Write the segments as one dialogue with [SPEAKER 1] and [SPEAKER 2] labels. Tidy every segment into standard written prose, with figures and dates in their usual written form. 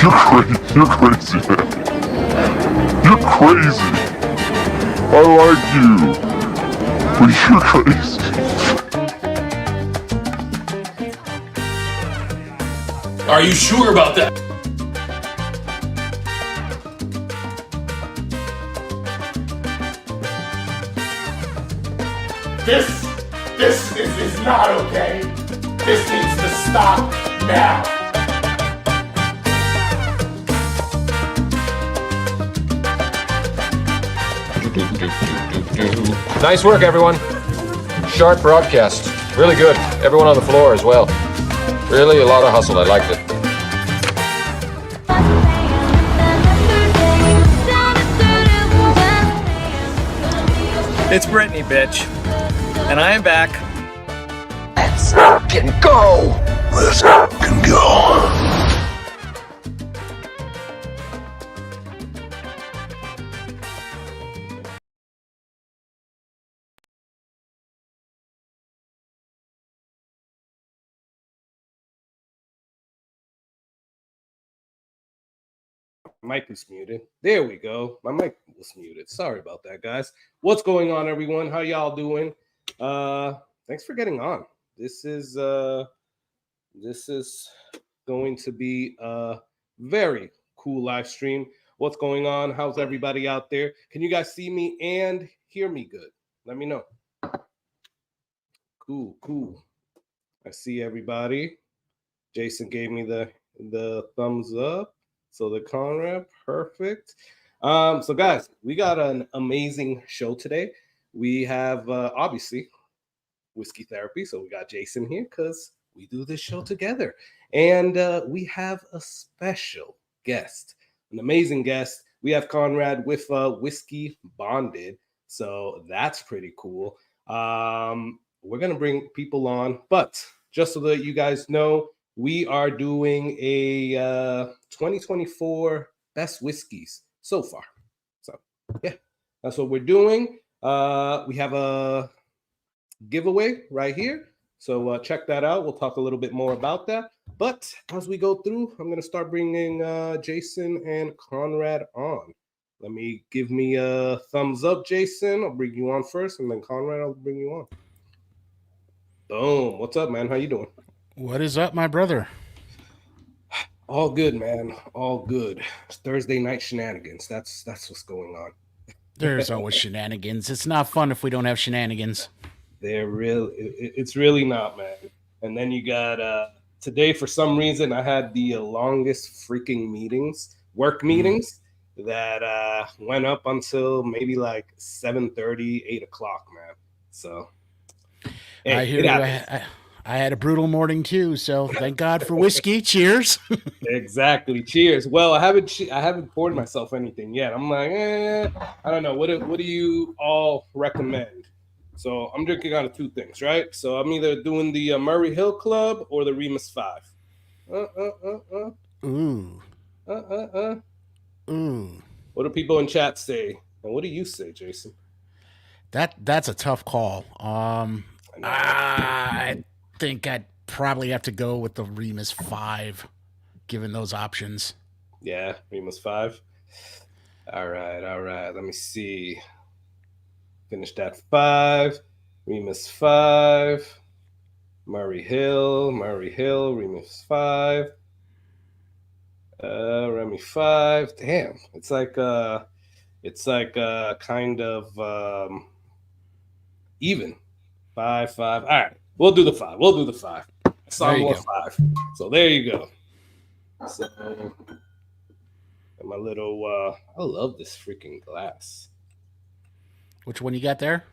[SPEAKER 1] You're crazy, man. You're crazy. I like you, but you're crazy.
[SPEAKER 2] Are you sure about that?
[SPEAKER 3] This is not okay. This needs to stop now.
[SPEAKER 4] Nice work, everyone. Sharp broadcast. Really good. Everyone on the floor as well. Really a lot of hustle. I liked it.
[SPEAKER 5] It's Brittany, bitch. And I am back.
[SPEAKER 3] Let's fucking go. Let's fucking go.
[SPEAKER 6] Mic was muted. There we go. My mic was muted. Sorry about that, guys. What's going on, everyone? How y'all doing? Thanks for getting on. This is going to be a very cool live stream. What's going on? How's everybody out there? Can you guys see me and hear me good? Let me know. Cool. I see everybody. Jason gave me the thumbs up. So the Conrad, perfect. So guys, we got an amazing show today. We have obviously whiskey therapy. So we got Jason here because we do this show together. And we have a special guest, an amazing guest. We have Conrad with Whiskey Bonded. So that's pretty cool. We're going to bring people on, but just so that you guys know, we are doing a 2024 best whiskeys so far. So yeah, that's what we're doing. We have a giveaway right here. So check that out. We'll talk a little bit more about that. But as we go through, I'm going to start bringing Jason and Conrad on. Give me a thumbs up, Jason. I'll bring you on first, and then Conrad, I'll bring you on. Boom. What's up, man? How you doing?
[SPEAKER 7] What is up, my brother?
[SPEAKER 6] All good, man. All good. It's Thursday night shenanigans. That's what's going on.
[SPEAKER 7] There's always shenanigans. It's not fun if we don't have shenanigans.
[SPEAKER 6] It's really not, man. And then you got today, for some reason, I had the longest freaking work meetings that went up until maybe like 7:30, 8 o'clock, man. So hey,
[SPEAKER 7] I hear I had a brutal morning too, so thank God for whiskey. Cheers.
[SPEAKER 6] Exactly. Cheers. Well, I haven't poured myself anything yet. I'm like, I don't know. What do you all recommend? So I'm drinking out of two things, right? So I'm either doing the Murray Hill Club or the Remus 5.
[SPEAKER 7] Ooh. Ooh.
[SPEAKER 6] What do people in chat say? And what do you say, Jason?
[SPEAKER 7] That's a tough call. I think I'd probably have to go with the Remus 5, given those options.
[SPEAKER 6] Yeah, Remus 5. All right. Let me see. Finished at 5. Remus 5. Murray Hill, Remus 5. Remy 5. Damn, it's like kind of even. 5. All right, we'll do the 5. I saw more 5. So there you go. So my little I love this freaking glass.
[SPEAKER 7] Which one you got there?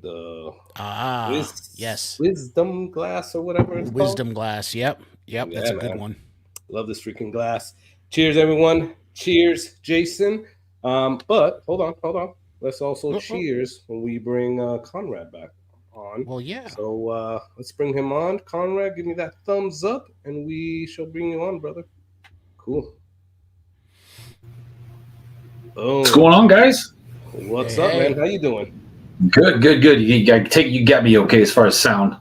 [SPEAKER 6] The
[SPEAKER 7] yes,
[SPEAKER 6] wisdom glass or whatever it's
[SPEAKER 7] wisdom
[SPEAKER 6] called.
[SPEAKER 7] Glass. Yep, that's a good one.
[SPEAKER 6] Love this freaking glass. Cheers, everyone. Cheers, Jason. But hold on. Let's also cheers when we bring Conrad back on.
[SPEAKER 7] Well, yeah.
[SPEAKER 6] So let's bring him on. Conrad, give me that thumbs up, and we shall bring you on, brother. Cool. Boom.
[SPEAKER 8] What's going on, guys?
[SPEAKER 6] What's up, man? How you doing?
[SPEAKER 8] Good. You got me okay as far as sound.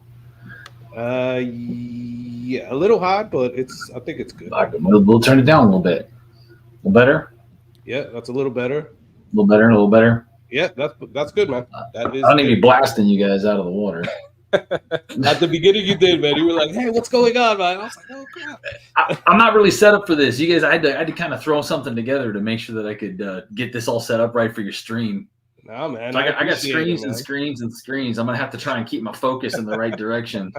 [SPEAKER 6] Yeah, a little high, but I think it's good.
[SPEAKER 8] We'll turn it down a little bit. A little better?
[SPEAKER 6] Yeah, that's a little better.
[SPEAKER 8] A little better, a little better.
[SPEAKER 6] Yeah, that's good, man. That is
[SPEAKER 8] I don't need to be blasting you guys out of the water.
[SPEAKER 6] At the beginning, you did, man. You were like, "Hey, what's going on, man?" I was like, "Oh crap."
[SPEAKER 8] I'm not really set up for this. You guys, I had to kind of throw something together to make sure that I could get this all set up right for your stream.
[SPEAKER 6] No, man.
[SPEAKER 8] So I got screens and screens and screens. I'm gonna have to try and keep my focus in the right direction.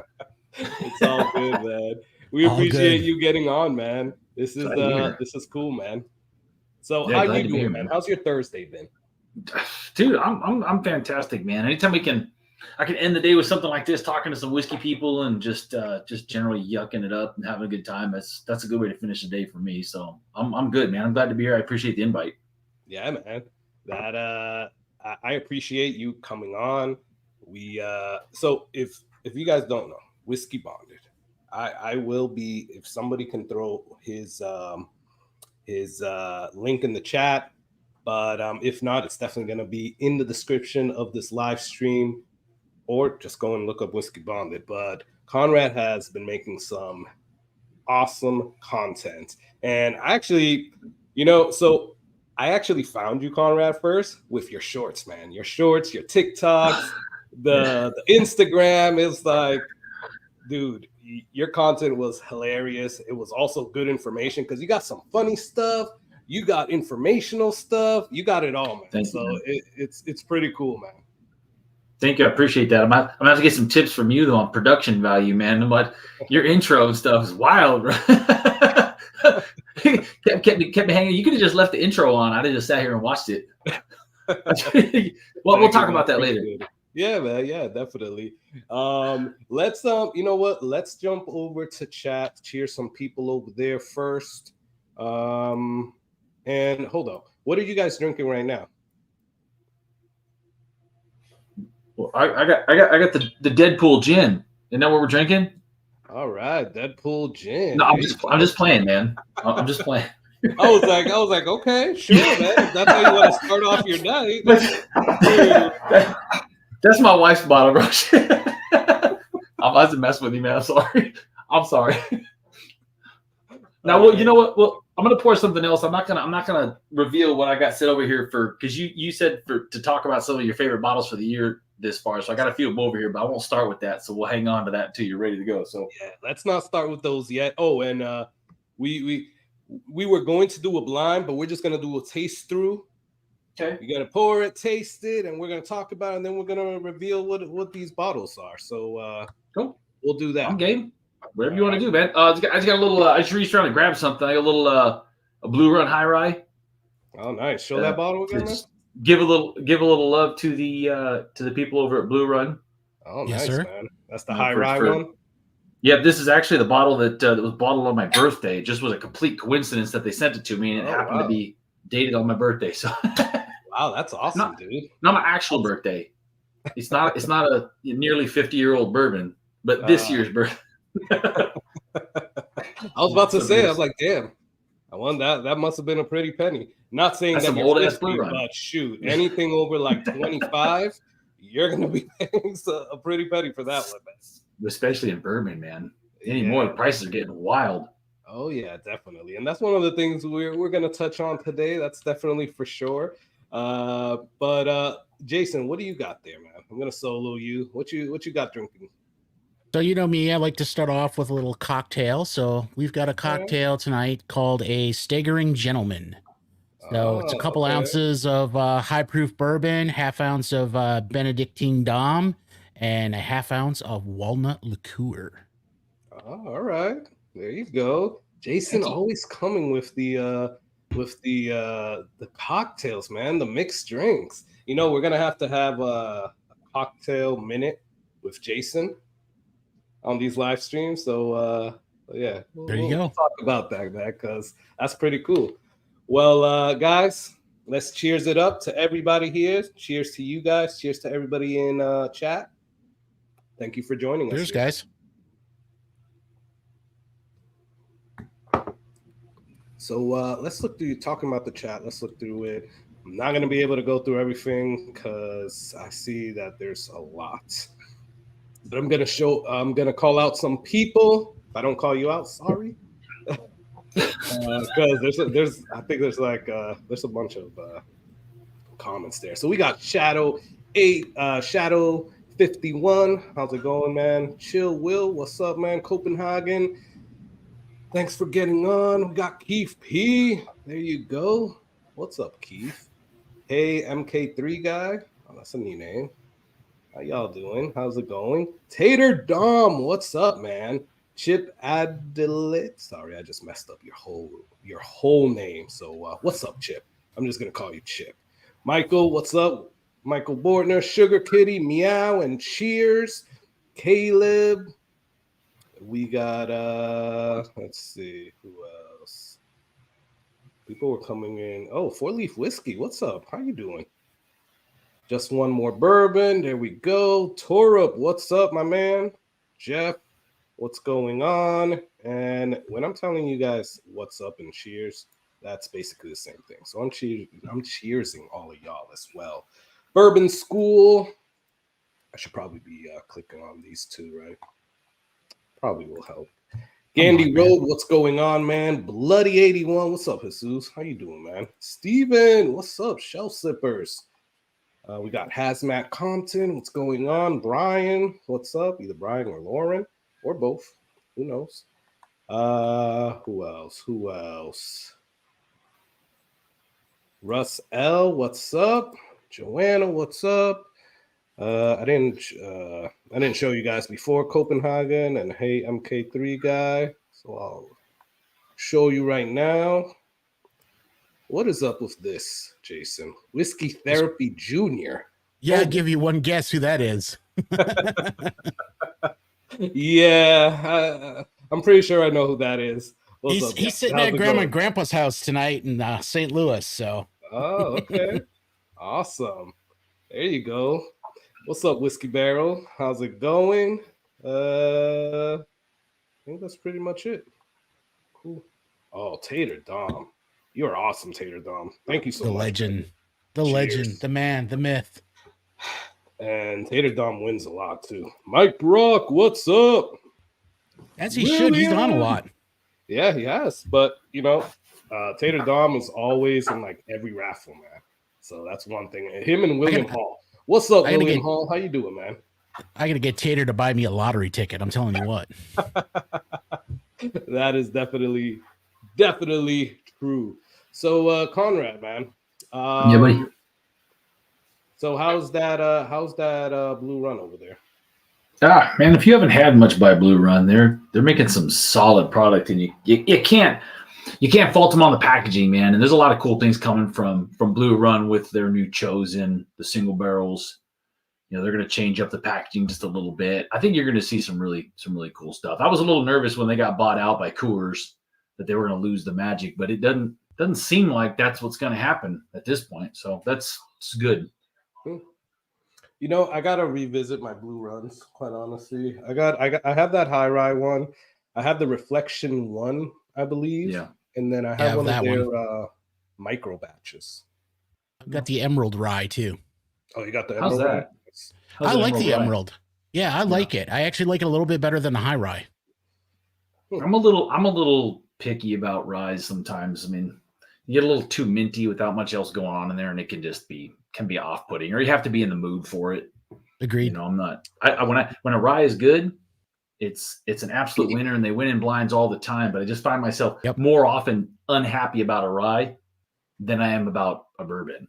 [SPEAKER 6] It's all good, man. We appreciate you getting on, man. This is cool, man. So how you doing, man? How's your Thursday been?
[SPEAKER 8] Dude, I'm fantastic, man. Anytime I can end the day with something like this, talking to some whiskey people and just generally yucking it up and having a good time. That's a good way to finish the day for me. So I'm good, man. I'm glad to be here. I appreciate the invite.
[SPEAKER 6] Yeah, man. That I appreciate you coming on. We so if you guys don't know, Whiskey Bonded, I will be, if somebody can throw his link in the chat, but if not, it's definitely going to be in the description of this live stream, or just go and look up Whiskey Bonded. But Conrad has been making some awesome content, and I actually found you, Conrad, first with your shorts, man. Your shorts, your TikToks, the Instagram is like, dude, your content was hilarious. It was also good information because you got some funny stuff, you got informational stuff, you got it all, man. It's pretty cool, man.
[SPEAKER 8] Thank you. I appreciate that. I'm gonna have to get some tips from you though on production value, man. But your intro and stuff is wild, bro. kept me hanging. You could have just left the intro on. I'd have just sat here and watched it. Well, we'll talk about that later.
[SPEAKER 6] Yeah, man. Yeah, definitely. Let's you know what? Let's jump over to chat. Cheers some people over there first. And hold on. What are you guys drinking right now?
[SPEAKER 8] Well, I got the Deadpool gin. Isn't that what we're drinking?
[SPEAKER 6] All right, Deadpool gin.
[SPEAKER 8] No, I'm just playing, man. I'm just playing.
[SPEAKER 6] I was like, okay, sure, man. If that's how you want to start off your night.
[SPEAKER 8] That's my wife's bottle, bro. I'm about to mess with you, man. I'm sorry. Now, well, you know what? Well, I'm gonna pour something else. I'm not gonna reveal what I got set over here because you said to talk about some of your favorite bottles for the year this far. So I got a few of them over here, but I won't start with that. So we'll hang on to that until you're ready to go. So
[SPEAKER 6] yeah, let's not start with those yet. Oh, and we were going to do a blind, but we're just gonna do a taste through.
[SPEAKER 8] Okay.
[SPEAKER 6] You're gonna pour it, taste it, and we're gonna talk about it, and then we're gonna reveal what these bottles are. So
[SPEAKER 8] cool.
[SPEAKER 6] We'll do that.
[SPEAKER 8] I'm game. Whatever you want to do, man. I just got a little. I just reached around to grab something. I got a little a Blue Run High Rye.
[SPEAKER 6] Oh, nice. Show that bottle again, man.
[SPEAKER 8] Give a little love to the people over at Blue Run.
[SPEAKER 6] Oh,
[SPEAKER 7] yes,
[SPEAKER 6] nice,
[SPEAKER 7] sir.
[SPEAKER 6] man. That's the High Rye one.
[SPEAKER 8] Yeah, this is actually the bottle that was bottled on my birthday. It just was a complete coincidence that they sent it to me, and it happened to be dated on my birthday. So,
[SPEAKER 6] wow, that's awesome, dude.
[SPEAKER 8] Not my actual birthday. It's not a nearly 50-year-old bourbon, but this year's birthday.
[SPEAKER 6] I was about to say, I was like, damn, I won that. That must have been a pretty penny. Not saying that's that old ass Blue Run, but shoot, anything over like 25, you're gonna be paying a pretty penny for that one, man.
[SPEAKER 8] Especially in bourbon, man. Anymore, the prices are getting wild.
[SPEAKER 6] Oh yeah, definitely, and that's one of the things we're gonna touch on today. That's definitely for sure. But Jason, what do you got there, man? I'm gonna solo you. What you got drinking?
[SPEAKER 7] So you know me, I like to start off with a little cocktail. So we've got a cocktail tonight called a Staggering Gentleman. So it's a couple ounces of high proof bourbon, half ounce of Benedictine Dom, and a half ounce of walnut liqueur.
[SPEAKER 6] Oh, all right, there you go. Jason always coming with the cocktails, man, the mixed drinks. You know, we're gonna have a cocktail minute with Jason on these live streams. So yeah, we'll talk about that, man, because that's pretty cool. Well, guys, let's cheers it up to everybody here. Cheers to you guys. Cheers to everybody in chat. Thank you for joining us.
[SPEAKER 7] Cheers, guys.
[SPEAKER 6] So let's look through talking about the chat. Let's look through it. I'm not going to be able to go through everything because I see that there's a lot. But I'm going to call out some people If I don't call you out, sorry. Because there's I think there's like there's a bunch of comments there. So we got Shadow 51. How's it going, man? Chill Will, what's up, man? Copenhagen. Thanks for getting on. We got Keith P. There you go. What's up, Keith? Hey, MK3 guy. Oh, that's a new name. How y'all doing? How's it going? Tater Dom, what's up, man? Chip Adelit. Sorry, I just messed up your whole name. So what's up, Chip? I'm just gonna call you Chip. Michael, what's up? Michael Bortner, Sugar Kitty, Meow, and Cheers. Caleb. We got let's see who else. People were coming in. Oh, 4-Leaf Whiskey. What's up? How you doing? Just one more bourbon. There we go. Torup, what's up, my man? Jeff, what's going on? And when I'm telling you guys what's up and cheers, that's basically the same thing. So I'm cheersing all of y'all as well. Bourbon School. I should probably be clicking on these two, right? Probably will help. Gandy Road, what's going on, man? Bloody 81, what's up, Jesus? How you doing, man? Steven, what's up? Shelf Sippers. We got Hazmat Compton, what's going on? Brian, what's up? Either Brian or Lauren, or both. Who knows? Who else? Russ L, what's up? Joanna, what's up? I didn't show you guys before Copenhagen and hey MK3 guy, so I'll show you right now. What is up with this, Jason? Whiskey Therapy Junior.
[SPEAKER 7] Yeah, I'll give you one guess who that is.
[SPEAKER 6] Yeah, I'm pretty sure I know who that is.
[SPEAKER 7] He's sitting at Grandma and Grandpa's house tonight in St. Louis. So.
[SPEAKER 6] Oh, okay. Awesome. There you go. What's up, Whiskey Barrel? How's it going? I think that's pretty much it. Cool. Oh, Tater Dom. You're awesome, Tater Dom. Thank you so much.
[SPEAKER 7] The legend, the man, the myth.
[SPEAKER 6] And Tater Dom wins a lot, too. Mike Brock, what's up?
[SPEAKER 7] As he should. He's on a lot.
[SPEAKER 6] Yeah, he has. But, you know, Tater Dom is always in, like, every raffle, man. So that's one thing. Him and William Hall. What's up, William Hall? How you doing, man?
[SPEAKER 7] I got to get Tater to buy me a lottery ticket. I'm telling you what.
[SPEAKER 6] That is definitely true. So, Conrad, man.
[SPEAKER 8] Yeah, buddy.
[SPEAKER 6] So how's that Blue Run over there?
[SPEAKER 8] Man, if you haven't had much by Blue Run, they're making some solid product, and you can't fault them on the packaging, man. And there's a lot of cool things coming from Blue Run with their new Chosen, the single barrels. You know, they're going to change up the packaging just a little bit. I think you're going to see some really cool stuff. I was a little nervous when they got bought out by Coors that they were going to lose the magic, but it doesn't seem like that's what's going to happen at this point. So it's good.
[SPEAKER 6] You know, I gotta revisit my Blue Runs. Quite honestly, I have that high rye one. I have the Reflection one, I believe.
[SPEAKER 8] Yeah,
[SPEAKER 6] and then I have one of their micro batches.
[SPEAKER 7] I've got the Emerald Rye too.
[SPEAKER 6] Oh, you got the
[SPEAKER 8] How's
[SPEAKER 6] Emerald?
[SPEAKER 8] that?
[SPEAKER 7] I like the Emerald. Yeah, I like it. I actually like it a little bit better than the high rye.
[SPEAKER 8] I'm a little picky about ryes sometimes. I mean, you get a little too minty without much else going on in there, and it can just be off-putting, or you have to be in the mood for it.
[SPEAKER 7] Agreed.
[SPEAKER 8] You know, I'm not. When a rye is good, it's an absolute winner, and they win in blinds all the time. But I just find myself more often unhappy about a rye than I am about a bourbon.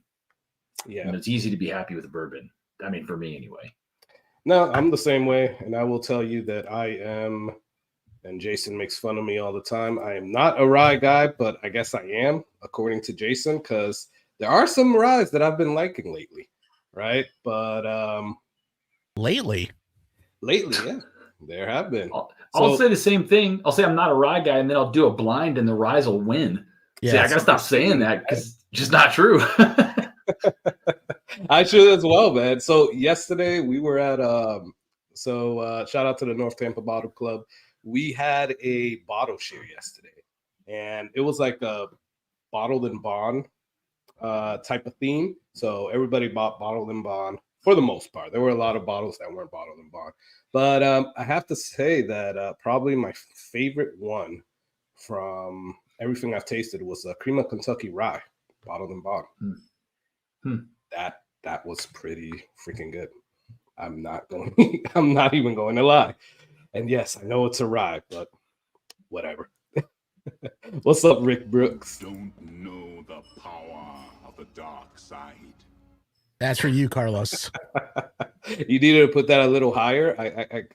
[SPEAKER 6] Yeah,
[SPEAKER 8] and it's easy to be happy with a bourbon. I mean, for me anyway.
[SPEAKER 6] No, I'm the same way, and I will tell you that I am. And Jason makes fun of me all the time. I am not a rye guy, but I guess I am, according to Jason, because there are some ryes that I've been liking lately, right? But
[SPEAKER 7] lately,
[SPEAKER 6] yeah, there have been.
[SPEAKER 8] I'll say the same thing. I'll say I'm not a rye guy, and then I'll do a blind, and the ryes will win. Yeah, see, I gotta stop saying that because it's just not true.
[SPEAKER 6] I should as well, man. So yesterday we were at shout out to the North Tampa Bottle Club. We had a bottle share yesterday, and it was like a bottled and bond type of theme. So everybody bought bottled and bond for the most part. There were a lot of bottles that weren't bottled in bond. But I have to say that probably my favorite one from everything I've tasted was a Cream of Kentucky Rye, bottled in bond. That was pretty freaking good. I'm not even going to lie. And yes, I know it's a rye, but whatever. What's up, Rick Brooks?
[SPEAKER 1] Don't know the power of the dark side.
[SPEAKER 7] That's for you, Carlos.
[SPEAKER 6] You needed to put that a little higher.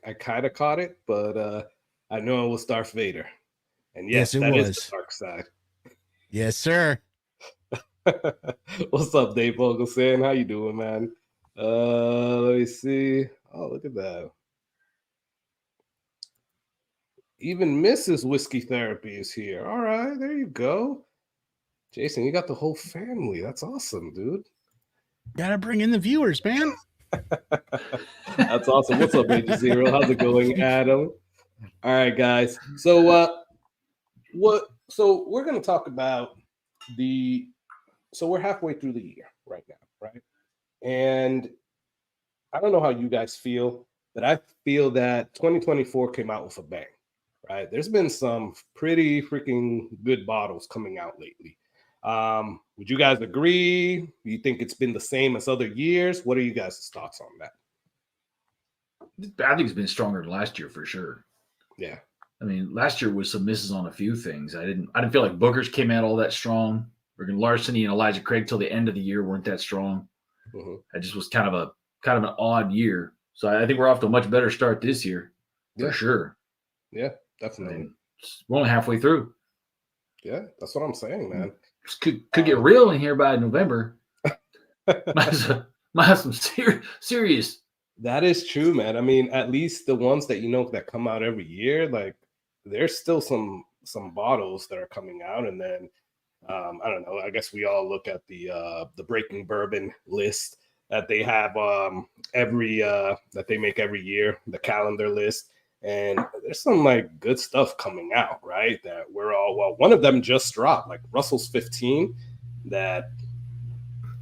[SPEAKER 6] I kind of caught it, but I know it was Darth Vader. And yes,
[SPEAKER 7] it
[SPEAKER 6] that
[SPEAKER 7] was
[SPEAKER 6] is the dark side.
[SPEAKER 7] Yes, sir.
[SPEAKER 6] What's up, Dave Vogelson? How you doing, man? Let me see. Oh, look at that. Even Mrs. Whiskey Therapy is here. All right, there you go. Jason, you got the whole family. That's awesome, dude.
[SPEAKER 7] Gotta bring in the viewers, man.
[SPEAKER 6] That's awesome. What's up, Major Zero? How's it going, Adam? All right, guys. So we're gonna talk about so we're halfway through the year right now, right? And I don't know how you guys feel, but I feel that 2024 came out with a bang, right? There's been some pretty freaking good bottles coming out lately. Would you guys agree? Do you think it's been the same as other years? What are you guys' thoughts on that?
[SPEAKER 8] I think it's been stronger than last year for sure.
[SPEAKER 6] Yeah.
[SPEAKER 8] I mean, last year was some misses on a few things. I didn't feel like Booker's came out all that strong. Friggin' Larceny and Elijah Craig till the end of the year weren't that strong. It just was kind of an odd year. So I think we're off to a much better start this year for sure.
[SPEAKER 6] Yeah, definitely.
[SPEAKER 8] We're only halfway through.
[SPEAKER 6] Yeah, that's what I'm saying, man.
[SPEAKER 8] Could get real in here by November. might have some serious.
[SPEAKER 6] That is true, man. I mean, at least the ones that that come out every year, like there's still some bottles that are coming out, and then I don't know. I guess we all look at the Breaking Bourbon list that they have that they make every year, the calendar list, and there's some like good stuff coming out, right? That we're all one of them just dropped, like Russell's 15, that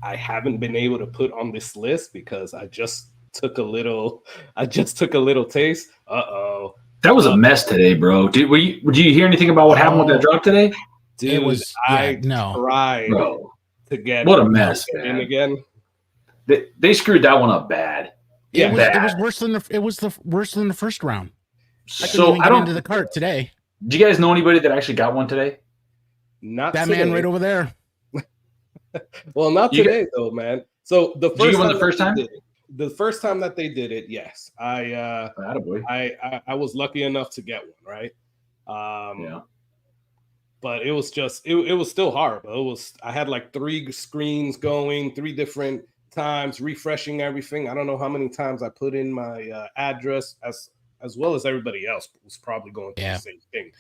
[SPEAKER 6] I haven't been able to put on this list because I just took a little taste.
[SPEAKER 8] That was a mess today, bro. Did you hear anything about what happened with that drop today?
[SPEAKER 6] Dude,
[SPEAKER 7] it was
[SPEAKER 6] tried to get
[SPEAKER 8] what a mess,
[SPEAKER 6] man. Again.
[SPEAKER 8] They screwed that one up bad.
[SPEAKER 7] Yeah, it was worse than worse than the first round. I couldn't even get into the cart today.
[SPEAKER 8] Do you guys know anybody that actually got one today?
[SPEAKER 6] Not
[SPEAKER 7] that
[SPEAKER 6] today.
[SPEAKER 7] man right over there.
[SPEAKER 6] Well, not today though, man. So the first time that they did it, yes, I was lucky enough to get one, right? But it was just it was still horrible. I had like 3 screens going, 3 different times, refreshing everything. I don't know how many times I put in my address as well as everybody else was probably going through the same thing.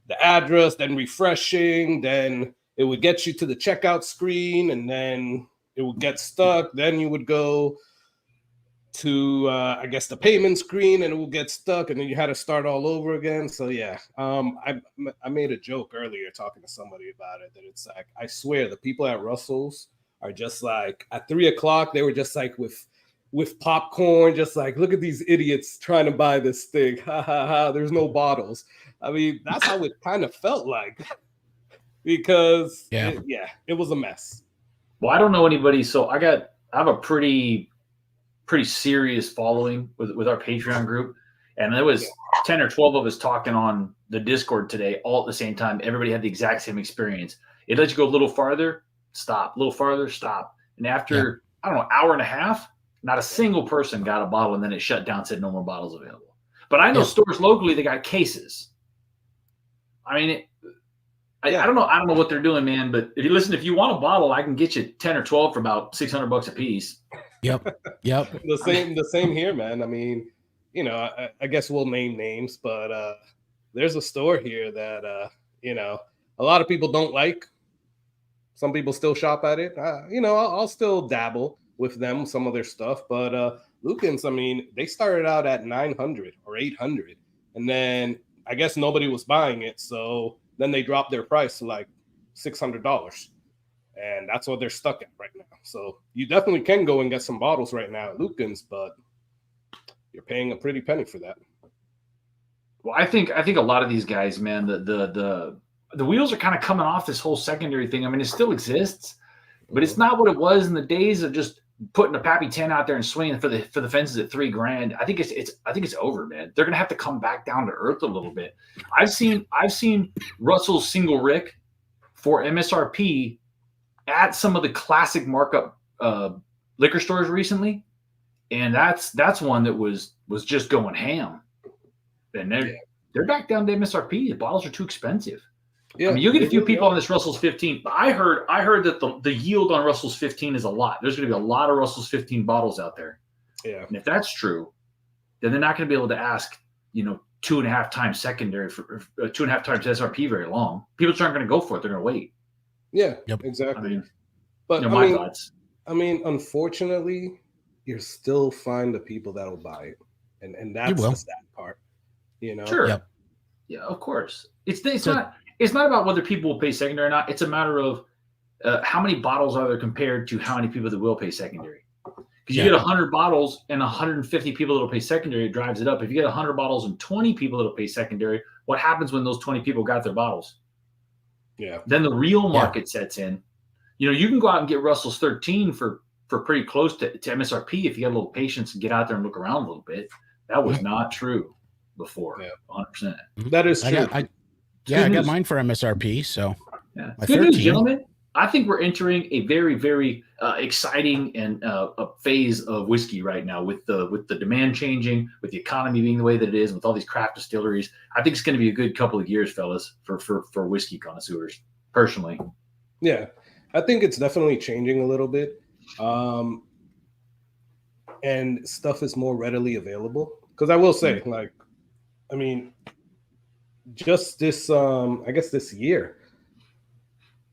[SPEAKER 6] The address, then refreshing, then it would get you to the checkout screen, and then it would get stuck. Then you would go to I guess the payment screen, and it will get stuck, and then you had to start all over again. So yeah, I made a joke earlier talking to somebody about it, that it's like, I swear the people at Russell's are just like at 3:00 they were just like with popcorn, just like, look at these idiots trying to buy this thing, ha ha ha, there's no bottles. I mean, that's how it kind of felt like, because it was a mess.
[SPEAKER 8] Well, I don't know anybody, so I have a pretty serious following with our Patreon group, and there was 10 or 12 of us talking on the Discord today all at the same time. Everybody had the exact same experience. It lets you go a little farther, stop, a little farther, stop, and after I don't know, hour and a half, not a single person got a bottle, and then it shut down, said no more bottles available. But I know stores locally, they got cases. I mean, I don't know what they're doing, man, but if you want a bottle, I can get you 10 or 12 for about $600 a piece.
[SPEAKER 7] Yep.
[SPEAKER 6] The same here, man. I mean, I guess we'll name names, but there's a store here that a lot of people don't like. Some people still shop at it. I'll still dabble with them, some of their stuff, but Lucan's, I mean, they started out at $900 or $800, and then I guess nobody was buying it, so then they dropped their price to like $600. And that's what they're stuck at right now. So you definitely can go and get some bottles right now at Lucan's, but you're paying a pretty penny for that.
[SPEAKER 8] Well, I think a lot of these guys, man, the wheels are kind of coming off this whole secondary thing. I mean, it still exists, but it's not what it was in the days of just putting a Pappy 10 out there and swinging for the fences at $3,000. I think it's over, man. They're gonna have to come back down to earth a little bit. I've seen Russell's single Rick for MSRP at some of the classic markup liquor stores recently, and that's one that was just going ham. And they're back down to MSRP. The bottles are too expensive. Yeah, I mean, you'll get a few people on this Russell's 15. But I heard that the yield on Russell's 15 is a lot. There's going to be a lot of Russell's 15 bottles out there.
[SPEAKER 6] Yeah.
[SPEAKER 8] And if that's true, then they're not going to be able to ask, 2.5 times secondary for 2.5 times SRP very long. People just aren't going to go for it. They're going to wait.
[SPEAKER 6] Yeah, exactly.
[SPEAKER 8] I mean,
[SPEAKER 6] but
[SPEAKER 8] my thoughts.
[SPEAKER 6] I mean, unfortunately, you'll still find the people that will buy it, and that's the sad part.
[SPEAKER 8] Sure. Yep. Yeah, of course. It's not about whether people will pay secondary or not. It's a matter of how many bottles are there compared to how many people that will pay secondary. Because you get 100 bottles and 150 people that will pay secondary, it drives it up. If you get 100 bottles and 20 people that will pay secondary, what happens when those 20 people got their bottles?
[SPEAKER 6] Yeah.
[SPEAKER 8] Then the real market sets in. You can go out and get Russell's 13 for pretty close to MSRP if you got a little patience and get out there and look around a little bit. That was not true before. 100%.
[SPEAKER 6] That is true.
[SPEAKER 7] I got mine for MSRP. So
[SPEAKER 8] good news, gentlemen. I think we're entering a very, very exciting and a phase of whiskey right now with the demand changing, with the economy being the way that it is, with all these craft distilleries. I think it's going to be a good couple of years, fellas, for whiskey connoisseurs. Personally,
[SPEAKER 6] yeah, I think it's definitely changing a little bit, and stuff is more readily available. Because I will say, just this, I guess this year.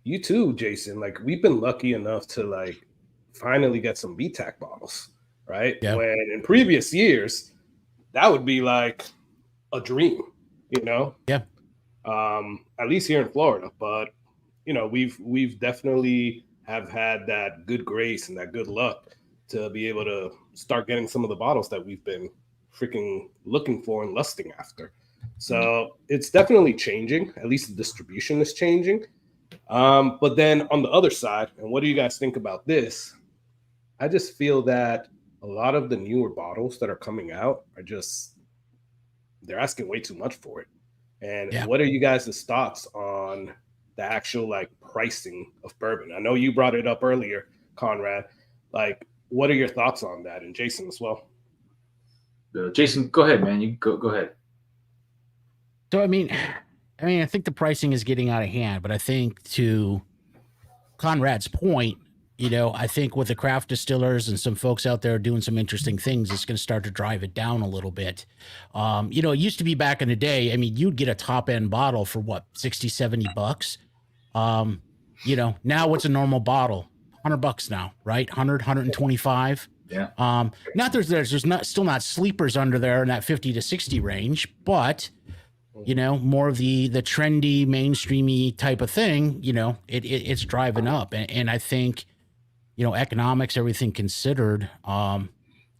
[SPEAKER 6] You too, Jason. We've been lucky enough to finally get some BTAC bottles, right?
[SPEAKER 7] Yeah.
[SPEAKER 6] When in previous years, that would be like a dream,
[SPEAKER 7] Yeah.
[SPEAKER 6] At least here in Florida. But we've definitely have had that good grace and that good luck to be able to start getting some of the bottles that we've been freaking looking for and lusting after. So it's definitely changing. At least the distribution is changing. But then on the other side, and what do you guys think about this? I just feel that a lot of the newer bottles that are coming out are they're asking way too much for it. And what are you guys' thoughts on the actual pricing of bourbon? I know you brought it up earlier, Conrad. What are your thoughts on that? And Jason as well.
[SPEAKER 8] Jason, go ahead, man. You go ahead.
[SPEAKER 7] So, I think the pricing is getting out of hand, but I think to Conrad's point, I think with the craft distillers and some folks out there doing some interesting things, it's going to start to drive it down a little bit. It used to be back in the day, you'd get a top end bottle for what, 60, 70 bucks. Now what's a normal bottle? $100 now, right? 100, 125.
[SPEAKER 8] Yeah.
[SPEAKER 7] Not there's not still not sleepers under there in that 50 to 60 range, but more of the trendy mainstreamy type of thing, it's driving up. And I think, economics, everything considered,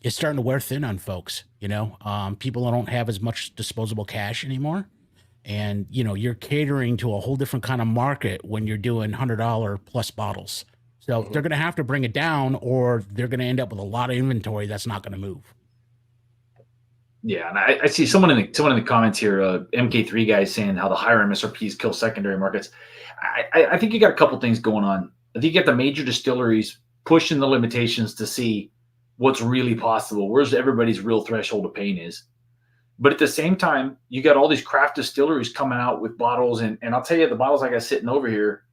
[SPEAKER 7] is starting to wear thin on folks. People don't have as much disposable cash anymore. And, you're catering to a whole different kind of market when you're doing $100 plus bottles. So they're going to have to bring it down, or they're going to end up with a lot of inventory that's not going to move.
[SPEAKER 8] Yeah, and I see someone in the comments here, MK3 guys, saying how the higher MSRPs kill secondary markets. I think you got a couple things going on. I think you got the major distilleries pushing the limitations to see what's really possible, where's everybody's real threshold of pain is. But at the same time, you got all these craft distilleries coming out with bottles, and I'll tell you, the bottles I got sitting over here,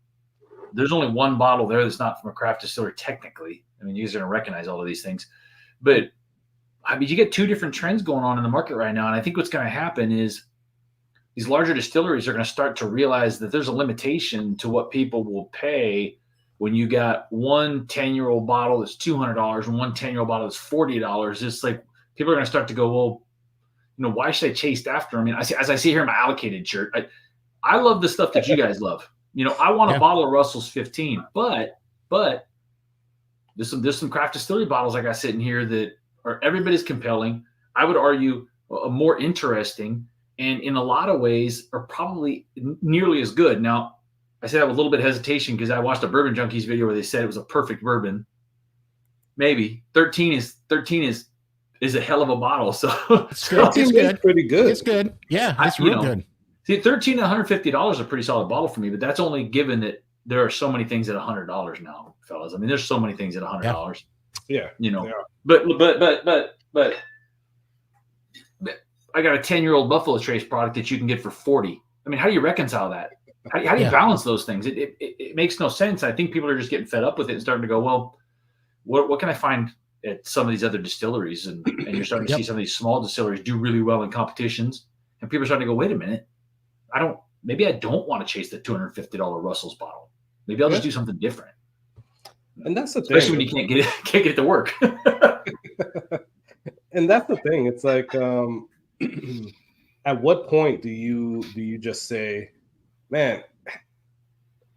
[SPEAKER 8] there's only one bottle there that's not from a craft distillery technically. You guys are going to recognize all of these things. But you get two different trends going on in the market right now. And I think what's going to happen is these larger distilleries are going to start to realize that there's a limitation to what people will pay when you got one 10-year-old bottle that's $200 and one 10-year-old bottle that's $40. It's people are going to start to go, well, why should I chase after them? As I see here in my allocated shirt, I love the stuff that you guys love. I want a bottle of Russell's 15, but But there's some craft distillery bottles I got sitting here that are every bit as compelling. I would argue more interesting, and in a lot of ways are probably nearly as good. Now, I say that with a little bit of hesitation because I watched a Bourbon Junkies video where they said it was a perfect bourbon. Maybe 13 is a hell of a bottle. So
[SPEAKER 7] It's good. It's good.
[SPEAKER 6] Pretty good.
[SPEAKER 7] It's good. Yeah, it's real good.
[SPEAKER 8] See, $13 and $150 is a pretty solid bottle for me, but that's only given that there are so many things at $100 now, fellas. I mean, there's so many things at $100.
[SPEAKER 6] Yeah.
[SPEAKER 8] You know, but I got a 10-year-old Buffalo Trace product that you can get for 40. I mean, how do you reconcile that? How do you balance those things? It makes no sense. I think people are just getting fed up with it and starting to go, well, what can I find at some of these other distilleries? And you're starting to see some of these small distilleries do really well in competitions. And people are starting to go, wait a minute. Maybe I don't want to chase the $250 Russell's bottle. Maybe I'll just do something different.
[SPEAKER 6] And that's the
[SPEAKER 8] Especially
[SPEAKER 6] thing.
[SPEAKER 8] when you can't get it to work.
[SPEAKER 6] And that's the thing. It's like, at what point do you just say, man,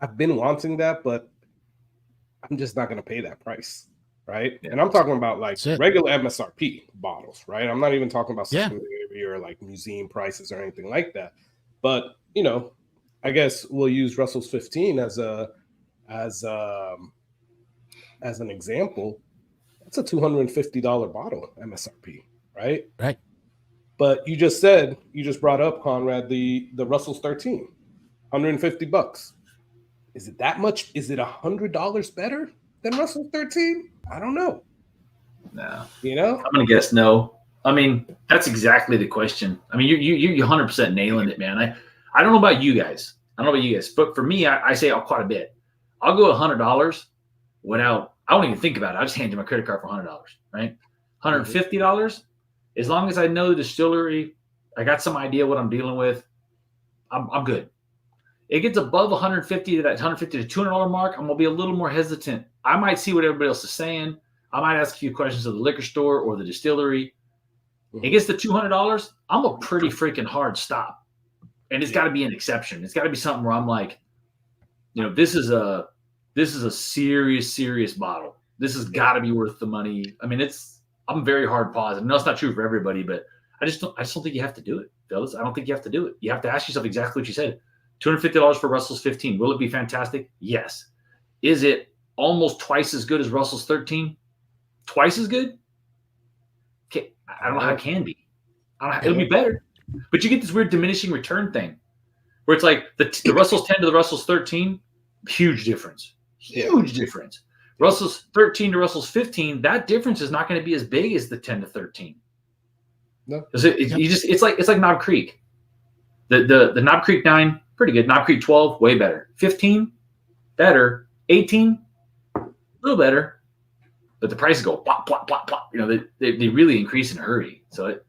[SPEAKER 6] I've been wanting that, but I'm just not going to pay that price, right? Yeah. And I'm talking about like regular MSRP bottles, right? I'm not even talking about secondary or like museum prices or anything like that. But you know, I guess we'll use Russell's 15 as an example. That's a $250 bottle MSRP, right?
[SPEAKER 7] Right.
[SPEAKER 6] But you just brought up, Conrad, the Russell's 13, $150. Is it that much? Is it $100 better than Russell's 13? I don't know.
[SPEAKER 8] No.
[SPEAKER 6] You know?
[SPEAKER 8] I'm gonna guess no. I mean, that's exactly the question. I mean, you're 100% nailing it, man. I don't know about you guys. But for me, I say quite a bit. I'll go $100 without. I won't even think about it. I just hand you my credit card for $100, right? $150. As long as I know the distillery, I got some idea what I'm dealing with. I'm good. It gets above 150 to that 150 to $200 mark. I'm gonna be a little more hesitant. I might see what everybody else is saying. I might ask a few questions of the liquor store or the distillery. It gets to $200. I'm a pretty freaking hard stop, and it's got to be an exception. It's got to be something where I'm like, you know, this is a serious bottle. This has got to be worth the money. I mean, I'm very hard positive. No, it's not true for everybody, but I just don't think you have to do it, fellas. I don't think you have to do it. You have to ask yourself exactly what you said. $250 for Russell's 15. Will it be fantastic? Yes. Is it almost twice as good as Russell's 13? Twice as good? Okay, I don't know how it can be. It'll be better. But you get this weird diminishing return thing where it's like the Russell's 10 to the Russell's 13, huge difference. Huge difference. Russell's 13 to Russell's 15, that difference is not going to be as big as the 10 to 13.
[SPEAKER 6] No.
[SPEAKER 8] It's like Knob Creek. The Knob Creek 9, pretty good. Knob Creek 12, way better. 15, better. 18, a little better. But the prices go plop, plop, plop, plop. You know, they really increase in a hurry. So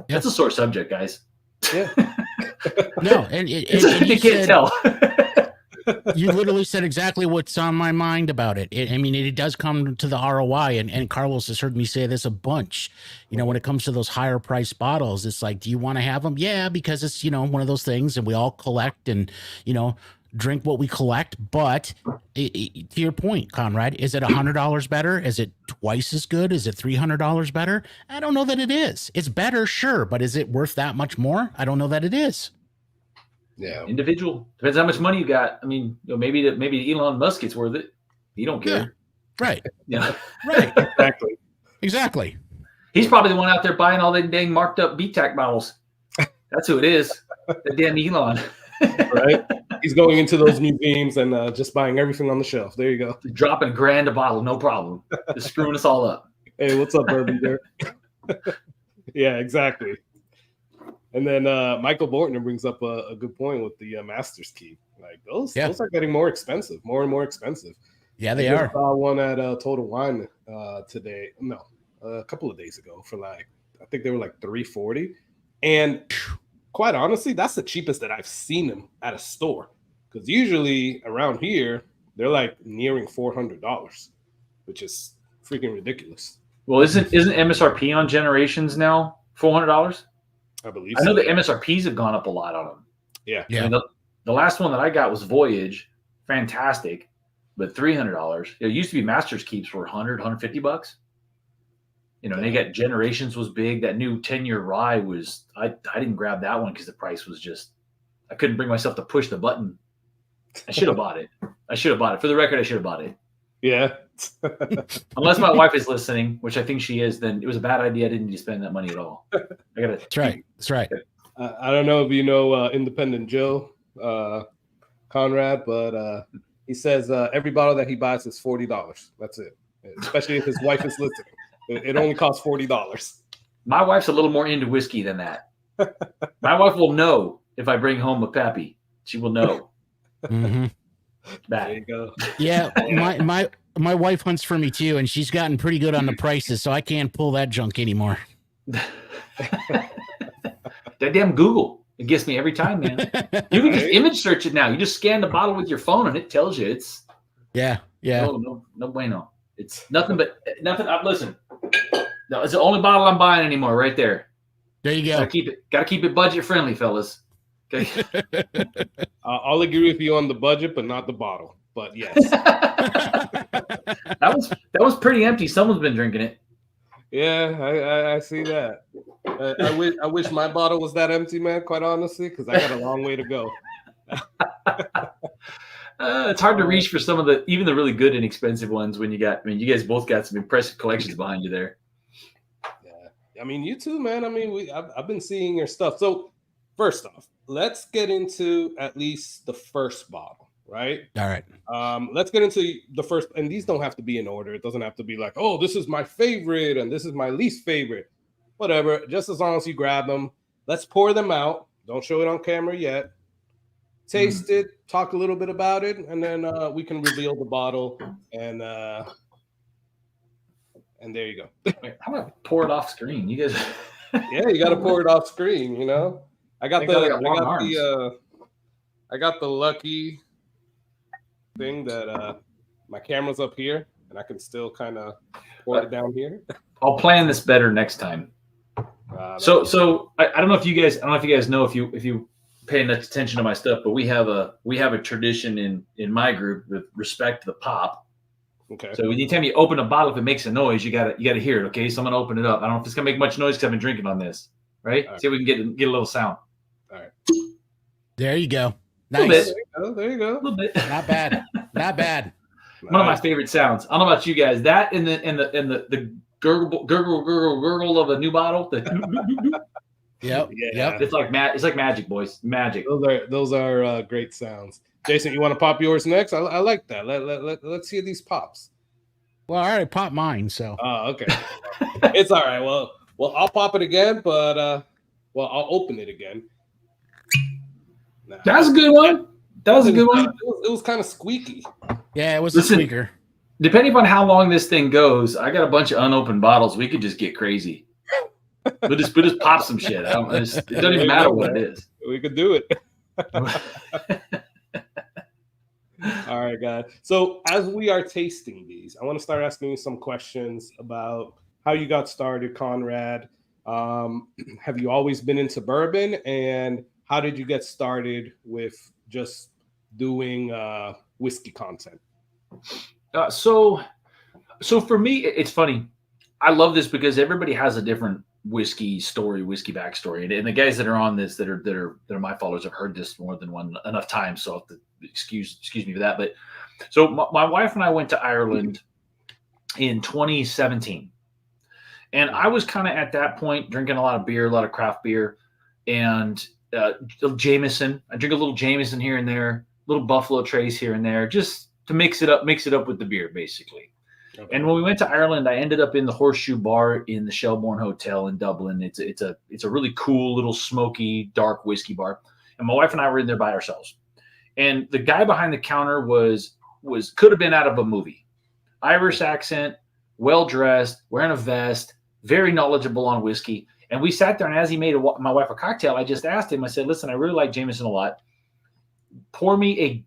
[SPEAKER 8] that's a sore subject, guys.
[SPEAKER 6] Yeah.
[SPEAKER 7] No, and you
[SPEAKER 8] can't tell.
[SPEAKER 7] You literally said exactly what's on my mind about it. I mean, it does come to the ROI, and Carlos has heard me say this a bunch. You know, when it comes to those higher priced bottles, it's like, do you want to have them? Yeah, because it's, you know, one of those things, and we all collect and, you know, drink what we collect. But to your point, Conrad, is it $100 better? Is it twice as good? Is it $300 better? I don't know that it is. It's better, sure, but is it worth that much more? I don't know that it is.
[SPEAKER 6] Yeah,
[SPEAKER 8] individual depends how much money you got. I mean, you know, maybe Elon Musk it's worth it. You don't care,
[SPEAKER 7] right?
[SPEAKER 8] Yeah,
[SPEAKER 7] right. Exactly.
[SPEAKER 8] He's probably the one out there buying all the dang marked up BTAC bottles. That's who it is. The damn Elon.
[SPEAKER 6] Right. He's going into those museums and just buying everything on the shelf. There you go.
[SPEAKER 8] Dropping $1,000 a bottle, no problem. Just screwing us all up.
[SPEAKER 6] Hey, what's up, Bourbon there? Yeah, exactly. And then Michael Bortner brings up a good point with the Master's Key. Like those are getting more expensive, more and more expensive.
[SPEAKER 7] Yeah, they are.
[SPEAKER 6] I saw one at Total Wine today. No, a couple of days ago for like, I think they were like $340. And quite honestly, that's the cheapest that I've seen them at a store. Because usually around here, they're like nearing $400, which is freaking ridiculous.
[SPEAKER 8] Well, isn't MSRP on Generations now $400?
[SPEAKER 6] I believe
[SPEAKER 8] I know the MSRPs have gone up a lot on them.
[SPEAKER 6] Yeah.
[SPEAKER 8] I mean, the last one that I got was Voyage. Fantastic. but $300. It used to be Masters Keeps were $100, $150. You know, and they got Generations was big. That new 10-year rye was, I didn't grab that one because the price was just, I couldn't bring myself to push the button. I should have bought it. For the record, I should have bought it.
[SPEAKER 6] Yeah.
[SPEAKER 8] Unless my wife is listening, which I think she is, then it was a bad idea. I didn't need to spend that money at all.
[SPEAKER 7] That's right. That's right.
[SPEAKER 6] I don't know if you know Independent Joe Conrad, but he says every bottle that he buys is $40. That's it. Especially if his wife is listening. It only costs $40.
[SPEAKER 8] My wife's a little more into whiskey than that. My wife will know if I bring home a Pappy. She will know.
[SPEAKER 7] Mm-hmm.
[SPEAKER 6] There you go.
[SPEAKER 7] Yeah, my wife hunts for me too, and she's gotten pretty good on the prices, so I can't pull that junk anymore.
[SPEAKER 8] That damn Google. It gets me every time, man. You can just image search it now. You just scan the bottle with your phone and it tells you it's
[SPEAKER 7] yeah.
[SPEAKER 8] No bueno. It's nothing. Listen, no, it's the only bottle I'm buying anymore. Right there.
[SPEAKER 7] There you go.
[SPEAKER 8] Gotta keep it budget friendly, fellas. Okay.
[SPEAKER 6] I'll agree with you on the budget, but not the bottle. But yes,
[SPEAKER 8] that was pretty empty. Someone's been drinking it.
[SPEAKER 6] Yeah, I see that. I wish my bottle was that empty, man. Quite honestly, because I got a long way to go.
[SPEAKER 8] It's hard to reach for some of even the really good inexpensive ones when you guys both got some impressive collections behind you there.
[SPEAKER 6] Yeah, I mean, you too, man. I mean, I've been seeing your stuff. So first off, let's get into at least the first bottle, right?
[SPEAKER 7] All right.
[SPEAKER 6] Let's get into the first, and these don't have to be in order. It doesn't have to be like, oh, this is my favorite and this is my least favorite. Whatever, just as long as you grab them. Let's pour them out. Don't show it on camera yet. Taste it, talk a little bit about it, and then we can reveal the bottle. And there you go.
[SPEAKER 8] How about pour it off screen? You guys,
[SPEAKER 6] yeah, you got to pour it off screen. You know, I got the lucky thing that my camera's up here, and I can still kind of pour it down here.
[SPEAKER 8] I'll plan this better next time. So I don't know if you guys know if you pay enough attention to my stuff, but we have a tradition in my group with respect to the pop.
[SPEAKER 6] Okay.
[SPEAKER 8] So anytime you open a bottle, if it makes a noise, you gotta hear it. Okay, so I'm gonna open it up. I don't know if it's gonna make much noise because I've been drinking on this. Right? See if we can get a little sound.
[SPEAKER 6] All right.
[SPEAKER 7] There you go. Nice.
[SPEAKER 6] There you go.
[SPEAKER 8] A little bit.
[SPEAKER 7] Not bad. Not bad.
[SPEAKER 8] One of my favorite sounds. I don't know about you guys. That and the gurgle of a new bottle.
[SPEAKER 7] Yep.
[SPEAKER 8] It's like magic, boys. Magic.
[SPEAKER 6] Those are great sounds. Jason, you want to pop yours next? I like that. Let's hear these pops.
[SPEAKER 7] Well, I already popped mine, so.
[SPEAKER 6] Oh, okay. It's all right. Well, I'll pop it again, but I'll open it again. Nah.
[SPEAKER 8] That's a good one. That was a good one.
[SPEAKER 6] It was kind of squeaky.
[SPEAKER 7] Yeah, it was a squeaker.
[SPEAKER 8] Depending on how long this thing goes, I got a bunch of unopened bottles. We could just get crazy. We'll just pop some shit. It doesn't even matter what it is.
[SPEAKER 6] We could do it. All right, guys. So as we are tasting these, I want to start asking you some questions about how you got started, Conrad. Have you always been into bourbon, and how did you get started with just doing whiskey content?
[SPEAKER 8] So for me, it's funny. I love this because everybody has a different whiskey story, whiskey backstory, and the guys that are on this that are my followers have heard this more than enough times. So I'll have to excuse me for that. But so my wife and I went to Ireland in 2017, and I was kind of at that point drinking a lot of beer, a lot of craft beer, and Jameson. I drink a little Jameson here and there, little Buffalo Trace here and there, just to mix it up with the beer, basically. Okay. And when we went to Ireland, I ended up in the Horseshoe Bar in the Shelbourne Hotel in Dublin. It's a really cool little smoky dark whiskey bar, and my wife and I were in there by ourselves. And the guy behind the counter could have been out of a movie. Irish accent, well dressed, wearing a vest, very knowledgeable on whiskey. And we sat there, and as he made my wife a cocktail, I just asked him. I said, "Listen, I really like Jameson a lot. Pour me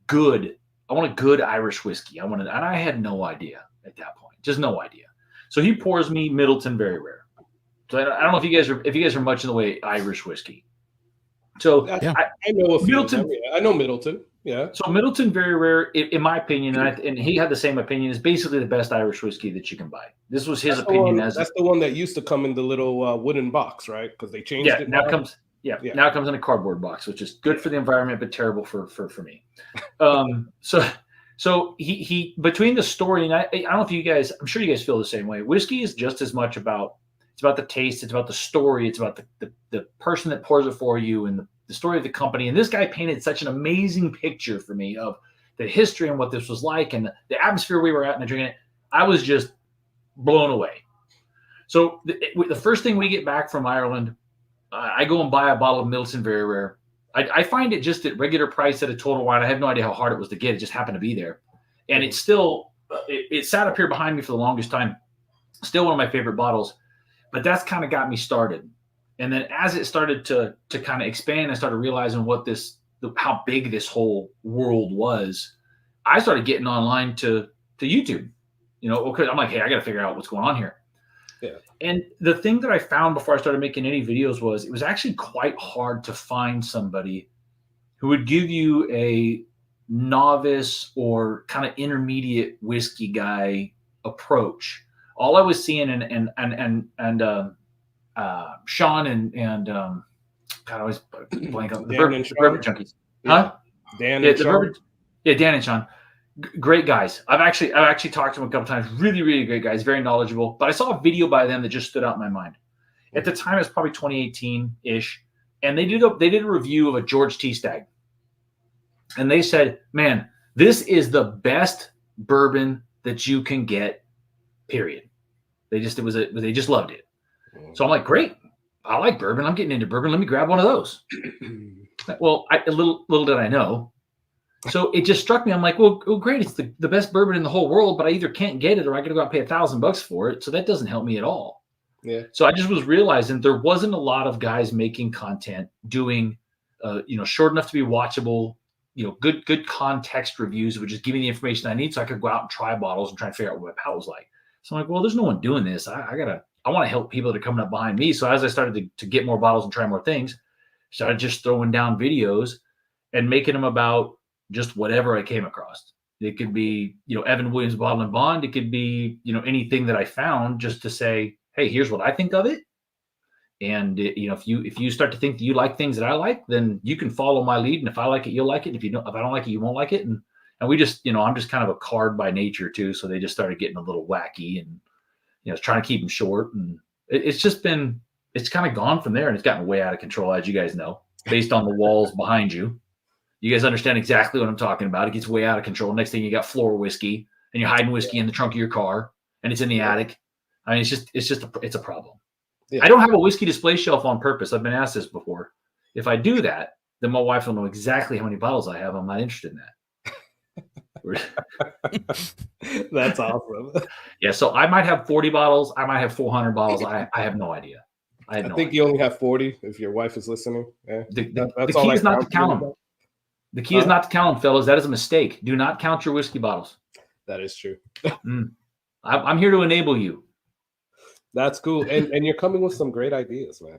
[SPEAKER 8] I want a good Irish whiskey. And I had no idea at that point, just no idea. So he pours me Middleton Very Rare. So I don't know if you guys are much in the way Irish whiskey. So
[SPEAKER 6] I know a few. Middleton. I know Middleton. Yeah.
[SPEAKER 8] So Middleton Very Rare, in my opinion, and he had the same opinion, is basically the best Irish whiskey that you can buy. This was his opinion.
[SPEAKER 6] That's the one that used to come in the little wooden box, right? Because they changed it.
[SPEAKER 8] Now it comes in a cardboard box, which is good for the environment but terrible for me. So he between the story, and I don't know if you guys, I'm sure you guys feel the same way. Whiskey is just as much about the taste, it's about the story, it's about the person that pours it for you, and the story of the company. And this guy painted such an amazing picture for me of the history and what this was like and the atmosphere we were at and drinking it. I was just blown away. So the first thing we get back from Ireland, I go and buy a bottle of Middleton Very Rare. I find it just at regular price at a Total Wine. I have no idea how hard it was to get. It just happened to be there. And it's still, it sat up here behind me for the longest time. Still one of my favorite bottles. But that's kind of got me started. And then as it started to kind of expand, I started realizing how big this whole world was. I started getting online to YouTube, because I'm like, hey, I got to figure out what's going on here.
[SPEAKER 6] Yeah.
[SPEAKER 8] And the thing that I found before I started making any videos was it was actually quite hard to find somebody who would give you a novice or kind of intermediate whiskey guy approach. All I was seeing and Sean and God, I always blank on the Bourbon Junkies.
[SPEAKER 6] Yeah.
[SPEAKER 8] Huh?
[SPEAKER 6] Dan and Sean.
[SPEAKER 8] Dan and Sean. Great guys. I've actually talked to them a couple times. Really, really great guys. Very knowledgeable. But I saw a video by them that just stood out in my mind. At the time, it was probably 2018-ish. And they did a review of a George T. Stagg. And they said, man, this is the best bourbon that you can get, period. They just loved it. So I'm like, great. I like bourbon. I'm getting into bourbon. Let me grab one of those. Well, a little did I know. So it just struck me. I'm like, well, great. It's the best bourbon in the whole world, but I either can't get it or I got to go out and pay $1,000 for it. So that doesn't help me at all.
[SPEAKER 6] Yeah.
[SPEAKER 8] So I just was realizing there wasn't a lot of guys making content doing, short enough to be watchable, good context reviews, which just give me the information I need so I could go out and try bottles and try to figure out what my palate was like. So I'm like, well, there's no one doing this. I want to help people that are coming up behind me. So as I started to get more bottles and try more things, started just throwing down videos and making them about just whatever I came across. It could be, Evan Williams Bottle and Bond. It could be, anything that I found just to say, hey, here's what I think of it. And if you start to think that you like things that I like, then you can follow my lead. And if I like it, you'll like it. If I don't like it, you won't like it. And we just, I'm just kind of a card by nature too. So they just started getting a little wacky and, trying to keep them short. And it's kind of gone from there. And it's gotten way out of control, as you guys know, based on the walls behind you. You guys understand exactly what I'm talking about. It gets way out of control. Next thing you got floor whiskey and you're hiding whiskey in the trunk of your car and it's in the attic. I mean, it's a problem. Yeah. I don't have a whiskey display shelf on purpose. I've been asked this before. If I do that, then my wife will know exactly how many bottles I have. I'm not interested in that.
[SPEAKER 6] That's awesome.
[SPEAKER 8] Yeah. So I might have 40 bottles. I might have 400 bottles. I have no idea. I think
[SPEAKER 6] you only have 40 if your wife is listening. Yeah.
[SPEAKER 8] The key is not to count them. The key is not to count them, fellas. That is a mistake. Do not count your whiskey bottles.
[SPEAKER 6] That is true.
[SPEAKER 8] I'm here to enable you.
[SPEAKER 6] That's cool. And you're coming with some great ideas, man.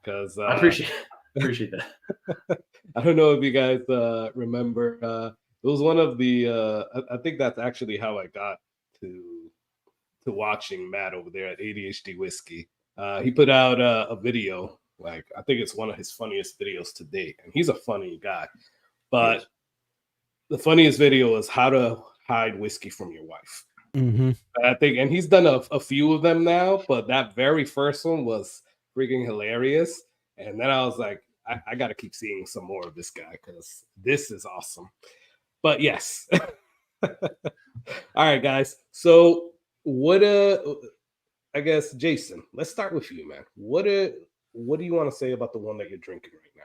[SPEAKER 6] Because
[SPEAKER 8] I appreciate that.
[SPEAKER 6] I don't know if you guys remember. It was one of the I think that's actually how I got to watching Matt over there at ADHD Whiskey. He put out a video. Like, I think it's one of his funniest videos to date. And he's a funny guy. But the funniest video is how to hide whiskey from your wife.
[SPEAKER 7] Mm-hmm.
[SPEAKER 6] I think, and he's done a few of them now, but that very first one was freaking hilarious. And then I was like, I got to keep seeing some more of this guy because this is awesome. But yes. All right, guys. So what I guess, Jason, let's start with you, man. What do you want to say about the one that you're drinking right now?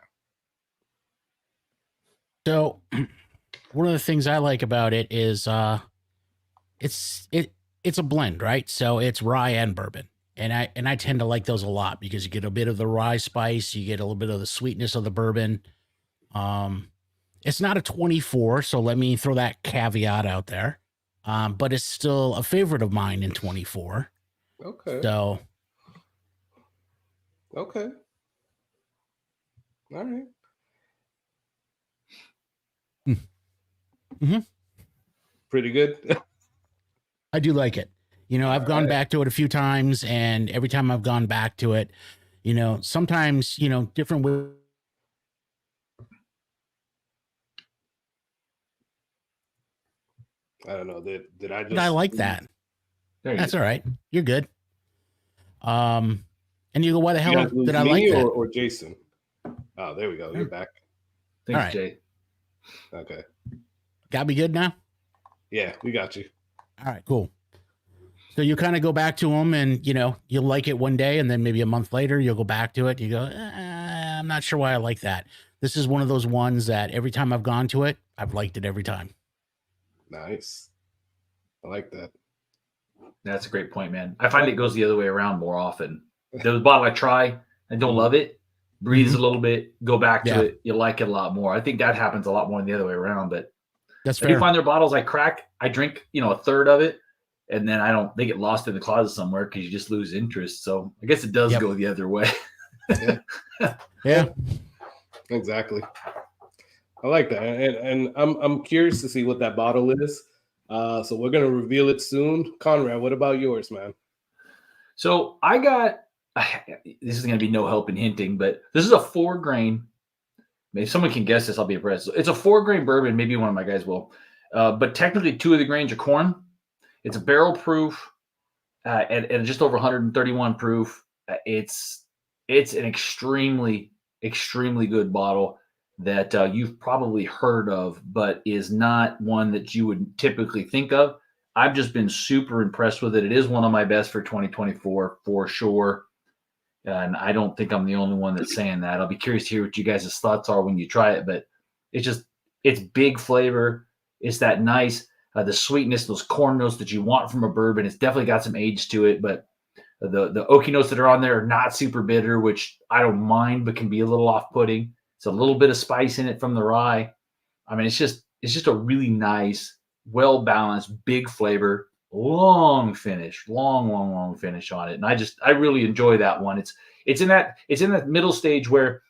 [SPEAKER 7] So one of the things I like about it is it's a blend, right? So it's rye and bourbon. And I tend to like those a lot because you get a bit of the rye spice, you get a little bit of the sweetness of the bourbon. It's not a 24, so let me throw that caveat out there. But it's still a favorite of mine in 24.
[SPEAKER 6] Okay.
[SPEAKER 7] So
[SPEAKER 6] okay. All right.
[SPEAKER 7] Mhm.
[SPEAKER 6] Pretty good.
[SPEAKER 7] I do like it. I've gone back to it a few times, and every time I've gone back to it, sometimes, different.
[SPEAKER 6] I don't know. Did I just?
[SPEAKER 7] I like that.
[SPEAKER 8] There you
[SPEAKER 7] That's
[SPEAKER 8] go.
[SPEAKER 7] all right. You're good. And you go, why the
[SPEAKER 6] You
[SPEAKER 7] hell
[SPEAKER 6] guys lose
[SPEAKER 7] did I
[SPEAKER 6] me
[SPEAKER 7] like that?
[SPEAKER 6] or Jason? Oh, there we go. You're back.
[SPEAKER 8] Thanks,
[SPEAKER 7] All right.
[SPEAKER 8] Jay.
[SPEAKER 6] Okay.
[SPEAKER 7] Got me good now?
[SPEAKER 6] Yeah, we got you.
[SPEAKER 7] All right, cool. So you kind of go back to them, and you'll like it one day, and then maybe a month later you'll go back to it. You go, I'm not sure why I like that. This is one of those ones that every time I've gone to it, I've liked it every time.
[SPEAKER 6] Nice. I like that.
[SPEAKER 8] That's a great point, man. I find it goes the other way around more often. There's a bottle I try, I don't love it, breathes a little bit, go back to it, you like it a lot more. I think that happens a lot more than the other way around. But
[SPEAKER 7] That's
[SPEAKER 8] I
[SPEAKER 7] fair.
[SPEAKER 8] do find there are bottles I crack, I drink, a third of it, and then they get lost in the closet somewhere because you just lose interest. So I guess it does go the other way.
[SPEAKER 7] Yeah.
[SPEAKER 6] Exactly. I like that, and I'm curious to see what that bottle is. So we're gonna reveal it soon. Conrad, what about yours, man?
[SPEAKER 8] So I got this is going to be no help in hinting, but this is a 4-grain. Maybe someone can guess this, I'll be impressed. It's a 4-grain bourbon. Maybe one of my guys will, but technically 2 of the grains are corn. It's a barrel proof and just over 131 proof. It's an extremely good bottle that you've probably heard of, but is not one that you would typically think of. I've just been super impressed with it. It is one of my best for 2024 for sure. And I don't think I'm the only one that's saying that. I'll be curious to hear what you guys' thoughts are when you try it, but it's big flavor. It's that nice, the sweetness, those corn notes that you want from a bourbon. It's definitely got some age to it, but the oaky notes that are on there are not super bitter, which I don't mind, but can be a little off-putting. It's a little bit of spice in it from the rye. I mean, it's just a really nice, well-balanced, big flavor, long finish on it. And I really enjoy that one. It's in that middle stage where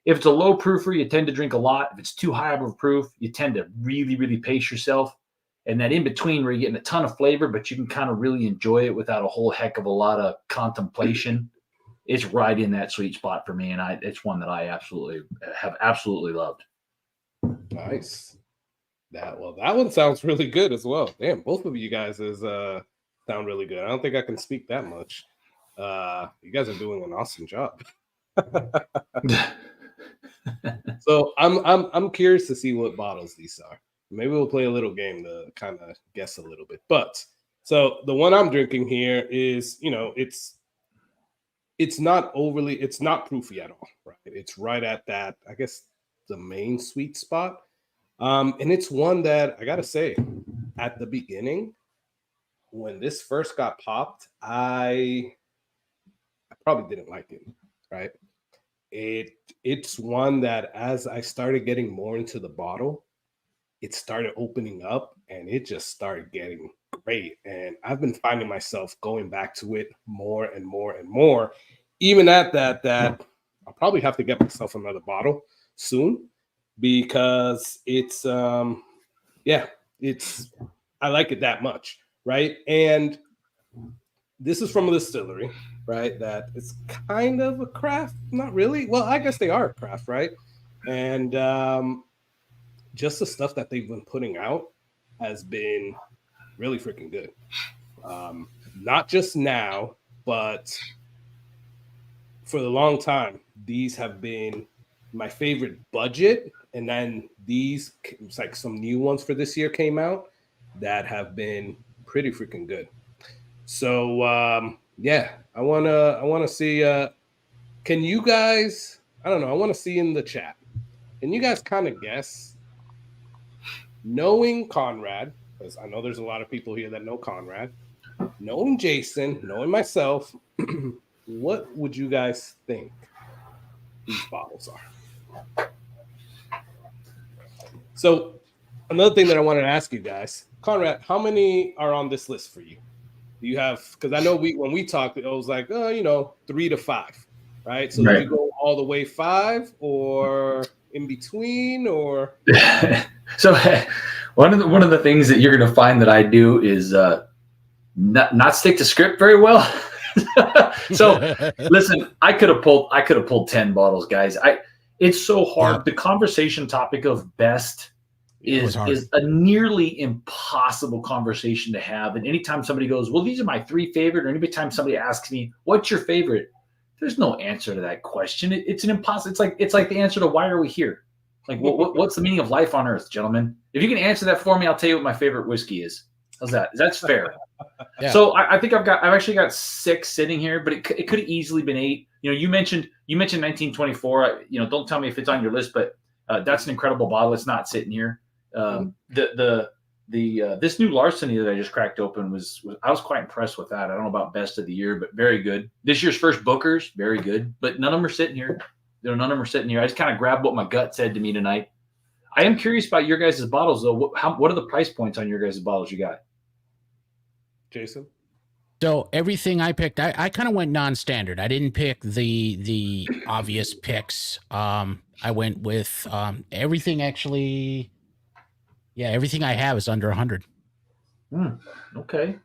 [SPEAKER 8] if it's a low proofer, you tend to drink a lot. If it's too high of a proof, you tend to really, really pace yourself. And that in between where you're getting a ton of flavor, but you can kind of really enjoy it without a whole heck of a lot of contemplation. It's right in that sweet spot for me. And it's one that I absolutely loved.
[SPEAKER 6] Nice. That one sounds really good as well. Damn, both of you guys sound really good. I don't think I can speak that much. You guys are doing an awesome job. So I'm curious to see what bottles these are. Maybe we'll play a little game to kind of guess a little bit. But so the one I'm drinking here is, it's not proofy at all, right? It's right at that, I guess, the main sweet spot. And it's one that I gotta say, at the beginning, when this first got popped, I probably didn't like it, right? It's one that as I started getting more into the bottle, it started opening up and it just started getting great. And I've been finding myself going back to it more and more and more. Even at that I'll probably have to get myself another bottle soon because I like it that much, right? And this is from a distillery, right? That it's kind of a craft, not really. Well, I guess they are a craft, right? And just the stuff that they've been putting out has been really freaking good. Not just now, but for a long time, these have been my favorite budget. And then it's like some new ones for this year came out that have been pretty freaking good. So I wanna see. Can you guys? I don't know. I want to see in the chat. Can you guys kind of guess? Knowing Conrad, because I know there's a lot of people here that know Conrad, knowing Jason, knowing myself, what would you guys think these bottles are? So another thing that I wanted to ask you guys, Conrad, how many are on this list for you? Do you have, because I know when we talked, it was like, 3 to 5, right? So Did you go all the way 5 or in between or?
[SPEAKER 8] So One of the things that you're going to find that I do is not stick to script very well. So listen, I could have pulled 10 bottles, guys. It's so hard.
[SPEAKER 7] Yeah.
[SPEAKER 8] The conversation topic of best is a nearly impossible conversation to have. And anytime somebody goes, well, these are my 3 favorite, or anytime somebody asks me, what's your favorite? There's no answer to that question. It's an impossible. It's like the answer to why are we here? Like, what's the meaning of life on earth, gentlemen? If you can answer that for me, I'll tell you what my favorite whiskey is. How's that? That's fair. Yeah. So I think I've actually got 6 sitting here, but it could have easily been 8. You know, you mentioned 1924. You know, don't tell me if it's on your list, but that's an incredible bottle. It's not sitting here. This new Larceny that I just cracked open was I was quite impressed with that. I don't know about best of the year, but very good. This year's first Booker's, very good, but none of them are sitting here. None of them are sitting here. I just kind of grabbed what my gut said to me tonight. I am curious about your guys' bottles, though. What are the price points on your guys' bottles you got?
[SPEAKER 6] Jason?
[SPEAKER 7] So everything I picked, I kind of went non-standard. I didn't pick the obvious picks. I went with everything actually. Yeah, everything I have is under 100.
[SPEAKER 8] Okay.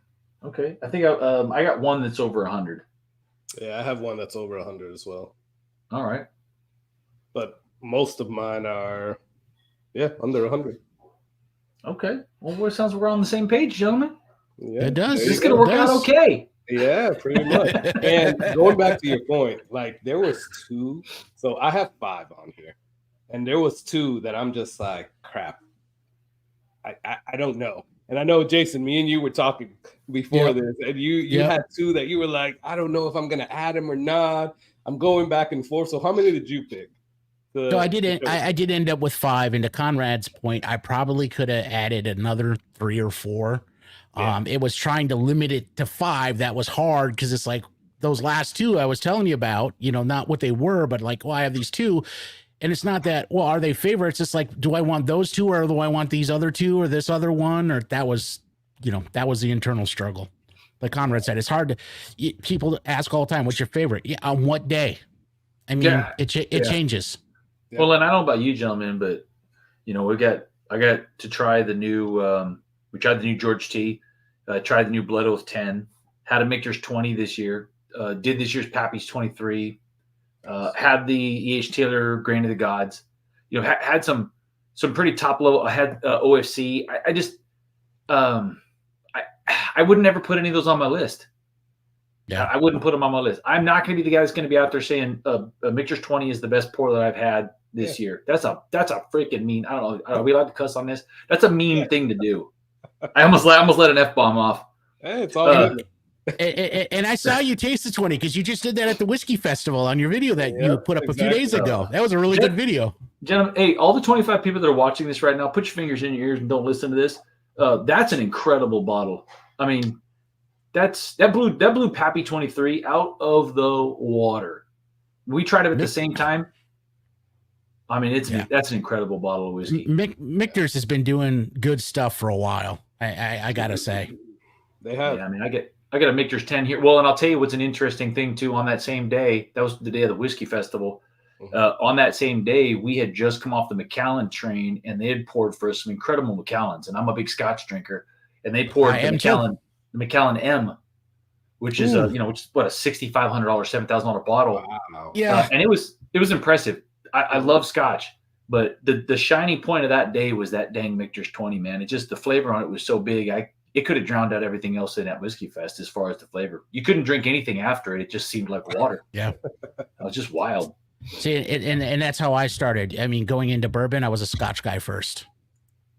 [SPEAKER 8] I think I got one that's over 100.
[SPEAKER 6] Yeah, I have one that's over 100 as well.
[SPEAKER 8] All right.
[SPEAKER 6] But most of mine are, under 100.
[SPEAKER 8] Okay. Well, it sounds like we're on the same page, gentlemen.
[SPEAKER 7] Yeah, it does.
[SPEAKER 8] It's going to work out okay.
[SPEAKER 6] Yeah, pretty much. And going back to your point, like there was 2. So I have 5 on here. And there was 2 that I'm just like, crap. I don't know. And I know, Jason, me and you were talking before this, and you had 2 that you were like, I don't know if I'm going to add them or not. I'm going back and forth. So how many did you pick?
[SPEAKER 7] So I did end up with 5. And to Conrad's point, I probably could have added another 3 or 4. Yeah. It was trying to limit it to 5. That was hard because it's like those last 2 I was telling you about, you know, not what they were, but like, well, I have these 2. And it's not that, well, are they favorites? It's like, do I want those 2 or do I want these other 2 or this other one? Or that was the internal struggle. Like Conrad said, it's hard to, people ask all the time, what's your favorite? Yeah, on what day? I mean, it changes.
[SPEAKER 8] Yeah. Well, and I don't know about you gentlemen, but you know, I got to try the new, we tried the new George T, tried the new Blood Oath 10, had a Michter's 20 this year, did this year's Pappy's 23, had the E.H. Taylor Grain of the Gods, you know, had some pretty top level. I had OFC. I just, I would never put any of those on my list. Yeah, I wouldn't put them on my list. I'm not going to be the guy that's going to be out there saying a Michter's 20 is the best pour that I've had this year. That's a freaking mean. I don't know. Are we allowed to cuss on this? That's a mean thing to do. I almost let an F-bomb off.
[SPEAKER 6] Hey, it's all good.
[SPEAKER 7] And I saw you taste the 20 because you just did that at the Whiskey Festival on your video that you put up a few days ago. That was a really good video.
[SPEAKER 8] Gentlemen, hey, all the 25 people that are watching this right now, put your fingers in your ears and don't listen to this. That's an incredible bottle. I mean, that blew Pappy 23 out of the water. We tried it at the same time. I mean, that's an incredible bottle of whiskey.
[SPEAKER 7] Michter's has been doing good stuff for a while. I gotta say,
[SPEAKER 6] they have.
[SPEAKER 8] Yeah, I mean, I got a Michter's 10 here. Well, and I'll tell you what's an interesting thing too. On that same day, that was the day of the Whiskey Festival. On that same day, we had just come off the Macallan train, and they had poured for us some incredible Macallans. And I'm a big Scotch drinker, and they poured the Macallan M, which is which is what, a $6,500, $7,000 bottle.
[SPEAKER 6] Wow.
[SPEAKER 8] Yeah, and it was impressive. I love Scotch, but the shining point of that day was that dang Michter's 20, man. It just, the flavor on it was so big. It could have drowned out everything else in that Whiskey Fest as far as the flavor. You couldn't drink anything after it. It just seemed like water.
[SPEAKER 7] Yeah.
[SPEAKER 8] It was just wild.
[SPEAKER 7] See, and that's how I started. I mean, going into bourbon, I was a Scotch guy first.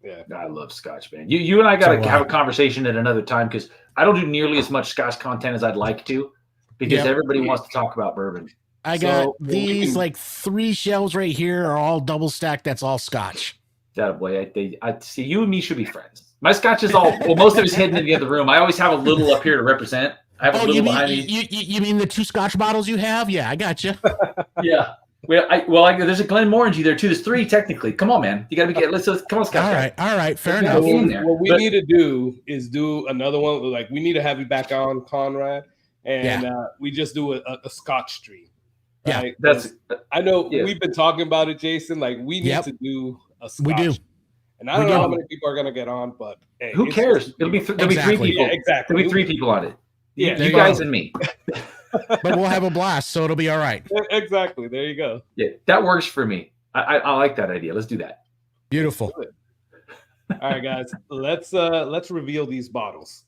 [SPEAKER 8] Yeah, I love Scotch, man. You and I got to have a conversation at another time because I don't do nearly as much Scotch content as I'd like to because everybody wants to talk about bourbon.
[SPEAKER 7] I got these like 3 shelves right here are all double stacked. That's all Scotch.
[SPEAKER 8] That boy, I see you and me should be friends. My Scotch is all, well, most of it's hidden in the other room. I always have a little up here to represent. I have a little behind me.
[SPEAKER 7] You mean the 2 Scotch bottles you have? Yeah, I got you.
[SPEAKER 8] Yeah. There's a Glenmorangie there too. There's 3 technically. Come on, man. You got to be let's come on, Scotch.
[SPEAKER 7] All right. Fair enough.
[SPEAKER 6] What we need to do is do another one. Like, we need to have you back on, Conrad, and we just do a Scotch stream. Right?
[SPEAKER 7] Yeah,
[SPEAKER 6] I know we've been talking about it, Jason. Like, we need to do a Scotch.
[SPEAKER 7] We do.
[SPEAKER 6] And I don't know how many people are gonna get on, but hey,
[SPEAKER 8] who cares? It'll be there'll be 3 people.
[SPEAKER 6] Yeah, exactly.
[SPEAKER 8] There'll be 3 people on it.
[SPEAKER 6] Yeah,
[SPEAKER 8] you guys and me.
[SPEAKER 7] But we'll have a blast, so it'll be all right.
[SPEAKER 6] Exactly. There you go.
[SPEAKER 8] Yeah, that works for me. I like that idea. Let's do that.
[SPEAKER 7] Beautiful.
[SPEAKER 6] All right, guys. Let's reveal these bottles.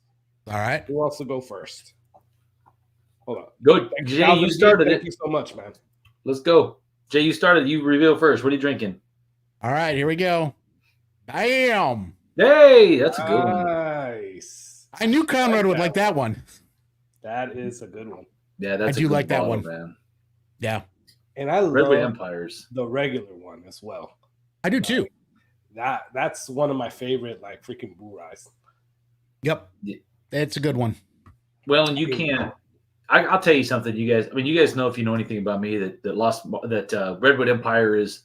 [SPEAKER 7] All right.
[SPEAKER 6] Who wants to go first? Hold on.
[SPEAKER 8] Go, Jay. You started it.
[SPEAKER 6] Thank you so much, man.
[SPEAKER 8] Let's go, Jay. You started. You reveal first. What are you drinking?
[SPEAKER 7] All right, here we go. Bam!
[SPEAKER 8] Hey, that's a good one.
[SPEAKER 6] Nice.
[SPEAKER 7] I knew Conrad would like that one.
[SPEAKER 6] That is a good one.
[SPEAKER 8] Yeah, that's
[SPEAKER 7] I do
[SPEAKER 8] a good
[SPEAKER 7] like that
[SPEAKER 8] bottle,
[SPEAKER 7] one.
[SPEAKER 8] man.
[SPEAKER 7] Yeah,
[SPEAKER 6] And I
[SPEAKER 8] Redwood
[SPEAKER 6] love
[SPEAKER 8] Empires.
[SPEAKER 6] the regular one as well.
[SPEAKER 7] I do too.
[SPEAKER 6] That's one of my favorite, like freaking Burais.
[SPEAKER 7] Yep,
[SPEAKER 8] Yeah.
[SPEAKER 7] it's a good one.
[SPEAKER 8] Well, and you can't. I'll tell you something, you guys. I mean, you guys know if you know anything about me that Redwood Empire is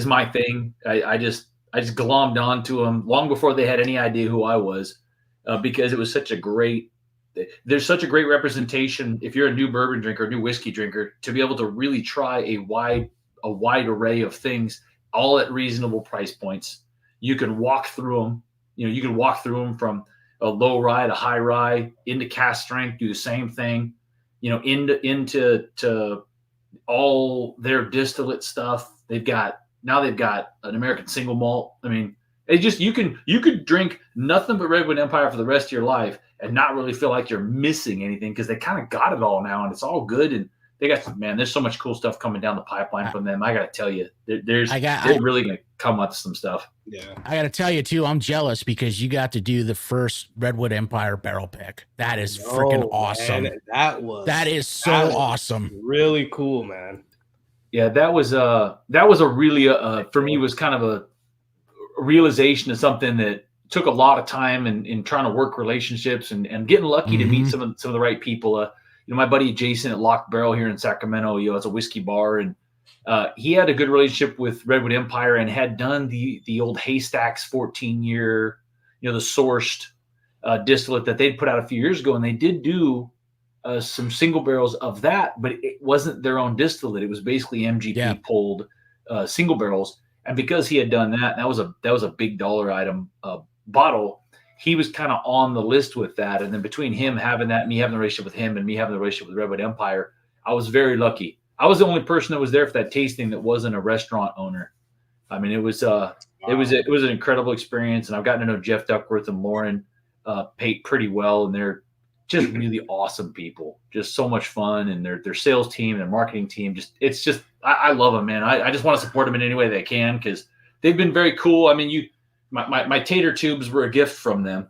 [SPEAKER 8] my thing. I just glommed onto them long before they had any idea who I was, because it was such a great. There's such a great representation if you're a new bourbon drinker, a new whiskey drinker, to be able to really try a wide array of things, all at reasonable price points. You can walk through them. You can walk through them from a low rye to high rye into cask strength, do the same thing. Into all their distillate stuff. They've got an American single malt. I mean, you could drink nothing but Redwood Empire for the rest of your life and not really feel like you're missing anything, because they kind of got it all now and it's all good. And they got, man, there's so much cool stuff coming down the pipeline from them. I got to tell you, they're really going to come up with some stuff.
[SPEAKER 6] Yeah.
[SPEAKER 7] I got to tell you too, I'm jealous because you got to do the first Redwood Empire barrel pick. That is freaking awesome.
[SPEAKER 6] Man, that is
[SPEAKER 7] so awesome.
[SPEAKER 6] Really cool, man.
[SPEAKER 8] Yeah, that was a really for me was kind of a realization of something that took a lot of time in trying to work relationships and getting lucky to meet some of the right people. My buddy Jason at Locked Barrel here in Sacramento, it's a whiskey bar, and he had a good relationship with Redwood Empire and had done the old Haystacks 14-year, the sourced distillate that they'd put out a few years ago, and they did do some single barrels of that, but it wasn't their own distillate. It was basically MGP pulled single barrels, and because he had done that, and that was a big dollar item bottle. He was kind of on the list with that. And then between him having that, me having the relationship with him, and me having the relationship with Redwood Empire, I was very lucky. I was the only person that was there for that tasting that wasn't a restaurant owner. I mean, it was an incredible experience. And I've gotten to know Jeff Duckworth and Lauren Pate pretty well. And they're just really awesome people, just so much fun. And their sales team, their marketing team, I love them, man. I just want to support them in any way they can, because they've been very cool. I mean, my tater tubes were a gift from them.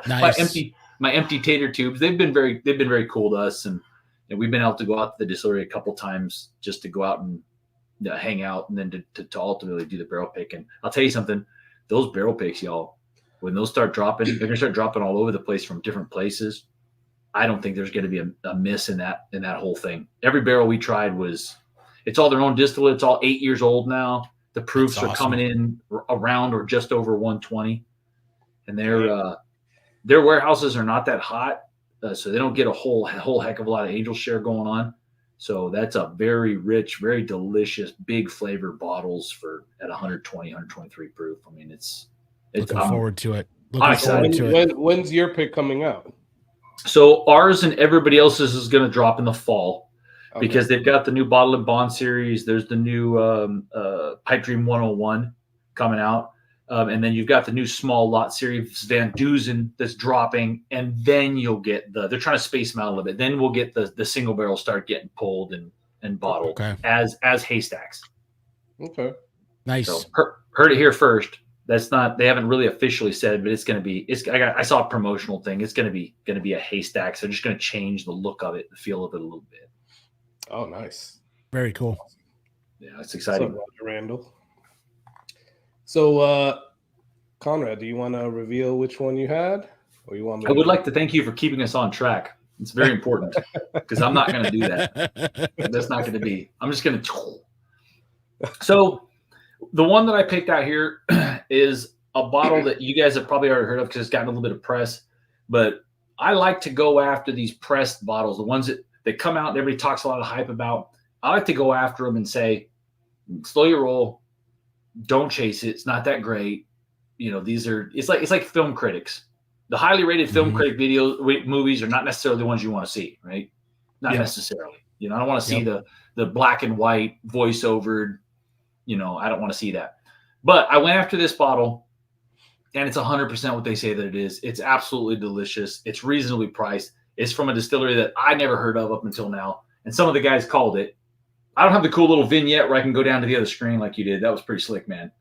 [SPEAKER 7] Nice.
[SPEAKER 8] my empty tater tubes. They've been very cool to us, and we've been able to go out to the distillery a couple times just to go out and hang out, and then to ultimately do the barrel pick. And I'll tell you something, those barrel picks, y'all, when those start dropping, they're gonna start dropping all over the place from different places. I don't think there's going to be a miss in that whole thing. Every barrel we tried it's all their own distillate. It's all 8 years old now. The proofs are coming in around or just over 120, and their warehouses are not that hot, so they don't get a whole heck of a lot of angel share going on. So that's a very rich, very delicious, big flavor bottles at 120, 123 proof. I mean, it's
[SPEAKER 7] looking forward to it.
[SPEAKER 6] When's your pick coming out?
[SPEAKER 8] So ours and everybody else's is going to drop in the fall. Okay. Because they've got the new Bottle and Bond series. There's the new Pipe Dream 101 coming out. And then you've got the new small lot series Van Dusen that's dropping. And then you'll get they're trying to space them out a little bit. Then we'll get the single barrel start getting pulled and bottled as Haystacks. Okay.
[SPEAKER 7] Nice.
[SPEAKER 8] So heard it here first. They haven't really officially said, but it's going to be, I saw a promotional thing. It's going to be a Haystacks. They're just going to change the look of it, the feel of it a little bit.
[SPEAKER 6] Oh, nice.
[SPEAKER 7] Very cool.
[SPEAKER 8] Yeah, it's exciting.
[SPEAKER 6] What's up, Roger Randall? So, Conrad, do you want to reveal which one you had? Or you want me
[SPEAKER 8] I would like to thank you for keeping us on track. It's very important, because I'm not going to do that. That's not going to be. I'm just going to. So, the one that I picked out here is a bottle that you guys have probably already heard of because it's gotten a little bit of press. But I like to go after these pressed bottles, the ones that come out and everybody talks a lot of hype about. I like to go after them and say, slow your roll. Don't chase it. It's not that great. You know, it's like film critics. The highly rated film critic movies are not necessarily the ones you want to see, right? Not necessarily. You know, I don't want to see the black and white voiceover. You know, I don't want to see that. But I went after this bottle, and it's 100% what they say that it is. It's absolutely delicious. It's reasonably priced. It's from a distillery that I never heard of up until now, and some of the guys called it. I don't have the cool little vignette where I can go down to the other screen like you did. That was pretty slick, man.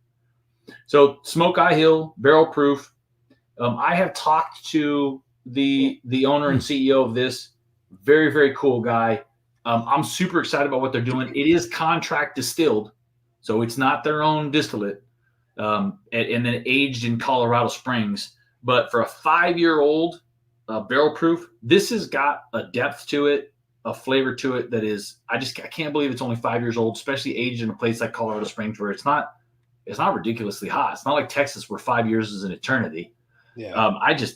[SPEAKER 8] So Smoke Eye Hill, barrel proof. I have talked to the owner and CEO of this. Very, very cool guy. I'm super excited about what they're doing. It is contract distilled, so it's not their own distillate, and then aged in Colorado Springs. But for a 5-year-old barrel proof, this has got a depth to it, a flavor to it that is, I can't believe it's only 5 years old, especially aged in a place like Colorado Springs where it's not ridiculously hot. It's not like Texas where 5 years is an eternity.
[SPEAKER 6] Yeah.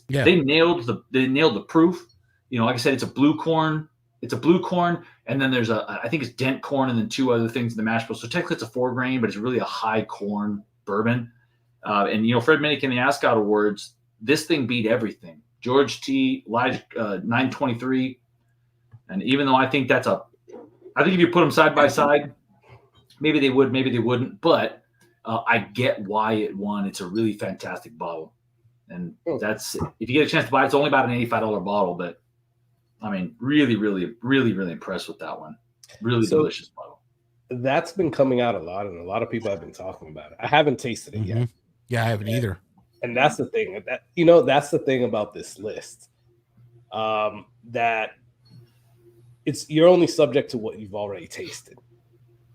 [SPEAKER 8] They nailed the proof. You know, like I said, it's a blue corn. It's a blue corn, and then there's I think it's dent corn, and then 2 other things in the mash bill. So technically it's a 4 grain, but it's really a high corn bourbon. And you know, Fred Minnick in the Ascot Awards, this thing beat everything. George T. 923, and even though I think if you put them side by side, maybe they would, maybe they wouldn't. But I get why it won. It's a really fantastic bottle, and that's if you get a chance to buy it, it's only about an $85 bottle, but. I mean, really, really, really, really impressed with that one. Really delicious bottle.
[SPEAKER 6] That's been coming out a lot, and a lot of people have been talking about it. I haven't tasted it yet.
[SPEAKER 7] Yeah, I haven't either.
[SPEAKER 6] And that's the thing. That's the thing about this list. That you're only subject to what you've already tasted,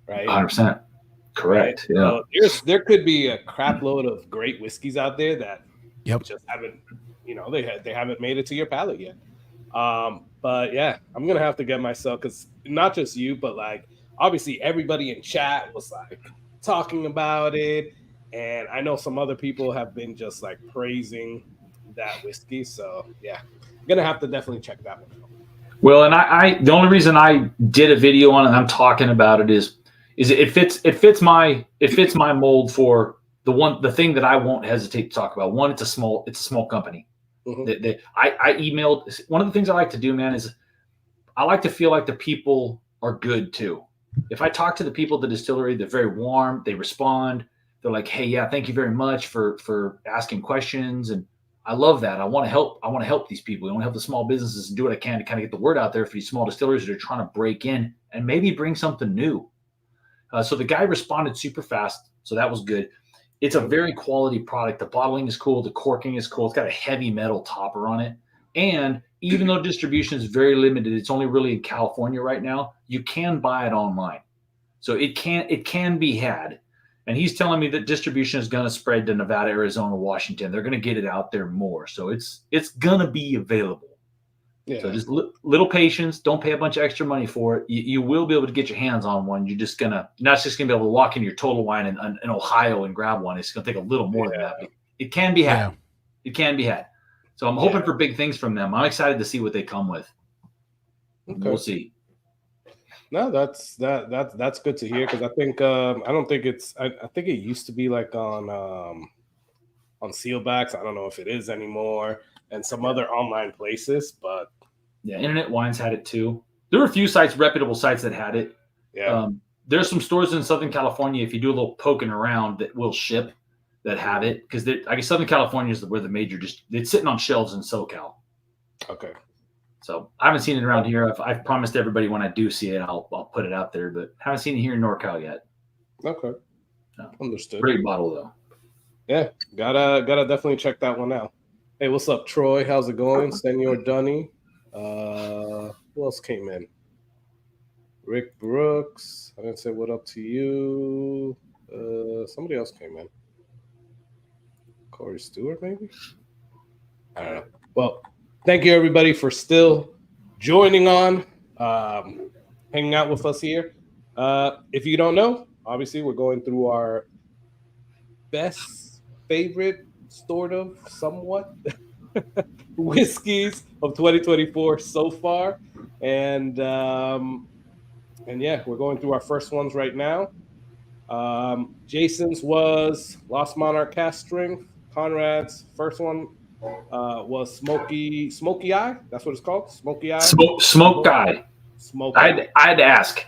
[SPEAKER 6] right?
[SPEAKER 8] 100%. Correct.
[SPEAKER 6] Right?
[SPEAKER 8] Yeah.
[SPEAKER 6] So there could be a crap load of great whiskeys out there that just haven't, they haven't made it to your palate yet. But yeah, I'm gonna have to get myself, because not just you, but like obviously everybody in chat was like talking about it, and I know some other people have been just like praising that whiskey. So yeah, I'm gonna have to definitely check that one out.
[SPEAKER 8] Well, and I the only reason I did a video on it and I'm talking about it is it fits my mold for the thing that I won't hesitate to talk about. One, it's a small company. I emailed. One of the things I like to do, man, is I like to feel like the people are good too. If I talk to the people at the distillery, they're very warm. They respond. They're like, "Hey, yeah, thank you very much for asking questions." And I love that. I want to help. I want to help these people. I want to help the small businesses and do what I can to kind of get the word out there for these small distilleries that are trying to break in and maybe bring something new. So the guy responded super fast. So that was good. It's a very quality product. The bottling is cool. The corking is cool. It's got a heavy metal topper on it. And even though distribution is very limited, it's only really in California right now, you can buy it online. So it can be had. And he's telling me that distribution is going to spread to Nevada, Arizona, Washington. They're going to get it out there more. So it's going to be available. Yeah. So just little patience. Don't pay a bunch of extra money for it. You will be able to get your hands on one. You're not just going to be able to walk into your Total Wine in Ohio and grab one. It's going to take a little more than that. But it can be had. Yeah. It can be had. So I'm hoping for big things from them. I'm excited to see what they come with. Okay. We'll see.
[SPEAKER 6] No, that's good to hear, because I think I think it used to be like on Sealbacks. I don't know if it is anymore, and some other online places, but
[SPEAKER 8] yeah, Internet Wines had it too. There were a few reputable sites that had it.
[SPEAKER 6] Yeah.
[SPEAKER 8] There's some stores in Southern California, if you do a little poking around, that will ship, that have it, because I guess Southern California is where the major it's sitting on shelves in SoCal.
[SPEAKER 6] Okay.
[SPEAKER 8] So I haven't seen it around here. I've promised everybody when I do see it, I'll put it out there, but haven't seen it here in NorCal yet.
[SPEAKER 6] Okay. No. Understood.
[SPEAKER 8] Great bottle though.
[SPEAKER 6] Yeah, gotta definitely check that one out. Hey, what's up, Troy? How's it going? Senor Dunny. Who else came in? Rick Brooks. I didn't say what up to you. Somebody else came in. Corey Stewart, maybe? I don't know. Well, thank you, everybody, for still joining on, hanging out with us here. If you don't know, obviously, we're going through our best, favorite, sort of, somewhat, whiskeys of 2024 so far. And yeah, we're going through our first ones right now. Jason's was Lost Monarch Cast Strength. Conrad's first one was Smoky Eye. That's what it's called. Smoky Eye.
[SPEAKER 8] Smoke guy.
[SPEAKER 6] Smoke.
[SPEAKER 8] I had to ask.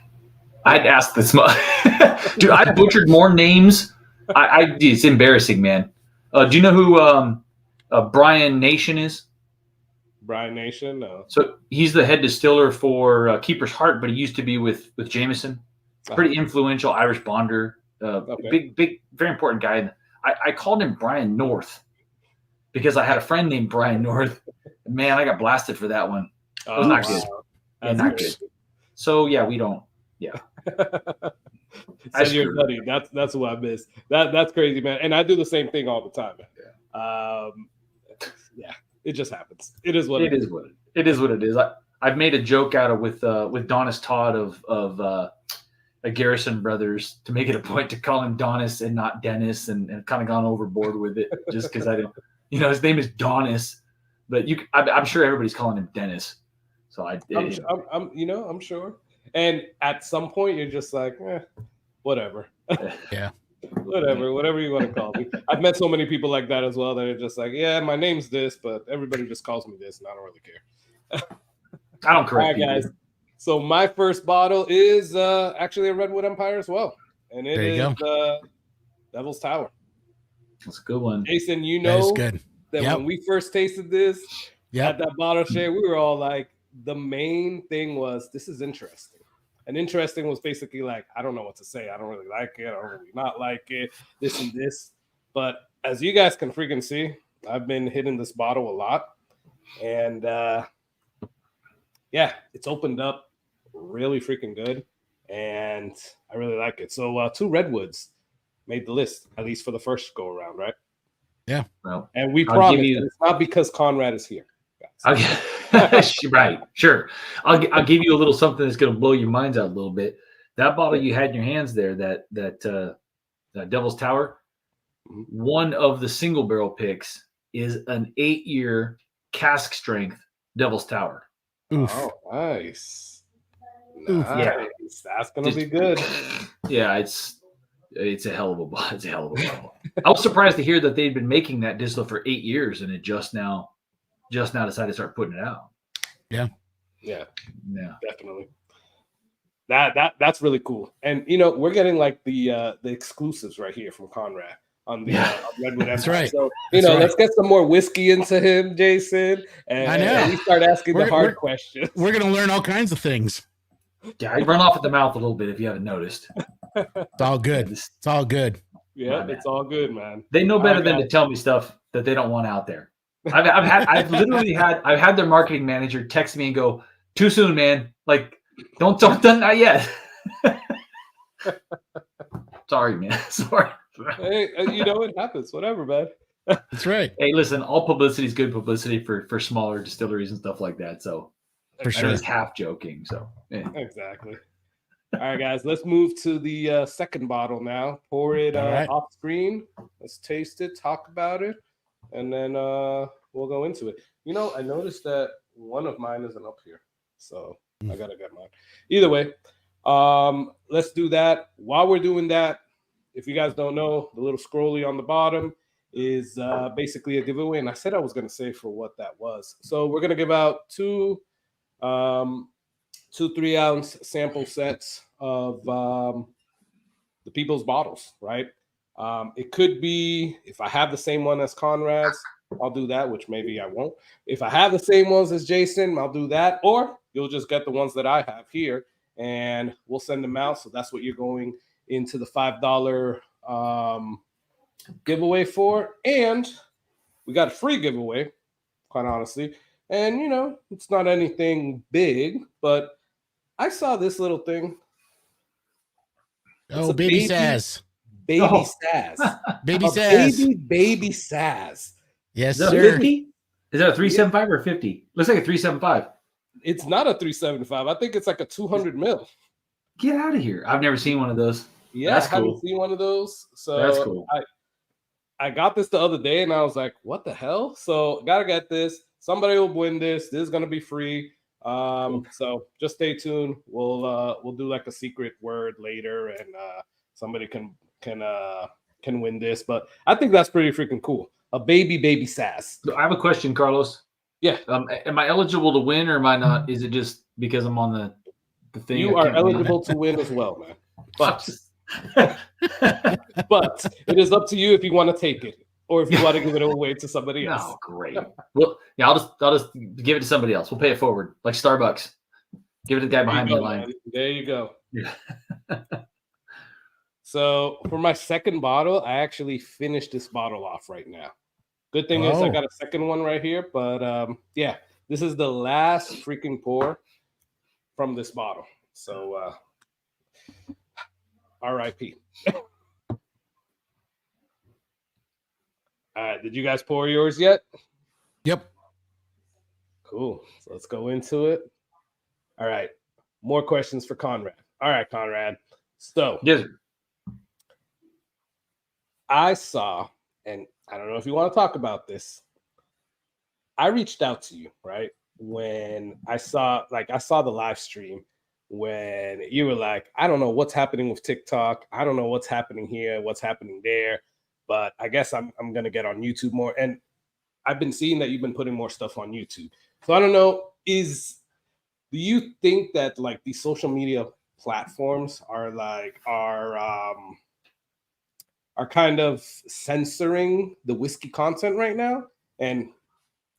[SPEAKER 8] I had to ask the smoke. Dude, I butchered more names. It's embarrassing, man. Do you know who Brian Nation is?
[SPEAKER 6] Brian Nation. No.
[SPEAKER 8] So he's the head distiller for Keeper's Heart, but he used to be with Jameson. Pretty influential Irish bonder. Big, very important guy. I called him Brian North because I had a friend named Brian North. Man, I got blasted for that one. It was not good.
[SPEAKER 6] That's
[SPEAKER 8] not good. So yeah, we don't. Yeah.
[SPEAKER 6] So you're buddy. That's what I miss. That's crazy, man. And I do the same thing all the time. Yeah, it just happens. It is what it is.
[SPEAKER 8] It is what it is. I've made a joke out of with Donis Todd of Garrison Brothers to make it a point to call him Donis and not Dennis, and kind of gone overboard with it just because I don't. His name is Donis, but I'm sure everybody's calling him Dennis. So I'm sure. And at some point, you're just like, whatever.
[SPEAKER 7] Yeah.
[SPEAKER 6] Whatever you want to call me. I've met so many people like that as well that are just like, yeah, my name's this, but everybody just calls me this, and I don't really care.
[SPEAKER 8] I don't correct
[SPEAKER 6] people. Guys. So my first bottle is actually a Redwood Empire as well, and it is Devil's Tower.
[SPEAKER 8] That's a good one.
[SPEAKER 6] Jason,
[SPEAKER 7] that
[SPEAKER 6] when we first tasted this at that bottle share, we were all like, the main thing was, this is interesting. And interesting was basically like, I don't know what to say. I don't really like it. I don't really not like it. This and this. But as you guys can freaking see, I've been hitting this bottle a lot. And it's opened up really freaking good. And I really like it. So 2 Redwoods made the list, at least for the first go around, right?
[SPEAKER 7] Yeah.
[SPEAKER 6] Well, and we promise it's not because Conrad is here.
[SPEAKER 8] Right, sure. I'll give you a little something that's going to blow your minds out a little bit. That bottle you had in your hands there, that Devil's Tower, one of the single barrel picks is an 8-year cask strength Devil's Tower.
[SPEAKER 7] Oof.
[SPEAKER 6] Oh, nice.
[SPEAKER 8] Yeah,
[SPEAKER 6] that's gonna be good.
[SPEAKER 8] Yeah, it's a hell of a bottle. It's a hell of a bottle. I was surprised to hear that they'd been making that distillate for 8 years and it just now decided to start putting it out.
[SPEAKER 6] Yeah, definitely. That's really cool. And we're getting like the exclusives right here from Conrad on the Redwood Empire.
[SPEAKER 7] That's right.
[SPEAKER 6] So let's get some more whiskey into him, Jason. And
[SPEAKER 7] I know.
[SPEAKER 6] We start asking the hard questions.
[SPEAKER 7] We're gonna learn all kinds of things.
[SPEAKER 8] Yeah, I run off at the mouth a little bit if you haven't noticed.
[SPEAKER 7] It's all good. It's all good.
[SPEAKER 6] Yeah, it's all good, man.
[SPEAKER 8] They know better than to tell me stuff that they don't want out there. I've had their marketing manager text me and go, "Too soon, man. Like, don't not yet." Sorry, man. Sorry.
[SPEAKER 6] Hey, it happens. Whatever, man.
[SPEAKER 7] That's right.
[SPEAKER 8] Hey, listen, all publicity is good publicity for smaller distilleries and stuff like that. So
[SPEAKER 7] for sure,
[SPEAKER 8] I'm just half joking. So
[SPEAKER 6] exactly. All right, guys, let's move to the second bottle now. Pour it off screen. Let's taste it, talk about it, and then we'll go into it. I noticed that one of mine isn't up here, so I gotta get mine. Either way, let's do that. While we're doing that, if you guys don't know, the little scrolly on the bottom is basically a giveaway, and I said I was gonna say for what that was. So we're gonna give out two 3-ounce sample sets of the people's bottles, right? It could be, if I have the same one as Conrad's, I'll do that, which maybe I won't. If I have the same ones as Jason, I'll do that. Or you'll just get the ones that I have here, and we'll send them out. So that's what you're going into the $5 giveaway for. And we got a free giveaway, quite honestly. And, it's not anything big, but I saw this little thing.
[SPEAKER 7] Oh, baby Saz.
[SPEAKER 6] Baby Saz.
[SPEAKER 7] Baby Saz.
[SPEAKER 6] Baby Saz.
[SPEAKER 7] Yes,
[SPEAKER 8] is that
[SPEAKER 7] sir.
[SPEAKER 8] 50? Is that a 375 or 50? Looks like a 375.
[SPEAKER 6] It's not a 375. I think it's like a 200 mil.
[SPEAKER 8] Get out of here. I've never seen one of those.
[SPEAKER 6] Yeah, I haven't seen one of those. So
[SPEAKER 8] that's cool.
[SPEAKER 6] I got this the other day and I was like, what the hell? So gotta get this. Somebody will win this. This is gonna be free. So just stay tuned. We'll do like a secret word later and somebody can win this. But I think that's pretty freaking cool. A baby sass.
[SPEAKER 8] So I have a question, Carlos.
[SPEAKER 6] Yeah.
[SPEAKER 8] Am I eligible to win, or am I not? Is it just because I'm on the thing?
[SPEAKER 6] You are eligible to win as well, man. But but it is up to you if you want to take it or if you want to give it away to somebody else.
[SPEAKER 8] Oh, great. Well, yeah, I'll just give it to somebody else. We'll pay it forward, like Starbucks. Give it to the guy behind me in line.
[SPEAKER 6] Man. There you go.
[SPEAKER 8] Yeah.
[SPEAKER 6] So for my second bottle, I actually finished this bottle off right now. Good thing is I got a second one right here, but yeah, this is the last freaking pour from this bottle. So RIP. All right, did you guys pour yours yet?
[SPEAKER 7] Yep.
[SPEAKER 6] Cool. So let's go into it. All right. More questions for Conrad. All right, Conrad. So
[SPEAKER 8] Yes.
[SPEAKER 6] I saw, and I don't know if you want to talk about this. I reached out to you, right? When I saw the live stream when you were like, I don't know what's happening with TikTok. I don't know what's happening here, what's happening there. But I guess I'm going to get on YouTube more. And I've been seeing that you've been putting more stuff on YouTube. So I don't know, do you think that like these social media platforms are kind of censoring the whiskey content right now? And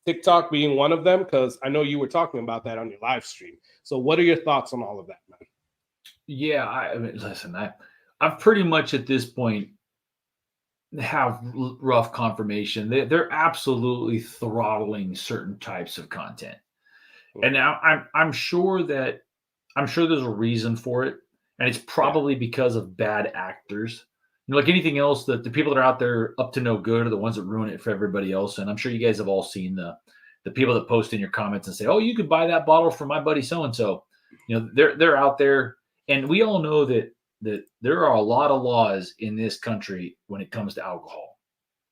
[SPEAKER 6] TikTok being one of them, because I know you were talking about that on your live stream. So what are your thoughts on all of that, man?
[SPEAKER 8] Yeah, I mean, listen, I've pretty much at this point have rough confirmation. They're absolutely throttling certain types of content. And now I'm sure there's a reason for it. And it's probably because of bad actors. You know, like anything else, that the people that are out there up to no good are the ones that ruin it for everybody else. And I'm sure you guys have all seen the people that post in your comments and say, "Oh, you could buy that bottle from my buddy so and so." You know, they're out there, and we all know that there are a lot of laws in this country when it comes to alcohol.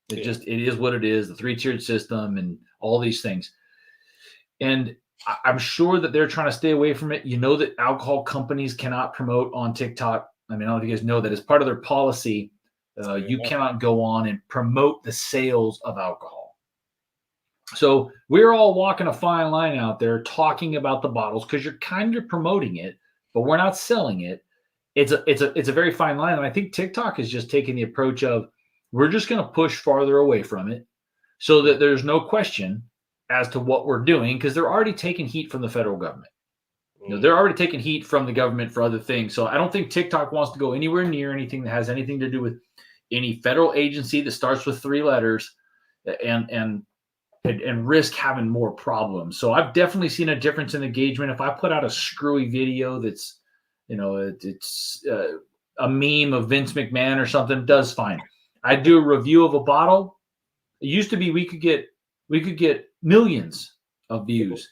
[SPEAKER 8] It is what it is, the 3-tiered system and all these things. And I'm sure that they're trying to stay away from it. You know that alcohol companies cannot promote on TikTok. I mean, I don't know if you guys know that as part of their policy, you cannot go on and promote the sales of alcohol. So we're all walking a fine line out there talking about the bottles because you're kind of promoting it, but we're not selling it. It's a very fine line. And I think TikTok is just taking the approach of, we're just going to push farther away from it so that there's no question as to what we're doing, because they're already taking heat from the federal government. You know, they're already taking heat from the government for other things. So I don't think TikTok wants to go anywhere near anything that has anything to do with any federal agency that starts with 3 letters and risk having more problems. So I've definitely seen a difference in engagement. If I put out a screwy video that's, you know, it's a meme of Vince McMahon or something, does fine. I do a review of a bottle. It used to be we could get millions of views,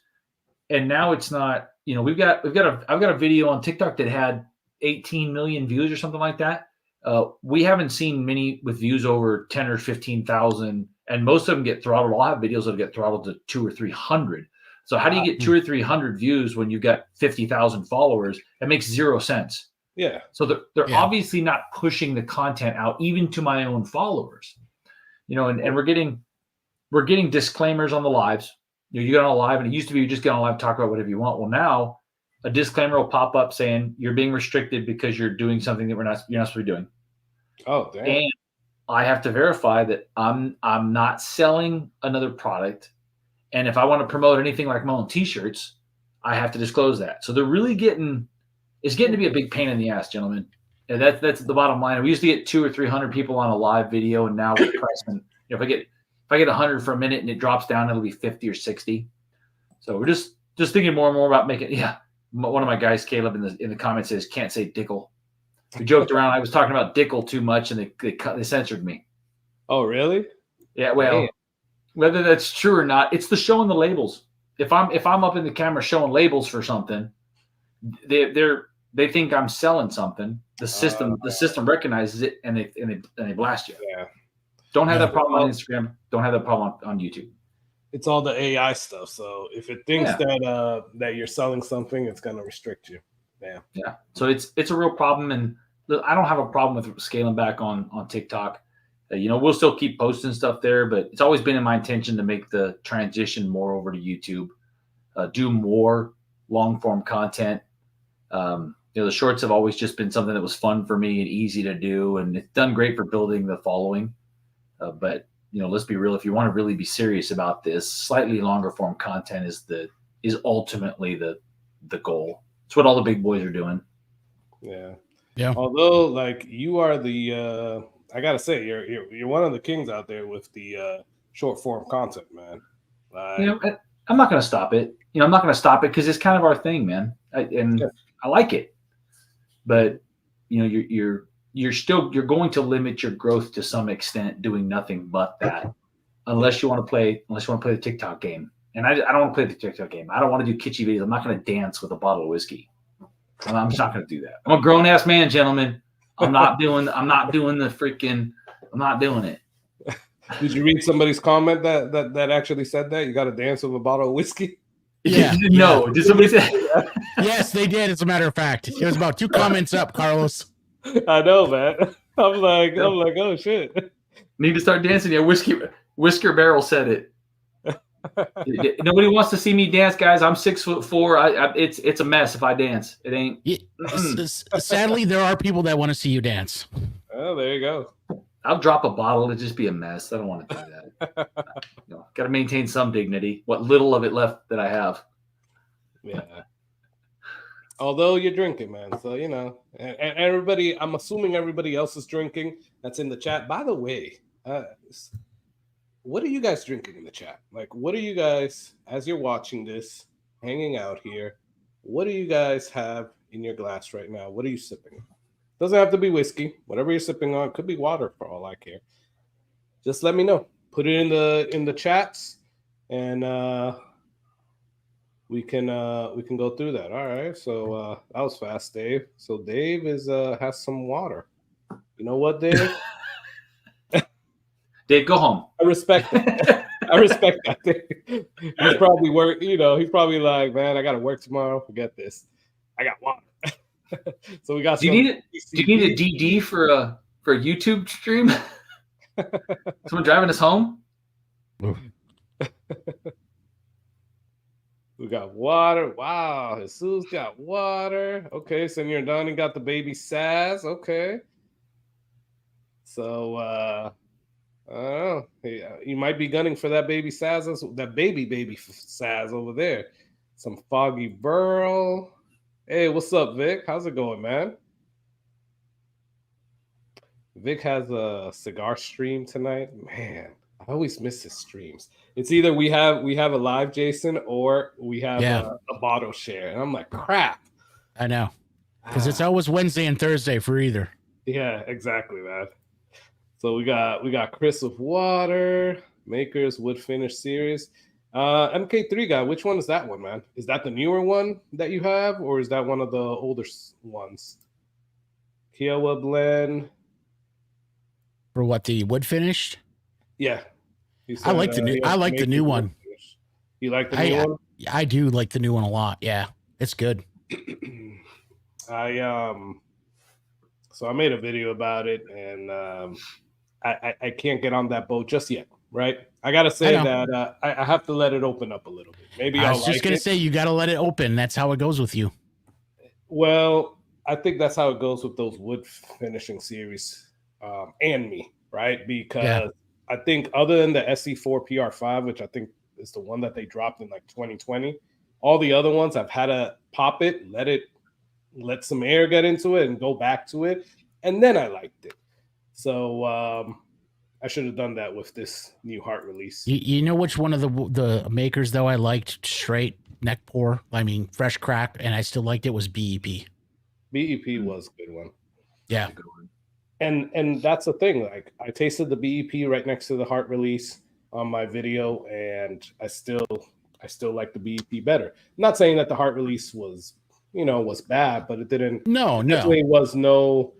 [SPEAKER 8] and now it's not. You know, I've got a video on TikTok that had 18 million views or something like that. We haven't seen many with views over 10 or 15,000, and most of them get throttled. I'll have videos that get throttled to 200 or 300. So how do you get 200 or 300 views when you've got 50,000 followers? That makes 0 sense.
[SPEAKER 6] Yeah. So
[SPEAKER 8] they're obviously not pushing the content out even to my own followers. You know, and we're getting disclaimers on the lives. You get on a live, and it used to be you just get on a live, talk about whatever you want. Well, now a disclaimer will pop up saying you're being restricted because you're doing something that you're not supposed to be doing.
[SPEAKER 6] Oh, damn.
[SPEAKER 8] And I have to verify that I'm not selling another product. And if I want to promote anything like my own T-shirts, I have to disclose that. So they're really it's getting to be a big pain in the ass, gentlemen. And that's the bottom line. We used to get 200 or 300 people on a live video, and now we're pressing. If I get 100 for a minute and it drops down, it'll be 50 or 60. So we're just thinking more and more about making. Yeah, one of my guys, Caleb, in the comments says can't say Dickel. We joked around. I was talking about Dickel too much, and they censored me.
[SPEAKER 6] Oh, really?
[SPEAKER 8] Yeah. Well, whether that's true or not, it's the showing the labels. If I'm up in the camera showing labels for something, they think I'm selling something. The system recognizes it, and they blast you.
[SPEAKER 6] Yeah.
[SPEAKER 8] Don't have that problem on Instagram. Don't have that problem on YouTube.
[SPEAKER 6] It's all the AI stuff. So if it thinks that you're selling something, it's going to restrict you. Yeah.
[SPEAKER 8] Yeah. So it's a real problem, and I don't have a problem with scaling back on TikTok. We'll still keep posting stuff there, but it's always been in my intention to make the transition more over to YouTube, do more long form content. The shorts have always just been something that was fun for me and easy to do, and it's done great for building the following. But let's be real. If you want to really be serious about this, slightly longer form content is ultimately the goal. It's what all the big boys are doing.
[SPEAKER 6] Yeah.
[SPEAKER 7] Yeah.
[SPEAKER 6] Although, like, you are the I gotta say, you're one of the kings out there with the short form content, man. Like,
[SPEAKER 8] I'm not going to stop it. I'm not going to stop it because it's kind of our thing, man. I like it. But you're going to limit your growth to some extent doing nothing but that, unless you want to play the TikTok game. And I don't want to play the TikTok game. I don't want to do kitschy videos. I'm not going to dance with a bottle of whiskey. I'm just not going to do that. I'm a grown ass man, gentlemen. I'm not doing the freaking. I'm not doing it.
[SPEAKER 6] Did you read somebody's comment that actually said that you got to dance with a bottle of whiskey?
[SPEAKER 7] Yeah.
[SPEAKER 8] No. Did somebody say?
[SPEAKER 7] Yes, they did. As a matter of fact, it was about 2 comments up, Carlos.
[SPEAKER 6] I know, man. I'm like, oh shit.
[SPEAKER 8] Need to start dancing. Yeah, Whisker Barrel said it. Nobody wants to see me dance, guys. I'm 6'4". It's a mess if I dance. It ain't.
[SPEAKER 7] Sadly, there are people that want to see you dance.
[SPEAKER 6] Oh, there you go.
[SPEAKER 8] I'll drop a bottle. It'd just be a mess. I don't want to do that. Got to maintain some dignity. What little of it left that I have.
[SPEAKER 6] Yeah. Although you're drinking, man. So, and everybody, I'm assuming everybody else is drinking that's in the chat. By the way, what are you guys drinking in the chat? Like, what are you guys, as you're watching this, hanging out here, what do you guys have in your glass right now? What are you sipping? Doesn't have to be whiskey. Whatever you're sipping on, could be water for all I care. Just let me know. Put it in the chats, and we can go through that. All right. So that was fast, Dave. So Dave has some water. You know what, Dave?
[SPEAKER 8] Dave, go home.
[SPEAKER 6] I respect that. I respect that. He's probably he's probably like, man, I got to work tomorrow. Forget this. I got water. So we got.
[SPEAKER 8] Do you need a DD for a YouTube stream? Someone driving us home?
[SPEAKER 6] We got water. Wow, Jesus got water. Okay, so you're done and got the baby Saz. Okay. So I don't know. You might be gunning for that baby Saz, that baby Saz over there. Some Foggy Burl. Hey, what's up, Vic? How's it going, man? Vic has a cigar stream tonight. Man, I always miss his streams. It's either we have a live Jason or we have a bottle share. And I'm like, crap.
[SPEAKER 7] I know. Because it's always Wednesday and Thursday for either.
[SPEAKER 6] Yeah, exactly, man. So we got Chris with water, Makers Wood Finish Series. MK3 guy, which one is that one, man? Is that the newer one that you have, or is that one of the older ones? Kiowa blend.
[SPEAKER 7] For what, the wood finished?
[SPEAKER 6] Yeah.
[SPEAKER 7] I like the new. I like the new one.
[SPEAKER 6] You like the new one?
[SPEAKER 7] I do like the new one a lot. Yeah, it's good.
[SPEAKER 6] So I made a video about it, and I can't get on that boat just yet. Right? I gotta say that I have to let it open up a little bit. Maybe I was just gonna
[SPEAKER 7] say you gotta let it open. That's how it goes with you.
[SPEAKER 6] Well, I think that's how it goes with those wood finishing series, and me, right? Because I think other than the SE4 PR5, which I think is the one that they dropped in like 2020, all the other ones I've had to pop it, let some air get into it, and go back to it, and then I liked it. So I should have done that with this new heart release.
[SPEAKER 7] You know which one of the makers though I liked straight neck pour? I mean fresh crack, and I still liked it was BEP.
[SPEAKER 6] BEP was a good one.
[SPEAKER 7] Yeah.
[SPEAKER 6] And that's the thing. Like I tasted the BEP right next to the heart release on my video, and I still like the BEP better. I'm not saying that the heart release was bad, but it didn't.
[SPEAKER 7] No.
[SPEAKER 6] Definitely was no.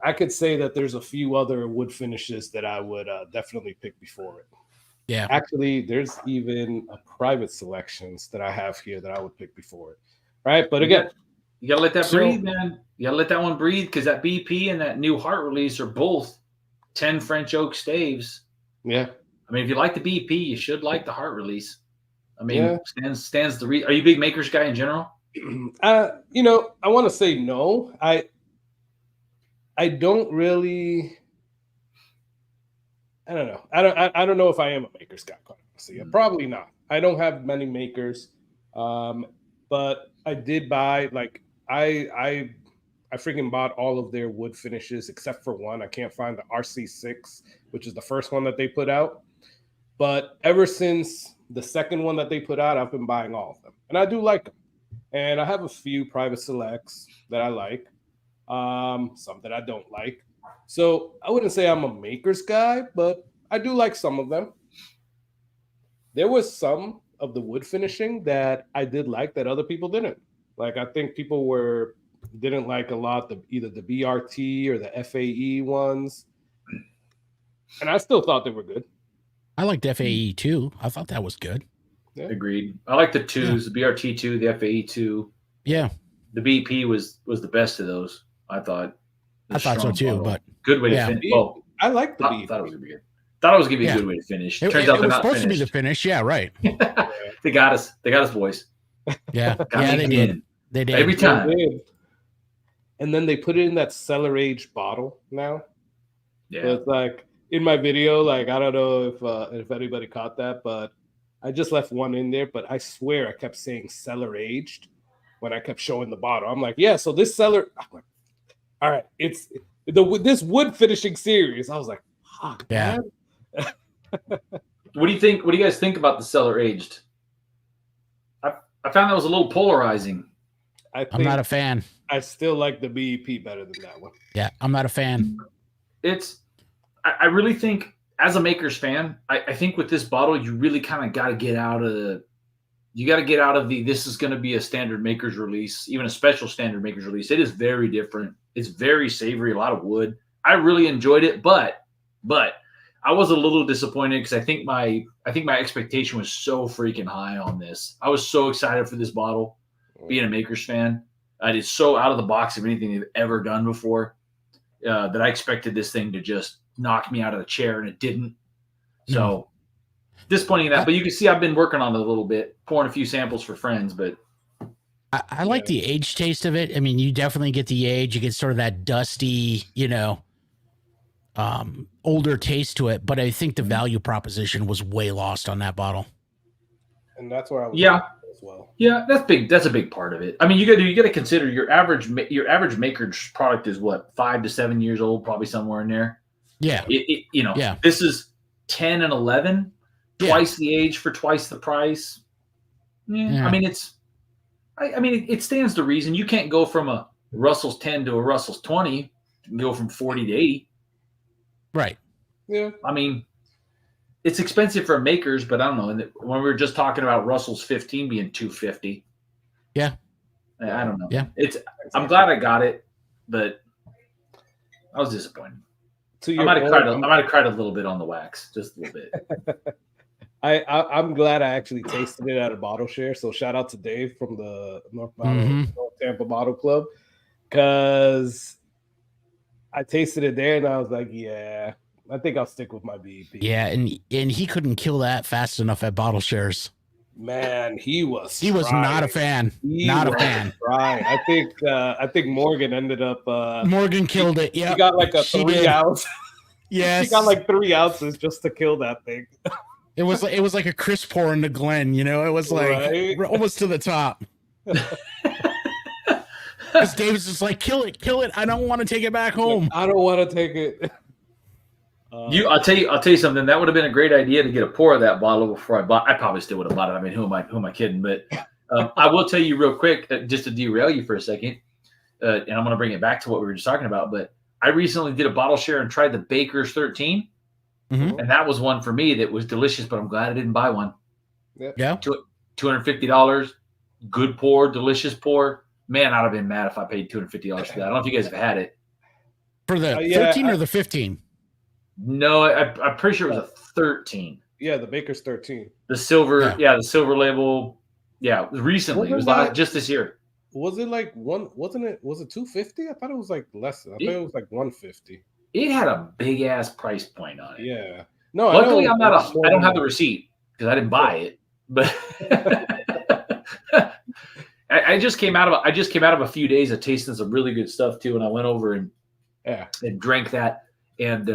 [SPEAKER 6] I could say that there's a few other wood finishes that I would definitely pick before it.
[SPEAKER 7] Yeah.
[SPEAKER 6] Actually, there's even a private selections that I have here that I would pick before it. Right. But again,
[SPEAKER 8] You gotta let that
[SPEAKER 7] So-
[SPEAKER 8] breathe, man. You gotta let that one breathe because that BP and that new heart release are both 10 French oak staves.
[SPEAKER 6] Yeah.
[SPEAKER 8] I mean, if you like the BP, you should like the heart release. I mean,
[SPEAKER 6] Yeah.
[SPEAKER 8] stands the reason. Are you a big makers guy in general?
[SPEAKER 6] I want to say no. I don't really. I don't know. I don't know if I am a maker's guy. Quite honestly, yeah, probably not. I don't have many makers, but I did buy like I freaking bought all of their wood finishes except for one. I can't find the RC6, which is the first one that they put out. But ever since the second one that they put out, I've been buying all of them, and I do like them. And I have a few private selects that I like, some that I don't like. So I wouldn't say I'm a maker's guy, but I do like some of them. There was some of the wood finishing that I did like that other people didn't. Like I think people didn't like a lot either the BRT or the FAE ones, and I still thought they were good.
[SPEAKER 7] I liked FAE too. I thought that was good.
[SPEAKER 6] Yeah.
[SPEAKER 8] Agreed. I like the twos, the BRT 2, the FAE 2.
[SPEAKER 7] Yeah,
[SPEAKER 8] The BP was the best of those. I thought.
[SPEAKER 7] I thought so too. But
[SPEAKER 8] good way
[SPEAKER 7] yeah.
[SPEAKER 8] to finish. Well,
[SPEAKER 6] I like the
[SPEAKER 8] I
[SPEAKER 6] beef.
[SPEAKER 8] thought it was gonna be good. Thought it was gonna be
[SPEAKER 7] Yeah.
[SPEAKER 8] a good way to finish.
[SPEAKER 7] it,
[SPEAKER 8] Turns
[SPEAKER 7] it
[SPEAKER 8] out they're
[SPEAKER 7] was
[SPEAKER 8] not
[SPEAKER 7] supposed to be the
[SPEAKER 8] finished.
[SPEAKER 7] finish. Yeah, right.
[SPEAKER 8] They got us. They got us, boys.
[SPEAKER 7] Yeah,
[SPEAKER 8] Got
[SPEAKER 7] yeah,
[SPEAKER 8] me
[SPEAKER 7] they
[SPEAKER 8] again.
[SPEAKER 7] did. They did
[SPEAKER 8] Every time.
[SPEAKER 6] They did. And then they put it in that cellar aged bottle now.
[SPEAKER 8] Yeah.
[SPEAKER 6] So it's like in my video, like I don't know if anybody caught that, but I just left one in there. But I swear I kept saying cellar aged when I kept showing the bottle. I'm like, yeah. So this cellar, I'm like, all right, it's this wood finishing series. I was like, fuck,
[SPEAKER 7] Yeah.
[SPEAKER 6] man.
[SPEAKER 8] What do you think? What do you guys think about the cellar aged? I found that was a little polarizing.
[SPEAKER 7] I'm not a fan.
[SPEAKER 6] I still like the BEP better than that one.
[SPEAKER 7] Yeah, I'm not a fan.
[SPEAKER 8] I really think as a Makers fan, I think with this bottle, you really kind of got to get out of this is going to be a standard Makers release, even a special standard Makers release. It is very different. It's very savory, a lot of wood. I really enjoyed it, but I was a little disappointed because I think my expectation was so freaking high on this. I was so excited for this bottle, being a Makers fan. It is so out of the box of anything they've ever done before that I expected this thing to just knock me out of the chair, and it didn't. So disappointing in that. But you can see I've been working on it a little bit, pouring a few samples for friends. But
[SPEAKER 7] I like the age taste of it. I mean, you definitely get the age. You get sort of that dusty, older taste to it. But I think the value proposition was way lost on that bottle.
[SPEAKER 6] And that's where I was as well.
[SPEAKER 8] Yeah, that's big. That's a big part of it. I mean, you got to consider your average Maker's product is what, 5 to 7 years old, probably somewhere in there.
[SPEAKER 7] Yeah.
[SPEAKER 8] This is 10 and 11, twice the age for twice the price. Yeah. I mean, it stands to reason. You can't go from a Russell's 10 to a Russell's 20. You can go from 40 to 80.
[SPEAKER 7] Right.
[SPEAKER 6] Yeah.
[SPEAKER 8] I mean, it's expensive for Makers, but I don't know. And when we were just talking about Russell's 15 being $250.
[SPEAKER 7] Yeah.
[SPEAKER 8] I don't know.
[SPEAKER 7] Yeah.
[SPEAKER 8] I'm glad I got it, but I was disappointed. I might have cried a little bit on the wax, just a little bit.
[SPEAKER 6] I'm glad I actually tasted it at a bottle share. So shout out to Dave from the North Tampa Bottle Club, because I tasted it there and I was like, yeah, I think I'll stick with my BEP.
[SPEAKER 7] Yeah, and he couldn't kill that fast enough at bottle shares.
[SPEAKER 6] Man, he was
[SPEAKER 7] not a fan. Not a fan.
[SPEAKER 6] Right. I think Morgan ended up
[SPEAKER 7] Morgan killed it. Yeah.
[SPEAKER 6] He got like a 3 ounce.
[SPEAKER 7] Yes.
[SPEAKER 6] He got like 3 ounces just to kill that thing.
[SPEAKER 7] It was like a Chris pour in the Glen, it was like almost to the top. Because David's just like, kill it. I don't want to take it back home.
[SPEAKER 6] I don't want to take it.
[SPEAKER 8] I'll tell you something. That would have been a great idea to get a pour of that bottle before I bought. I probably still would have bought it. I mean, who am I kidding? But I will tell you real quick, just to derail you for a second, and I'm going to bring it back to what we were just talking about. But I recently did a bottle share and tried the Baker's 13, and that was one for me that was delicious. But I'm glad I didn't buy one.
[SPEAKER 7] Yeah,
[SPEAKER 8] $250, good pour, delicious pour. Man, I'd have been mad if I paid $250 for that. I don't know if you guys have had it
[SPEAKER 7] for the 13 or the 15.
[SPEAKER 8] No, I'm pretty sure it was a 13.
[SPEAKER 6] Yeah, the Baker's 13.
[SPEAKER 8] The silver, the silver label. Yeah, recently. It was just this year.
[SPEAKER 6] was it like one? Wasn't it? Was it 250? I thought it was like less. I thought it was like 150.
[SPEAKER 8] It had a big ass price point on it.
[SPEAKER 6] Yeah. No.
[SPEAKER 8] Luckily,
[SPEAKER 6] I
[SPEAKER 8] don't have the receipt because I didn't buy it. But I just came out of a few days of tasting some really good stuff too, and I went over and drank that, and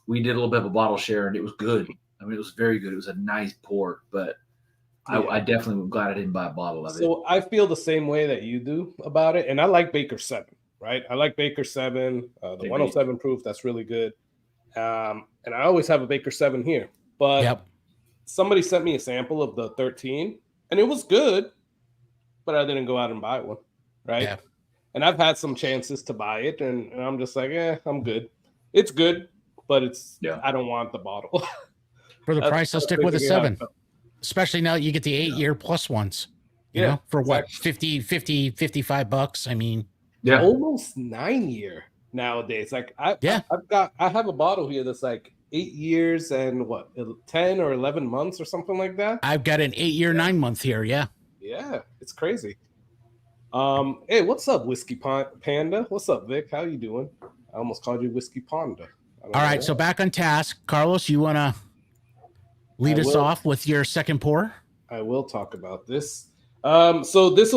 [SPEAKER 8] we did a little bit of a bottle share, and it was good. I mean, it was very good. It was a nice pour, but I definitely was glad I didn't buy a bottle of it.
[SPEAKER 6] So I feel the same way that you do about it, and I like Baker 7, right? I like Baker 7, the 107 proof. That's really good. And I always have a Baker 7 here, but somebody sent me a sample of the 13, and it was good, but I didn't go out and buy one, right? Yeah. And I've had some chances to buy it, and I'm just like, I'm good. It's good, but I don't want the bottle.
[SPEAKER 7] For the price, I'll stick with a 7. Especially now that you get the 8-year plus ones. You know, for what, 50, 55 bucks? I mean,
[SPEAKER 6] almost 9-year nowadays. Like I have a bottle here that's like 8 years and what, 10 or 11 months or something like that.
[SPEAKER 7] I've got an 8-year, 9-month here. Yeah.
[SPEAKER 6] Yeah, it's crazy. Hey, what's up, Whiskey Panda? What's up, Vic? How you doing? I almost called you Whiskey Panda.
[SPEAKER 7] All right, so back on task. Carlos, you want to lead us off with your second pour?
[SPEAKER 6] I will talk about this. So this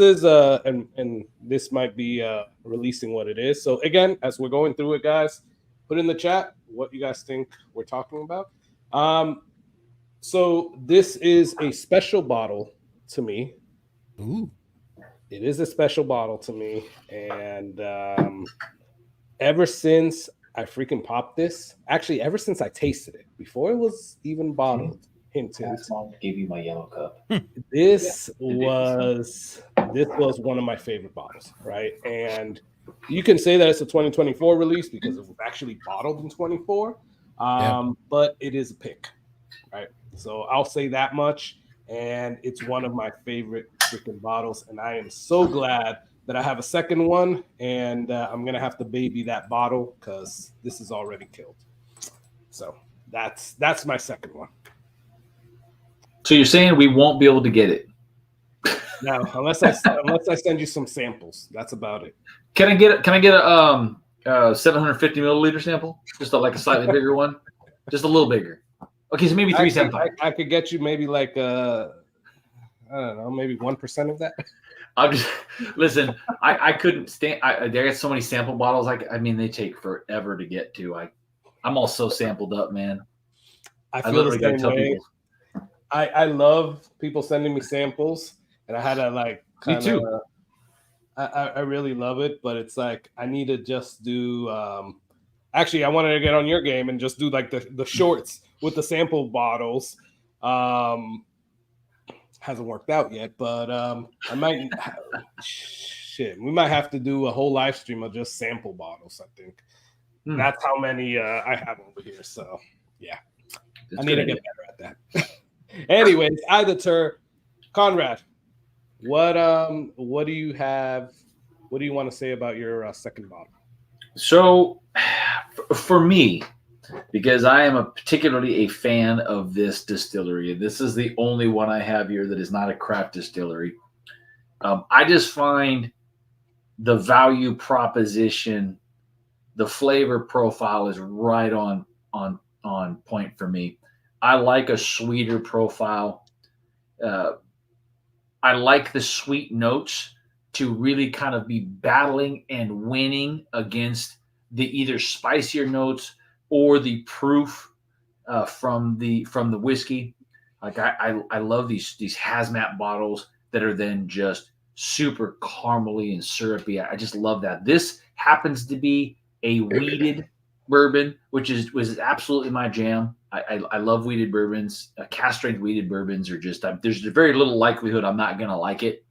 [SPEAKER 6] is and this might be releasing what it is. So again, as we're going through it, guys, put in the chat what you guys think we're talking about. So this is a special bottle to me.
[SPEAKER 7] Ooh.
[SPEAKER 6] It is a special bottle to me, and ever since I freaking popped this, actually ever since I tasted it, before it was even bottled, hint.
[SPEAKER 8] Gave you my yellow cup.
[SPEAKER 6] This was one of my favorite bottles, right? And you can say that it's a 2024 release because it was actually bottled in 24, but it is a pick, right? So I'll say that much, and it's one of my favorite freaking bottles, and I am so glad that I have a second one, and I'm gonna have to baby that bottle because this is already killed. So that's my second one.
[SPEAKER 8] So you're saying we won't be able to get it?
[SPEAKER 6] No, unless I send you some samples. That's about it.
[SPEAKER 8] Can I get a 750 milliliter sample? Just like a slightly bigger one, just a little bigger. Okay, so maybe 375.
[SPEAKER 6] I could get you maybe like I don't know, maybe 1% of that.
[SPEAKER 8] I'm just listen. I couldn't stand. There are so many sample bottles. I mean, they take forever to get to. I'm all so sampled up, man.
[SPEAKER 6] I feel the same way. I love people sending me samples, and I had to like.
[SPEAKER 8] Me too.
[SPEAKER 6] I really love it, but it's like I need to just do. Actually, I wanted to get on your game and just do like the shorts with the sample bottles. Hasn't worked out yet, but I might. We might have to do a whole live stream of just sample bottles. I think that's how many I have over here. So yeah, that's I need to get better at that. Anyways, either tur, Conrad, what do you have? What do you want to say about your second bottle?
[SPEAKER 8] So, for me, because I am particularly a fan of this distillery, this is the only one I have here that is not a craft distillery. I just find the value proposition, the flavor profile is right on point for me. I like a sweeter profile. I like the sweet notes to really kind of be battling and winning against the either spicier notes or the proof from the whiskey. Like I love these hazmat bottles that are then just super caramely and syrupy. I just love that. This happens to be a wheated bourbon, which was absolutely my jam. I love wheated bourbons. Cask strength wheated bourbons are just there's very little likelihood I'm not gonna like it,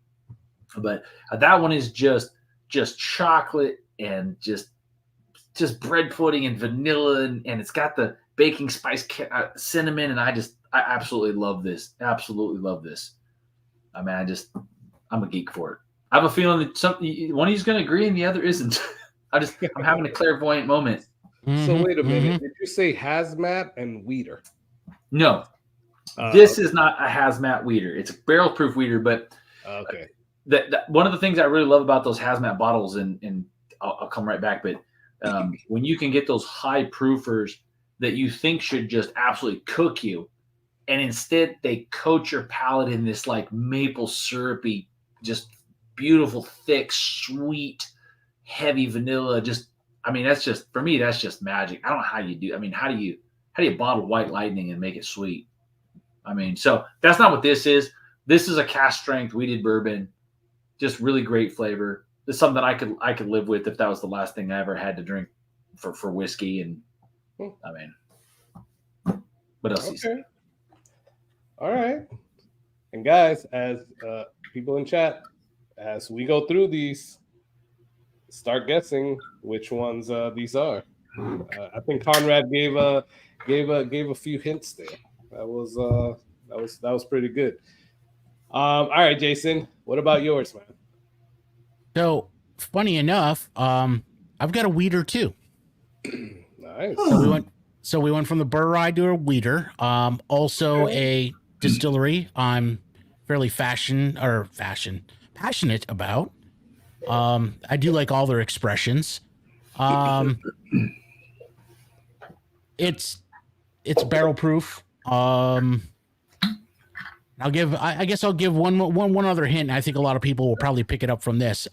[SPEAKER 8] but that one is just chocolate and just bread pudding and vanilla and it's got the baking spice cinnamon, and I absolutely love this. Absolutely love this. I mean, I'm a geek for it. I have a feeling that one of you's going to agree and the other isn't. I'm having a clairvoyant moment.
[SPEAKER 6] So wait a minute. Did you say hazmat and weeder?
[SPEAKER 8] No, this is not a hazmat weeder. It's a barrel proof weeder, but
[SPEAKER 6] okay.
[SPEAKER 8] that one of the things I really love about those hazmat bottles, and I'll come right back, but when you can get those high proofers that you think should just absolutely cook you, and instead they coat your palate in this like maple syrupy, just beautiful, thick, sweet, heavy vanilla. Just, I mean, that's just, for me, that's just magic. I don't know how you do. I mean, how do you bottle White Lightning and make it sweet? I mean, so that's not what this is. This is a cask strength wheated bourbon, just really great flavor. It's something that I could live with if that was the last thing I ever had to drink for whiskey. And I mean, what else?
[SPEAKER 6] Okay. All right. And guys, as people in chat, as we go through these, start guessing which ones these are. I think Conrad gave a few hints there. That was pretty good. All right, Jason, what about yours, man?
[SPEAKER 7] So funny enough, I've got a weeder too.
[SPEAKER 6] Nice.
[SPEAKER 7] So we went from the burr rye to a weeder. Also a distillery I'm fairly passionate about. I do like all their expressions. It's barrel proof. I guess I'll give one other hint. I think a lot of people will probably pick it up from this.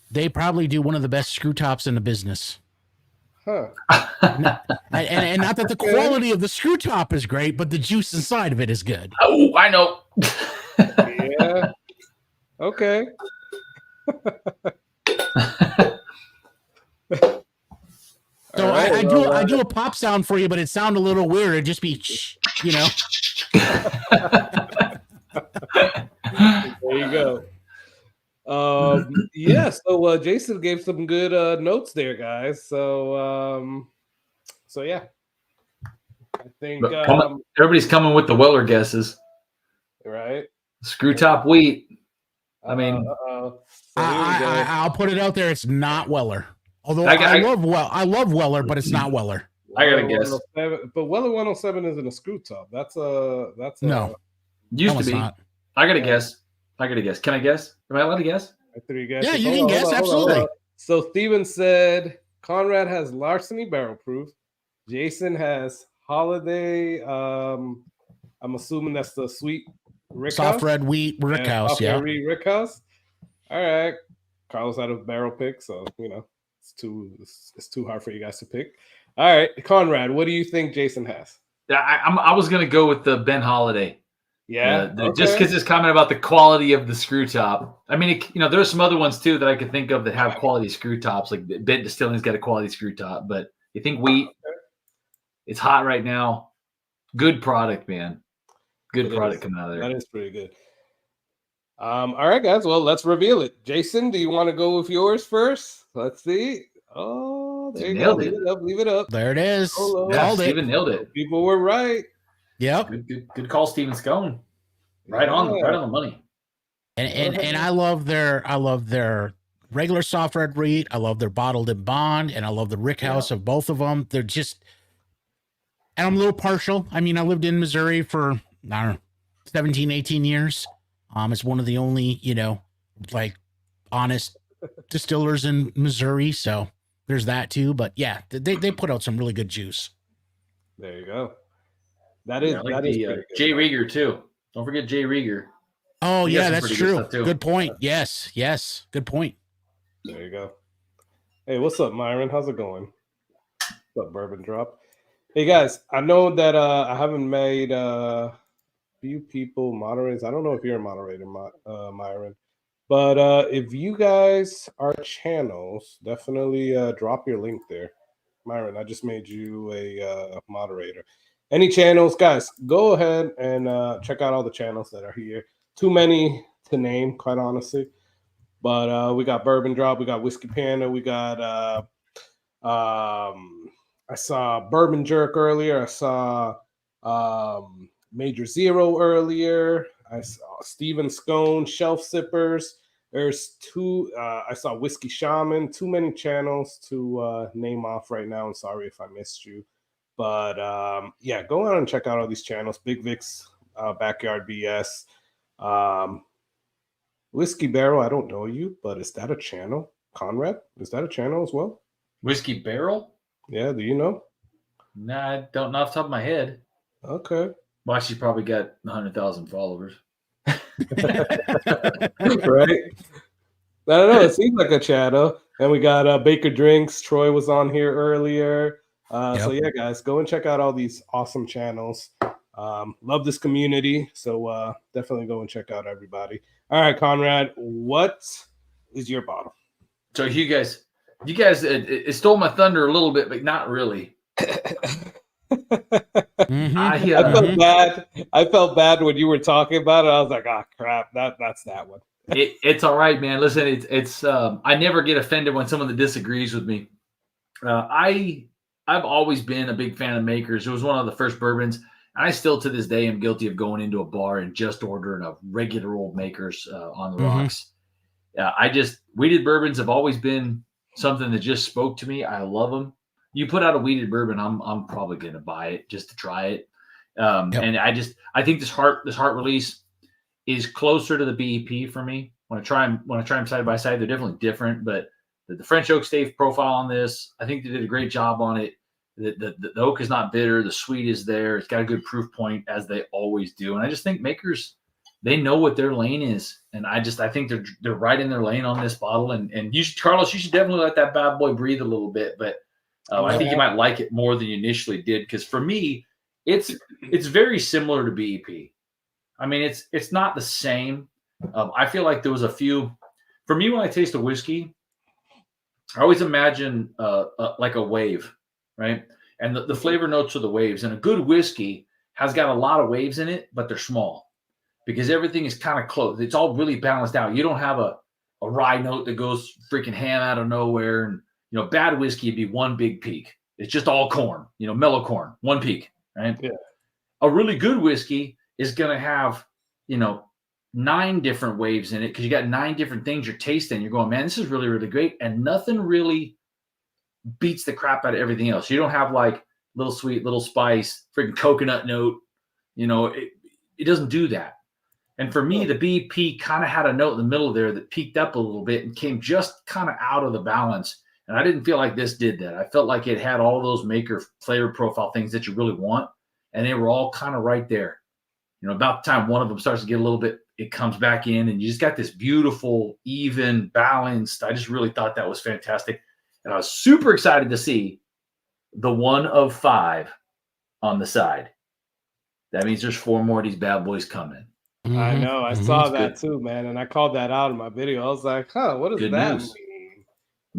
[SPEAKER 7] They probably do one of the best screw tops in the business.
[SPEAKER 6] Huh.
[SPEAKER 7] and not that the quality of the screw top is great, but the juice inside of it is good.
[SPEAKER 8] Oh, I know.
[SPEAKER 6] Yeah. Okay.
[SPEAKER 7] So
[SPEAKER 6] right,
[SPEAKER 7] I do a pop sound for you, but it sounds a little weird. It'd just be, you know.
[SPEAKER 6] There you go. Yeah, so Jason gave some good notes there, guys. So yeah. I think
[SPEAKER 8] everybody's coming with the Weller guesses.
[SPEAKER 6] Right.
[SPEAKER 8] Screw top wheat. I mean,
[SPEAKER 6] so
[SPEAKER 7] I'll put it out there. It's not Weller. Although I love Weller, but it's not Weller.
[SPEAKER 8] I gotta guess.
[SPEAKER 6] But Weller 107 isn't a screw top. That's
[SPEAKER 7] no.
[SPEAKER 8] Used to be.
[SPEAKER 7] Not.
[SPEAKER 8] I gotta guess. Can I guess? Am I allowed to guess?
[SPEAKER 7] Yeah, you can guess. Absolutely.
[SPEAKER 6] So Steven said Conrad has Larceny barrel proof. Jason has Holiday. I'm assuming that's the sweet Rickhouse.
[SPEAKER 7] Soft red wheat Rickhouse. Yeah.
[SPEAKER 6] Rickhouse. All right. Carlos out of barrel pick, so you know it's too hard for you guys to pick. All right, Conrad, what do you think Jason has?
[SPEAKER 8] I was gonna go with the Ben Holiday.
[SPEAKER 6] Yeah,
[SPEAKER 8] just because his comment about the quality of the screw top. I mean, there's some other ones too that I could think of that have quality screw tops. Like Bent Distilling's got a quality screw top, but you think wheat? It's hot right now. Good product, man. Good product coming out of there.
[SPEAKER 6] That is pretty good. All right, guys. Well, let's reveal it. Jason, do you want to go with yours first? Let's see. Oh, there you go. Leave it up.
[SPEAKER 7] There it is.
[SPEAKER 8] Yeah, Steven nailed it.
[SPEAKER 6] People were right.
[SPEAKER 7] Yep.
[SPEAKER 8] Good call, Steven Scone. Right on the money.
[SPEAKER 7] And I love their regular soft red wheat. I love their bottled in bond, and I love the Rickhouse of both of them. They're just, and I'm a little partial. I mean, I lived in Missouri for, I don't know, 17, 18 years. It's one of the only, like honest distillers in Missouri. So there's that too. But yeah, they put out some really good juice.
[SPEAKER 6] There you go. That is
[SPEAKER 8] Jay Rieger too. Don't forget Jay Rieger.
[SPEAKER 7] Oh yeah, that's true. Good point. Yes. Good point.
[SPEAKER 6] There you go. Hey, what's up, Myron? How's it going? What's up, Bourbon Drop? Hey guys, I know that I haven't made few people moderators. I don't know if you're a moderator, Myron, but if you guys are channels, definitely drop your link there. Myron, I just made you a moderator. Any channels, guys, go ahead and check out all the channels that are here. Too many to name, quite honestly. But we got Bourbon Drop, we got Whiskey Panda, we got I saw Bourbon Jerk earlier. I saw Major Zero earlier. I saw Steven Scone, Shelf Sippers. There's two. I saw Whiskey Shaman. Too many channels to name off right now. I'm sorry if I missed you. But yeah, go on and check out all these channels. Big Vic's Backyard BS. Whiskey Barrel, I don't know you, but is that a channel? Conrad, is that a channel as well?
[SPEAKER 8] Whiskey Barrel?
[SPEAKER 6] Yeah, do you know?
[SPEAKER 8] Nah, I don't know off the top of my head.
[SPEAKER 6] Okay.
[SPEAKER 8] Well, she's probably got 100,000 followers.
[SPEAKER 6] Right? I don't know. It seems like a channel. And we got Baker Drinks. Troy was on here earlier. So yeah, guys, go and check out all these awesome channels. Love this community. So definitely go and check out everybody. All right, Conrad, what is your bottle?
[SPEAKER 8] So you guys, it stole my thunder a little bit, but not really.
[SPEAKER 6] I felt bad. I felt bad when you were talking about it. I was like, "Ah, crap! That's that one."
[SPEAKER 8] It's all right, man. Listen, it's I never get offended when someone that disagrees with me. I've always been a big fan of Makers. It was one of the first bourbons. I still to this day am guilty of going into a bar and just ordering a regular old Makers on the rocks. Weeded bourbons have always been something that just spoke to me. I love them. You put out a weeded bourbon, I'm probably going to buy it just to try it. And I think this heart release is closer to the BEP for me. When I try them side by side, they're definitely different. But the French oak stave profile on this, I think they did a great job on it. The oak is not bitter. The sweet is there. It's got a good proof point, as they always do. And I just think Makers, they know what their lane is. And I think they're right in their lane on this bottle. And Carlos, you should definitely let that bad boy breathe a little bit. But I think you might like it more than you initially did. Because for me, it's very similar to BEP. I mean, it's not the same. I feel like there was a few. For me, when I taste a whiskey, I always imagine like a wave, right? And the flavor notes are the waves. And a good whiskey has got a lot of waves in it, but they're small because everything is kind of close. It's all really balanced out. You don't have a rye note that goes freaking ham out of nowhere. And, bad whiskey would be one big peak. It's just all corn, mellow corn, one peak, right? Yeah. A really good whiskey is going to have, 9 different waves in it because you got 9 different things you're tasting. You're going, man, this is really, really great. And nothing really beats the crap out of everything else. You don't have like little sweet, little spice, freaking coconut note. It doesn't do that. And for me, the BP kind of had a note in the middle there that peaked up a little bit and came just kind of out of the balance. And I didn't feel like this did that. I felt like it had all those Maker flavor profile things that you really want. And they were all kind of right there. About the time one of them starts to get a little bit, it comes back in and you just got this beautiful, even, balanced. I just really thought that was fantastic. And I was super excited to see the 1 of 5 on the side. That means there's 4 more of these bad boys coming.
[SPEAKER 6] I know. I saw that too, man. And I called that out in my video. I was like, what does that mean?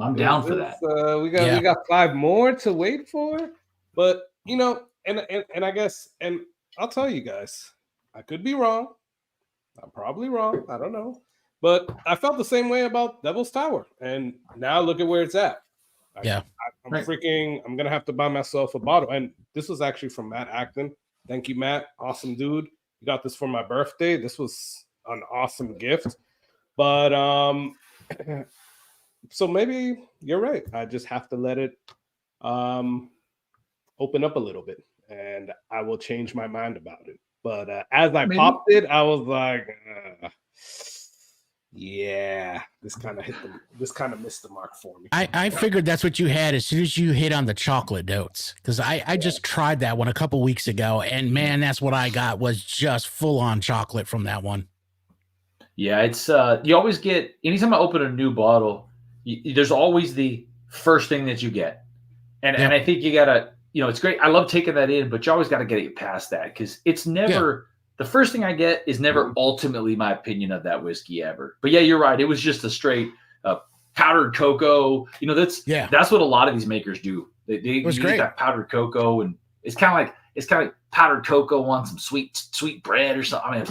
[SPEAKER 8] I'm down for that.
[SPEAKER 6] We got 5 more to wait for. But, and I guess, and I'll tell you guys, I could be wrong. I'm probably wrong. I don't know. But I felt the same way about Devil's Tower. And now look at where it's at. I'm going to have to buy myself a bottle. And this was actually from Matt Acton. Thank you, Matt. Awesome dude. You got this for my birthday. This was an awesome gift. But so maybe you're right. I just have to let it open up a little bit. And I will change my mind about it. But as I popped it, I was like, yeah, this kind of missed the mark for me.
[SPEAKER 7] I figured that's what you had as soon as you hit on the chocolate notes, because I just tried that one a couple weeks ago, and man, that's what I got was just full on chocolate from that one. Yeah,
[SPEAKER 8] it's you always get, anytime I open a new bottle, there's always the first thing that you get, and I think you gotta. It's great. I love taking that in, but you always got to get past that because it's never the first thing I get is never ultimately my opinion of that whiskey ever. But yeah, you're right. It was just a straight powdered cocoa. That's what a lot of these makers do. They use that powdered cocoa, and it's kind of like powdered cocoa on some sweet bread or something. I mean,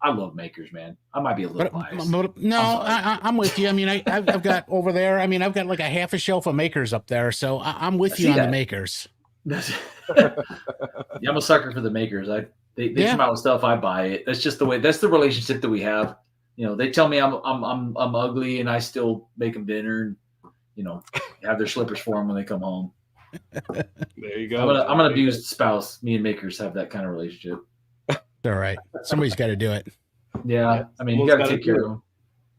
[SPEAKER 8] I love makers, man. I might be a little biased.
[SPEAKER 7] No, I'm with you. I mean, I've got over there. I mean, I've got like a half a shelf of makers up there, so I'm with you on the makers.
[SPEAKER 8] I'm a sucker for the makers. They come out with stuff, I buy it. That's just the way. That's the relationship that we have. They tell me I'm ugly, and I still make them dinner, and have their slippers for them when they come home.
[SPEAKER 6] There you go.
[SPEAKER 8] I'm an abused spouse. Me and makers have that kind of relationship.
[SPEAKER 7] All right, somebody's got to do it.
[SPEAKER 8] Yeah, I mean, you got to take care of them.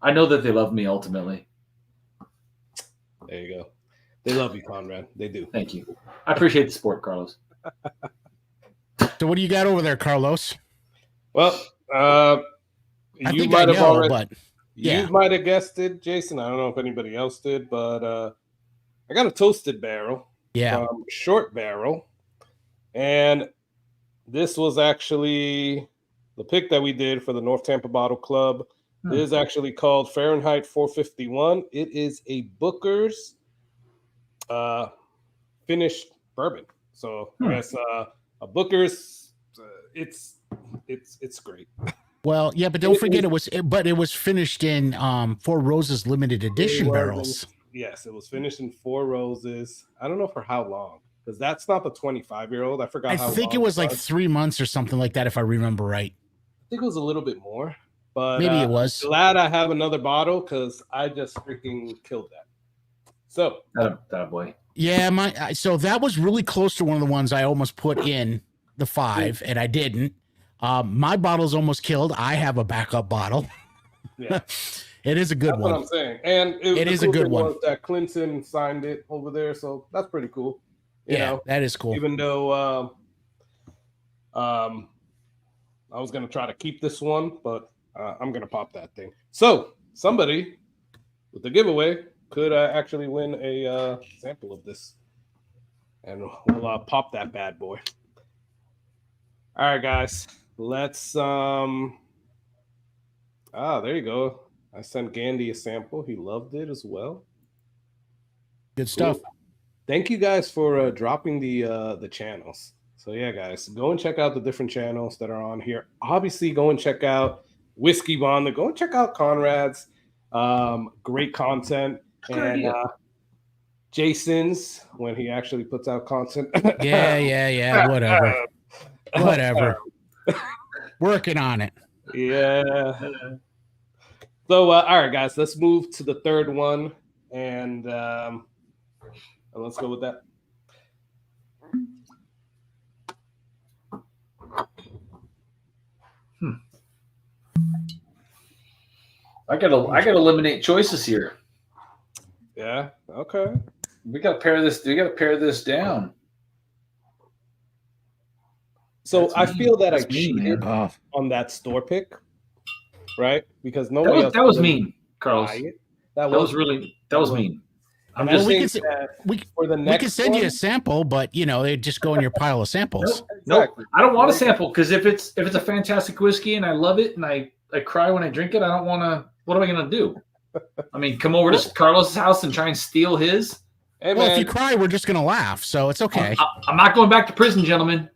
[SPEAKER 8] I know that they love me ultimately.
[SPEAKER 6] There you go. They love you, Conrad. They do.
[SPEAKER 8] Thank you. I appreciate the support, Carlos.
[SPEAKER 7] So what do you got over there, Carlos?
[SPEAKER 6] Well,
[SPEAKER 7] I
[SPEAKER 6] you
[SPEAKER 7] think
[SPEAKER 6] might
[SPEAKER 7] I
[SPEAKER 6] have
[SPEAKER 7] know,
[SPEAKER 6] already.
[SPEAKER 7] but yeah.
[SPEAKER 6] You might have guessed it, Jason. I don't know if anybody else did, but I got a toasted barrel.
[SPEAKER 7] Yeah.
[SPEAKER 6] Short barrel. And this was actually the pick that we did for the North Tampa Bottle Club. It is actually called Fahrenheit 451. It is a Booker's finished bourbon. So I guess a Booker's. It's great.
[SPEAKER 7] Well, yeah, but don't forget it was finished in Four Roses limited edition barrels.
[SPEAKER 6] Yes, it was finished in Four Roses. I don't know for how long, because that's not the 25-year-old. I forgot.
[SPEAKER 7] I think it was like 3 months or something like that, if I remember right.
[SPEAKER 6] I think it was a little bit more, but
[SPEAKER 7] maybe it was.
[SPEAKER 6] Glad I have another bottle because I just freaking killed that. So
[SPEAKER 8] that boy.
[SPEAKER 7] Yeah, so that was really close to one of the ones I almost put in the 5, and I didn't. My bottle's almost killed. I have a backup bottle.
[SPEAKER 6] Yeah.
[SPEAKER 7] It is a good one.
[SPEAKER 6] That's what I'm saying. And
[SPEAKER 7] it is a good one.
[SPEAKER 6] That Clinton signed it over there, so that's pretty cool. You know,
[SPEAKER 7] that is cool.
[SPEAKER 6] Even though I was gonna try to keep this one, but I'm gonna pop that thing. So somebody with the giveaway could actually win a sample of this, and we'll pop that bad boy. All right, guys. Let's there you go. I sent Gandhi a sample. He loved it as well.
[SPEAKER 7] Good stuff.
[SPEAKER 6] Cool. Thank you guys for dropping the channels. So yeah, guys, go and check out the different channels that are on here. Obviously, go and check out Whiskey Bond. Go and check out Conrad's great content, and Jason's when he actually puts out content.
[SPEAKER 7] Yeah. Whatever. Working on it.
[SPEAKER 6] Yeah. So, all right, guys, let's move to the third one, and let's go with that.
[SPEAKER 8] I gotta eliminate choices here.
[SPEAKER 6] Yeah. Okay.
[SPEAKER 8] We gotta pare this down.
[SPEAKER 6] So I feel that I cheated on that store pick, right? Because nobody else.
[SPEAKER 8] That was mean, Carlos.
[SPEAKER 6] That was
[SPEAKER 8] mean.
[SPEAKER 7] We can send you a sample, but they just go in your pile of samples.
[SPEAKER 8] Nope. I don't want a sample because if it's a fantastic whiskey and I love it and I cry when I drink it, I don't want to. What am I gonna do? I mean, come over to Carlos's house and try and steal his.
[SPEAKER 6] Hey,
[SPEAKER 7] well, if you cry, we're just gonna laugh, so it's okay.
[SPEAKER 8] I'm not going back to prison, gentlemen.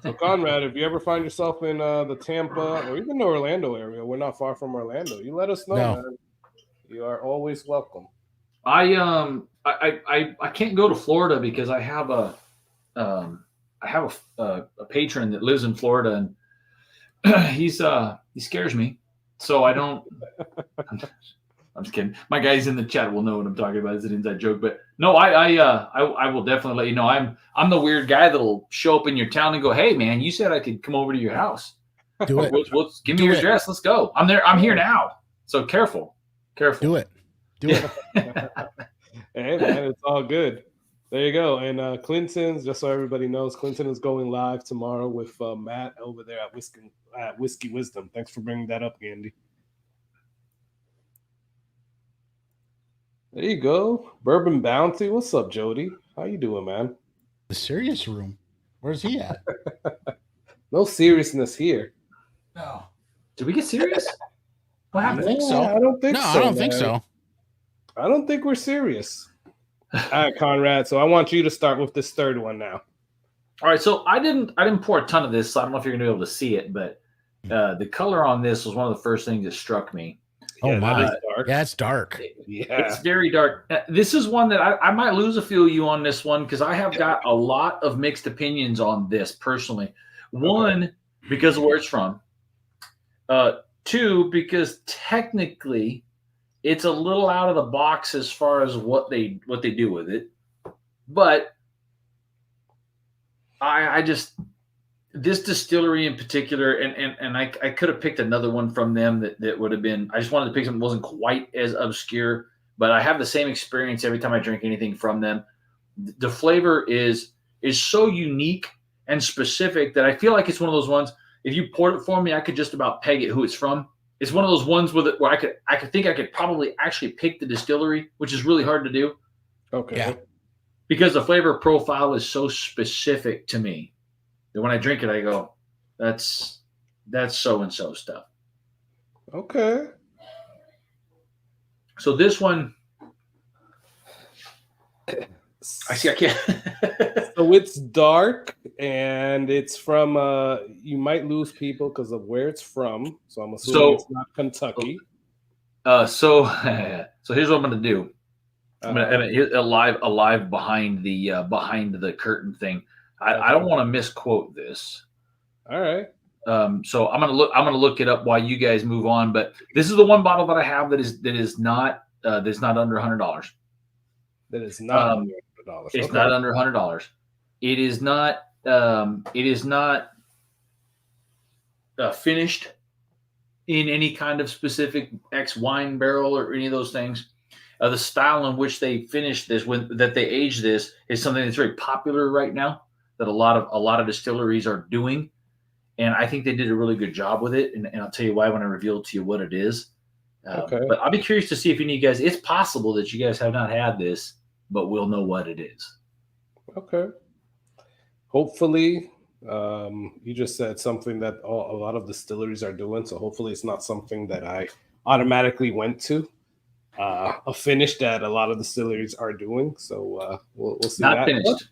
[SPEAKER 6] So Conrad, if you ever find yourself in the Tampa or even the Orlando area, we're not far from Orlando. You let us know, man. You are always welcome.
[SPEAKER 8] I can't go to Florida because I have a patron that lives in Florida and he scares me. So I don't. I'm just kidding. My guys in the chat will know what I'm talking about. It's an inside joke, but no, I will definitely let you know. I'm the weird guy that'll show up in your town and go, "Hey, man, you said I could come over to your house.
[SPEAKER 7] Do it.
[SPEAKER 8] Give me your address. Let's go. I'm there. I'm here now. So careful.
[SPEAKER 7] Do it.
[SPEAKER 6] Hey, man, it's all good. There you go. And Clinton's, just so everybody knows, Clinton is going live tomorrow with Matt over there at Whiskey Wisdom. Thanks for bringing that up, Andy. There you go. Bourbon Bounty. What's up, Jody? How you doing, man?
[SPEAKER 7] The serious room. Where's he at?
[SPEAKER 6] No seriousness here.
[SPEAKER 7] No.
[SPEAKER 8] Did we get serious? What happened?
[SPEAKER 7] I think so.
[SPEAKER 6] I don't think so.
[SPEAKER 7] I don't think so.
[SPEAKER 6] I don't think we're serious. All right, Conrad. So I want you to start with this third one now.
[SPEAKER 8] All right. So I didn't pour a ton of this, so I don't know if you're gonna be able to see it, but the color on this was one of the first things that struck me.
[SPEAKER 7] Oh my! Yeah, it's dark.
[SPEAKER 6] Yeah,
[SPEAKER 8] it's very dark. This is one that I might lose a few of you on this one because I have got a lot of mixed opinions on this personally. One, because of where it's from. Two, because technically it's a little out of the box as far as what they do with it. But I just this distillery in particular, and I could have picked another one from them that would have been. I just wanted to pick something that wasn't quite as obscure, but I have the same experience every time I drink anything from them. The flavor is so unique and specific that I feel like it's one of those ones. If you poured it for me, I could just about peg it who it's from. It's one of those ones where I could probably actually pick the distillery, which is really hard to do.
[SPEAKER 6] Okay.
[SPEAKER 7] Yeah.
[SPEAKER 8] Because the flavor profile is so specific to me that when I drink it, I go, that's so-and-so stuff.
[SPEAKER 6] Okay.
[SPEAKER 8] So this one, I can't.
[SPEAKER 6] So it's dark and it's from you might lose people because of where it's from. So I'm assuming it's not Kentucky.
[SPEAKER 8] So here's what I'm gonna do. I'm gonna a live behind the curtain thing. I don't want to misquote this.
[SPEAKER 6] All right.
[SPEAKER 8] So I'm gonna look it up while you guys move on. But this is the one bottle that I have that is not under $100.
[SPEAKER 6] That is not under $100.
[SPEAKER 8] It's not under $100. It is not. It is not finished in any kind of specific X wine barrel or any of those things. The style in which they finish this, that they age this, is something that's very popular right now. That a lot of distilleries are doing, and I think they did a really good job with it. And I'll tell you why when I reveal to you what it is.
[SPEAKER 6] Okay.
[SPEAKER 8] But I'll be curious to see if any of you guys. It's possible that you guys have not had this, but we'll know what it is.
[SPEAKER 6] Okay. Hopefully, you just said something that a lot of distilleries are doing. So hopefully, it's not something that I automatically went to. A finish that a lot of distilleries are doing. So we'll see.
[SPEAKER 8] Not
[SPEAKER 6] that.
[SPEAKER 8] finished.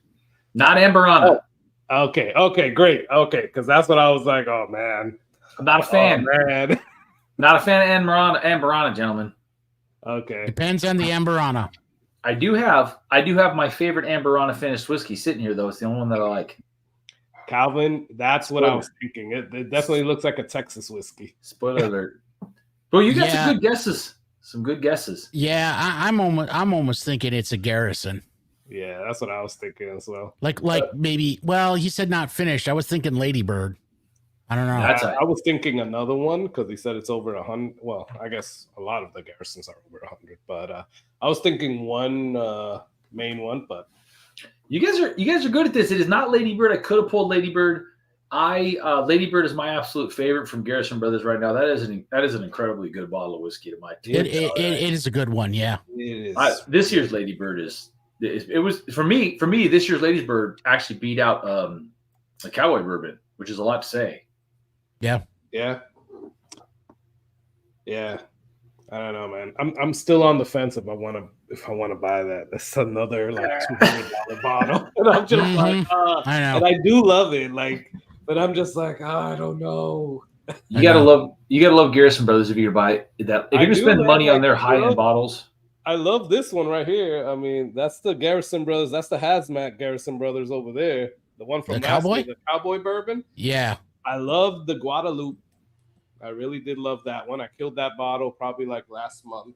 [SPEAKER 8] Not Amberana.
[SPEAKER 6] Oh, okay, great. Okay, because that's what I was like. Oh man,
[SPEAKER 8] I'm not a fan.
[SPEAKER 6] Oh, man.
[SPEAKER 8] Not a fan of Amberana, gentlemen.
[SPEAKER 6] Okay.
[SPEAKER 7] Depends on the Amberana.
[SPEAKER 8] I do have my favorite Amberana finished whiskey sitting here, though. It's the only one that I like.
[SPEAKER 6] Calvin, that's what I was thinking. It definitely looks like a Texas whiskey.
[SPEAKER 8] Spoiler alert. Well, you got some good guesses. Some good guesses.
[SPEAKER 7] Yeah, I'm almost thinking it's a Garrison.
[SPEAKER 6] Yeah, that's what I was thinking as well.
[SPEAKER 7] Like maybe. Well, he said not finished. I was thinking Ladybird. I don't know.
[SPEAKER 6] I was thinking another one because he said it's over 100. Well, I guess a lot of the Garrisons are over 100, but I was thinking one main one. But
[SPEAKER 8] you guys are good at this. It is not Ladybird. I could have pulled Ladybird. Ladybird is my absolute favorite from Garrison Brothers right now. That is an incredibly good bottle of whiskey to my taste.
[SPEAKER 7] It is a good one. Yeah.
[SPEAKER 6] It is.
[SPEAKER 8] This year's Ladybird it was for me. This year's Ladybird actually beat out the Cowboy Bourbon, which is a lot to say.
[SPEAKER 7] Yeah.
[SPEAKER 6] I don't know, man. I'm still on the fence if I want to buy that. That's another like $200 bottle, and I'm just like,
[SPEAKER 7] I know.
[SPEAKER 6] and I do love it, like, but I'm just like, I don't know.
[SPEAKER 8] You gotta love Garrison Brothers if you're gonna buy that. If you're gonna spend money on their high end bottles.
[SPEAKER 6] I love this one right here. I mean, that's the Garrison Brothers. That's the Hazmat Garrison Brothers over there. The one from
[SPEAKER 7] the Cowboy?
[SPEAKER 6] The Cowboy Bourbon.
[SPEAKER 7] Yeah.
[SPEAKER 6] I love the Guadalupe. I really did love that one. I killed that bottle probably like last month.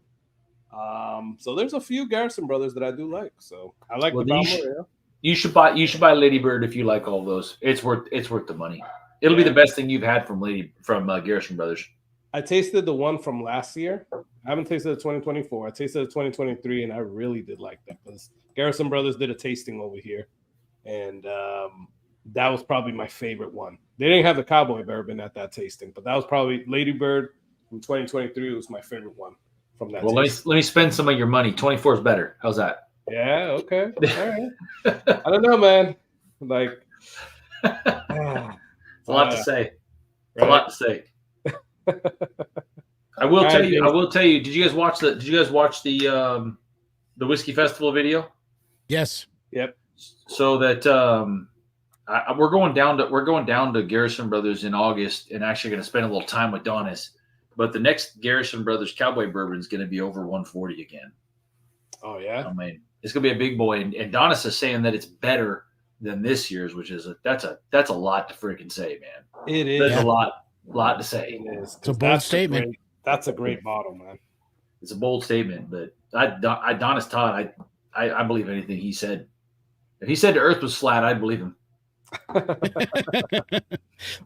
[SPEAKER 6] So there's a few Garrison Brothers that I do like. So I like the Balmoral.
[SPEAKER 8] You should buy Ladybird if you like all of those. It's worth the money. It'll be the best thing you've had from Garrison Brothers.
[SPEAKER 6] I tasted the one from last year. I haven't tasted the 2024. I tasted the 2023, and I really did like that because Garrison Brothers did a tasting over here, and that was probably my favorite one. They didn't have the Cowboy Bourbon at that tasting, but that was probably Ladybird from 2023. It was my favorite one from that.
[SPEAKER 8] Well, let me spend some of your money. 24 is better. How's that?
[SPEAKER 6] Yeah. Okay. All right. I don't know, man. Like,
[SPEAKER 8] it's a lot to say. It's
[SPEAKER 6] right?
[SPEAKER 8] a lot to say. I will tell you. Did you guys watch the Whiskey Festival video?
[SPEAKER 7] Yes.
[SPEAKER 6] Yep.
[SPEAKER 8] So that we're going down to Garrison Brothers in August, and actually going to spend a little time with Donis. But the next Garrison Brothers Cowboy Bourbon is going to be over 140 again.
[SPEAKER 6] Oh yeah.
[SPEAKER 8] I mean, it's going to be a big boy, and Donis is saying that it's better than this year's, which is that's a lot to freaking say, man.
[SPEAKER 6] It is.
[SPEAKER 8] That's a lot to say.
[SPEAKER 6] It is.
[SPEAKER 7] It's a bold statement.
[SPEAKER 6] That's a great bottle, man.
[SPEAKER 8] It's a bold statement, but Donis Todd, I believe anything he said. If he said the Earth was flat, I'd believe him.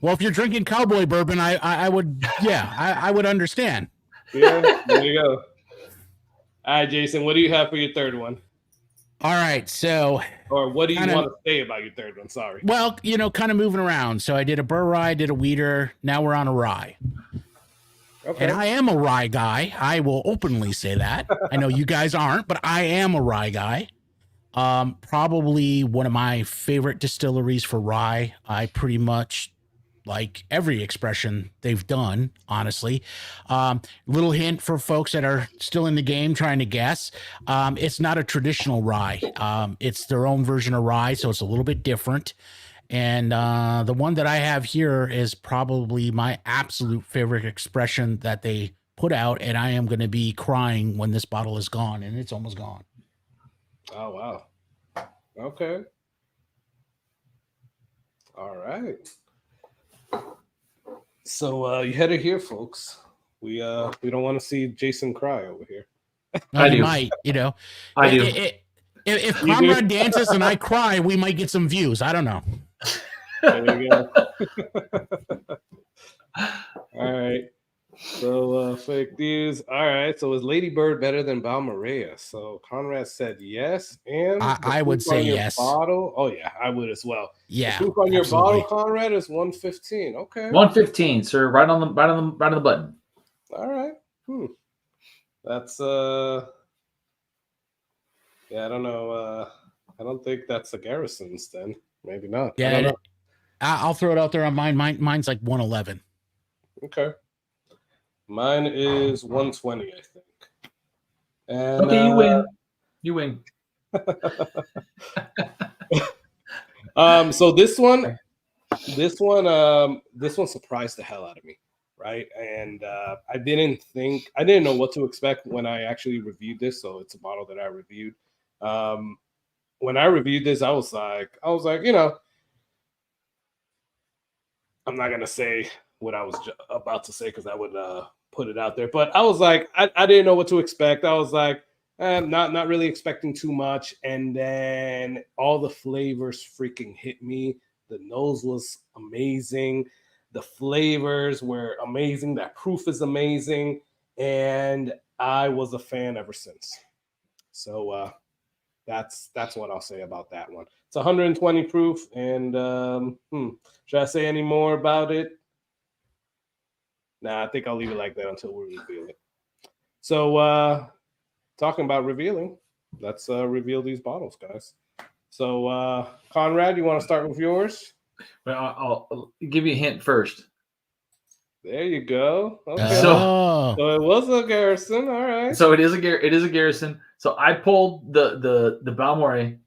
[SPEAKER 7] Well, if you're drinking cowboy bourbon, I would, I would understand.
[SPEAKER 6] Yeah, there you go. All right, Jason, what do you have for your third one?
[SPEAKER 7] All right, so
[SPEAKER 6] Or what do you want to say about your third one? Sorry.
[SPEAKER 7] well, kind of moving around. So I did a burr rye, did a wheater. Now we're on a rye.
[SPEAKER 6] Okay.
[SPEAKER 7] And I am a rye guy. I will openly say that. I know you guys aren't, but I am a rye guy. Probably one of my favorite distilleries for rye. I pretty much like every expression they've done, honestly. Little hint for folks that are still in the game trying to guess. It's not a traditional rye. It's their own version of rye, so it's a little bit different. And the one that I have here is probably my absolute favorite expression that they put out, and I am going to be crying when this bottle is gone, and it's almost gone.
[SPEAKER 6] Oh, wow. Okay. All right. So you had it here, folks. We don't want to see Jason cry over here.
[SPEAKER 8] I do.
[SPEAKER 7] Might,
[SPEAKER 8] I do.
[SPEAKER 7] If Comrade dances and I cry, we might get some views. I don't know.
[SPEAKER 6] There you go. All right. So fake news. All right. So is Lady Bird better than Balmorea? So Conrad said yes, and
[SPEAKER 7] I would say yes.
[SPEAKER 6] Bottle. Oh yeah, I would as well.
[SPEAKER 7] Yeah.
[SPEAKER 6] The proof on your
[SPEAKER 7] absolutely.
[SPEAKER 6] bottle, Conrad, is 115. Okay.
[SPEAKER 8] 115, sir. Right on the button.
[SPEAKER 6] All right. That's yeah, I don't know. I don't think that's a Garrison's then. Maybe not.
[SPEAKER 7] Yeah, I'll throw it out there on mine. Mine's like 111.
[SPEAKER 6] Okay. Mine is 120, I think. And
[SPEAKER 8] Okay, you win. You win.
[SPEAKER 6] So this one surprised the hell out of me, right? And I didn't know what to expect when I actually reviewed this. So it's a bottle that I reviewed. When I reviewed this, I was like, I'm not gonna say what I was about to say because I would put it out there, but I was like, I didn't know what to expect. I was like, not really expecting too much, and then all the flavors freaking hit me. The nose was amazing, the flavors were amazing, that proof is amazing, and I was a fan ever since. So that's what I'll say about that one. It's 120 proof, and should I say any more about it? Nah, I think I'll leave it like that until we reveal it. So talking about revealing, let's reveal these bottles, guys. So Conrad, you want to start with yours?
[SPEAKER 8] Well, I'll give you a hint first.
[SPEAKER 6] There you go. Okay.
[SPEAKER 8] So
[SPEAKER 6] it was a Garrison. All right.
[SPEAKER 8] So it is a Garrison. So I pulled the Balmorea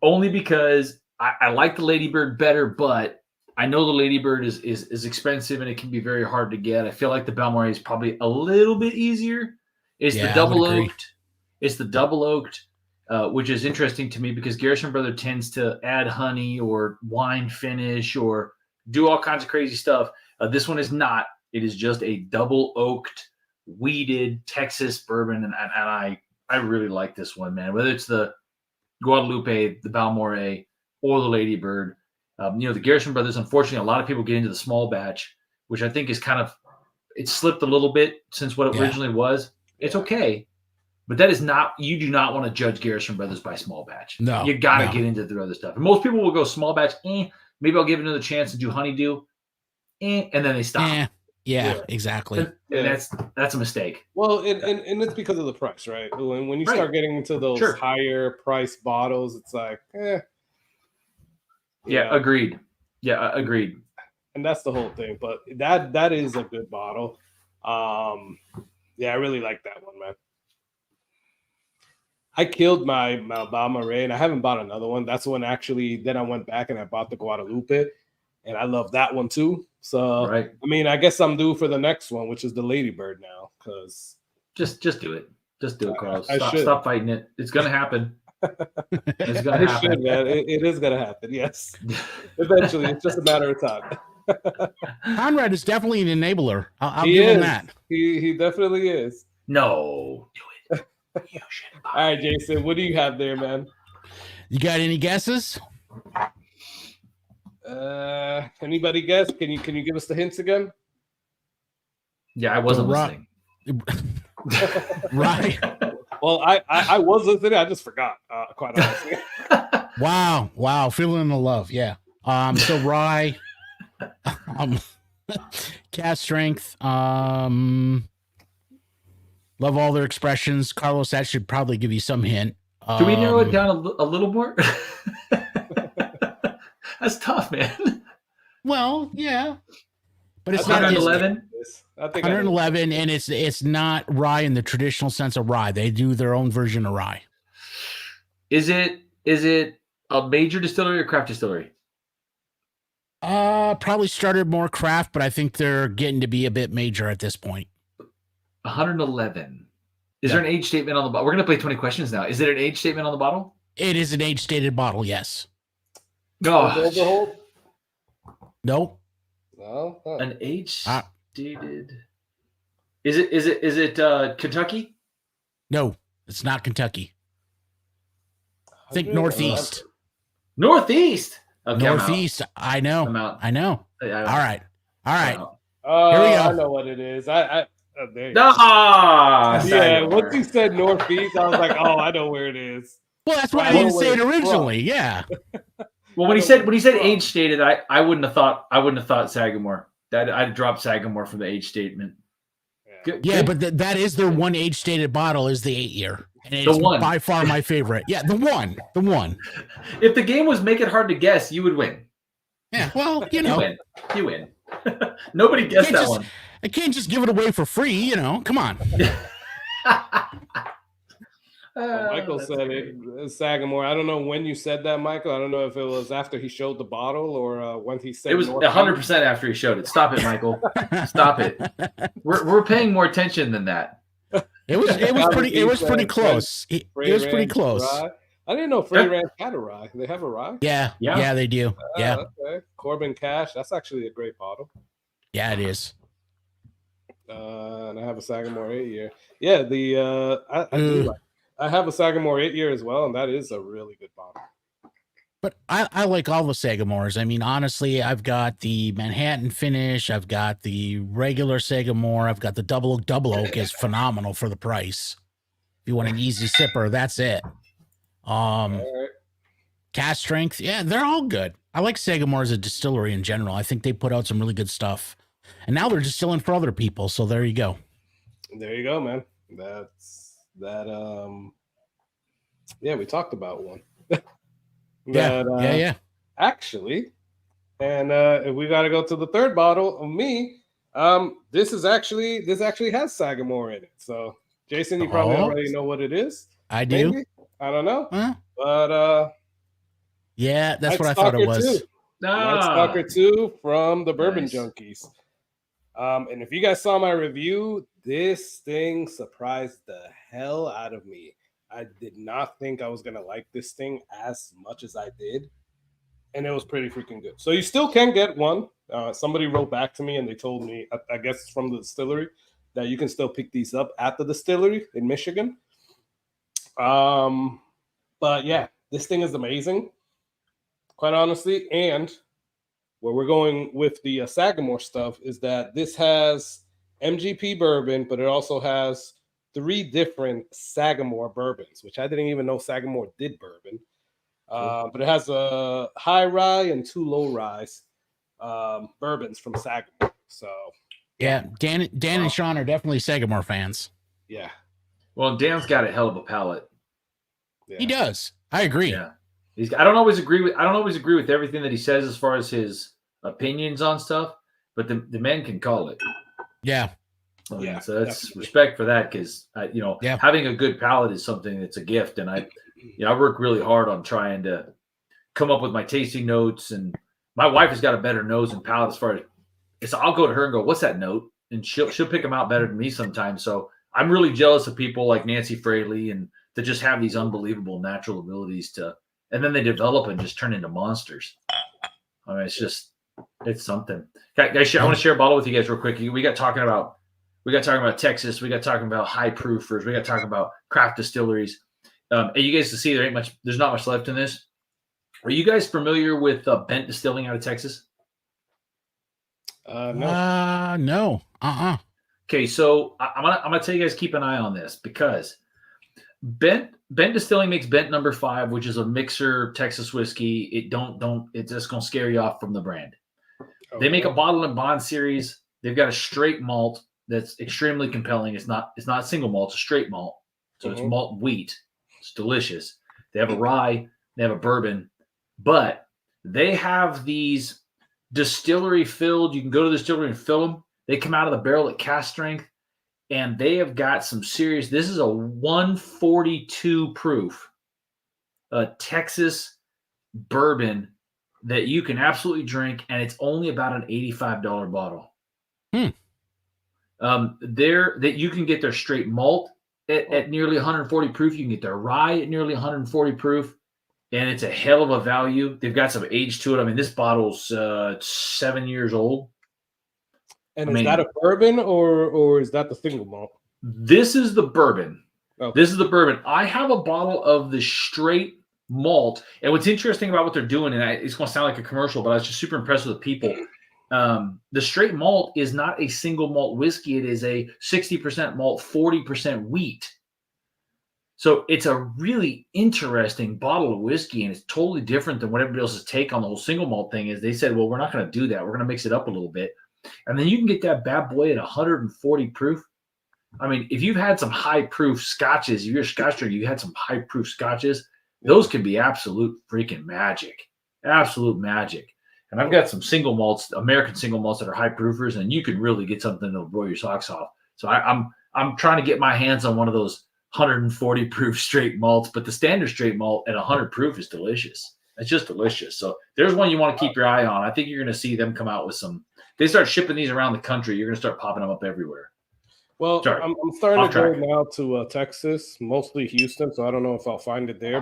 [SPEAKER 8] only because I like the Ladybird better, but I know the Ladybird is expensive and it can be very hard to get. I feel like the Balmorea is probably a little bit easier. It's the double oaked. It's the double oaked, which is interesting to me because Garrison Brother tends to add honey or wine finish or do all kinds of crazy stuff. This one is not. It is just a double oaked, wheated Texas bourbon, and I really like this one, man. Whether it's the Guadalupe, the Balmorea, or the Ladybird. The Garrison Brothers, unfortunately, a lot of people get into the small batch, which I think is it's slipped a little bit since what it originally was. It's okay, but that is not, you do not want to judge Garrison Brothers by small batch.
[SPEAKER 7] No.
[SPEAKER 8] You got to get into the other stuff. And most people will go small batch, maybe I'll give it another chance and do honeydew, and then they stop.
[SPEAKER 7] Yeah, exactly.
[SPEAKER 8] And that's a mistake.
[SPEAKER 6] Well, and it's because of the price, right? When you start getting into those higher price bottles, it's like,
[SPEAKER 8] Yeah, agreed. Yeah, agreed.
[SPEAKER 6] And that's the whole thing. But that is a good bottle. I really like that one, man. I killed my Balmorea, and I haven't bought another one. That's one actually. Then I went back and I bought the Guadalupe, and I love that one too. So I mean, I guess I'm due for the next one, which is the Ladybird now. Because
[SPEAKER 8] just do it. Just do it, Carlos. Stop fighting it. It's gonna happen. It's gonna happen.
[SPEAKER 6] Man. It is gonna happen. Yes, eventually. It's just a matter of time.
[SPEAKER 7] Conrad is definitely an enabler. I'll give him that.
[SPEAKER 6] He definitely is.
[SPEAKER 8] No, do it. You should.
[SPEAKER 6] All right, Jason. What do you have there, man?
[SPEAKER 7] You got any guesses?
[SPEAKER 6] Anybody guess? Can you give us the hints again?
[SPEAKER 8] Yeah, I wasn't
[SPEAKER 7] The
[SPEAKER 8] listening.
[SPEAKER 7] Rye.
[SPEAKER 6] Well, I was listening. I just forgot. Quite honestly.
[SPEAKER 7] Wow. Feeling the love. Yeah. So rye. Cast strength. Love all their expressions. Carlos, that should probably give you some hint.
[SPEAKER 8] Can we narrow it down a little more? That's tough, man.
[SPEAKER 7] Well, yeah. But it's
[SPEAKER 8] That's
[SPEAKER 7] not
[SPEAKER 8] 111.
[SPEAKER 6] I think
[SPEAKER 7] 111, and it's not rye in the traditional sense of rye. They do their own version of rye.
[SPEAKER 8] Is it a major distillery or craft distillery?
[SPEAKER 7] Probably started more craft, but I think they're getting to be a bit major at this point.
[SPEAKER 8] 111. Is there an age statement on the bottle? We're going to play 20 questions now. Is it an age statement on the bottle?
[SPEAKER 7] It is an age-stated bottle, yes.
[SPEAKER 8] No.
[SPEAKER 6] Overhold?
[SPEAKER 7] Nope.
[SPEAKER 6] No.
[SPEAKER 8] An age-stated. Is it Kentucky?
[SPEAKER 7] No, it's not Kentucky. Think Northeast.
[SPEAKER 8] Northeast. Okay,
[SPEAKER 7] Northeast. I know.
[SPEAKER 8] I'm out.
[SPEAKER 7] I know. All right. Here we go.
[SPEAKER 6] I know what it is. Yeah, once you said Northeast, I was like, oh, I know where it is.
[SPEAKER 7] Well, that's why I didn't say it originally. Yeah.
[SPEAKER 8] Well, when he said age stated, I wouldn't have thought Sagamore. I'd drop Sagamore from the age statement.
[SPEAKER 7] Yeah, but that is their one age stated bottle is the 8-year. And it's by far my favorite. Yeah, the one.
[SPEAKER 8] If the game was make it hard to guess, you would win.
[SPEAKER 7] Yeah, well, you
[SPEAKER 8] win. Nobody guessed that one.
[SPEAKER 7] I can't just give it away for free, Come on.
[SPEAKER 6] Michael said it. Sagamore. I don't know when you said that, Michael. I don't know if it was after he showed the bottle or when he said
[SPEAKER 8] it was 100% after he showed it. Stop it, Michael. Stop it. We're paying more attention than that.
[SPEAKER 7] It was pretty close. It was pretty close.
[SPEAKER 6] Rye. I didn't know Frey Ranch had a rye. They have a rye?
[SPEAKER 7] Yeah, they do. Yeah.
[SPEAKER 6] Okay. Corbin Cash. That's actually a great bottle.
[SPEAKER 7] Yeah, it is.
[SPEAKER 6] And I have a Sagamore 8-year. Yeah, I do like. I have a Sagamore 8-year as well, and that is a really good bottle.
[SPEAKER 7] But I like all the Sagamores. I mean, honestly, I've got the Manhattan finish. I've got the regular Sagamore. I've got the double oak is phenomenal for the price. If you want an easy sipper, that's it. Cast strength, yeah, they're all good. I like Sagamore as a distillery in general. I think they put out some really good stuff. And now they're distilling for other people, so there you go.
[SPEAKER 6] There you go, man. Yeah, we talked about one.
[SPEAKER 7] Yeah.
[SPEAKER 6] Actually, and if we got to go to the third bottle of me, this actually has Sagamore in it. So, Jason, you probably already know what it is.
[SPEAKER 7] I do.
[SPEAKER 6] Maybe? I don't know,
[SPEAKER 7] but yeah, that's what I thought it was.
[SPEAKER 6] Night Stalker 2 from the Bourbon Junkies. And if you guys saw my review, this thing surprised the hell out of me. I did not think I was going to like this thing as much as I did. And it was pretty freaking good. So you still can get one. Somebody wrote back to me and they told me, I guess from the distillery, that you can still pick these up at the distillery in Michigan. But yeah, this thing is amazing, quite honestly. And where we're going with the Sagamore stuff is that this has MGP bourbon, but it also has 3 different Sagamore bourbons, which I didn't even know Sagamore did bourbon. But it has a high rye and 2 low ryes bourbons from Sagamore. So
[SPEAKER 7] yeah, Dan and Sean are definitely Sagamore fans.
[SPEAKER 6] Yeah.
[SPEAKER 8] Well, Dan's got a hell of a palate.
[SPEAKER 7] Yeah. He does. I agree.
[SPEAKER 8] Yeah. I don't always agree with everything that he says as far as his opinions on stuff, but the man can call it.
[SPEAKER 7] Yeah.
[SPEAKER 8] So that's definitely. Respect for that, because having a good palate is something that's a gift, and I work really hard on trying to come up with my tasting notes, and my wife has got a better nose and palate as far as so I'll go to her and go, "What's that note?" and she'll pick them out better than me sometimes. So I'm really jealous of people like Nancy Fraley and that just have these unbelievable natural abilities and then they develop and just turn into monsters. I mean, it's something. Guys, I want to share a bottle with you guys real quick. We got talking about Texas. We got talking about high proofers. We got talking about craft distilleries. And you guys can see there's not much left in this. Are you guys familiar with Bent Distilling out of Texas?
[SPEAKER 6] No.
[SPEAKER 7] No.
[SPEAKER 8] Okay, so I'm gonna tell you guys keep an eye on this because Bent Distilling makes Bent number 5, which is a mixer Texas whiskey. It's just gonna scare you off from the brand. They make a bottle and bond series. They've got a straight malt that's extremely compelling. It's not a single malt, it's a straight malt. So it's malt wheat. It's delicious. They have a rye, they have a bourbon, but they have these distillery filled. You can go to the distillery and fill them. They come out of the barrel at cast strength, and they have got some serious. This is a 142 proof Texas bourbon that you can absolutely drink, and it's only about an $85 bottle. There that you can get their straight malt at nearly 140 proof. You can get their rye at nearly 140 proof, and it's a hell of a value. They've got some age to it. I mean, this bottle's 7 years old.
[SPEAKER 6] And is that a bourbon or is that the single malt?
[SPEAKER 8] This is the bourbon.
[SPEAKER 6] Okay.
[SPEAKER 8] This is the bourbon. I have a bottle of the straight malt. And what's interesting about what they're doing, and it's going to sound like a commercial, but I was just super impressed with the people. The straight malt is not a single malt whiskey. It is a 60% malt, 40% wheat. So it's a really interesting bottle of whiskey, and it's totally different than what everybody else's take on the whole single malt thing is. They said, well, we're not going to do that. We're going to mix it up a little bit. And then you can get that bad boy at 140 proof. I mean, if you've had some high proof scotches, if you're a scotch drinker, you had some high proof scotches, those can be absolute freaking magic. Absolute magic. And I've got some single malts, American single malts that are high proofers, and you can really get something that'll blow your socks off. So I'm trying to get my hands on one of those 140 proof straight malts, but the standard straight malt at 100 proof is delicious. It's just delicious. So there's one you want to keep your eye on. I think you're going to see them come out with some. They start shipping these around the country. You're going to start popping them up everywhere.
[SPEAKER 6] Well, I'm starting to go now to Texas, mostly Houston, so I don't know if I'll find it there,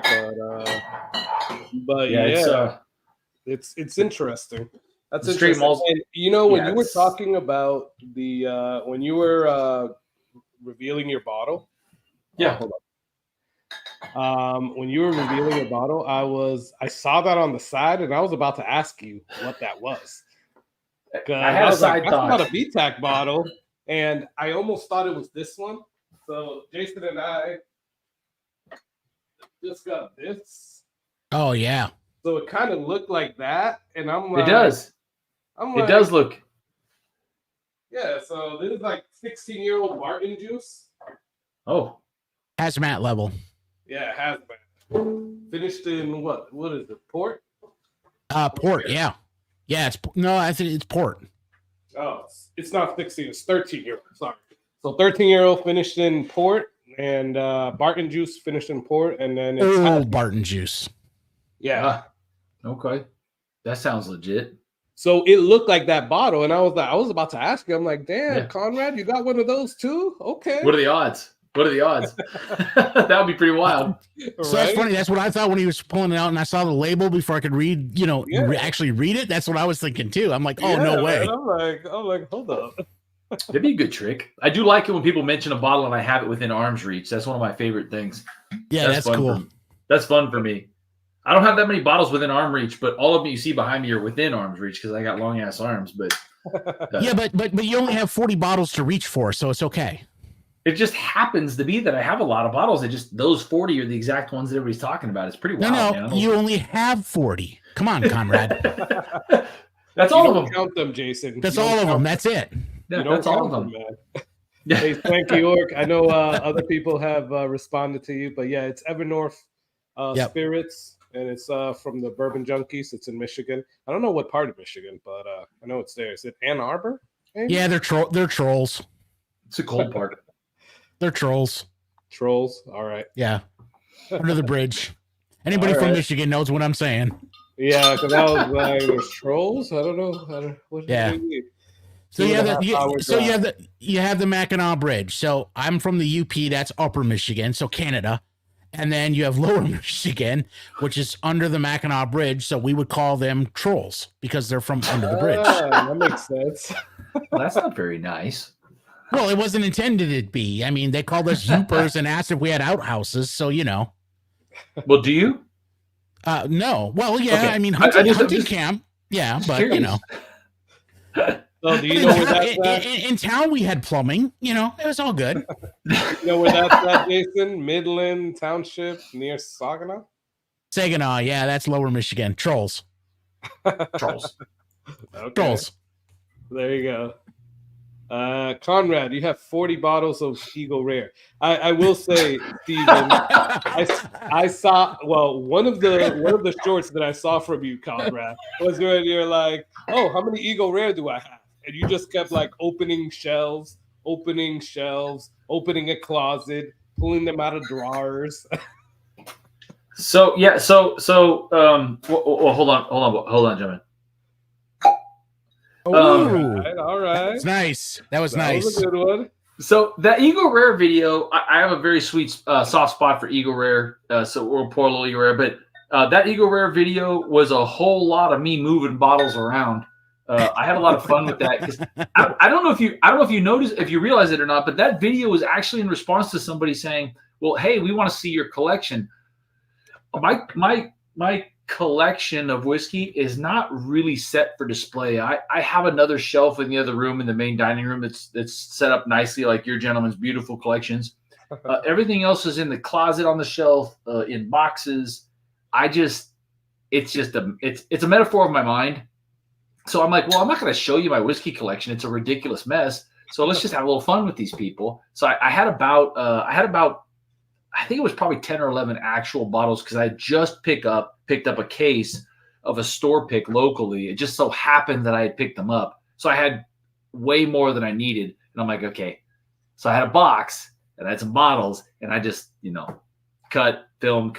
[SPEAKER 6] but yeah, it's interesting. That's interesting. And, you know, when you were talking about the when you were revealing your bottle, when you were revealing your bottle, I saw that on the side, and I was about to ask you what that was.
[SPEAKER 8] I had a side thought.
[SPEAKER 6] That's not a VTAC bottle, and I almost thought it was this one. So Jason and I just got this.
[SPEAKER 7] Oh yeah.
[SPEAKER 6] So it kind of looked like that, and I'm like,
[SPEAKER 8] it does. It does look.
[SPEAKER 6] Yeah. So this is like 16-year-old Barton juice.
[SPEAKER 8] Oh.
[SPEAKER 7] Hazmat level.
[SPEAKER 6] Yeah, hazmat. Finished in what? What is it? Port?
[SPEAKER 7] Port. Yeah. Yeah, I think it's port.
[SPEAKER 6] Oh, it's not 16. It's 13-year-old. Sorry. So 13-year-old finished in port, and Barton juice finished in port, and then it's
[SPEAKER 7] Barton juice.
[SPEAKER 6] Yeah.
[SPEAKER 8] Okay. That sounds legit.
[SPEAKER 6] So it looked like that bottle, and I was about to ask you. I'm like, damn, Conrad, you got one of those too? Okay.
[SPEAKER 8] What are the odds? That would be pretty wild.
[SPEAKER 7] So that's funny. That's what I thought when he was pulling it out, and I saw the label before I could read, actually read it. That's what I was thinking too. I'm like, oh, no way.
[SPEAKER 6] I'm like, hold up.
[SPEAKER 8] That'd be a good trick. I do like it when people mention a bottle and I have it within arm's reach. That's one of my favorite things.
[SPEAKER 7] Yeah, that's cool.
[SPEAKER 8] That's fun for me. I don't have that many bottles within arm reach, but all of them you see behind me are within arm's reach because I got long ass arms. But
[SPEAKER 7] yeah, but you only have 40 bottles to reach for, so it's okay.
[SPEAKER 8] It just happens to be that I have a lot of bottles. Those 40 are the exact ones that everybody's talking about. It's pretty wild.
[SPEAKER 7] No, you only have 40. Come on, Conrad.
[SPEAKER 8] That's all of them.
[SPEAKER 6] Count them, Jason.
[SPEAKER 7] That's all of them. That's it.
[SPEAKER 8] Yeah, that's all of them,
[SPEAKER 6] man. Hey, thank you, York. I know other people have responded to you, but yeah, it's Evernorth Spirits, and it's from the Bourbon Junkies. It's in Michigan. I don't know what part of Michigan, but I know it's there. Is it Ann Arbor? Maybe?
[SPEAKER 7] Yeah, they're trolls.
[SPEAKER 8] It's a cold part.
[SPEAKER 7] They're trolls.
[SPEAKER 6] Trolls. All right.
[SPEAKER 7] Yeah. Under the bridge. Anybody from Michigan knows what I'm saying.
[SPEAKER 6] Yeah, because I was like, there's trolls. I don't know. What
[SPEAKER 7] yeah. So you have the Mackinac Bridge. So I'm from the UP. That's Upper Michigan, so Canada. And then you have Lower Michigan, which is under the Mackinac Bridge. So we would call them trolls because they're from under the bridge.
[SPEAKER 6] That makes sense.
[SPEAKER 8] Well, that's not very nice.
[SPEAKER 7] Well, it wasn't intended to be. I mean, they called us Yoopers and asked if we had outhouses. So,
[SPEAKER 8] Well, do you?
[SPEAKER 7] No. Well, yeah.
[SPEAKER 8] Okay.
[SPEAKER 7] I mean,
[SPEAKER 8] I
[SPEAKER 7] hunting
[SPEAKER 8] just-
[SPEAKER 7] camp. Yeah, but
[SPEAKER 8] Curious.
[SPEAKER 7] you know.
[SPEAKER 6] So do you know where that's at?
[SPEAKER 7] In town, we had plumbing. You know, it was all good.
[SPEAKER 6] You know where that's at, Jason? Midland Township near Saginaw.
[SPEAKER 7] Saginaw, yeah, that's Lower Michigan. Trolls.
[SPEAKER 8] Trolls.
[SPEAKER 6] Okay.
[SPEAKER 7] Trolls.
[SPEAKER 6] There you go. Conrad, you have 40 bottles of Eagle Rare. I will say, Steven, I saw one of the shorts that I saw from you, Conrad, was where you're like, oh, how many Eagle Rare do I have? And you just kept like opening shelves, opening a closet, pulling them out of drawers.
[SPEAKER 8] So yeah, so hold on, gentlemen.
[SPEAKER 6] All right.
[SPEAKER 7] That's nice. That was
[SPEAKER 6] That
[SPEAKER 7] nice.
[SPEAKER 6] was a good one.
[SPEAKER 8] So that Eagle Rare video, I have a very sweet soft spot for Eagle Rare. So we'll pour a little Eagle Rare, but that Eagle Rare video was a whole lot of me moving bottles around. I had a lot of fun with that because I don't know if you notice, if you realize it or not, but that video was actually in response to somebody saying, "Well, hey, we want to see your collection." My collection of whiskey is not really set for display. I have another shelf in the other room in the main dining room that's set up nicely, like your gentleman's beautiful collections. Everything else is in the closet on the shelf, in boxes. It's a metaphor of my mind. So I'm like, well, I'm not going to show you my whiskey collection. It's a ridiculous mess. So let's just have a little fun with these people. So I had about I think it was probably 10 or 11 actual bottles because I just picked up a case of a store pick locally. It just so happened that I had picked them up. So I had way more than I needed. And I'm like, okay. So I had a box and I had some bottles and I just, cut, film,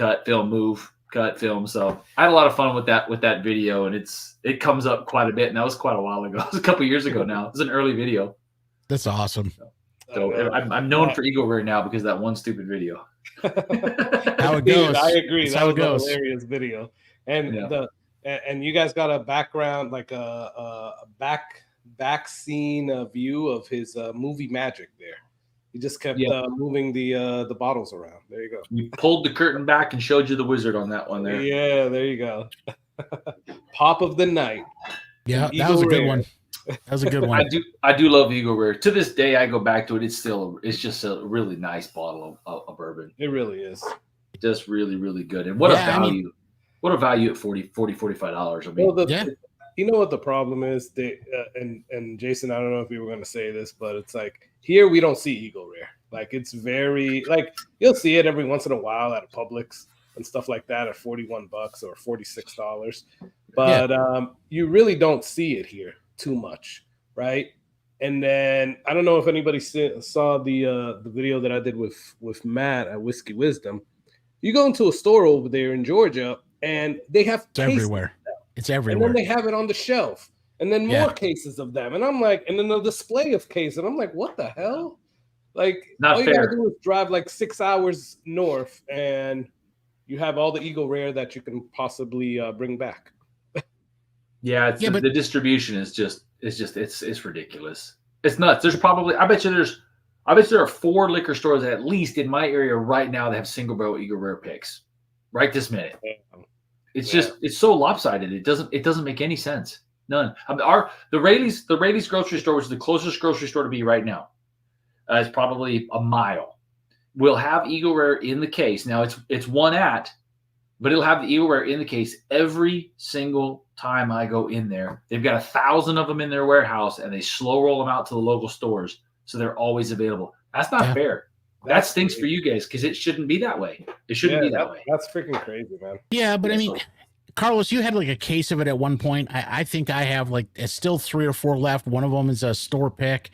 [SPEAKER 8] move, cut, film. So I had a lot of fun with that video, and it comes up quite a bit. And that was quite a while ago. It was a couple years ago now. It was an early video.
[SPEAKER 7] That's awesome.
[SPEAKER 8] So I'm known for Eagle Rare now because of that one stupid video.
[SPEAKER 7] How it goes.
[SPEAKER 6] I agree.
[SPEAKER 7] That's
[SPEAKER 6] that
[SPEAKER 7] how
[SPEAKER 6] was
[SPEAKER 7] it goes.
[SPEAKER 6] a hilarious video. And
[SPEAKER 8] Yeah.
[SPEAKER 6] and you guys got a background, like a back scene view of his movie magic there. He just kept moving the bottles around. There you go.
[SPEAKER 8] We pulled the curtain back and showed you the wizard on that one there.
[SPEAKER 6] Yeah, there you go. Pop of the night.
[SPEAKER 7] Yeah, that
[SPEAKER 6] Eagle
[SPEAKER 7] was a good
[SPEAKER 6] Rare.
[SPEAKER 7] one. That was a good one.
[SPEAKER 8] I do love Eagle Rare. To this day, I go back to it. It's just a really nice bottle of bourbon.
[SPEAKER 6] It really is.
[SPEAKER 8] Just really, really good. And what a value. What a value at $40, $45. I mean,
[SPEAKER 6] Well, you know what the problem is? And Jason, I don't know if you were going to say this, but it's like here we don't see Eagle Rare. Like it's very like you'll see it every once in a while at a Publix and stuff like that at $41 or $46. But you really don't see it here too much, right? And then I don't know if anybody saw the video that I did with Matt at Whiskey Wisdom. You go into a store over there in Georgia, and they have
[SPEAKER 7] It's everywhere. It's everywhere.
[SPEAKER 6] and then they have it on the shelf, and then more cases of them, and I'm like, and then the display of cases, and I'm like, what the hell? Like,
[SPEAKER 8] Not
[SPEAKER 6] all you
[SPEAKER 8] fair.
[SPEAKER 6] gotta do is drive like 6 hours north, and you have all the Eagle Rare that you can possibly bring back.
[SPEAKER 8] yeah,
[SPEAKER 7] but
[SPEAKER 8] the distribution is just it's ridiculous. It's nuts. I bet you there are 4 liquor stores at least in my area right now that have single barrel Eagle Rare picks right this minute. It's just it's so lopsided. It doesn't make any sense. None. I mean, the Rayleigh's grocery store, which is the closest grocery store to me right now, is probably a mile. Will have Eagle Rare in the case. Now it's one but it'll have the Eagle Rare in the case every single time I go in there. They've got 1,000 of them in their warehouse, and they slow roll them out to the local stores, so they're always available. That's not fair. That stinks for you guys because it shouldn't be that way. It shouldn't be that way.
[SPEAKER 6] That's freaking crazy, man.
[SPEAKER 7] Yeah, but I mean, Carlos, you had like a case of it at one point. I think I have like it's still 3 or 4 left. One of them is a store pick.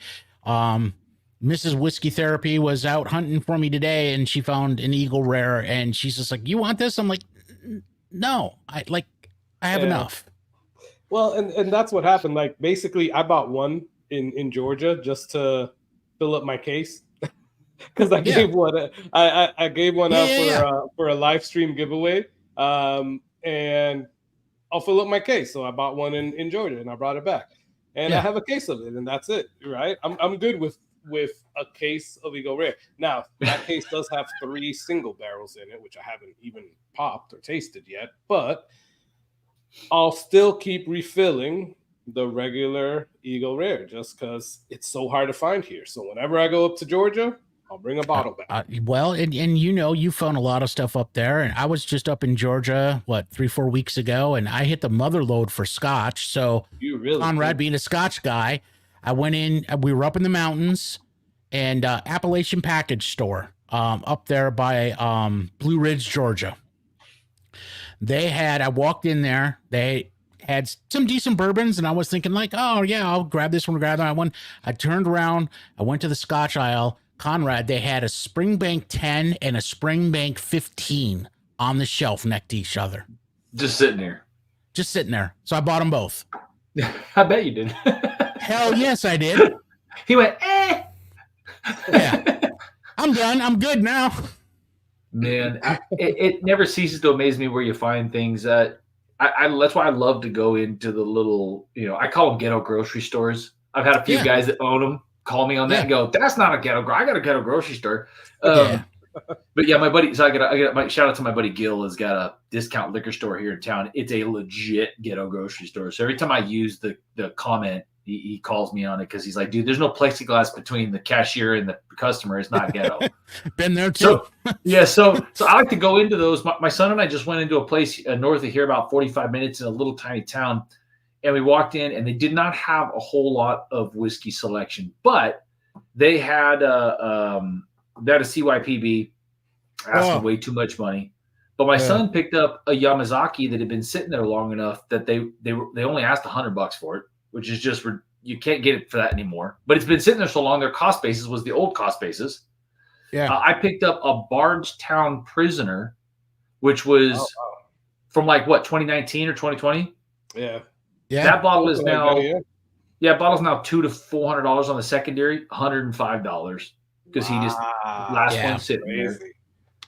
[SPEAKER 7] Mrs. Whiskey Therapy was out hunting for me today, and she found an Eagle Rare, and she's just like, "You want this?" I'm like, "No, I have enough."
[SPEAKER 6] Well, and that's what happened. Like basically, I bought one in Georgia just to fill up my case. Because I gave one, I gave one out for a live stream giveaway, and I'll fill up my case. So I bought one in Georgia, and I brought it back, and I have a case of it, and that's it, right? I'm good with with a case of Eagle Rare. Now, that case does have 3 single barrels in it, which I haven't even popped or tasted yet, but I'll still keep refilling the regular Eagle Rare just because it's so hard to find here. So whenever I go up to Georgia, I'll bring a bottle back.
[SPEAKER 7] Well, and you know, you found a lot of stuff up there, and I was just up in Georgia, 3-4 weeks ago, and I hit the mother load for Scotch. So
[SPEAKER 6] You really
[SPEAKER 7] Conrad, being a Scotch guy, I went in. We were up in the mountains, and Appalachian Package Store up there by Blue Ridge, Georgia. I walked in there. They had some decent bourbons, and I was thinking like, oh yeah, I'll grab this one, grab that one. I turned around. I went to the Scotch aisle. Conrad, they had a Springbank 10 and a Springbank 15 on the shelf next to each other.
[SPEAKER 8] Just sitting there.
[SPEAKER 7] So I bought them both.
[SPEAKER 8] I bet you did.
[SPEAKER 7] Hell yes, I did.
[SPEAKER 8] He went, eh.
[SPEAKER 7] Yeah. I'm done. I'm good now.
[SPEAKER 8] Man, it never ceases to amaze me where you find things that that's why I love to go into the little, I call them ghetto grocery stores. I've had a few guys that own them call me on that and go, that's not a ghetto. I got a ghetto grocery store. But yeah, my buddy, so I got my shout out to my buddy Gil has got a discount liquor store here in town. It's a legit ghetto grocery store. So every time I use the comment, he calls me on it because he's like, dude, there's no plexiglass between the cashier and the customer. It's not ghetto.
[SPEAKER 7] Been there too.
[SPEAKER 8] So I like to go into those. My son and I just went into a place north of here, about 45 minutes in a little tiny town. And we walked in, and they did not have a whole lot of whiskey selection, but they had a CYPB asking way too much money. But my son picked up a Yamazaki that had been sitting there long enough that they only asked $100 for it, which is just you can't get it for that anymore. But it's been sitting there so long, their cost basis was the old cost basis. Yeah, I picked up a Bardstown Prisoner, which was from 2019 or 2020.
[SPEAKER 6] Yeah.
[SPEAKER 7] Yeah,
[SPEAKER 8] that bottle is now. Bottle's now $200 to $400 on the secondary, $105 because he just last one sitting there.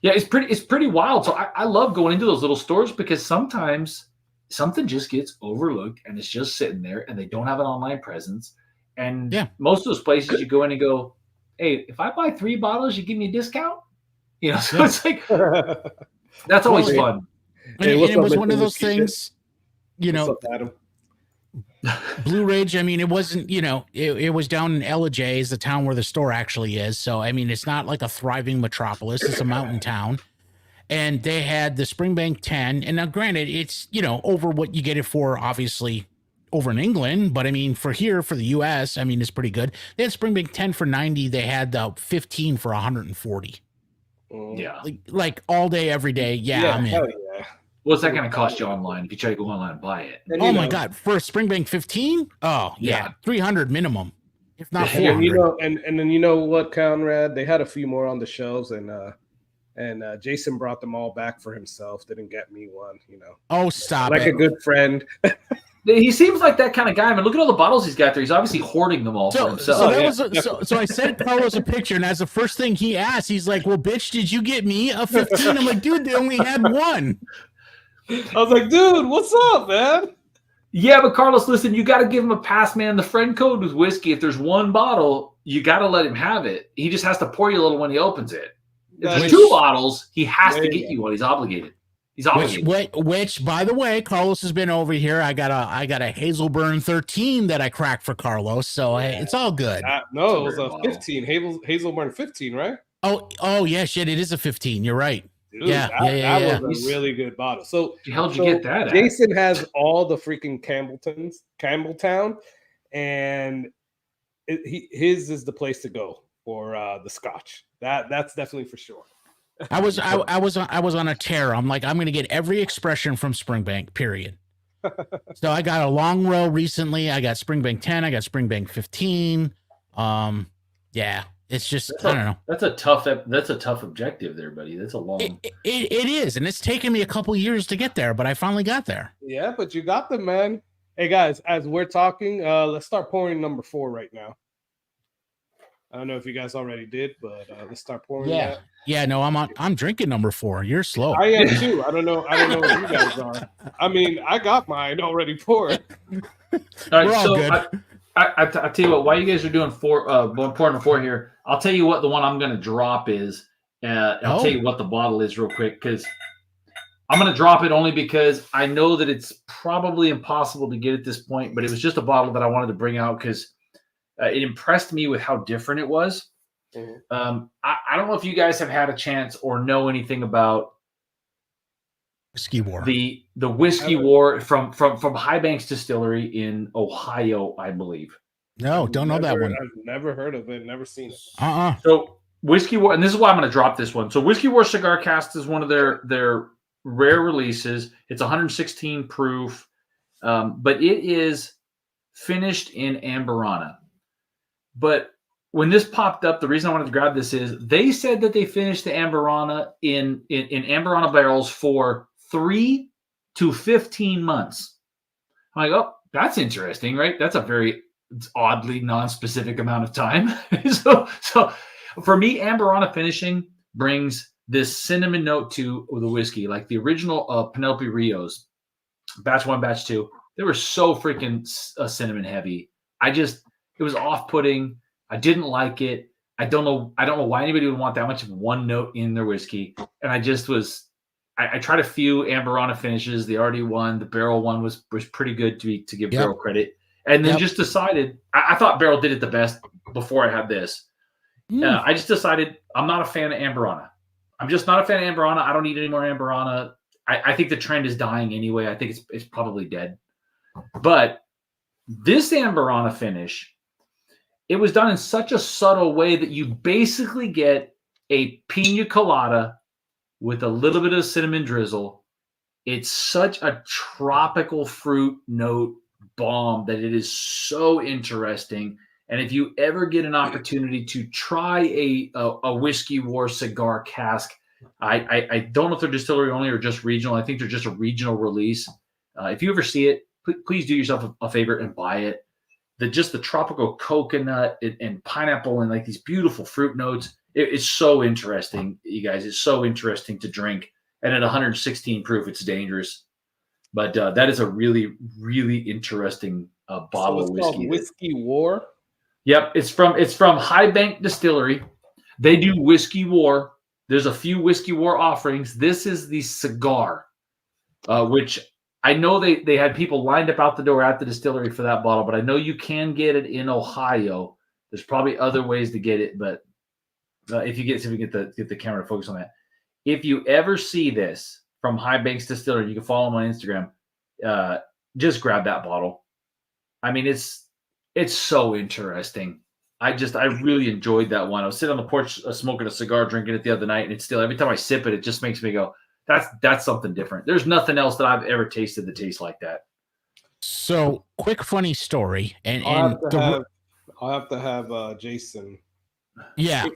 [SPEAKER 8] Yeah, it's pretty wild. So I love going into those little stores because sometimes something just gets overlooked and it's just sitting there and they don't have an online presence. And most of those places you go in and go, hey, if I buy 3 bottles, you give me a discount. So it's like that's always fun.
[SPEAKER 7] And it was one of those things.
[SPEAKER 6] What's up, Adam?
[SPEAKER 7] Blue Ridge, it wasn't, it was down in Ellijay, the town where the store actually is. So, it's not like a thriving metropolis. It's a mountain town. And they had the Springbank 10. And now, granted, it's, over what you get it for, obviously, over in England. But, for here, for the U.S., it's pretty good. They had Springbank 10 for $90. They had the 15 for $140.
[SPEAKER 8] Yeah.
[SPEAKER 7] Like all day, every day. Yeah, I'm in.
[SPEAKER 6] Hell yeah.
[SPEAKER 8] What's that going to cost you online if you try to go online and buy it?
[SPEAKER 6] And,
[SPEAKER 7] my God. For a Springbank 15? Oh, yeah. 300 minimum, if not 400.
[SPEAKER 6] And then you know what, Conrad? They had a few more on the shelves, and Jason brought them all back for himself. Didn't get me one,
[SPEAKER 7] Oh, stop
[SPEAKER 6] like
[SPEAKER 7] it.
[SPEAKER 6] a good friend.
[SPEAKER 8] He seems like that kind of guy. Look at all the bottles he's got there. He's obviously hoarding them all for himself.
[SPEAKER 7] So I sent Carlos a picture, and as the first thing he asked, he's like, well, bitch, did you get me a 15? I'm like, dude, they only had one.
[SPEAKER 6] I was like, dude, what's up, man?
[SPEAKER 8] Yeah, but Carlos, listen, you got to give him a pass, man. The friend code with whiskey, if there's one bottle, you got to let him have it. He just has to pour you a little when he opens it. If there's 2 bottles, he has to get you one. He's obligated.
[SPEAKER 7] Which, by the way, Carlos has been over here. I got a Hazelburn 13 that I cracked for Carlos, so hey, it's all good.
[SPEAKER 6] No, it was a 15. Hazelburn 15, right?
[SPEAKER 7] Oh yeah, shit, it is a 15. You're right.
[SPEAKER 6] Dude, that was a really good bottle. So
[SPEAKER 8] how'd you get that?
[SPEAKER 6] Jason has all the freaking Campbelltown, and his is the place to go for the Scotch. That's definitely for sure.
[SPEAKER 7] I was on a tear. I'm like, I'm gonna get every expression from Springbank. Period. So I got a long row recently. I got Springbank 10. I got Springbank 15. Yeah. It's just I don't know.
[SPEAKER 8] That's a tough objective there, buddy. That's a long.
[SPEAKER 7] It is, and it's taken me a couple years to get there, but I finally got there.
[SPEAKER 6] Yeah, but you got them, man. Hey guys, as we're talking, let's start pouring number 4 right now. I don't know if you guys already did, but let's start pouring.
[SPEAKER 7] Yeah, yeah. No, I'm drinking number 4. You're slow.
[SPEAKER 6] I am too. I don't know what you guys are. I got mine already poured.
[SPEAKER 8] All right, so I tell you what, while you guys are doing pouring a 4 here, I'll tell you what the one I'm going to drop is. I'll tell you what the bottle is real quick, because I'm going to drop it only because I know that it's probably impossible to get at this point, but it was just a bottle that I wanted to bring out because it impressed me with how different it was. Mm-hmm. I don't know if you guys have had a chance or know anything about
[SPEAKER 7] Whiskey War.
[SPEAKER 8] The Whiskey War from High Banks Distillery in Ohio, I believe.
[SPEAKER 7] No, don't know that one.
[SPEAKER 6] I've never heard of it, never seen it.
[SPEAKER 8] So Whiskey War, and this is why I'm going to drop this one. So Whiskey War Cigar Cask is one of their rare releases. It's 116 proof, but it is finished in Amburana. But when this popped up, the reason I wanted to grab this is they said that they finished the Amburana in Amburana barrels for 3 to 15 months. I'm like, oh, that's interesting, right? That's a very oddly non-specific amount of time. so for me, Amburana finishing brings this cinnamon note to the whiskey, like the original Penelope Rios, batch 1, batch 2. They were so freaking cinnamon heavy. It was off-putting. I didn't like it. I don't know why anybody would want that much of one note in their whiskey. And I tried a few Amburana finishes. The RD1, the Barrel one was pretty good to give Barrel credit. And then just decided, I thought Barrel did it the best before I had this. I just decided I'm not a fan of Amburana. I'm just not a fan of Amburana. I don't need any more Amburana. I think the trend is dying anyway. I think it's probably dead. But this Amburana finish, it was done in such a subtle way that you basically get a pina colada with a little bit of cinnamon drizzle. It's such a tropical fruit note bomb that it is so interesting. And if you ever get an opportunity to try a Whiskey War Cigar Cask, I don't know if they're distillery only or just regional. I think they're just a regional release. If you ever see it, please do yourself a favor and buy it. The tropical coconut and pineapple and like these beautiful fruit notes. It's so interesting, you guys. It's so interesting to drink. And at 116 proof, it's dangerous. But that is a really, really interesting bottle of whiskey.
[SPEAKER 6] Called Whiskey War?
[SPEAKER 8] Yep. It's from High Bank Distillery. They do Whiskey War. There's a few Whiskey War offerings. This is the cigar, which I know they had people lined up out the door at the distillery for that bottle, but I know you can get it in Ohio. There's probably other ways to get it, but if we get the camera to focus on that. If you ever see this from High Banks Distillery, you can follow them on Instagram. Just grab that bottle. I mean, it's so interesting. I really enjoyed that one. I was sitting on the porch smoking a cigar, drinking it the other night, and it's still every time I sip it, it just makes me go, that's something different. There's nothing else that I've ever tasted that tastes like that.
[SPEAKER 7] So, quick funny story, and
[SPEAKER 6] I'll have to have Jason.
[SPEAKER 7] Yeah.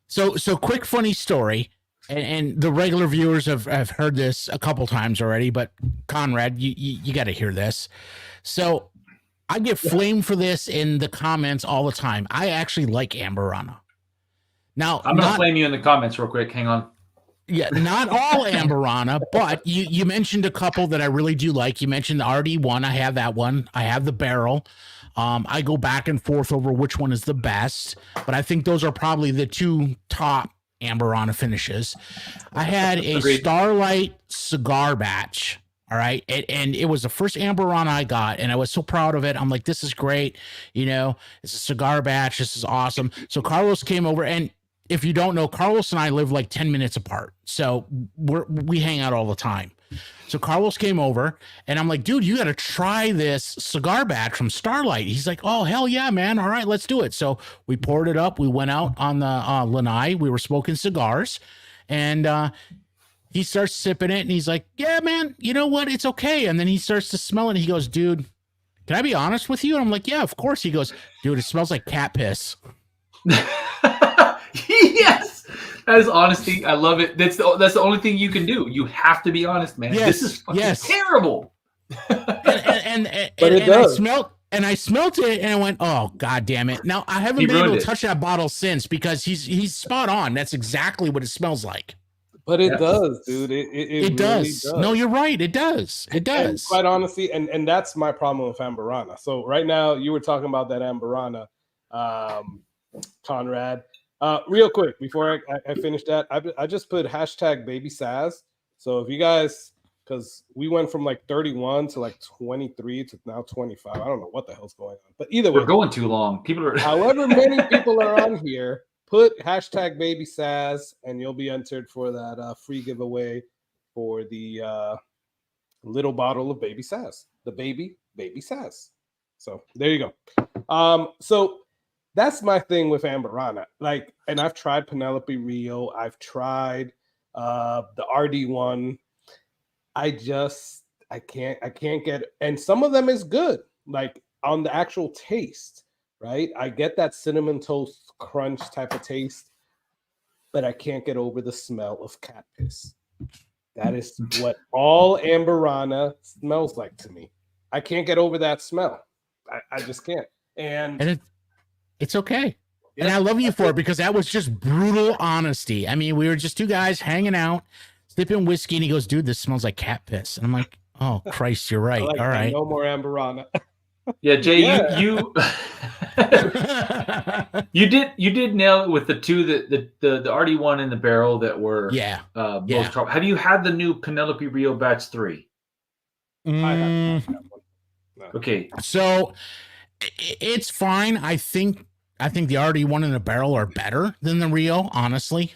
[SPEAKER 7] So quick funny story, and the regular viewers have heard this a couple times already, but Conrad, you got to hear this. So I get flamed for this in the comments all the time. I actually like Amburana. Now
[SPEAKER 8] I'm gonna flame you in the comments real quick. Hang on.
[SPEAKER 7] Yeah, not all Amburana, but you mentioned a couple that I really do like. You mentioned the RD1. I have that one. I have the Barrel. I go back and forth over which one is the best, but I think those are probably the two top Amburana finishes. I had a Starlight cigar batch. All right. And it was the first Amburana I got, and I was so proud of it. I'm like, this is great. You know, it's a cigar batch. This is awesome. So Carlos came over, and if you don't know, Carlos and I live like 10 minutes apart. So we hang out all the time. So Carlos came over, and I'm like, dude, you got to try this cigar batch from Starlight. He's like, oh, hell yeah, man. All right, let's do it. So we poured it up. We went out on the lanai. We were smoking cigars, and he starts sipping it, and he's like, yeah, man, you know what? It's okay. And then he starts to smell it, and he goes, dude, can I be honest with you? And I'm like, yeah, of course. He goes, dude, it smells like cat piss.
[SPEAKER 8] Yes, that is honesty. I love it. That's the only thing you can do. You have to be honest, man.
[SPEAKER 7] Yes,
[SPEAKER 8] this is fucking terrible.
[SPEAKER 7] and I smelt it, and I went, oh, God damn it. Now, I haven't been able to touch that bottle since, because he's spot on. That's exactly what it smells like.
[SPEAKER 6] But it
[SPEAKER 8] Yes.
[SPEAKER 6] does, dude. It really
[SPEAKER 7] does. No, you're right. It does. It
[SPEAKER 6] And
[SPEAKER 7] does.
[SPEAKER 6] quite honestly, and that's my problem with Amberana. So right now, you were talking about that Amberana, Conrad. Real quick before I finish that, I just put hashtag baby Saz. So if you guys, because we went from like 31 to like 23 to now 25. I don't know what the hell's going on, but either way,
[SPEAKER 8] We're going too long. People are.
[SPEAKER 6] however many people are on here, put hashtag baby Saz, and you'll be entered for that free giveaway for the little bottle of baby Saz, the baby Saz. So there you go. So that's my thing with Amberana. Like, and I've tried Penelope Rio. I've tried the RD1. I can't get, and some of them is good, like on the actual taste, right? I get that cinnamon toast crunch type of taste, but I can't get over the smell of cat piss. That is what all Amberana smells like to me. I can't get over that smell. I just can't. And
[SPEAKER 7] it's okay. And I love you for it, because that was just brutal honesty. I mean, we were just two guys hanging out, sipping whiskey, and he goes, "Dude, this smells like cat piss." And I'm like, "Oh, Christ, you're right."
[SPEAKER 6] like,
[SPEAKER 7] all right.
[SPEAKER 6] No more Amberana.
[SPEAKER 8] Yeah, Jay, you you did nail it with the two the RD1 in the barrel that were most trouble. Have you had the new Penelope Rio batch 3?
[SPEAKER 6] I have that one. No.
[SPEAKER 8] Okay,
[SPEAKER 7] so it's fine. I think the RD1 in the barrel are better than the Rio, honestly.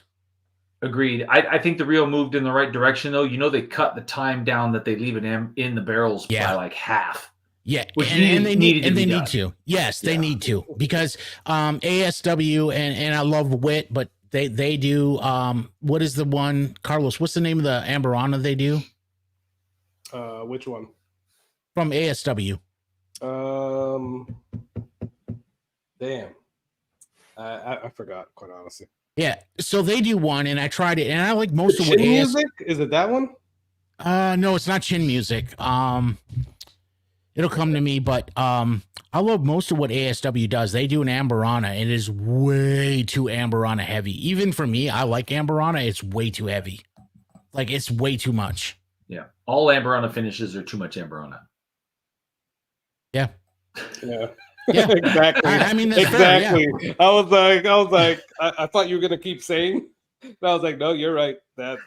[SPEAKER 8] agreed. I think the Rio moved in the right direction, though. You know, they cut the time down that they leave it in the barrels by like half.
[SPEAKER 7] Yeah,
[SPEAKER 8] which
[SPEAKER 7] and they need
[SPEAKER 8] done.
[SPEAKER 7] to. Yes, they need to, because ASW and I love Wit, but they do what is the one, Carlos? What's the name of the Amberana they do?
[SPEAKER 6] Which one?
[SPEAKER 7] From ASW.
[SPEAKER 6] Damn. I forgot, quite honestly.
[SPEAKER 7] Yeah, so they do one, and I tried it, and I like most of
[SPEAKER 6] Chin
[SPEAKER 7] what
[SPEAKER 6] music. Is it that one?
[SPEAKER 7] No, it's not Chin Music. It'll come to me, but I love most of what ASW does. They do an Amberana, and it is way too Amberana heavy. Even for me, I like Amberana. It's way too heavy. Like, it's way too much.
[SPEAKER 8] Yeah, all Amberana finishes are too much Amberana.
[SPEAKER 7] Yeah.
[SPEAKER 6] Yeah.
[SPEAKER 7] Yeah,
[SPEAKER 6] exactly.
[SPEAKER 7] I mean, that's
[SPEAKER 6] exactly.
[SPEAKER 7] Fair, yeah.
[SPEAKER 6] I was like, I thought you were gonna keep saying. But I was like, no, you're right. That's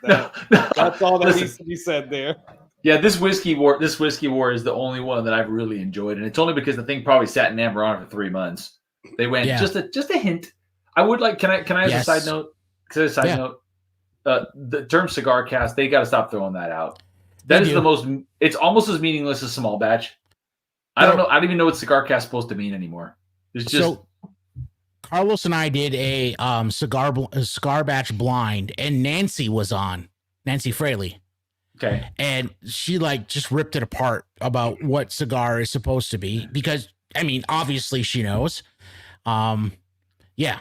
[SPEAKER 6] all that needs to be said there.
[SPEAKER 8] Yeah, this whiskey war is the only one that I've really enjoyed, and it's only because the thing probably sat in Amberana for 3 months. They went just a hint. I would like. Can I have a side note? The term cigar cast, they got to stop throwing that out. That is the most. It's almost as meaningless as small batch. I don't know. I don't even know what cigar cast is supposed to mean anymore. It's just. So,
[SPEAKER 7] Carlos and I did a cigar batch blind, and Nancy was on, Nancy Fraley.
[SPEAKER 8] Okay.
[SPEAKER 7] And she just ripped it apart about what cigar is supposed to be, because I mean, obviously she knows. Yeah,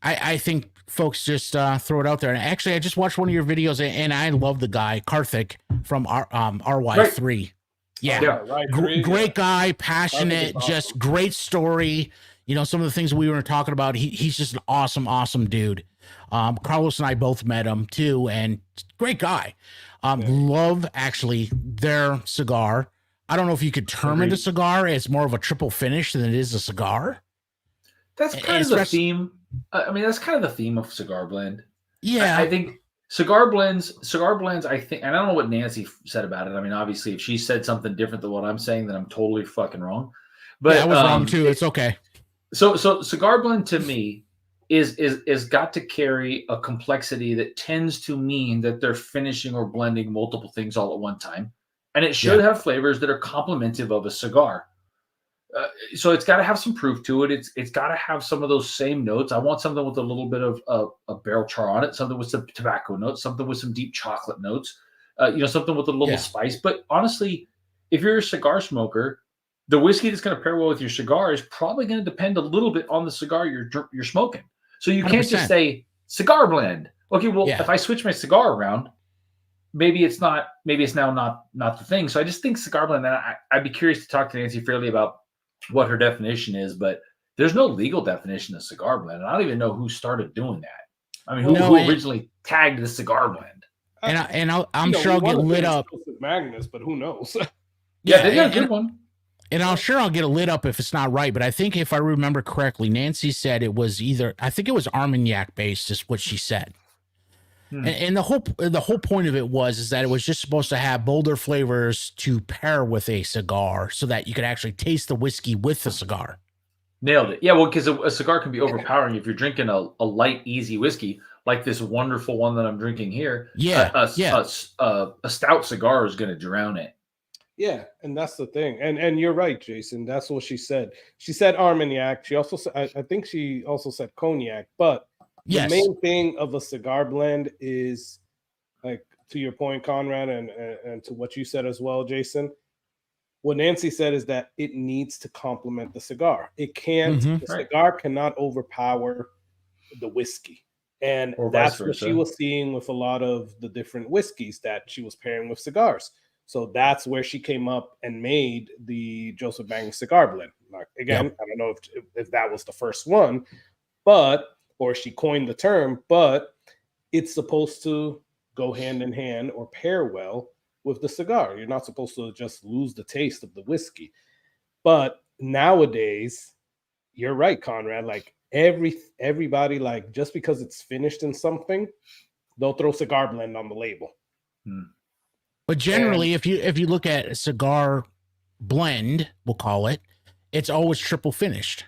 [SPEAKER 7] I think folks just throw it out there. And actually, I just watched one of your videos, and I love the guy Karthik from RY3. Right. Yeah, great guy, passionate, awesome. Just great story. You know, some of the things we were talking about. He's just an awesome dude. Carlos and I both met him too, and great guy. Love actually their cigar. I don't know if you could term it a cigar. It's more of a triple finish than it is a cigar.
[SPEAKER 8] That's kind of the theme. I mean, that's kind of the theme of cigar blend.
[SPEAKER 7] Yeah,
[SPEAKER 8] I think cigar blends. I think, and I don't know what Nancy said about it. I mean, obviously, if she said something different than what I'm saying, then I'm totally fucking wrong. But
[SPEAKER 7] I was wrong too. It's okay.
[SPEAKER 8] So cigar blend to me is got to carry a complexity that tends to mean that they're finishing or blending multiple things all at one time, and it should have flavors that are complementive of a cigar. So it's got to have some proof to it. It's got to have some of those same notes. I want something with a little bit of a barrel char on it, something with some tobacco notes, something with some deep chocolate notes, something with a little spice. But honestly, if you're a cigar smoker, the whiskey that's going to pair well with your cigar is probably going to depend a little bit on the cigar you're smoking. So you can't 100%. Just say cigar blend. Okay, well, if I switch my cigar around, maybe it's now not the thing. So I just think cigar blend. And I'd be curious to talk to Nancy Fraley about what her definition is, but there's no legal definition of cigar blend. And I don't even know who started doing that. I mean, who originally tagged the cigar blend?
[SPEAKER 7] I'm sure I'll get lit up.
[SPEAKER 6] Magnus, but who knows?
[SPEAKER 8] Yeah, they got a good one.
[SPEAKER 7] And I'm sure I'll get a lit up if it's not right, but I think if I remember correctly, Nancy said it was I think it was Armagnac based, is what she said. And the whole point of it is that it was just supposed to have bolder flavors to pair with a cigar, so that you could actually taste the whiskey with the cigar.
[SPEAKER 8] Nailed it. Yeah, well, because a cigar can be overpowering if you're drinking a light, easy whiskey like this wonderful one that I'm drinking here.
[SPEAKER 7] Yeah,
[SPEAKER 8] a stout cigar is going to drown it.
[SPEAKER 6] Yeah, and that's the thing. And you're right, Jason. That's what she said. She said Armagnac. She also said, I think she also said cognac. But the main thing of a cigar blend is, like, to your point, Conrad, and to what you said as well, Jason. What Nancy said is that it needs to complement the cigar. It can't. The cigar cannot overpower the whiskey. And that's what she was seeing with a lot of the different whiskeys that she was pairing with cigars. So that's where she came up and made the Joseph Bang cigar blend. Like, again, I don't know if that was the first one, or she coined the term, but it's supposed to go hand in hand or pair well with the cigar. You're not supposed to just lose the taste of the whiskey. But nowadays, you're right, Conrad. Like everybody, like, just because it's finished in something, they'll throw cigar blend on the label.
[SPEAKER 7] But generally, if you look at a cigar blend, we'll call it, it's always triple finished.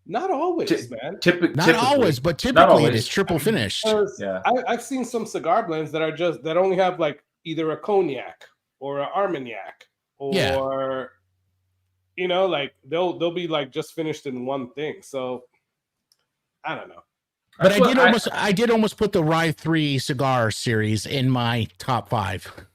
[SPEAKER 6] Not always, man.
[SPEAKER 7] Not always, but typically it is triple finished.
[SPEAKER 6] Yeah, I've seen some cigar blends that only have like either a cognac or an Armagnac, or like they'll be like just finished in one thing. So I don't know.
[SPEAKER 7] But I did almost put the Rye 3 cigar series in my top 5.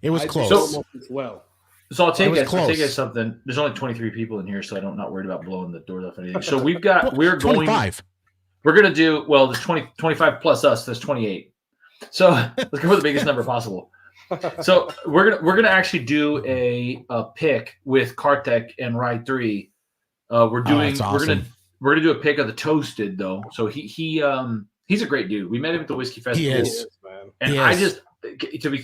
[SPEAKER 7] It was close.
[SPEAKER 6] As well.
[SPEAKER 8] So I'll tell you guys something. There's only 23 people in here, so I'm not worried about blowing the doors off anything. So we're going
[SPEAKER 7] 25.
[SPEAKER 8] We're going to do, well, there's 25 plus us, there's 28. So let's go for the biggest number possible. So we're gonna actually do a pick with Kartek and Rye 3. We're gonna do a pick of the toasted though. So he's a great dude. We met him at the Whiskey Festival.
[SPEAKER 7] He is,
[SPEAKER 8] man. And I just to be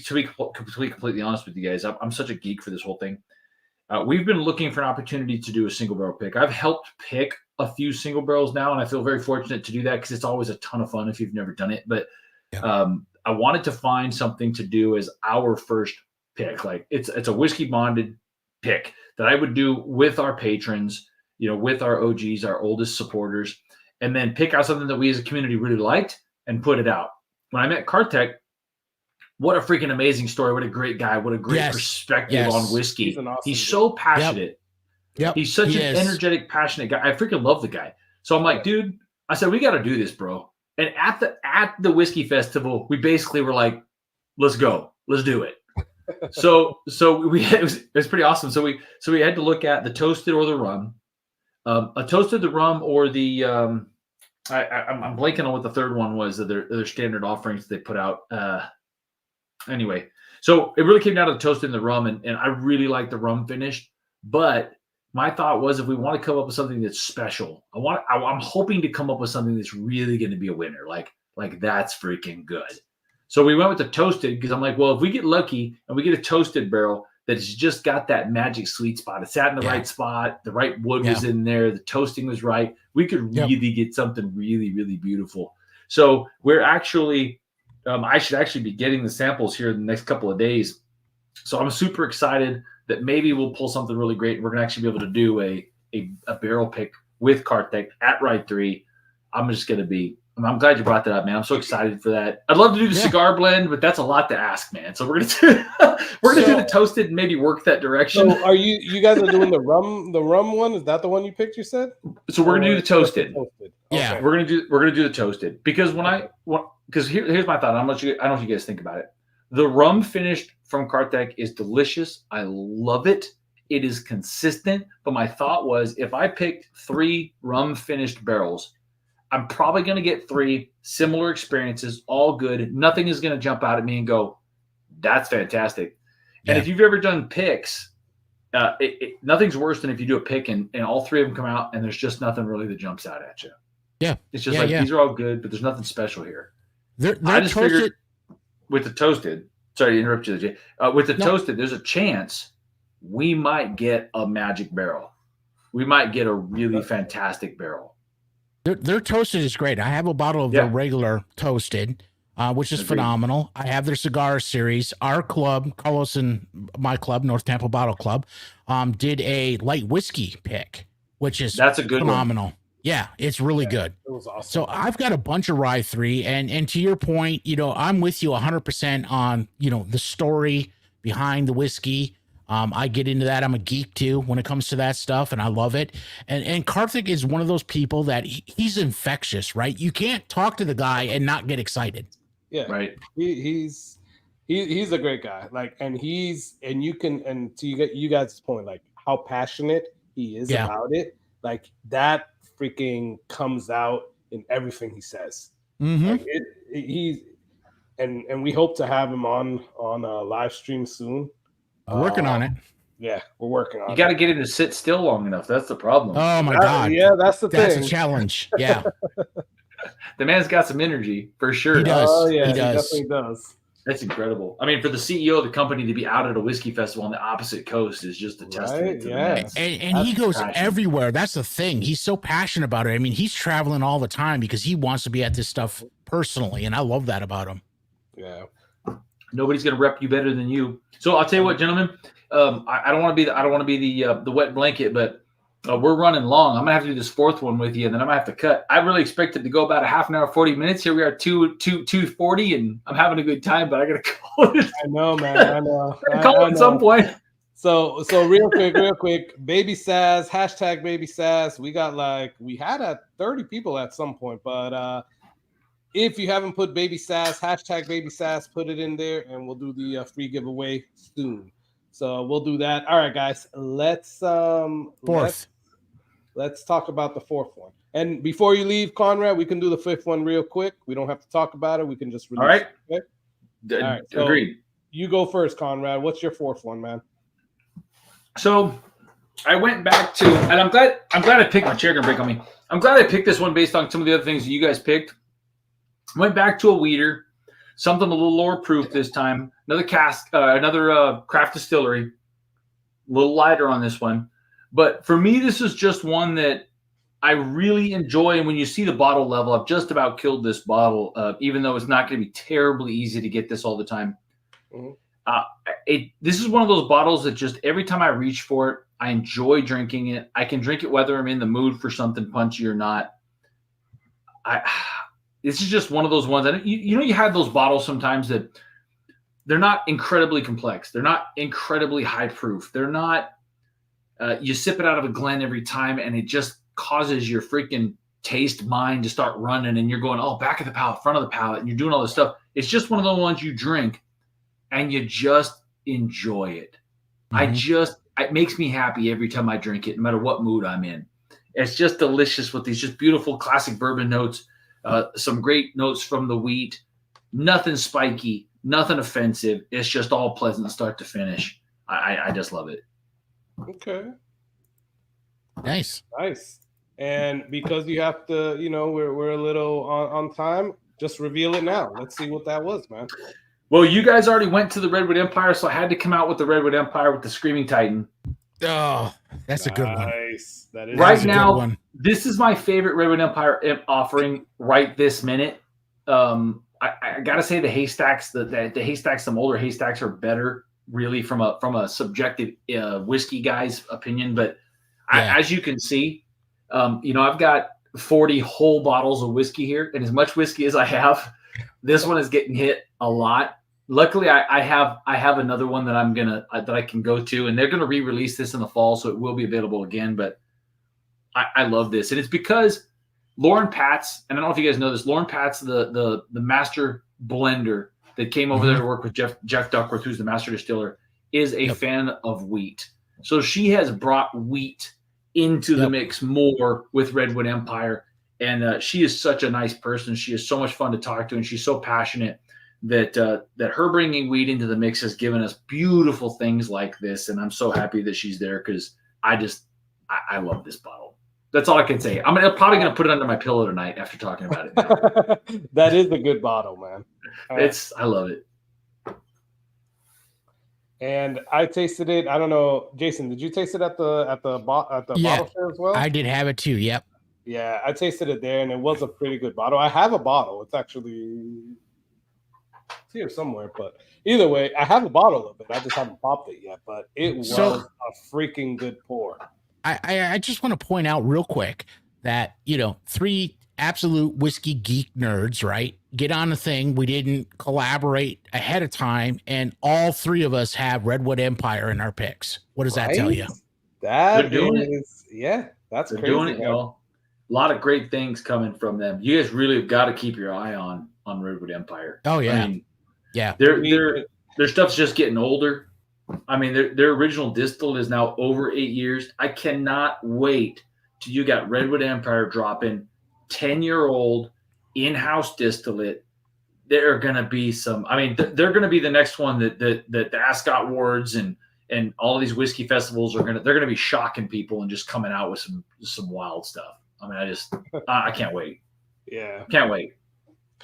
[SPEAKER 8] completely honest with you guys, I'm such a geek for this whole thing. We've been looking for an opportunity to do a single barrel pick. I've helped pick a few single barrels now, and I feel very fortunate to do that because it's always a ton of fun if you've never done it. But I wanted to find something to do as our first pick. Like it's a whiskey bonded pick that I would do with our patrons, with our OGs, our oldest supporters, and then pick out something that we as a community really liked and put it out. When I met Kartek, what a freaking amazing story. What a great guy. What a great perspective on whiskey. He's so passionate. Yep. He's such an energetic, passionate guy. I freaking love the guy. So I'm like, dude, I said, we got to do this, bro. And at the Whiskey Festival, we basically were like, let's go. Let's do it. So it was pretty awesome. So we had to look at the toasted or the rum. A toasted, the rum, or the I'm blanking on what the third one was, their standard offerings they put out. Anyway, so it really came down to the toasted and the rum, and I really like the rum finish. But my thought was, if we want to come up with something that's special, I'm hoping to come up with something that's really going to be a winner. Like that's freaking good. So we went with the toasted because I'm like, well, if we get lucky and we get a toasted barrel that's just got that magic sweet spot, it sat in the right spot, the right wood was in there, the toasting was right, we could really get something really, really beautiful. So we're actually, I should actually be getting the samples here in the next couple of days. So I'm super excited that maybe we'll pull something really great. We're going to actually be able to do a barrel pick with Kartek at Rye 3. I'm glad you brought that up, man. I'm so excited for that. I'd love to do the cigar blend, but that's a lot to ask, man. So we're gonna do the toasted and maybe work that direction.
[SPEAKER 6] So are you guys are doing the rum one? Is that the one you picked? You said.
[SPEAKER 8] So we're gonna do the toasted.
[SPEAKER 7] Yeah,
[SPEAKER 8] okay. We're gonna do the toasted because here's my thought. I don't know if you guys think about it. The rum finished from Kartek is delicious. I love it. It is consistent. But my thought was, if I picked 3 rum finished barrels, I'm probably going to get 3 similar experiences, all good. Nothing is going to jump out at me and go, that's fantastic. Yeah. And if you've ever done picks, nothing's worse than if you do a pick and all 3 of them come out and there's just nothing really that jumps out at you.
[SPEAKER 7] Yeah.
[SPEAKER 8] It's just these are all good, but there's nothing special here.
[SPEAKER 7] They're toasted.
[SPEAKER 8] with the toasted. Sorry to interrupt you, Jay. With the
[SPEAKER 7] No.
[SPEAKER 8] toasted, there's a chance we might get a magic barrel. We might get a really fantastic barrel.
[SPEAKER 7] Their toasted is great. I have a bottle of their regular toasted, which is phenomenal. I have their cigar series. Our club, Carlos and my club, North Tampa Bottle Club, did a light whiskey pick, which is
[SPEAKER 8] That's a good
[SPEAKER 7] phenomenal.
[SPEAKER 8] one.
[SPEAKER 7] Yeah, it's really good.
[SPEAKER 6] It was awesome.
[SPEAKER 7] So I've got a bunch of Rye 3, and to your point, I'm with you 100% on, the story behind the whiskey. I get into that. I'm a geek too when it comes to that stuff, and I love it. And Karthik is one of those people that he's infectious, right? You can't talk to the guy and not get excited.
[SPEAKER 6] Yeah,
[SPEAKER 8] right.
[SPEAKER 6] He's a great guy. Like, and to you guys' point, like how passionate he is about it. Like that freaking comes out in everything he says.
[SPEAKER 7] Mm-hmm.
[SPEAKER 6] Like and we hope to have him on a live stream soon.
[SPEAKER 7] We're working on it.
[SPEAKER 6] Yeah, we're working on it.
[SPEAKER 8] You got to get him to sit still long enough. That's the problem.
[SPEAKER 7] Oh my God.
[SPEAKER 6] Yeah, that's thing.
[SPEAKER 7] That's a challenge. Yeah.
[SPEAKER 8] The man's got some energy for sure.
[SPEAKER 7] He does.
[SPEAKER 6] Oh yeah,
[SPEAKER 7] he
[SPEAKER 6] he
[SPEAKER 7] does.
[SPEAKER 6] definitely does.
[SPEAKER 8] That's incredible. I mean, for the CEO of the company to be out at a whiskey festival on the opposite coast is just a testament to the man.
[SPEAKER 7] And he goes everywhere. That's the thing. He's so passionate about it. I mean, he's traveling all the time because he wants to be at this stuff personally, and I love that about him.
[SPEAKER 6] Yeah.
[SPEAKER 8] Nobody's gonna rep you better than you. So I'll tell you what, gentlemen. I don't want to be the wet blanket, but we're running long. I'm gonna have to do this fourth one with you, and then I'm gonna have to cut. I really expected to go about a half an hour, 40 minutes. Here we are, 2:40, and I'm having a good time, but I gotta call it.
[SPEAKER 6] I know, man. I know.
[SPEAKER 8] I call it at some point.
[SPEAKER 6] So real quick, Baby Sass, hashtag Baby Sass. We had 30 people at some point, but if you haven't put Baby Sass, hashtag Baby Sass, put it in there, and we'll do the free giveaway soon. So we'll do that. All right, guys. Let's let's talk about the fourth one. And before you leave, Conrad, we can do the fifth one real quick. We don't have to talk about it. We can just release
[SPEAKER 8] All right.
[SPEAKER 6] it. Okay? All right. So
[SPEAKER 8] Agreed.
[SPEAKER 6] You go first, Conrad. What's your fourth one, man?
[SPEAKER 8] So I went back to, and I'm glad I picked. My chair gonna break on me. I'm glad I picked this one based on some of the other things that you guys picked. Went back to a weeder, something a little lower proof this time. Another craft distillery, a little lighter on this one. But for me, this is just one that I really enjoy. And when you see the bottle level, I've just about killed this bottle, even though it's not going to be terribly easy to get this all the time. Mm-hmm. This is one of those bottles that just every time I reach for it, I enjoy drinking it. I can drink it whether I'm in the mood for something punchy or not. This is just one of those ones. And you have those bottles sometimes that they're not incredibly complex. They're not incredibly high proof. They're not, you sip it out of a Glen every time and it just causes your freaking taste mind to start running and you're going, oh, back of the palate, front of the palate, and you're doing all this stuff. It's just one of the ones you drink and you just enjoy it. Mm-hmm. It makes me happy every time I drink it, no matter what mood I'm in. It's just delicious with these just beautiful classic bourbon notes. Some great notes from the wheat, nothing spiky, nothing offensive. It's just all pleasant start to finish. I just love it.
[SPEAKER 6] Okay.
[SPEAKER 7] Nice.
[SPEAKER 6] And because you have to, we're a little on time, just reveal it now. Let's see what that was, man.
[SPEAKER 8] Well, you guys already went to the Redwood Empire, so I had to come out with the Redwood Empire with the Screaming Titan.
[SPEAKER 7] Oh, that's a good one.
[SPEAKER 6] That is
[SPEAKER 8] right now, this is my favorite Redwood Empire offering right this minute. I gotta say the haystacks, the haystacks, some older haystacks are better, really from a subjective whiskey guy's opinion. But as you can see, I've got 40 whole bottles of whiskey here, and as much whiskey as I have, this one is getting hit a lot. Luckily, I have another one that I can go to, and they're gonna re-release this in the fall, so it will be available again. But I love this, and it's because Lauren Patz, and I don't know if you guys know this, Lauren Patz, the master blender that came over there to work with Jeff Duckworth, who's the master distiller, is a fan of wheat. So she has brought wheat into the mix more with Redwood Empire, and she is such a nice person. She is so much fun to talk to, and she's so passionate that her bringing wheat into the mix has given us beautiful things like this, and I'm so happy that she's there because I love this bottle. That's all I can say. I'm probably going to put it under my pillow tonight after talking about it.
[SPEAKER 6] That is a good bottle, man.
[SPEAKER 8] I love it.
[SPEAKER 6] And I tasted it. I don't know, Jason. Did you taste it at the bottle share as well?
[SPEAKER 7] I did have it too. Yep.
[SPEAKER 6] Yeah, I tasted it there, and it was a pretty good bottle. I have a bottle. It's actually here somewhere, but either way, I have a bottle of it. I just haven't popped it yet, but it was a freaking good pour.
[SPEAKER 7] I just want to point out real quick that, three absolute whiskey geek nerds, right? Get on the thing. We didn't collaborate ahead of time, and all three of us have Redwood Empire in our picks. What does that tell you?
[SPEAKER 6] That
[SPEAKER 8] They're doing
[SPEAKER 6] is, yeah, that's
[SPEAKER 8] They're
[SPEAKER 6] crazy.
[SPEAKER 8] doing it, y'all. A lot of great things coming from them. You guys really have got to keep your eye on Redwood Empire.
[SPEAKER 7] Oh yeah,
[SPEAKER 8] I mean,
[SPEAKER 7] yeah.
[SPEAKER 8] Their stuff's just getting older. I mean, their original distillate is now over 8 years. I cannot wait till you got Redwood Empire dropping 10-year-old in-house distillate. There are going to be some. I mean, they're going to be the next one that the Ascot Awards and all these whiskey festivals they're going to be shocking people and just coming out with some wild stuff. I mean, I can't wait.
[SPEAKER 6] Yeah,
[SPEAKER 8] can't wait.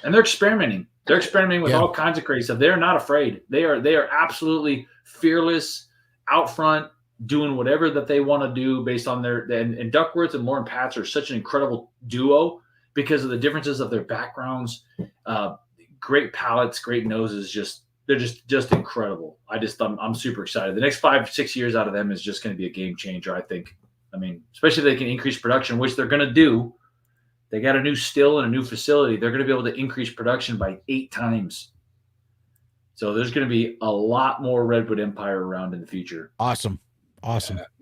[SPEAKER 8] And they're experimenting. They're experimenting with all kinds of crazy stuff. They're not afraid. They are absolutely fearless, out front, doing whatever that they want to do based on and Duckworth and Lauren Patz are such an incredible duo because of the differences of their backgrounds. Great palates, great noses. They're just incredible. I'm super excited. The next 5-6 years out of them is just going to be a game changer, I think. I mean, especially if they can increase production, which they're going to do. They got a new still and a new facility. They're going to be able to increase production by 8 times. So there's going to be a lot more Redwood Empire around in the future.
[SPEAKER 7] Awesome.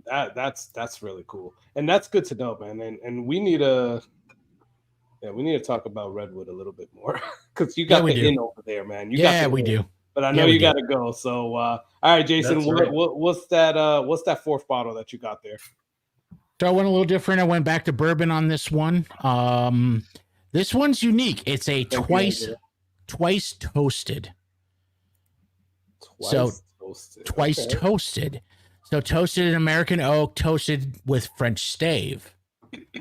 [SPEAKER 6] Yeah, that's really cool, and that's good to know, man. And we need to talk about Redwood a little bit more because you got the in over there, man.
[SPEAKER 7] We do.
[SPEAKER 6] But I know you got to go. So all right, Jason, what's that fourth bottle that you got there?
[SPEAKER 7] So I went a little different. I went back to bourbon on this one. This one's unique. It's a twice toasted. Twice toasted. So toasted in American oak, toasted with French stave.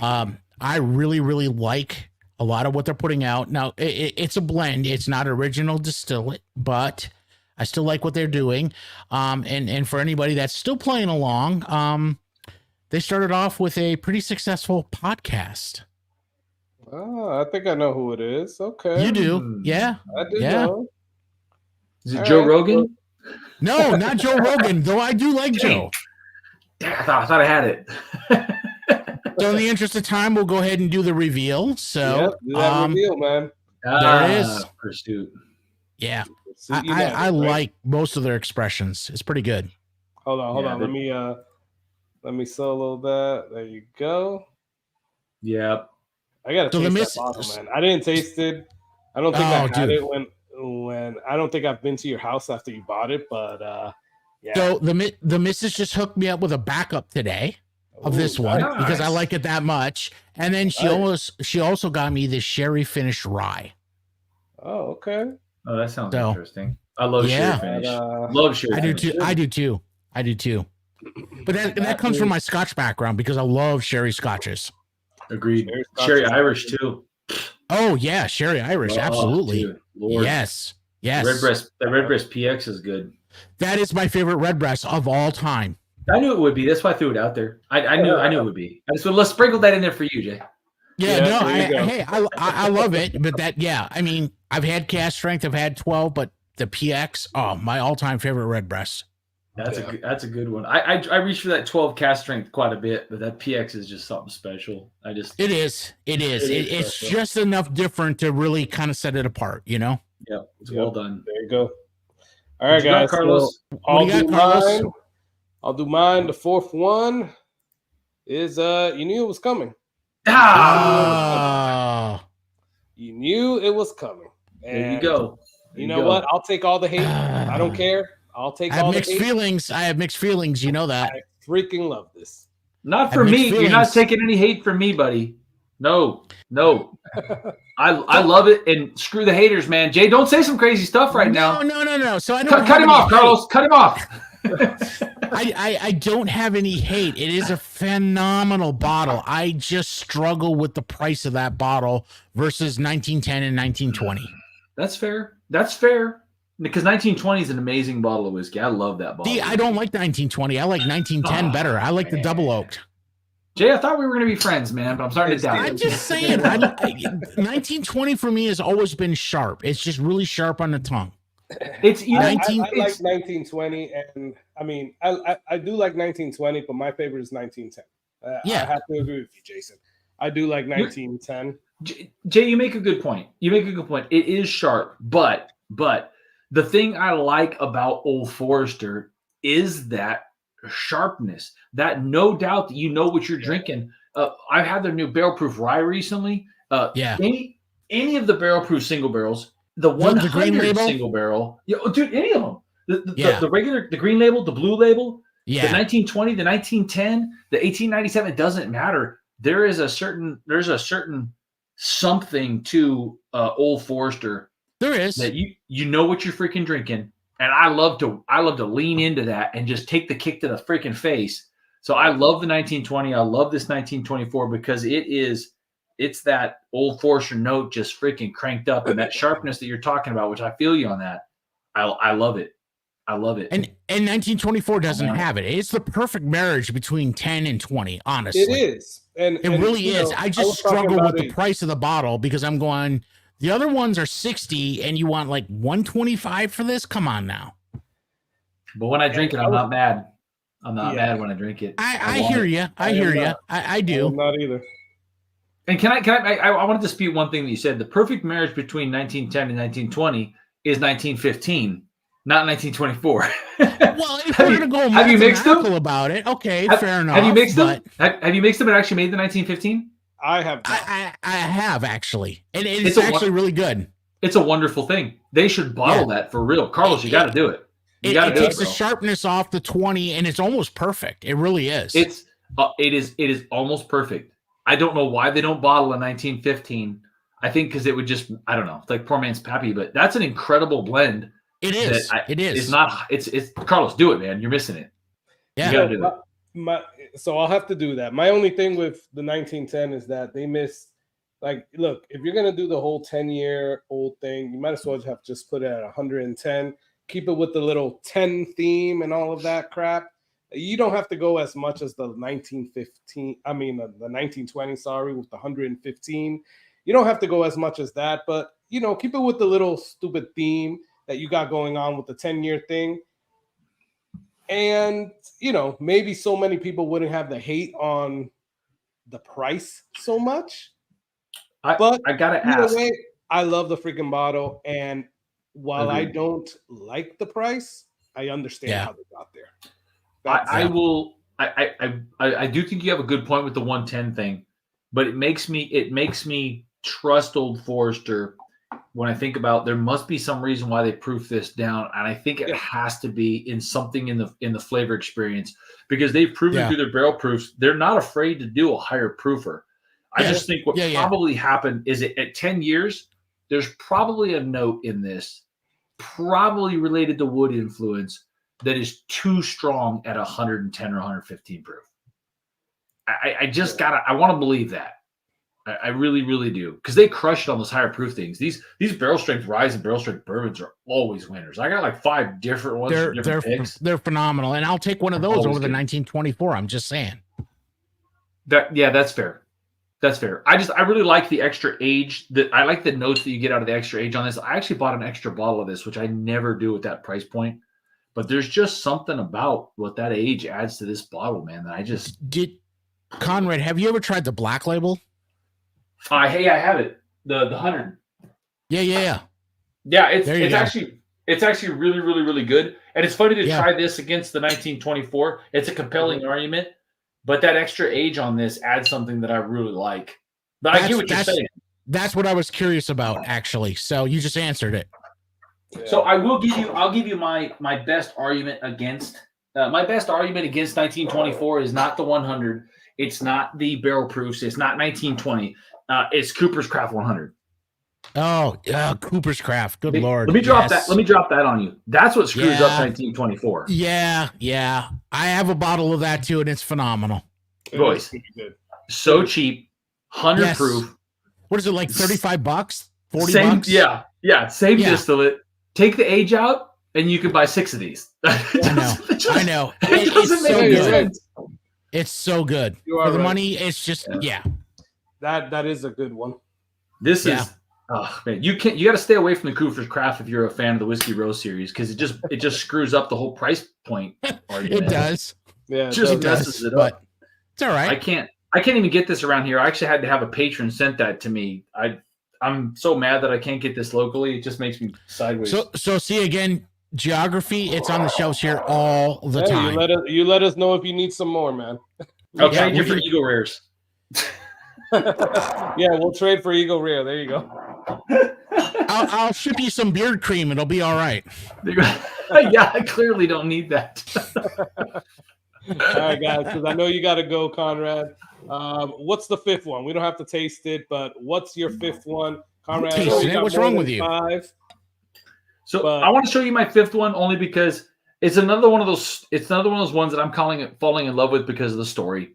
[SPEAKER 7] I really, really like a lot of what they're putting out. Now, it's a blend. It's not original distillate, but I still like what they're doing. And for anybody that's still playing along, they started off with a pretty successful podcast.
[SPEAKER 6] Oh, I think I know who it is. Okay.
[SPEAKER 7] You do? Yeah.
[SPEAKER 6] I do know.
[SPEAKER 8] Is it Joe Rogan?
[SPEAKER 7] No, not Joe Rogan, though I do like Joe.
[SPEAKER 8] Damn, I thought I had it.
[SPEAKER 7] So in the interest of time, we'll go ahead and do the reveal. So
[SPEAKER 6] do that reveal, man.
[SPEAKER 7] There it is.
[SPEAKER 8] Pursuit.
[SPEAKER 7] Yeah. I like most of their expressions. It's pretty good.
[SPEAKER 6] Hold on. Let me solo that. There you go.
[SPEAKER 8] Yep.
[SPEAKER 6] I gotta taste that bottle, man. I didn't taste it. I don't think I had it when I don't think I've been to your house after you bought it, but yeah.
[SPEAKER 7] So the missus just hooked me up with a backup today of this one because I like it that much, and then she also got me this sherry finished rye.
[SPEAKER 6] Oh, okay.
[SPEAKER 8] Oh, that sounds interesting. I love sherry finish. Love sherry.
[SPEAKER 7] I do too. But that comes from my Scotch background because I love sherry Scotches.
[SPEAKER 8] Agreed. Sherry Irish too.
[SPEAKER 7] Oh yeah, sherry Irish, absolutely. Yes.
[SPEAKER 8] Redbreast PX is good.
[SPEAKER 7] That is my favorite Redbreast of all time.
[SPEAKER 8] I knew it would be. That's why I threw it out there. I knew it would be. So let's sprinkle that in there for you, Jay.
[SPEAKER 7] I love it, but I mean, I've had cast strength, I've had 12, but the PX, my all-time favorite Redbreast.
[SPEAKER 8] That's a good one. I reach for that 12 cast strength quite a bit, but that PX is just something special. It is. It's just enough different to really kind of set it apart, you know?
[SPEAKER 6] Yeah,
[SPEAKER 8] well done.
[SPEAKER 6] There you go. All right, guys.
[SPEAKER 8] Carlos?
[SPEAKER 6] So I'll do mine. The fourth one is you knew it was coming. You knew it was coming. And
[SPEAKER 8] there you go.
[SPEAKER 6] You know what? I'll take all the hate. I don't care. I'll take all the hate.
[SPEAKER 7] I have mixed feelings. You know that.
[SPEAKER 6] I freaking love this.
[SPEAKER 8] Not for me. You're not taking any hate from me, buddy. No. I love it, and screw the haters, man. Jay, don't say some crazy stuff right now.
[SPEAKER 7] No. So I don't
[SPEAKER 8] cut him off, Carlos. Cut him off.
[SPEAKER 7] I don't have any hate. It is a phenomenal bottle. I just struggle with the price of that bottle versus 1910 and 1920.
[SPEAKER 8] That's fair. because 1920 is an amazing bottle of whiskey. I love that bottle.
[SPEAKER 7] I don't like 1920. I like 1910 better. I like the double oaked.
[SPEAKER 8] Jay, I thought we were going to be friends, man, but I'm starting to doubt
[SPEAKER 7] I'm
[SPEAKER 8] it.
[SPEAKER 7] just saying, 1920 for me has always been sharp. It's just really sharp on the tongue.
[SPEAKER 8] It's
[SPEAKER 6] I like 1920, and I mean, I do like 1920, but my favorite is 1910.
[SPEAKER 7] Yeah.
[SPEAKER 6] I have to agree with you, Jason. I do like 1910.
[SPEAKER 8] Jay, you make a good point. It is sharp, but the thing I like about Old Forester is that sharpness, that no doubt that you know what you're drinking. I've had their new barrel proof rye recently. Any of the barrel proof single barrels, the 100
[SPEAKER 7] green label?
[SPEAKER 8] single barrel, dude, any of them. The regular, the green label, the blue label, the 1920, the 1910, the 1897. It doesn't matter. There's a certain something to Old Forester. There is that you know what you're freaking drinking. And I love to lean into that and just take the kick to the freaking face. So I love the 1920. I love this 1924 because it's that Old Forester note just freaking cranked up, and that sharpness that you're talking about, which I feel you on that. I love it. I love it.
[SPEAKER 7] And 1924 doesn't have it. It's the perfect marriage between 10 and 20, honestly.
[SPEAKER 6] It is. And
[SPEAKER 7] it really is. I just struggle with the price of the bottle because I'm going, the other ones are 60 and you want like 125 for this? Come on now.
[SPEAKER 8] But when I drink it, I'm not mad. I'm not mad when I drink it.
[SPEAKER 7] I hear you. I hear you. I do.
[SPEAKER 6] I'm not either.
[SPEAKER 8] And I want to dispute one thing that you said. The perfect marriage between 1910 and 1920 is 1915, not 1924.
[SPEAKER 7] Well, if we're gonna go
[SPEAKER 8] have you mixed them
[SPEAKER 7] about it, okay, fair enough.
[SPEAKER 8] Have you mixed them? Have you mixed them and actually made the 1915?
[SPEAKER 6] I have.
[SPEAKER 7] I have actually, and it's actually really good.
[SPEAKER 8] It's a wonderful thing. They should bottle that for real, Carlos. You got to do it.
[SPEAKER 7] It takes the sharpness off the 20, and it's almost perfect. It really is.
[SPEAKER 8] It is almost perfect. I don't know why they don't bottle a 1915. I think because it would just, I don't know, it's like poor man's Pappy, but that's an incredible blend.
[SPEAKER 7] It is. It is.
[SPEAKER 8] It's not. It's Carlos. Do it, man. You're missing it.
[SPEAKER 7] Yeah.
[SPEAKER 8] You got to do it.
[SPEAKER 6] So I'll have to do that. My only thing with the 1910 is that they missed. Like, look, if you're gonna do the whole 10-year-old thing, you might as well just put it at 110. Keep it with the little 10 theme and all of that crap. You don't have to go as much as the 1915. I mean, the 1920. Sorry, with the 115. You don't have to go as much as that, but keep it with the little stupid theme that you got going on with the 10-year thing. And maybe so many people wouldn't have the hate on the price so much. But
[SPEAKER 8] I gotta ask.
[SPEAKER 6] Way, I love the freaking bottle, and while I don't like the price, I understand how they got there.
[SPEAKER 8] I do think you have a good point with the 110 thing, but it makes me trust Old Forester when I think about there must be some reason why they proof this down, and I think it has to be in something in the flavor experience because they've proven through their barrel proofs they're not afraid to do a higher proofer. I just think what probably happened is at 10 years, there's probably a note in this, probably related to wood influence, that is too strong at 110 or 115 proof. I want to believe that. I really, really do. Because they crushed on those higher proof things. These barrel strength ryes and barrel strength bourbons are always winners. I got like 5 different ones.
[SPEAKER 7] They're phenomenal. And I'll take one of those over the 1924. I'm just saying.
[SPEAKER 8] That's fair. That's fair. I really like the extra age. I like the notes that you get out of the extra age on this. I actually bought an extra bottle of this, which I never do at that price point. But there's just something about what that age adds to this bottle, man, that I just
[SPEAKER 7] Conrad, have you ever tried the black label?
[SPEAKER 8] Hey, I have it. The 100.
[SPEAKER 7] Yeah.
[SPEAKER 8] Yeah, it's actually really, really, really good. And it's funny to try this against the 1924. It's a compelling argument. But that extra age on this adds something that I really like. But I get what you're saying.
[SPEAKER 7] That's what I was curious about, actually. So you just answered it.
[SPEAKER 8] So I'll give you my best argument against 1924 is not the 100. It's not the barrel proofs. It's not 1920. It's Cooper's Craft 100.
[SPEAKER 7] Oh, yeah, Cooper's Craft. Good Lord.
[SPEAKER 8] Let me drop that. Let me drop that on you. That's what screws up 1924.
[SPEAKER 7] Yeah. I have a bottle of that too, and it's phenomenal.
[SPEAKER 8] Boys, so cheap, 100 proof.
[SPEAKER 7] What is it, like $35? $40?
[SPEAKER 8] Yeah. Same distillate. take the age out, and you could buy 6 of these.
[SPEAKER 7] I know.
[SPEAKER 8] It doesn't make any sense.
[SPEAKER 7] It's so good.
[SPEAKER 6] You
[SPEAKER 7] For
[SPEAKER 6] are
[SPEAKER 7] the
[SPEAKER 6] right.
[SPEAKER 7] money, it's just
[SPEAKER 6] That is a good one.
[SPEAKER 8] This is man, you got to stay away from the Cooper's Craft if you're a fan of the Whiskey Row series, because it just screws up the whole price point argument.
[SPEAKER 7] It does.
[SPEAKER 6] Yeah,
[SPEAKER 8] It just
[SPEAKER 7] It does,
[SPEAKER 8] messes it up.
[SPEAKER 7] but it's all right.
[SPEAKER 8] I can't even get this around here. I actually had to have a patron sent that to me. I'm so mad that I can't get this locally. It just makes me sideways.
[SPEAKER 7] So see again, geography. It's on the shelves here all the time.
[SPEAKER 6] You let us know if you need some more, man.
[SPEAKER 8] I'll trade you for Eagle Rares.
[SPEAKER 6] Yeah, we'll trade for Eagle Rare. There you go.
[SPEAKER 7] I'll ship you some beard cream. It'll be all right.
[SPEAKER 8] Yeah, I clearly don't need that.
[SPEAKER 6] All right, guys, because I know you got to go, Conrad. What's the 5th one? We don't have to taste it, but what's your 5th one, Conrad? I know you got
[SPEAKER 7] What's
[SPEAKER 6] more
[SPEAKER 7] wrong
[SPEAKER 6] than
[SPEAKER 7] with you?
[SPEAKER 6] 5.
[SPEAKER 8] So I want to show you my 5th one only because it's another one of those. It's another one of those ones that I'm falling in love with because of the story.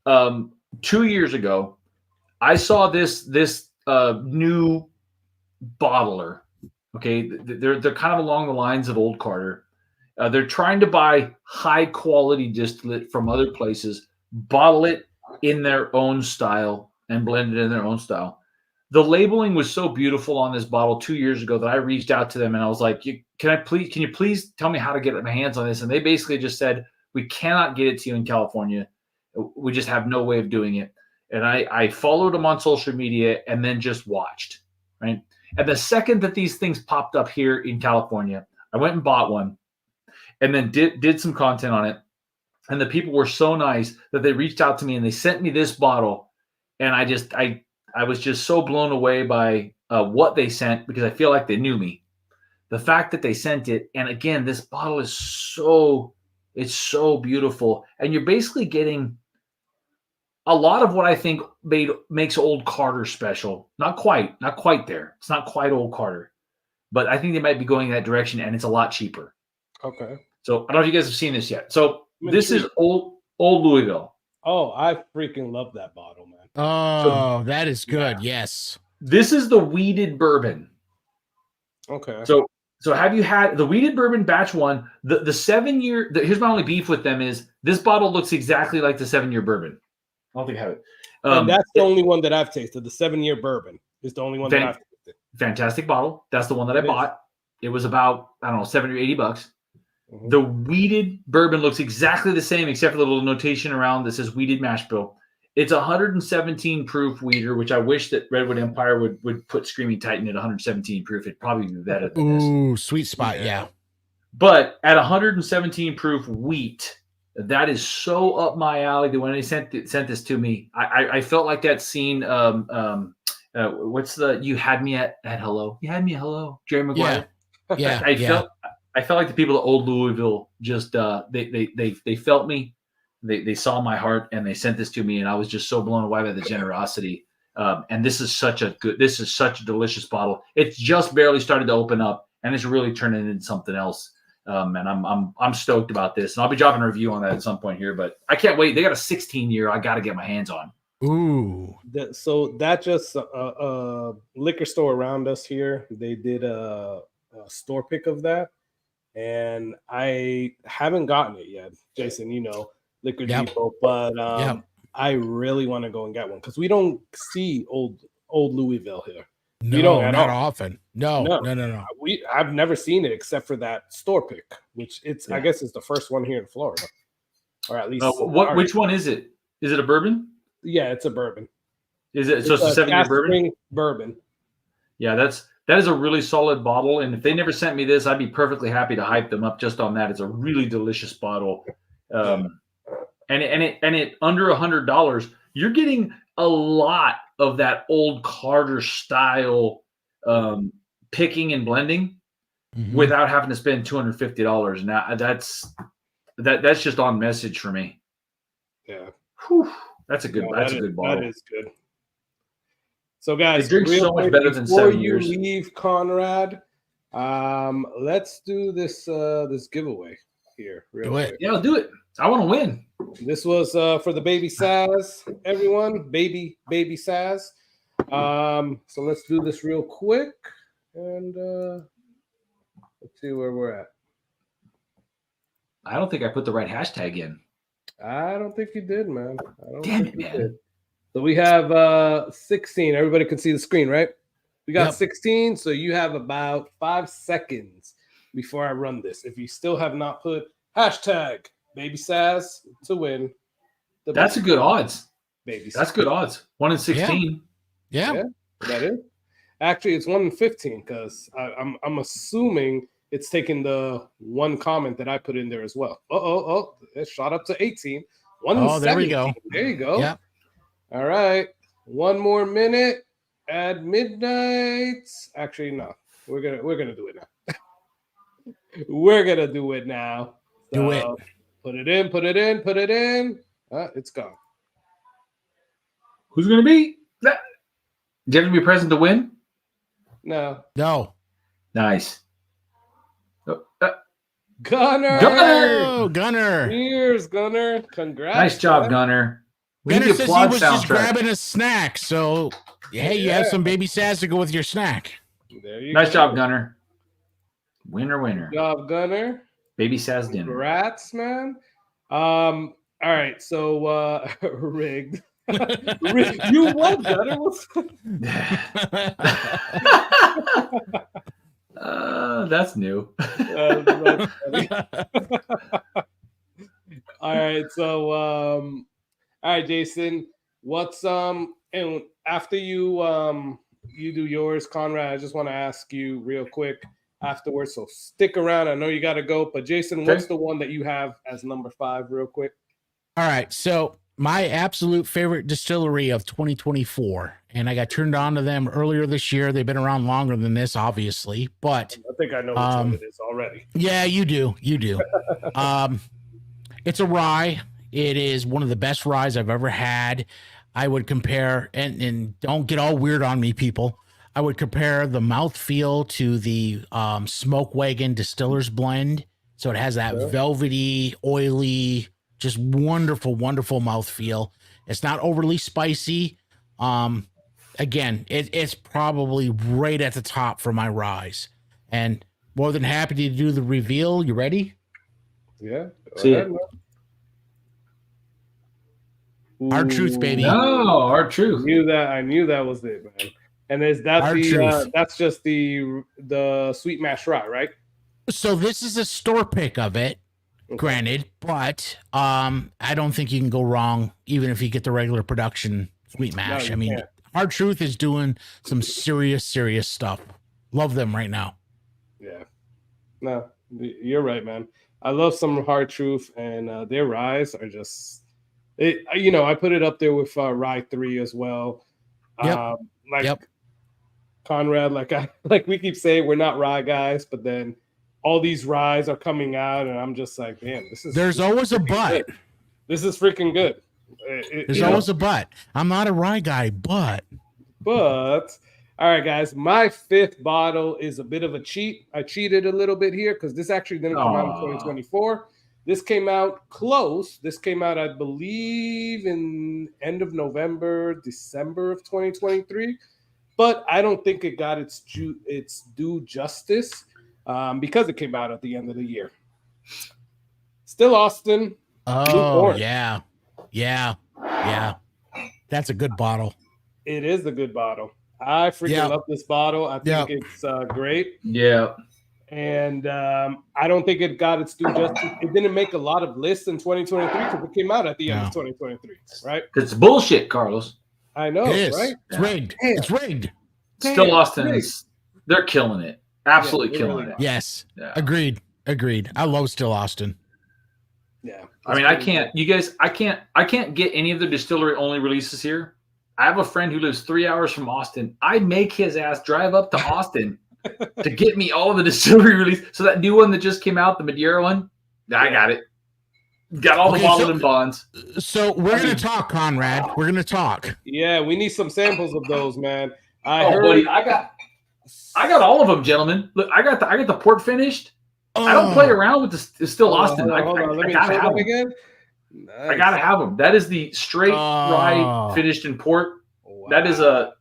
[SPEAKER 8] 2 years ago, I saw this new bottler. Okay, they're kind of along the lines of Old Carter. They're trying to buy high quality distillate from other places, bottle it in their own style, and blend it in their own style. The labeling was so beautiful on this bottle 2 years ago that I reached out to them and I was like, can you please tell me how to get my hands on this? And they basically just said, we cannot get it to you in California. We just have no way of doing it. And I followed them on social media and then just watched, right? And the second that these things popped up here in California, I went and bought one and then did some content on it. And the people were so nice that they reached out to me and they sent me this bottle. And I was just so blown away by what they sent because I feel like they knew me. The fact that they sent it, and again, this bottle is so beautiful. And you're basically getting a lot of what I think makes Old Carter special. Not quite there. It's not quite Old Carter, but I think they might be going that direction, and it's a lot cheaper.
[SPEAKER 6] Okay.
[SPEAKER 8] So I don't know if you guys have seen this yet. So this is old Louisville.
[SPEAKER 6] Oh, I freaking love that bottle, man.
[SPEAKER 7] Oh, that is good. Yeah. Yes.
[SPEAKER 8] This is the weeded bourbon.
[SPEAKER 6] Okay.
[SPEAKER 8] So have you had the weeded bourbon batch 1? The 7-year. Here's my only beef with them is this bottle looks exactly like the 7-year bourbon. I don't think I have it.
[SPEAKER 6] And that's the only one that I've tasted. The 7-year bourbon is the only one that I've tasted.
[SPEAKER 8] Fantastic bottle. That's the one that I bought. It was about, I don't know, $70 or $80. Mm-hmm. The weeded bourbon looks exactly the same, except for the little notation around that says weeded mash bill. It's 117 proof weeder, which I wish that Redwood Empire would put Screaming Titan at 117 proof. It'd probably be better than this.
[SPEAKER 7] Ooh, sweet spot. Yeah.
[SPEAKER 8] But at 117 proof wheat, that is so up my alley that when they sent this to me, I felt like that scene. What's the You Had Me at Hello? You Had Me at Hello, Jerry Maguire.
[SPEAKER 7] Yeah.
[SPEAKER 8] I felt like the people at Old Louisville just they felt me. They saw my heart and they sent this to me, and I was just so blown away by the generosity. And this is such a delicious bottle. It's just barely started to open up, and it's really turning into something else. And I'm stoked about this, and I'll be dropping a review on that at some point here. But I can't wait. They got a 16-year. I got to get my hands on.
[SPEAKER 7] Ooh.
[SPEAKER 6] So that just a liquor store around us here. They did a store pick of that, and I haven't gotten it yet. Jason, Liquor Depot, but I really want to go and get one because we don't see old Louisville here.
[SPEAKER 7] No,
[SPEAKER 6] we don't
[SPEAKER 7] not often. No.
[SPEAKER 6] I've never seen it except for that store pick, which I guess is the first one here in Florida, or at least.
[SPEAKER 8] Which one is it? Is it a bourbon?
[SPEAKER 6] Yeah, it's a bourbon.
[SPEAKER 8] Is it? So it's a 7-year bourbon.
[SPEAKER 6] Bourbon. Yeah,
[SPEAKER 8] that is a really solid bottle, and if they never sent me this, I'd be perfectly happy to hype them up just on that. It's a really delicious bottle. And it under $100, you're getting a lot of that Old Carter style picking and blending without having to spend $250. Now that's just on message for me.
[SPEAKER 6] Yeah,
[SPEAKER 8] that's a good bottle.
[SPEAKER 6] That is good. So guys,
[SPEAKER 8] it drinks so much better than 7 years.
[SPEAKER 6] Before you leave, Conrad, let's do this giveaway here.
[SPEAKER 8] Yeah, I'll do it. I want to win.
[SPEAKER 6] This was for the baby Saz, everyone. Baby Saz. So let's do this real quick. And Let's see where we're at.
[SPEAKER 8] I don't think I put the right hashtag in.
[SPEAKER 6] I don't think you did, man.
[SPEAKER 8] Damn it, man.
[SPEAKER 6] So we have 16. Everybody can see the screen, right? We got
[SPEAKER 7] Yep.
[SPEAKER 6] 16. So you have about 5 seconds before I run this. If you still have not put hashtag Baby Saz to win.
[SPEAKER 8] That's a good odds.
[SPEAKER 6] Baby
[SPEAKER 8] That's
[SPEAKER 6] Saz.
[SPEAKER 8] good odds. 1 in 16.
[SPEAKER 7] Yeah.
[SPEAKER 6] That is. Actually, it's 1 in 15 because I'm assuming it's taking the one comment that I put in there as well. It shot up to 18. 1 in 17.
[SPEAKER 7] There we go.
[SPEAKER 6] There you go.
[SPEAKER 7] Yep.
[SPEAKER 6] All right. 1 more minute at midnight. Actually, no. We're gonna do it now. We're gonna do it now.
[SPEAKER 7] Do it.
[SPEAKER 6] Put it in. Put it in. Put it in. It's gone.
[SPEAKER 8] Who's going to be? Do you have to be present to win?
[SPEAKER 6] No.
[SPEAKER 7] No.
[SPEAKER 8] Nice.
[SPEAKER 6] Gunner.
[SPEAKER 7] Oh, Gunner.
[SPEAKER 6] Cheers, Gunner. Congrats.
[SPEAKER 8] Nice job,
[SPEAKER 6] man.
[SPEAKER 8] Gunner. We
[SPEAKER 7] Gunner
[SPEAKER 8] need the
[SPEAKER 7] says he
[SPEAKER 8] applaud
[SPEAKER 7] was just
[SPEAKER 8] soundtrack.
[SPEAKER 7] grabbing a snack. So, hey, you have some baby sass to go with your snack.
[SPEAKER 6] There you
[SPEAKER 8] Nice
[SPEAKER 6] go.
[SPEAKER 8] job, Gunner. Winner.
[SPEAKER 6] Good job, Gunner.
[SPEAKER 8] Baby Saz dinner.
[SPEAKER 6] Congrats, man. All right, so rigged. You won, Gunner.
[SPEAKER 8] That's new.
[SPEAKER 6] That's funny. All right, so all right, Jason, what's and after you you do yours, Conrad, I just want to ask you real quick afterwards, so stick around. I know you got to go, but Jason, what's the one that you have as number 5 real quick?
[SPEAKER 7] All right. So, my absolute favorite distillery of 2024, and I got turned on to them earlier this year. They've been around longer than this, obviously, but
[SPEAKER 6] I think I know which one it is already.
[SPEAKER 7] yeah, you do. It's a rye. It is one of the best ryes I've ever had. I would compare, and don't get all weird on me, people. I would compare the mouthfeel to the Smoke Wagon Distiller's Blend. So it has that velvety, oily, just wonderful, wonderful mouthfeel. It's not overly spicy. Again, it's probably right at the top for my ryes. And more than happy to do the reveal. You ready?
[SPEAKER 6] Yeah.
[SPEAKER 8] See it.
[SPEAKER 7] Our truth, baby.
[SPEAKER 8] No, our truth.
[SPEAKER 6] I knew that was it, man. And is that
[SPEAKER 7] Our
[SPEAKER 6] the
[SPEAKER 7] truth.
[SPEAKER 6] that's just the sweet mash rye, right?
[SPEAKER 7] So this is a store pick of it, granted, but I don't think you can go wrong even if you get the regular production sweet mash.
[SPEAKER 6] you
[SPEAKER 7] I mean,
[SPEAKER 6] can't.
[SPEAKER 7] Our Truth is doing some serious stuff. Love them right now.
[SPEAKER 6] Yeah. No, you're right, man. I love some Hard Truth, and their ryes are just it. You know, I put it up there with Rye 3 as well.
[SPEAKER 7] Yep.
[SPEAKER 6] Conrad, like we keep saying, we're not rye guys, but then all these ryes are coming out, and I'm just like, damn,
[SPEAKER 7] There's always a but.
[SPEAKER 6] good. This is freaking good.
[SPEAKER 7] There's always a but. I'm not a rye guy, but.
[SPEAKER 6] All right, guys, my 5th bottle is a bit of a cheat. I cheated a little bit here because this actually didn't come out in 2024. This came out close. This came out, I believe, in end of November, December of 2023. But I don't think it got its due justice because it came out at the end of the year. Still Austin.
[SPEAKER 7] Oh, yeah. That's a good bottle.
[SPEAKER 6] It is a good bottle. I freaking love this bottle. I think it's great.
[SPEAKER 8] Yeah.
[SPEAKER 6] And I don't think it got its due justice. It didn't make a lot of lists in 2023 because it came out at the end of 2023, right?
[SPEAKER 8] It's bullshit, Carlos.
[SPEAKER 6] I know,
[SPEAKER 7] It is.
[SPEAKER 6] right?
[SPEAKER 7] It's rigged.
[SPEAKER 6] Damn.
[SPEAKER 7] It's rigged.
[SPEAKER 8] Still Austin's. They're killing it. Absolutely killing it.
[SPEAKER 7] Yes.
[SPEAKER 8] Yeah.
[SPEAKER 7] Agreed. I love Still Austin.
[SPEAKER 6] Yeah.
[SPEAKER 8] I mean, I can't get any of the distillery only releases here. I have a friend who lives 3 hours from Austin. I make his ass drive up to Austin to get me all of the distillery release. So that new one that just came out, the Madeira one, I got it. Got all the bottled and bonds.
[SPEAKER 7] So we're going to talk, Conrad. We're going to talk.
[SPEAKER 6] Yeah, we need some samples of those, man.
[SPEAKER 8] Buddy, I got all of them, gentlemen. Look, I got the port finished. I don't play around with the Still Austin.
[SPEAKER 6] Hold on. Let me
[SPEAKER 8] gotta
[SPEAKER 6] show
[SPEAKER 8] have
[SPEAKER 6] that
[SPEAKER 8] them.
[SPEAKER 6] again.
[SPEAKER 8] I gotta have them. That is the straight rye finished in port.
[SPEAKER 6] Wow.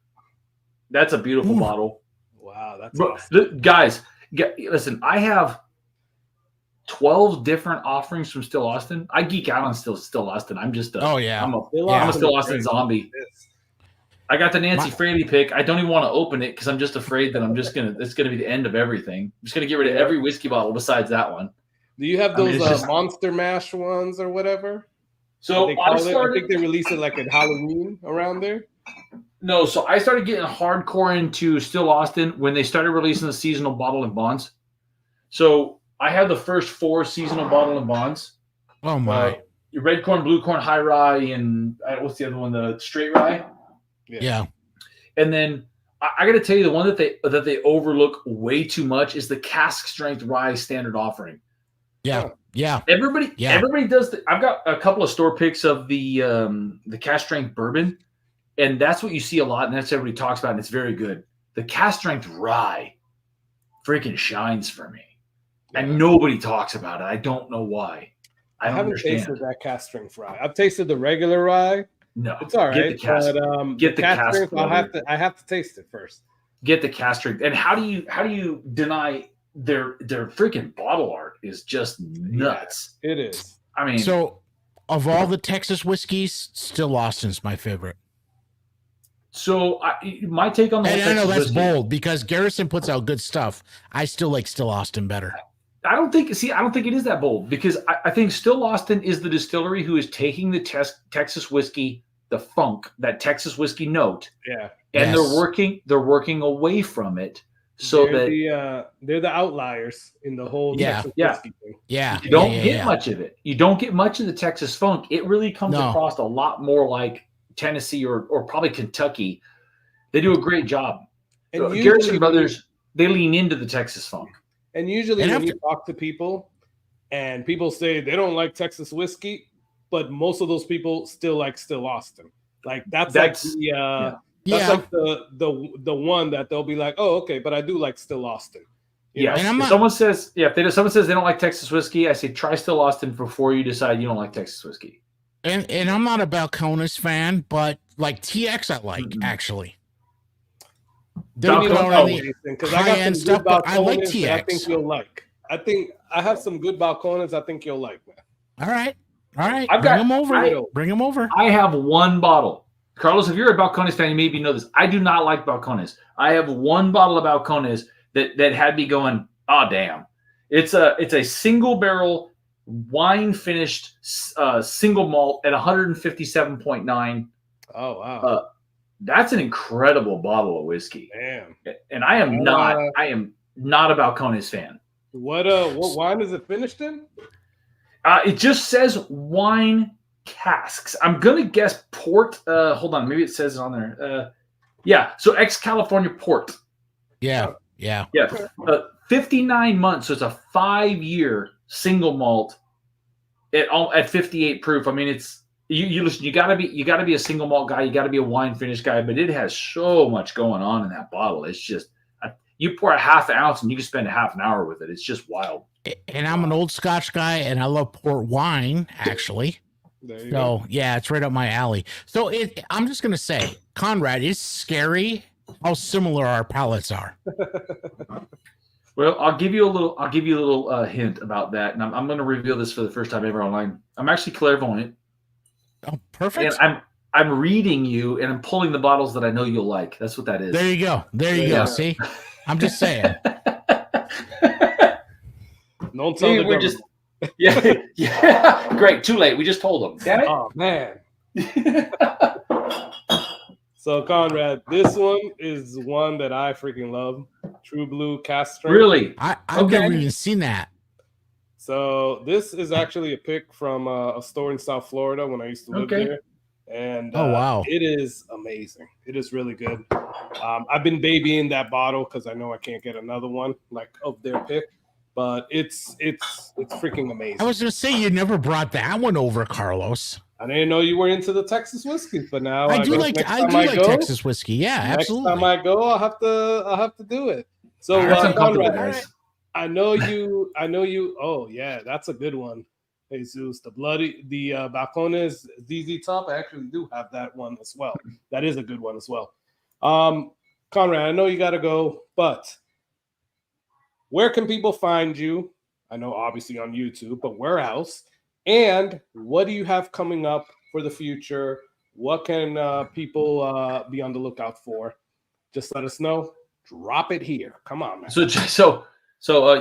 [SPEAKER 8] That's a beautiful bottle.
[SPEAKER 6] Wow, that's
[SPEAKER 8] Bro,
[SPEAKER 6] awesome.
[SPEAKER 8] guys, Listen, I have 12 different offerings from Still Austin. I geek out on Still Austin. I'm just I'm a Still Austin zombie. I got the Nancy Fraley pick. I don't even want to open it because I'm just afraid that it's gonna be the end of everything. I'm just gonna get rid of every whiskey bottle besides that one.
[SPEAKER 6] Do you have those Monster Mash ones or whatever?
[SPEAKER 8] So
[SPEAKER 6] I think they released it like at Halloween around there.
[SPEAKER 8] No, so I started getting hardcore into Still Austin when they started releasing the seasonal bottle and bonds. So I had the first 4 seasonal bottle and bonds.
[SPEAKER 7] Oh my!
[SPEAKER 8] Your red corn, blue corn, high rye, and what's the other one? The straight rye.
[SPEAKER 7] Yeah.
[SPEAKER 8] And then I got to tell you, the one that they overlook way too much is the cask strength rye standard offering.
[SPEAKER 7] Yeah. Yeah.
[SPEAKER 8] Everybody does. I've got a couple of store picks of the cask strength bourbon, and that's what you see a lot, and that's what everybody talks about, and it's very good. The cask strength rye freaking shines for me, and nobody talks about it. I don't know why. I haven't
[SPEAKER 6] tasted that cask strength rye. I've tasted the regular rye.
[SPEAKER 8] No,
[SPEAKER 6] it's all right.
[SPEAKER 8] Get the cask strength.
[SPEAKER 6] I have to taste it first.
[SPEAKER 8] Get the cask strength. And how do you deny their freaking bottle art is just nuts.
[SPEAKER 6] Yeah, it is.
[SPEAKER 8] I mean,
[SPEAKER 7] so of all the Texas whiskeys, Still Austin's my favorite.
[SPEAKER 8] So my take on the
[SPEAKER 7] I know that's bold because Garrison puts out good stuff. I still like Still Austin better.
[SPEAKER 8] I don't think it is that bold because I think Still Austin is the distillery who is taking the Texas whiskey, the funk, that Texas whiskey note.
[SPEAKER 6] Yeah.
[SPEAKER 8] And they're working away from it so
[SPEAKER 6] they're the outliers in the whole Texas whiskey thing.
[SPEAKER 7] Yeah.
[SPEAKER 8] You don't get much of it. You don't get much of the Texas funk. It really comes across a lot more like Tennessee or probably Kentucky. They do a great job. And Garrison Brothers, they lean into the Texas funk.
[SPEAKER 6] And usually when you talk to people and people say they don't like Texas whiskey, but most of those people still like Still Austin. Like that's like the one that they'll be like, oh, okay, but I do like Still Austin.
[SPEAKER 8] Yeah. If someone says they don't like Texas whiskey, I say try Still Austin before you decide you don't like Texas whiskey.
[SPEAKER 7] And I'm not a Balcones fan, but like TX I like actually.
[SPEAKER 6] Because I got some stuff, good I like TX. I think you'll like. I have some good Balcones. I think you'll like, man.
[SPEAKER 7] All right. Bring them over.
[SPEAKER 8] I have one bottle. Carlos, if you're a Balcones fan, you maybe know this. I do not like Balcones. I have one bottle of Balcones that had me going, oh damn. It's a single barrel wine finished single malt at 157.9.
[SPEAKER 6] Oh wow.
[SPEAKER 8] That's an incredible bottle of whiskey.
[SPEAKER 6] Damn.
[SPEAKER 8] And I am not a Balcones fan.
[SPEAKER 6] What wine is it finished in?
[SPEAKER 8] It just says wine casks. I'm gonna guess port. Hold on, maybe it says it on there. So ex-California port.
[SPEAKER 7] Yeah.
[SPEAKER 8] 59 months. So it's a 5-year single malt at 58 proof. I mean, it's you listen. You gotta be a single malt guy. You gotta be a wine finish guy. But it has so much going on in that bottle. It's just you pour a half ounce and you can spend a half an hour with it. It's just wild.
[SPEAKER 7] And I'm an old Scotch guy, and I love port wine actually. So yeah, it's right up my alley. So I'm just gonna say, Conrad, it's scary how similar our palates are.
[SPEAKER 8] Well, I'll give you a little hint about that, and I'm going to reveal this for the first time ever online. I'm actually clairvoyant.
[SPEAKER 7] Oh, perfect!
[SPEAKER 8] And I'm reading you, and I'm pulling the bottles that I know you'll like. That's what that is.
[SPEAKER 7] There you go. See, I'm just saying.
[SPEAKER 6] Don't tell the government.
[SPEAKER 8] Yeah. Great. Too late. We just told them. Damn it.
[SPEAKER 6] Oh man. So Conrad, this one is one that I freaking love. True Blue Cask Strength.
[SPEAKER 8] Really?
[SPEAKER 7] I've never even seen that.
[SPEAKER 6] So this is actually a pick from a store in South Florida when I used to live there. And
[SPEAKER 7] wow,
[SPEAKER 6] it is amazing. It is really good. I've been babying that bottle because I know I can't get another one like of their pick. But it's freaking amazing.
[SPEAKER 7] I was gonna say you never brought that one over, Carlos.
[SPEAKER 6] I didn't know you were into the Texas whiskey, but now
[SPEAKER 7] I do like Texas whiskey. Yeah, absolutely.
[SPEAKER 6] Next time I go, I'll have to do it. So Conrad, I know you. Oh yeah, that's a good one. Jesus, the Balcones ZZ Top. I actually do have that one as well. That is a good one as well. Conrad, I know you got to go, but where can people find you? I know obviously on YouTube, but where else? And what do you have coming up for the future? What can people be on the lookout for? Just let us know. Drop it here. Come on, man.
[SPEAKER 8] So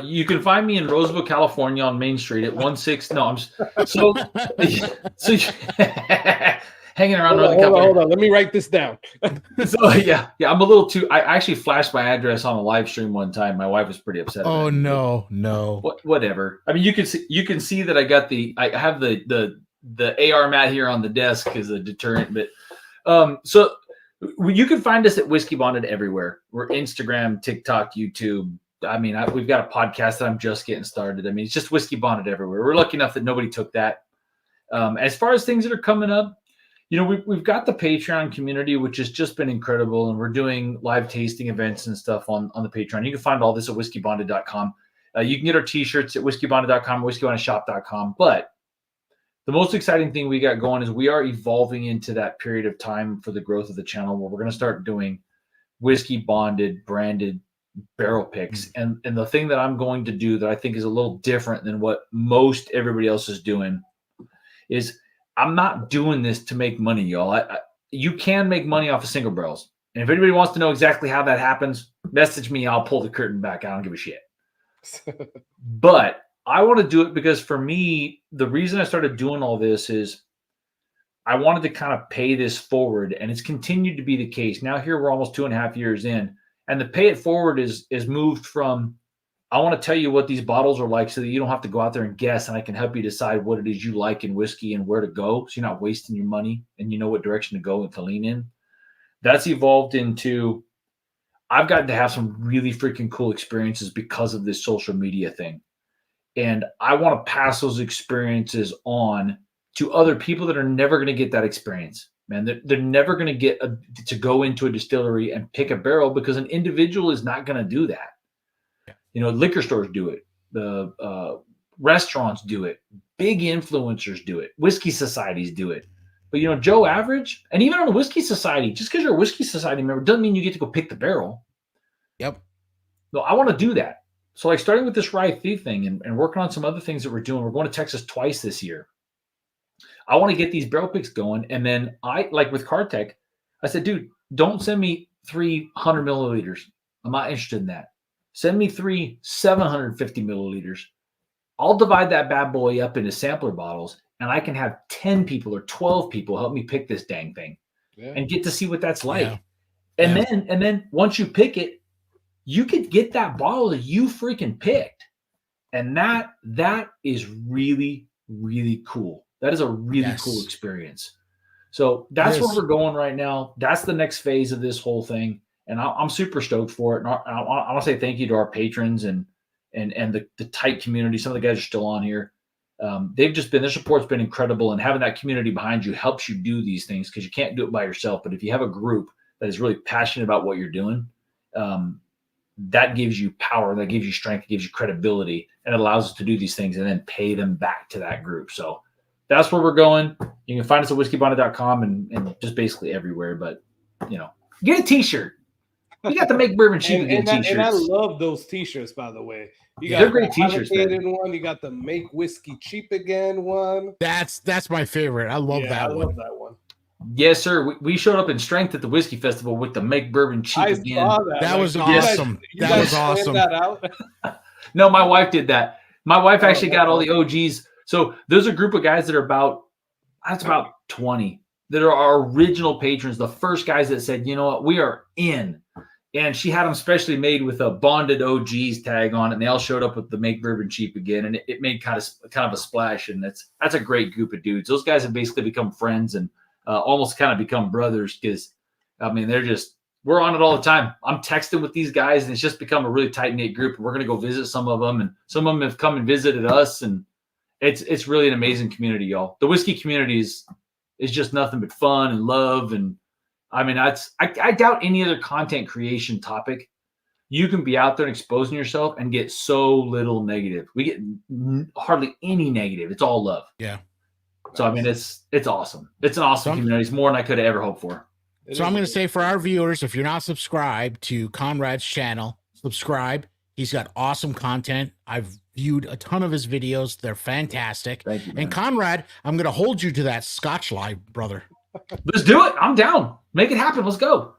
[SPEAKER 8] you can find me in Roseville, California, on Main Street at 16. No, I'm just, so hanging around Northern California.
[SPEAKER 6] Hold on. Let me write this down.
[SPEAKER 8] So yeah, I'm a little too. I actually flashed my address on a live stream one time. My wife was pretty upset.
[SPEAKER 7] Oh
[SPEAKER 8] about it.
[SPEAKER 7] no.
[SPEAKER 8] Whatever. I mean, you can see that I have the AR mat here on the desk as a deterrent, but so you can find us at Whiskey Bonded everywhere. We're Instagram, TikTok, YouTube. I mean, we've got a podcast that I'm just getting started. I mean, it's just Whiskey Bonded everywhere. We're lucky enough that nobody took that. As far as things that are coming up, we've got the Patreon community, which has just been incredible, and we're doing live tasting events and stuff on the Patreon. You can find all this at whiskeybonded.com. You can get our t-shirts at whiskeybonded.com, whiskeybondedshop.com. But the most exciting thing we got going is we are evolving into that period of time for the growth of the channel where we're going to start doing Whiskey Bonded branded barrel picks. And the thing that I'm going to do that I think is a little different than what most everybody else is doing is I'm not doing this to make money, y'all. You can make money off of single barrels. And if anybody wants to know exactly how that happens, message me. I'll pull the curtain back. I don't give a shit. But I want to do it because for me, the reason I started doing all this is I wanted to kind of pay this forward, and it's continued to be the case. Now here we're almost 2.5 years in, and the pay it forward is moved from I want to tell you what these bottles are like so that you don't have to go out there and guess, and I can help you decide what it is you like in whiskey and where to go so you're not wasting your money and you know what direction to go and to lean in. That's evolved into I've gotten to have some really freaking cool experiences because of this social media thing. And I want to pass those experiences on to other people that are never going to get that experience. Man, they're never going to get to go into a distillery and pick a barrel because an individual is not going to do that. Liquor stores do it. The restaurants do it. Big influencers do it. Whiskey societies do it. But, Joe Average, and even on a whiskey society, just because you're a whiskey society member doesn't mean you get to go pick the barrel.
[SPEAKER 7] Yep.
[SPEAKER 8] No, I want to do that. So, like, starting with this Rye Thief thing and working on some other things that we're doing. We're going to Texas twice this year. I want to get these barrel picks going. And then like with Cartec, I said, dude, don't send me 300 milliliters. I'm not interested in that. Send me 3 750 milliliters. I'll divide that bad boy up into sampler bottles, and I can have 10 people or 12 people help me pick this dang thing and get to see what that's like. Yeah. And then once you pick it, you could get that bottle that you freaking picked. And that is really, really cool. That is a really cool experience. So that's where we're going right now. That's the next phase of this whole thing. And I'm super stoked for it. And I want to say thank you to our patrons and the tight community. Some of the guys are still on here. Their support's been incredible. And having that community behind you helps you do these things because you can't do it by yourself. But if you have a group that is really passionate about what you're doing, that gives you power, that gives you strength, gives you credibility, and it allows us to do these things and then pay them back to that group. So that's where we're going. You can find us at whiskeybonded.com and just basically everywhere. But, get a t-shirt. You got the Make Bourbon Cheap Again t-shirts.
[SPEAKER 6] And I love those t-shirts, by the way.
[SPEAKER 8] They're great t-shirts.
[SPEAKER 6] One. You got the Make Whiskey Cheap Again one.
[SPEAKER 7] That's my favorite. I love that one.
[SPEAKER 6] Love that one.
[SPEAKER 8] Yes, sir. We showed up in strength at the Whiskey Festival with the Make Bourbon Cheap Again.
[SPEAKER 6] Saw that.
[SPEAKER 7] That was awesome. That was awesome.
[SPEAKER 6] That out?
[SPEAKER 8] No, my wife did that. My wife actually got all the OGs. So there's a group of guys that are about 20 that are our original patrons, the first guys that said, you know what, we are in. And she had them specially made with a bonded OGs tag on it. And they all showed up with the Make Bourbon Cheap Again. And it made kind of a splash. And that's a great group of dudes. Those guys have basically become friends and almost kind of become brothers because, we're on it all the time. I'm texting with these guys and it's just become a really tight-knit group. And we're going to go visit some of them. And some of them have come and visited us. And it's really an amazing community, y'all. The whiskey community is just nothing but fun and love. And I doubt any other content creation topic you can be out there and exposing yourself and get so little negative. We get hardly any negative. It's all love.
[SPEAKER 7] Yeah.
[SPEAKER 8] So, it's awesome. It's an awesome community. It's more than I could have ever hoped for.
[SPEAKER 7] So I'm going to say for our viewers, if you're not subscribed to Conrad's channel, subscribe. He's got awesome content. I've viewed a ton of his videos. They're fantastic.
[SPEAKER 8] Thank you, man.
[SPEAKER 7] And Conrad, I'm going to hold you to that Scotch lie, brother.
[SPEAKER 8] Let's do it. I'm down. Make it happen. Let's go.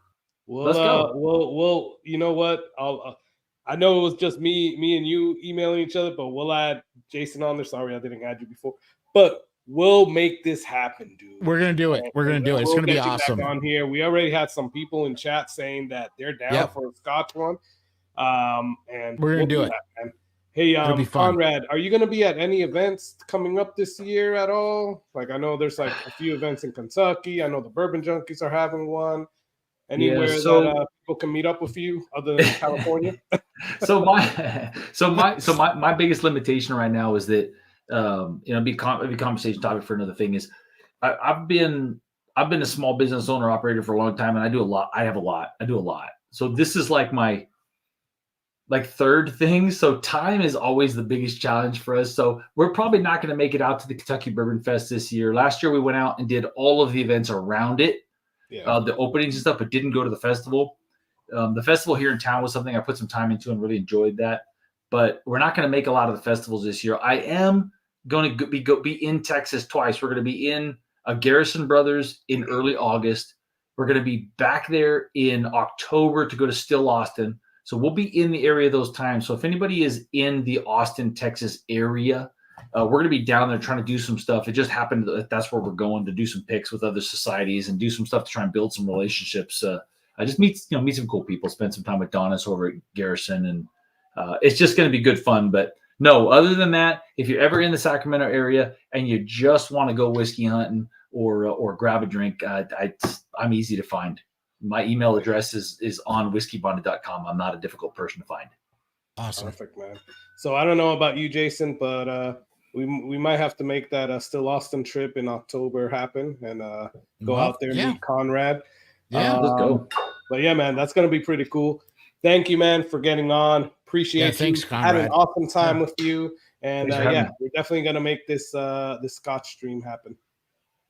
[SPEAKER 6] Let's go. Well, you know what? I know it was just me and you emailing each other, but we'll add Jason on there. Sorry, I didn't add you before, but we'll make this happen, dude.
[SPEAKER 7] We're gonna do it. We're gonna do it. It's gonna be awesome.
[SPEAKER 6] On here, we already had some people in chat saying that they're down for a Scotch one, and
[SPEAKER 7] we're gonna do it.
[SPEAKER 6] That, man. Hey, Conrad, are you gonna be at any events coming up this year at all? Like, I know there's like a few events in Kentucky. I know the Bourbon Junkies are having one. Anywhere that people can meet up with you other than California?
[SPEAKER 8] So my biggest limitation right now is that be conversation topic for another thing is I've been a small business owner operator for a long time, and I do a lot. I do a lot. So this is like my third thing. So time is always the biggest challenge for us. So we're probably not going to make it out to the Kentucky Bourbon Fest this year. Last year we went out and did all of the events around it. The openings and stuff, but didn't go to the festival. The festival here in town was something I put some time into and really enjoyed that. But we're not going to make a lot of the festivals this year. I am going to be in Texas twice. We're going to be in Garrison Brothers in early August. We're going to be back there in October to go to Still Austin. So we'll be in the area those times. So if anybody is in the Austin, Texas area, we're going to be down there trying to do some stuff. It just happened that that's where we're going to do some picks with other societies and do some stuff to try and build some relationships. I just meet some cool people, spend some time with Donis over at Garrison, and it's just going to be good fun. But no, other than that, if you're ever in the Sacramento area and you just want to go whiskey hunting or grab a drink, I'm easy to find. My email address is on whiskeybonded.com. I'm not a difficult person to find.
[SPEAKER 7] Awesome.
[SPEAKER 6] Perfect, man. So I don't know about you, Jason, but we might have to make that Still Austin trip in October happen and go out there and meet Conrad.
[SPEAKER 7] Yeah,
[SPEAKER 8] let's go.
[SPEAKER 6] But yeah, man, that's gonna be pretty cool. Thank you, man, for getting on. Appreciate you.
[SPEAKER 7] Thanks, Conrad.
[SPEAKER 6] Had an awesome time with you, and we're definitely gonna make this Scotch stream happen.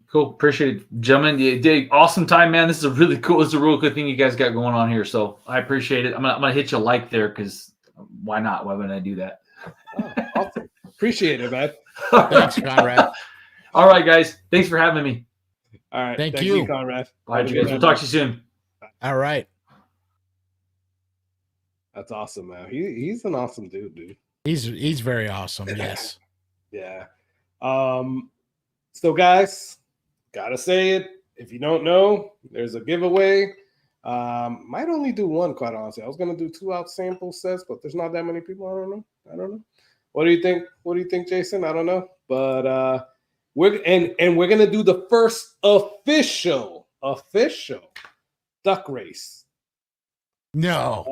[SPEAKER 8] Cool, appreciate it, gentlemen. You did awesome time, man. This is a really cool. It's a real good thing you guys got going on here. So I appreciate it. I'm gonna hit you a like there because why not? Why wouldn't I do that?
[SPEAKER 6] Oh, awesome. Appreciate it, man.
[SPEAKER 7] Thanks, Conrad.
[SPEAKER 8] All right, guys. Thanks for having me.
[SPEAKER 6] All right.
[SPEAKER 7] Thank you,
[SPEAKER 6] Conrad.
[SPEAKER 8] All right, you guys. We'll talk to you soon.
[SPEAKER 7] All right.
[SPEAKER 6] That's awesome, man. He's an awesome dude.
[SPEAKER 7] He's very awesome. Yes.
[SPEAKER 6] Yeah. So guys, gotta say it. If you don't know, there's a giveaway. Might only do one, quite honestly. I was gonna do 2 out sample sets, but there's not that many people. I don't know. What do you think? What do you think, Jason? I don't know. But we're gonna do the first official duck race.
[SPEAKER 7] No.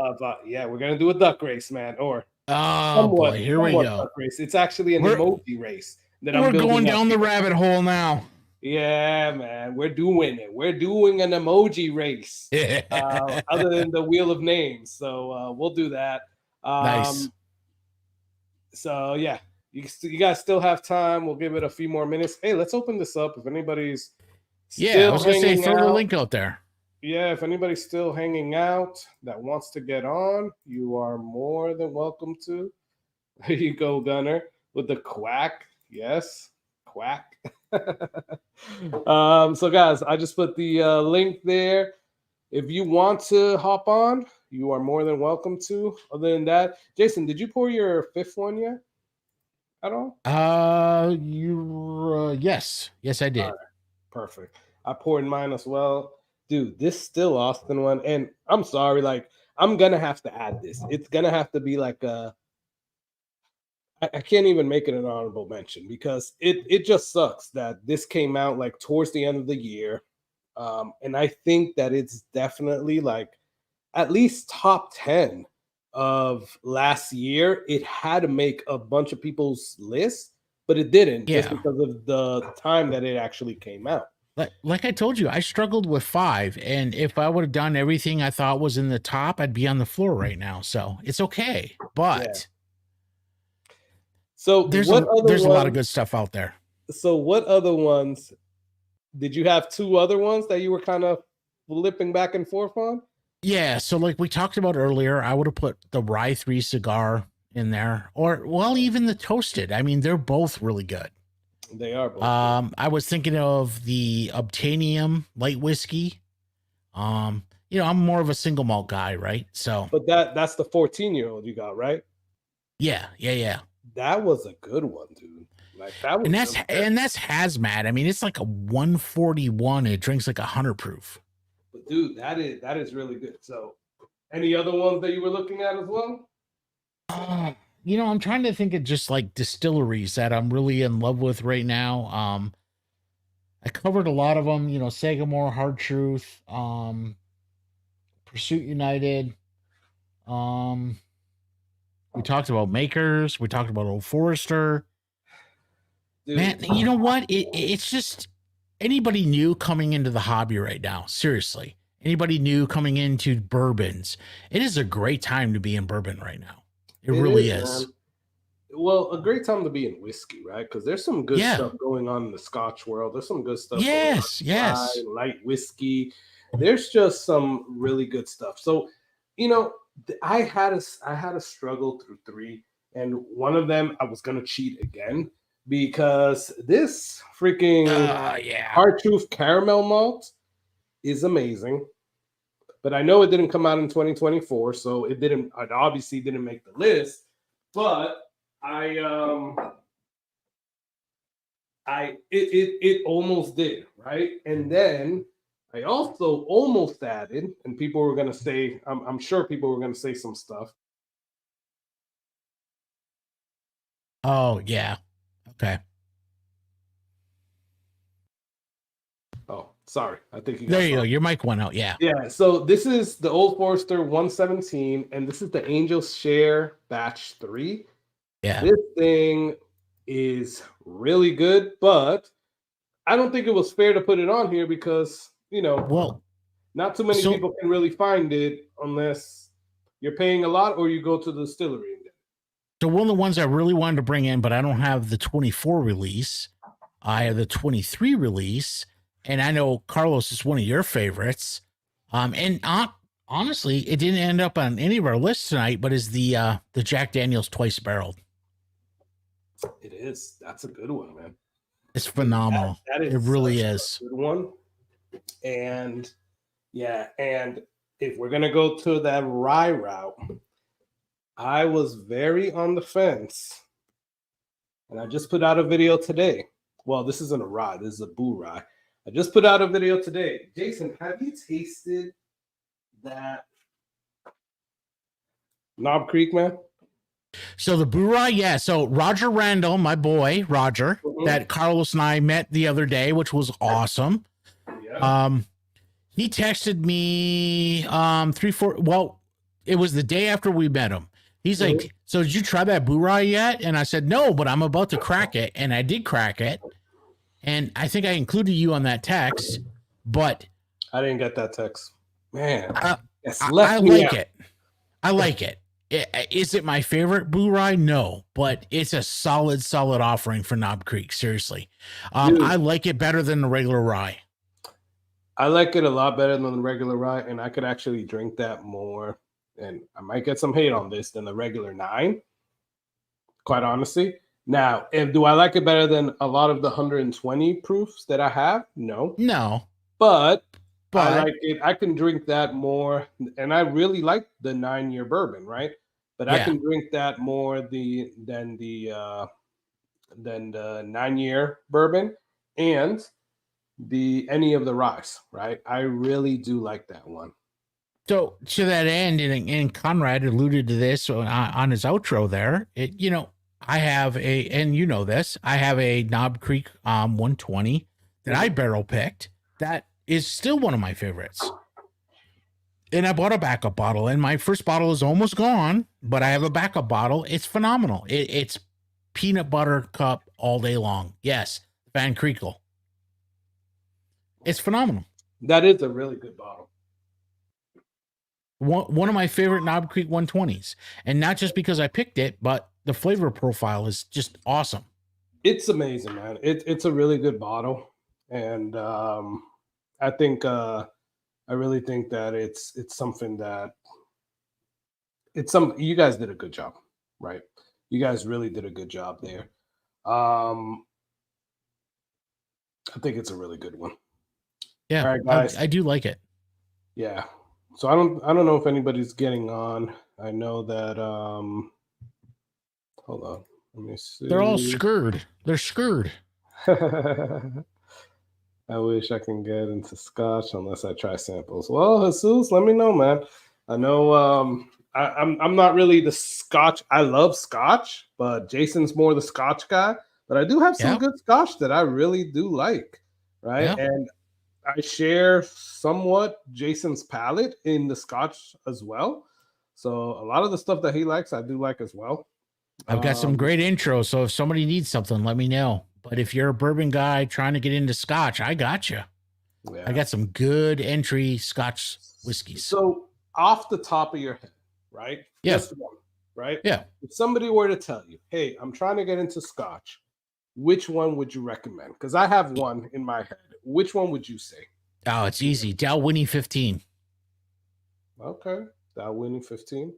[SPEAKER 6] We're gonna do a duck race, man. Or
[SPEAKER 7] boy, here we go.
[SPEAKER 6] Duck race. It's actually an emoji race that
[SPEAKER 7] we're going down the rabbit hole now.
[SPEAKER 6] Yeah, man, we're doing it. We're doing an emoji race. Other than the wheel of names, so we'll do that.
[SPEAKER 7] Nice.
[SPEAKER 6] So yeah, you guys still have time. We'll give it a few more minutes. Hey, let's open this up. If anybody's
[SPEAKER 7] I was gonna say throw the link out there.
[SPEAKER 6] Yeah, if anybody's still hanging out that wants to get on, you are more than welcome to. There you go, Gunner, with the quack. Yes, quack. So guys, I just put the link there. If you want to hop on, you are more than welcome to. Other than that, Jason, did you pour your 5th one yet at all?
[SPEAKER 7] Yes, I did.
[SPEAKER 6] Right. Perfect. I poured mine as well. Dude, this Still Austin one, and I'm sorry, like I'm gonna have to add this. It's gonna have to be like I can't even make it an honorable mention because it just sucks that this came out like towards the end of the year. And I think that it's definitely like at least top 10 of last year. It had to make a bunch of people's lists, but it didn't just because of the time that it actually came out.
[SPEAKER 7] Like I told you, I struggled with 5, and if I would have done everything I thought was in the top, I'd be on the floor right now. So it's okay, but
[SPEAKER 6] so
[SPEAKER 7] there's a lot of good stuff out there.
[SPEAKER 6] So what other ones did you have? 2 other ones that you were kind of flipping back and forth on?
[SPEAKER 7] Yeah, so like we talked about earlier, I would have put the Rye 3 cigar in there, or well, even the toasted. I mean, they're both really good.
[SPEAKER 6] They are both.
[SPEAKER 7] I was thinking of the Obtainium light whiskey. I'm more of a single malt guy, right? So,
[SPEAKER 6] But that's the 14-year-old you got, right?
[SPEAKER 7] yeah.
[SPEAKER 6] That was a good one, dude. Like that was
[SPEAKER 7] And that's hazmat. I mean, it's like a 141. It drinks like 100 proof.
[SPEAKER 6] But dude, that is really good. So, any other ones that you were looking at as well?
[SPEAKER 7] I'm trying to think of just like distilleries that I'm really in love with right now. I covered a lot of them, Sagamore, Hard Truth, Pursuit United. We talked about Makers. We talked about Old Forester.
[SPEAKER 6] Dude.
[SPEAKER 7] Man, you know what? It's just anybody new coming into the hobby right now. Seriously, anybody new coming into bourbons. It is a great time to be in bourbon right now. It really is.
[SPEAKER 6] Man. Well, a great time to be in whiskey, right? Because there's some good stuff going on in the Scotch world. There's some good stuff.
[SPEAKER 7] Yes.
[SPEAKER 6] Light whiskey. There's just some really good stuff. So, I had a struggle through 3, and one of them I was gonna cheat again because this freaking Hard Truth caramel malt is amazing. But I know it didn't come out in 2024, so it obviously didn't make the list. But it almost did, right? And then I also almost added, and people were gonna say, I'm sure people were gonna say some stuff.
[SPEAKER 7] Oh yeah. Okay.
[SPEAKER 6] Oh, sorry. I think
[SPEAKER 7] there you go. Your mic went out. Yeah.
[SPEAKER 6] Yeah. So this is the Old Forester 117, and this is the Angel's Share Batch 3.
[SPEAKER 7] Yeah.
[SPEAKER 6] This thing is really good, but I don't think it was fair to put it on here because, not too many people can really find it unless you're paying a lot or you go to the distillery.
[SPEAKER 7] So one of the ones I really wanted to bring in, but I don't have the 24 release. I have the 23 release, and I know Carlos is one of your favorites. Honestly, it didn't end up on any of our lists tonight, but is the Jack Daniel's Twice Barreled.
[SPEAKER 6] It is. That's a good one, man.
[SPEAKER 7] It's phenomenal. It really is
[SPEAKER 6] a good one. And and if we're gonna go to that rye route, I was very on the fence, and I just put out a video today. Well, this isn't a rye. This is a Boo Rye. I just put out a video today. Jason, have you tasted that Knob Creek, man?
[SPEAKER 7] So the Boo Rye, yeah. So Roger Randall, my boy Roger, that Carlos and I met the other day, which was awesome. Yeah. He texted me 3-4. Well, it was the day after we met him. He's like, "So did you try that Boo Rye yet?" And I said, "No, but I'm about to crack it," and I did crack it. And I think I included you on that text, but
[SPEAKER 6] I didn't get that text. Man,
[SPEAKER 7] I like it. I like it. Is it my favorite Boo Rye? No, but it's a solid offering for Knob Creek. Seriously. I like it better than the regular rye.
[SPEAKER 6] I like it a lot better than the regular rye, and I could actually drink that more. And I might get some hate on this than the regular 9, quite honestly. Now, do I like it better than a lot of the 120 proofs that I have? No. But I like it. I can drink that more, and I really like the 9-year bourbon, right? But I can drink that more than the 9-year bourbon and any of the ryes, right? I really do like that one.
[SPEAKER 7] So to that end, and Conrad alluded to this on his outro there. I have I have a Knob Creek 120 that I barrel picked. That is still one of my favorites. And I bought a backup bottle, and my first bottle is almost gone, but I have a backup bottle. It's phenomenal. It's peanut butter cup all day long. Yes, Van Creekle. It's phenomenal.
[SPEAKER 6] That is a really good bottle.
[SPEAKER 7] One of my favorite Knob Creek 120s. And not just because I picked it, but the flavor profile is just awesome.
[SPEAKER 6] It's amazing, man. It's a really good bottle. And I think I really think that it's something that you guys did a good job, right? You guys really did a good job there. I think it's a really good one.
[SPEAKER 7] Yeah,
[SPEAKER 6] all right, guys.
[SPEAKER 7] I do like it.
[SPEAKER 6] Yeah. So I don't know if anybody's getting on. I know that hold on. Let me see.
[SPEAKER 7] They're all screwed. They're screwed.
[SPEAKER 6] I wish I can get into Scotch unless I try samples. Well, Jesus, let me know, man. I know I'm not really the Scotch. I love Scotch, but Jason's more the Scotch guy. But I do have some good Scotch that I really do like, right?
[SPEAKER 7] Yeah.
[SPEAKER 6] And I share somewhat Jason's palate in the Scotch as well. So a lot of the stuff that he likes, I do like as well.
[SPEAKER 7] I've got some great intros, so if somebody needs something, let me know. But if you're a bourbon guy trying to get into Scotch, I got you. Yeah. I got some good entry Scotch whiskeys.
[SPEAKER 6] So off the top of your head, right?
[SPEAKER 7] Yeah.
[SPEAKER 6] Just one, right?
[SPEAKER 7] Yeah.
[SPEAKER 6] If somebody were to tell you, hey, I'm trying to get into Scotch, which one would you recommend? Because I have one in my head. Which one would you say?
[SPEAKER 7] Oh, it's easy. Dalwhinnie 15.
[SPEAKER 6] Okay. Dalwhinnie 15.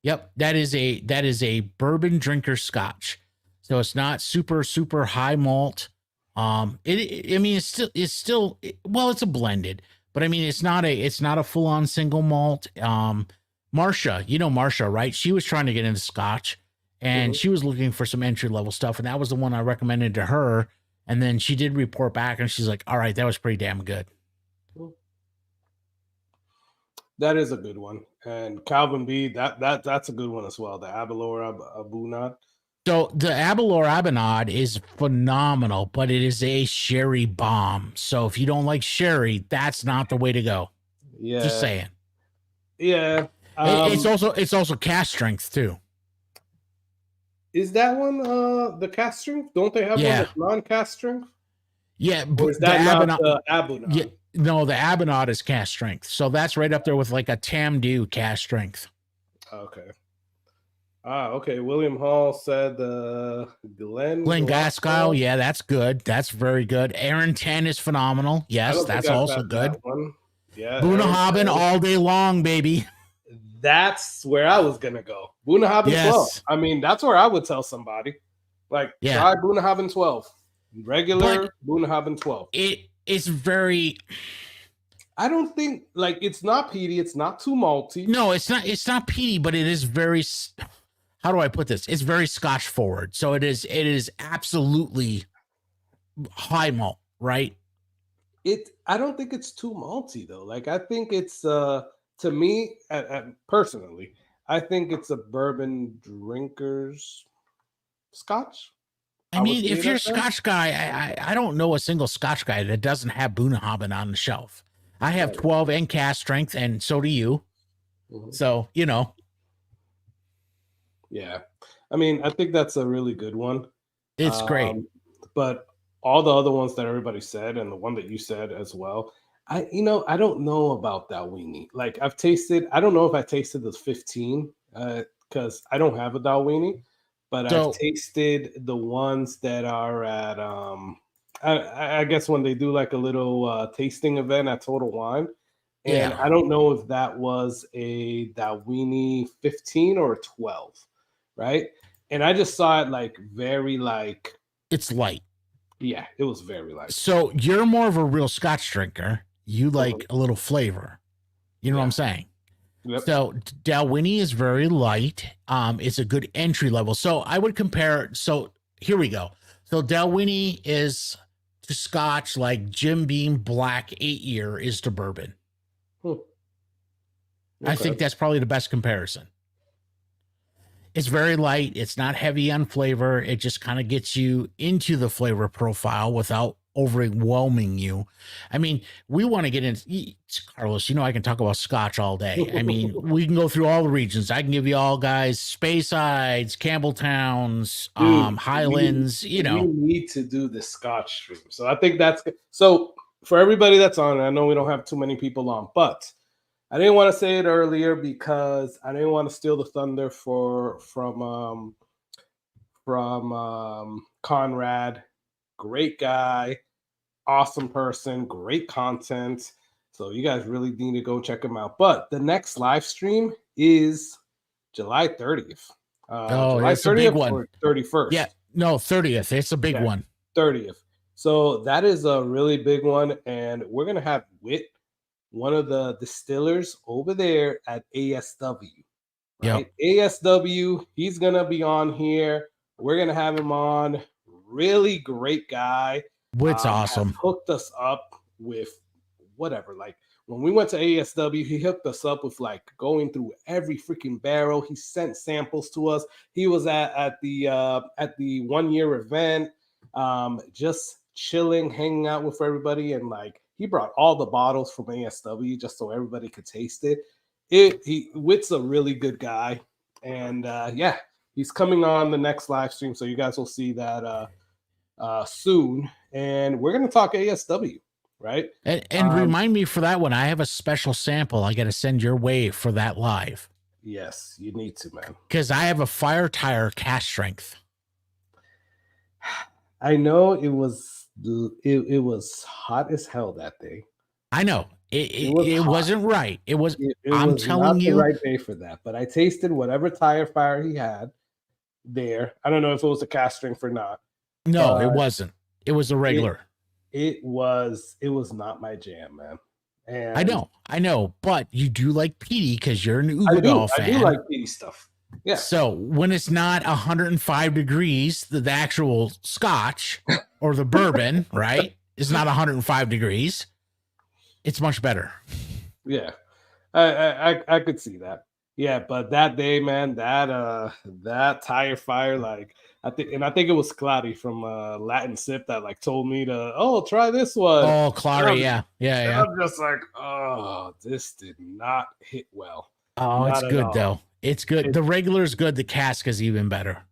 [SPEAKER 7] Yep. That is a bourbon drinker Scotch. So it's not super, super high malt. It's still it's a blended, but I mean, it's not a full on single malt. Marsha, right? She was trying to get into Scotch and she was looking for some entry level stuff. And that was the one I recommended to her. And then she did report back and she's like, all right, that was pretty damn good.
[SPEAKER 6] That is a good one. And Calvin B, that's a good one as well. The Abelor Abunad.
[SPEAKER 7] So the Abelor Abunad is phenomenal, but it is a sherry bomb. So if you don't like sherry, that's not the way to go.
[SPEAKER 6] Yeah.
[SPEAKER 7] Just saying.
[SPEAKER 6] Yeah.
[SPEAKER 7] It's also cast strength too.
[SPEAKER 6] Is that one the cast strength? Don't they have one that's non-cast strength?
[SPEAKER 7] Yeah,
[SPEAKER 6] but is that not the Abunad?
[SPEAKER 7] Yeah, no, the Abunad is cast strength. So that's right up there with like a Tamdu cast strength.
[SPEAKER 6] Okay. Okay. William Hall said Glen
[SPEAKER 7] Gaskill. Yeah, that's good. That's very good. Aaron 10 is phenomenal. Yes, that's also good.
[SPEAKER 6] Yeah.
[SPEAKER 7] Bunnahabhain all day long, baby.
[SPEAKER 6] That's where I was gonna go. Bunnahabhain 12. I mean, that's where I would tell somebody. Like, try Bunnahabhain 12. Regular Bunnahabhain 12.
[SPEAKER 7] It's very.
[SPEAKER 6] I don't think it's not peaty. It's not too malty.
[SPEAKER 7] No, it's not peaty, but it is very. How do I put this? It's very Scotch forward. So it is absolutely high malt, right?
[SPEAKER 6] I don't think it's too malty though. Like I think it's to me personally, I think it's a bourbon drinker's Scotch.
[SPEAKER 7] I mean, if you're a Scotch guy, I don't know a single Scotch guy that doesn't have Bunnahabhain on the shelf. I have 12 and cast strength, and so do you. So,
[SPEAKER 6] Yeah. I mean, I think that's a really good one.
[SPEAKER 7] It's great.
[SPEAKER 6] But all the other ones that everybody said, and the one that you said as well, I don't know about Dalwhinnie. Like I don't know if I tasted the 15 because I don't have a Dalwhinnie, but I've tasted the ones that are at I guess when they do like a little tasting event at Total Wine. And I don't know if that was a Dalwhinnie 15 or 12, right? And I just saw it very
[SPEAKER 7] it's light.
[SPEAKER 6] Yeah, it was very light.
[SPEAKER 7] So you're more of a real Scotch drinker. You like a little flavor. You know what I'm saying?
[SPEAKER 6] Yep.
[SPEAKER 7] So Dalwhinnie is very light. It's a good entry level. So I would compare. So here we go. So Dalwhinnie is to Scotch like Jim Beam Black 8-year is to bourbon.
[SPEAKER 6] Okay.
[SPEAKER 7] I think that's probably the best comparison. It's very light. It's not heavy on flavor. It just kind of gets you into the flavor profile without overwhelming you. I mean, we want to get into Carlos. I can talk about Scotch all day. I mean, we can go through all the regions. I can give you all guys Speyside, Campbelltowns, Highlands.
[SPEAKER 6] We need to do the Scotch stream. So I think that's good. So for everybody that's on, I know we don't have too many people on, but I didn't want to say it earlier because I didn't want to steal the thunder from Conrad. Great guy, awesome person, great content. So you guys really need to go check them out. But the next live stream is July 30th. July
[SPEAKER 7] it's a big
[SPEAKER 6] 30th
[SPEAKER 7] one.
[SPEAKER 6] or 31st?
[SPEAKER 7] Yeah, no, 30th. It's a big one.
[SPEAKER 6] 30th. So that is a really big one. And we're going to have Wit, one of the distillers over there at ASW. Right? Yep. ASW, he's going to be on here. We're going to have him on. Really great guy.
[SPEAKER 7] Wit's awesome.
[SPEAKER 6] Hooked us up with whatever. Like when we went to ASW, he hooked us up with like going through every freaking barrel. He sent samples to us. He was at the 1 year event, just chilling, hanging out with everybody, and like he brought all the bottles from ASW just so everybody could taste it. Wit's a really good guy, and yeah, he's coming on the next live stream, so you guys will see that soon. And we're gonna talk ASW, right?
[SPEAKER 7] And remind me for that one. I have a special sample I got to send your way for that live.
[SPEAKER 6] Yes, you need to, man.
[SPEAKER 7] Because I have a fire tire cast strength.
[SPEAKER 6] I know it was hot as hell that day.
[SPEAKER 7] I know it wasn't right. It was. I'm telling you,
[SPEAKER 6] the right day for that. But I tasted whatever tire fire he had there. I don't know if it was a cast strength or not.
[SPEAKER 7] No, it wasn't. It was a regular.
[SPEAKER 6] It was not my jam, man. And
[SPEAKER 7] I know, but you do like peaty because you're an Ugadal fan.
[SPEAKER 6] I do like peaty stuff. Yeah.
[SPEAKER 7] So when it's not 105 degrees, the actual scotch or the bourbon, right, is not 105 degrees. It's much better.
[SPEAKER 6] Yeah, I could see that. Yeah, but that day, man, that tire fire, like I think it was Clary from Latin Sip that like told me to try this one.
[SPEAKER 7] Oh, Clary, yeah.
[SPEAKER 6] I'm just like, oh, this did not hit well.
[SPEAKER 7] Oh, it's good though. It's good. The regular is good. The cask is even better.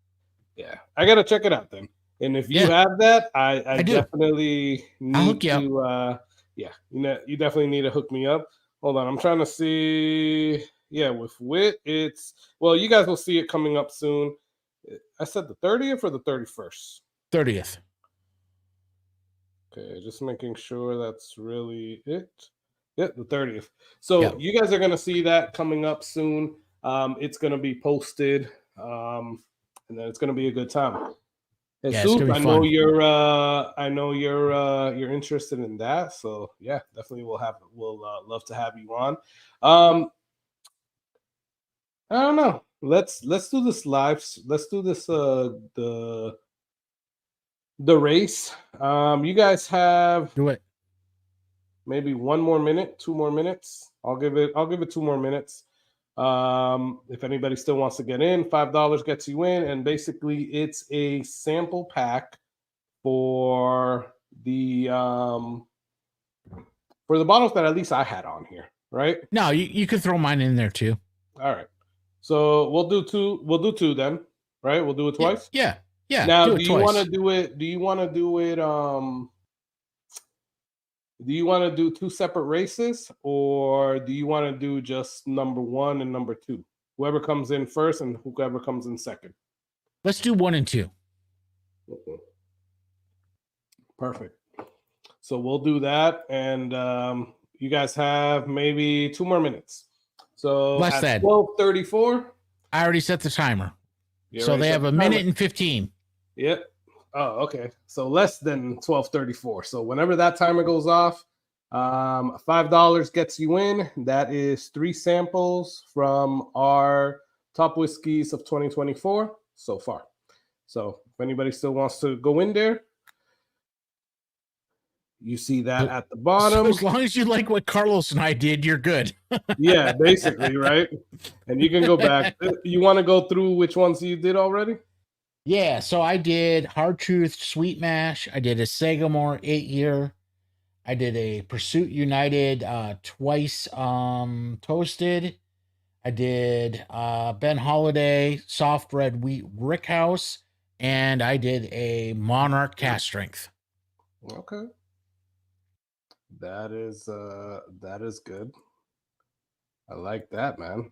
[SPEAKER 6] Yeah, I gotta check it out then. And if you have that, I definitely need to. Yeah, you definitely need to hook me up. Hold on, I'm trying to see. Yeah, with Wit, you guys will see it coming up soon. I said the 30th or the 31st?
[SPEAKER 7] 30th.
[SPEAKER 6] Okay, just making sure that's really it. Yeah, the 30th. So you guys are going to see that coming up soon. It's going to be posted, and then it's going to be a good time. And Soup, I know you're interested in that. So yeah, definitely we'll love to have you on. I don't know. Let's do this live. Let's do this the race. You guys have
[SPEAKER 7] do it.
[SPEAKER 6] Maybe 1 more minute, 2 more minutes. I'll give it 2 more minutes. If anybody still wants to get in, $5 gets you in, and basically it's a sample pack for the bottles that at least I had on here, right?
[SPEAKER 7] No, you could throw mine in there too.
[SPEAKER 6] All right. So we'll do two then, right? We'll do it twice.
[SPEAKER 7] Yeah.
[SPEAKER 6] Now, do you want to do it? Do you want to do it? Do you want to do 2 separate races, or do you want to do just number 1 and number 2? Whoever comes in first and whoever comes in second.
[SPEAKER 7] Let's do 1 and 2.
[SPEAKER 6] Okay. Perfect. So we'll do that, and you guys have maybe 2 more minutes. So
[SPEAKER 7] less than
[SPEAKER 6] 12:34.
[SPEAKER 7] I already set the timer. So they have a minute and 15.
[SPEAKER 6] Yep. Oh, okay. So less than 12:34. So whenever that timer goes off, $5 gets you in. That is 3 samples from our top whiskeys of 2024 so far. So if anybody still wants to go in there, you see that at the bottom.
[SPEAKER 7] So as long as you like what Carlos and I did, you're good.
[SPEAKER 6] Yeah, basically, right? And you can go back. You want to go through which ones you did already?
[SPEAKER 7] Yeah, so I did Hard Truth Sweet Mash. I did a Sagamore 8-year. I did a Pursuit United twice toasted. I did Ben Holiday Soft Red Wheat Rickhouse, and I did a Monarch Cast Strength.
[SPEAKER 6] Okay. That is good. I like that, man.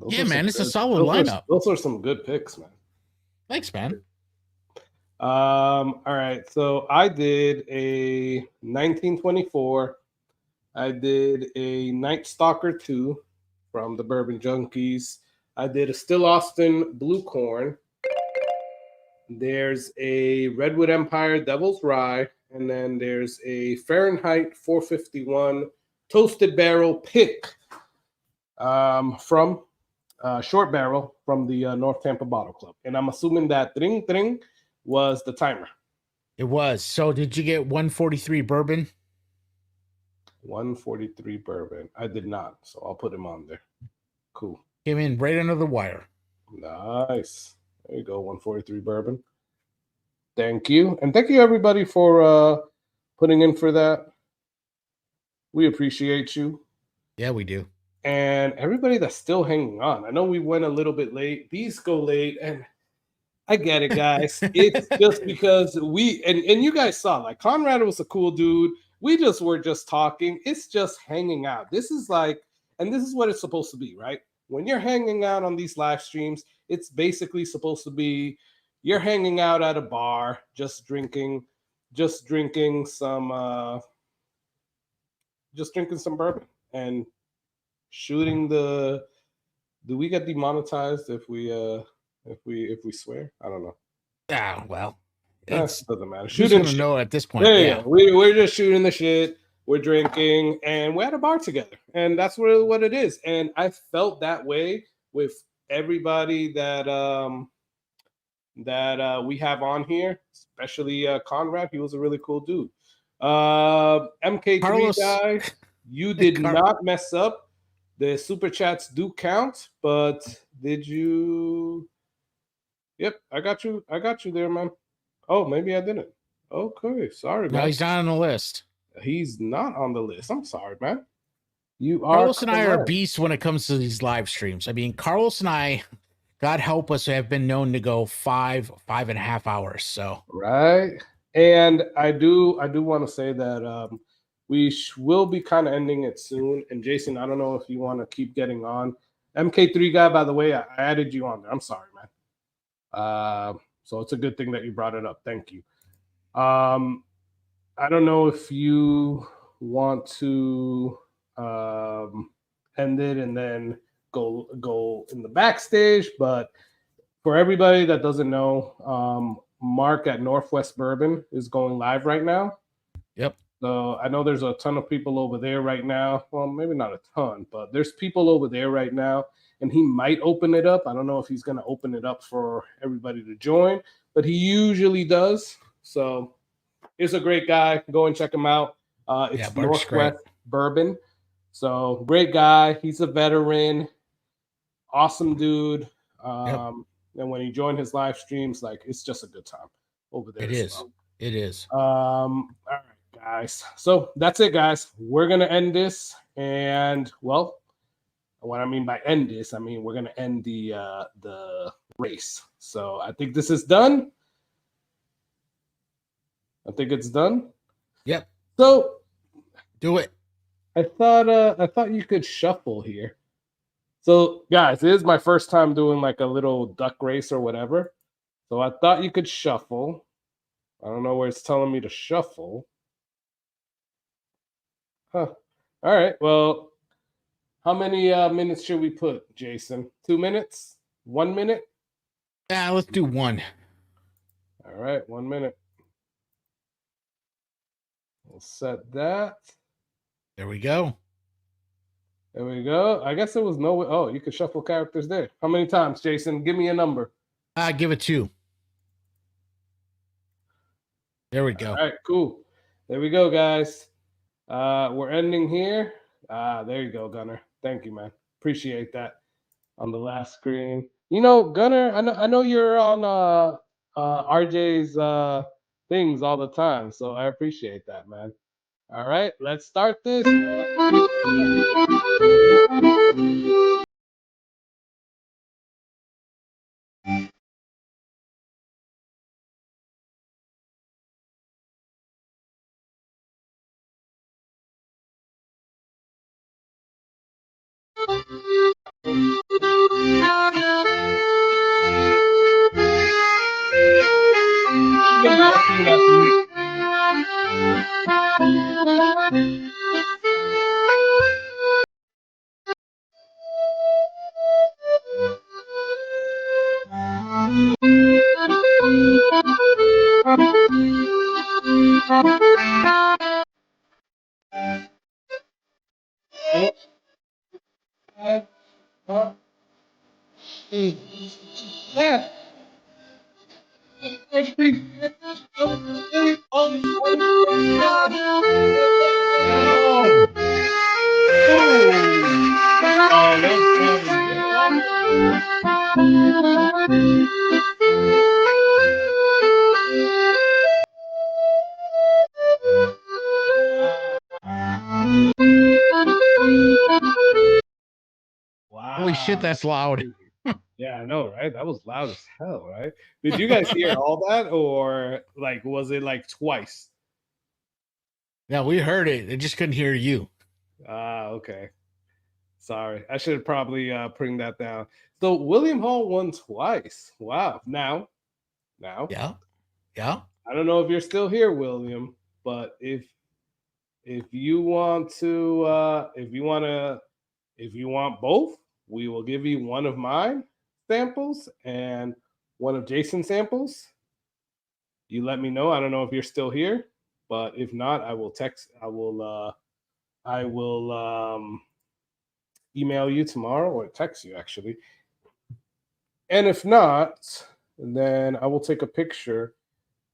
[SPEAKER 7] It's a solid lineup.
[SPEAKER 6] Those are some good picks, man.
[SPEAKER 7] Thanks, man.
[SPEAKER 6] All right. So I did a 1924 I did a Night Stalker 2 from the Bourbon Junkies. I did a Still Austin Blue Corn. There's a Redwood Empire Devil's Rye, and then there's a Fahrenheit 451 Toasted Barrel Pick from Short Barrel from the North Tampa Bottle Club. And I'm assuming that dring dring was the timer.
[SPEAKER 7] It was. So did you get 143 bourbon?
[SPEAKER 6] 143 bourbon. I did not, so I'll put him on there. Cool.
[SPEAKER 7] Came in right under the wire.
[SPEAKER 6] Nice. There you go, 143 bourbon. Thank you. And thank you, everybody, for putting in for that. We appreciate you.
[SPEAKER 7] Yeah, we do.
[SPEAKER 6] And everybody that's still hanging on. I know we went a little bit late. These go late, and I get it, guys. It's just because we and you guys saw, like, Conrad was a cool dude. We just were just talking. It's just hanging out. This is like, and this is what it's supposed to be, right? When you're hanging out on these live streams, it's basically supposed to be you're hanging out at a bar, just drinking some bourbon and shooting the. Do we get demonetized if we swear? I don't know.
[SPEAKER 7] Ah, well,
[SPEAKER 6] It
[SPEAKER 7] it's
[SPEAKER 6] doesn't matter.
[SPEAKER 7] who's
[SPEAKER 6] Shooting
[SPEAKER 7] gonna
[SPEAKER 6] shit.
[SPEAKER 7] know at this point.
[SPEAKER 6] Yeah. We're just shooting the shit. We're drinking, and we're at a bar together, and that's what it is. And I felt that way with everybody that we have on here, especially Conrad. He was a really cool dude. MK3
[SPEAKER 7] Carlos,
[SPEAKER 6] guy, you did not mess up. The super chats do count, but did you? Yep, I got you there, man. Oh, maybe I didn't. Okay, sorry, man.
[SPEAKER 7] No, he's not on the list.
[SPEAKER 6] He's not on the list. I'm sorry, man. You are.
[SPEAKER 7] Carlos and I are beasts when it comes to these live streams. I mean, Carlos and I, God help us, have been known to go 5.5 hours. So
[SPEAKER 6] right, and I do want to say that we will be kind of ending it soon. And Jason, I don't know if you want to keep getting on. MK3 guy, by the way, I added you on there. I'm sorry, man. So it's a good thing that you brought it up. Thank you. I don't know if you want to end it and then go in the backstage, but for everybody that doesn't know, Mark at Northwest Bourbon is going live right now.
[SPEAKER 7] Yep.
[SPEAKER 6] So I know there's a ton of people over there right now. Well, maybe not a ton, but there's people over there right now, and he might open it up. I don't know if he's going to open it up for everybody to join, but he usually does. So he's a great guy. Go and check him out. It's Northwest Bourbon. So great guy. He's a veteran. Awesome dude. And when he joined his live streams, like, it's just a good time over there.
[SPEAKER 7] It is. It is.
[SPEAKER 6] All right, guys. So that's it, guys. We're gonna end this, and well, what I mean by end this, I mean we're gonna end the race. So I think this is done. I think it's done.
[SPEAKER 7] Yep.
[SPEAKER 6] So
[SPEAKER 7] do it.
[SPEAKER 6] I thought you could shuffle here. So guys, it is my first time doing like a little duck race or whatever. So I thought you could shuffle. I don't know where it's telling me to shuffle. Huh. All right. Well, how many minutes should we put, Jason? 2 minutes? 1 minute?
[SPEAKER 7] Yeah, let's do one.
[SPEAKER 6] All right, 1 minute. We'll set that.
[SPEAKER 7] There we go.
[SPEAKER 6] There we go. I guess there was no way. Oh, you could shuffle characters there. How many times, Jason? Give me a number.
[SPEAKER 7] Give it 2. There we go.
[SPEAKER 6] All right, cool. There we go, guys. We're ending here. There you go, Gunner. Thank you, man. Appreciate that. On the last screen. You know, Gunner, I know you're on RJ's things all the time, so I appreciate that, man. All right, let's start this. Wow.
[SPEAKER 7] Holy shit, that's loud.
[SPEAKER 6] Yeah, I know, right? That was loud as hell, right? Did you guys hear all that, or like was it like twice?
[SPEAKER 7] Yeah, we heard it. I just couldn't hear you.
[SPEAKER 6] Ah, okay. Sorry, I should probably bring that down. So William Hall won twice. Wow. Now,
[SPEAKER 7] Yeah.
[SPEAKER 6] I don't know if you're still here, William, but if you want to, if you want both, we will give you one of mine samples and one of Jason's samples. You let me know. I don't know if you're still here, but if not, I will email you tomorrow or text you actually. And if not, then I will take a picture.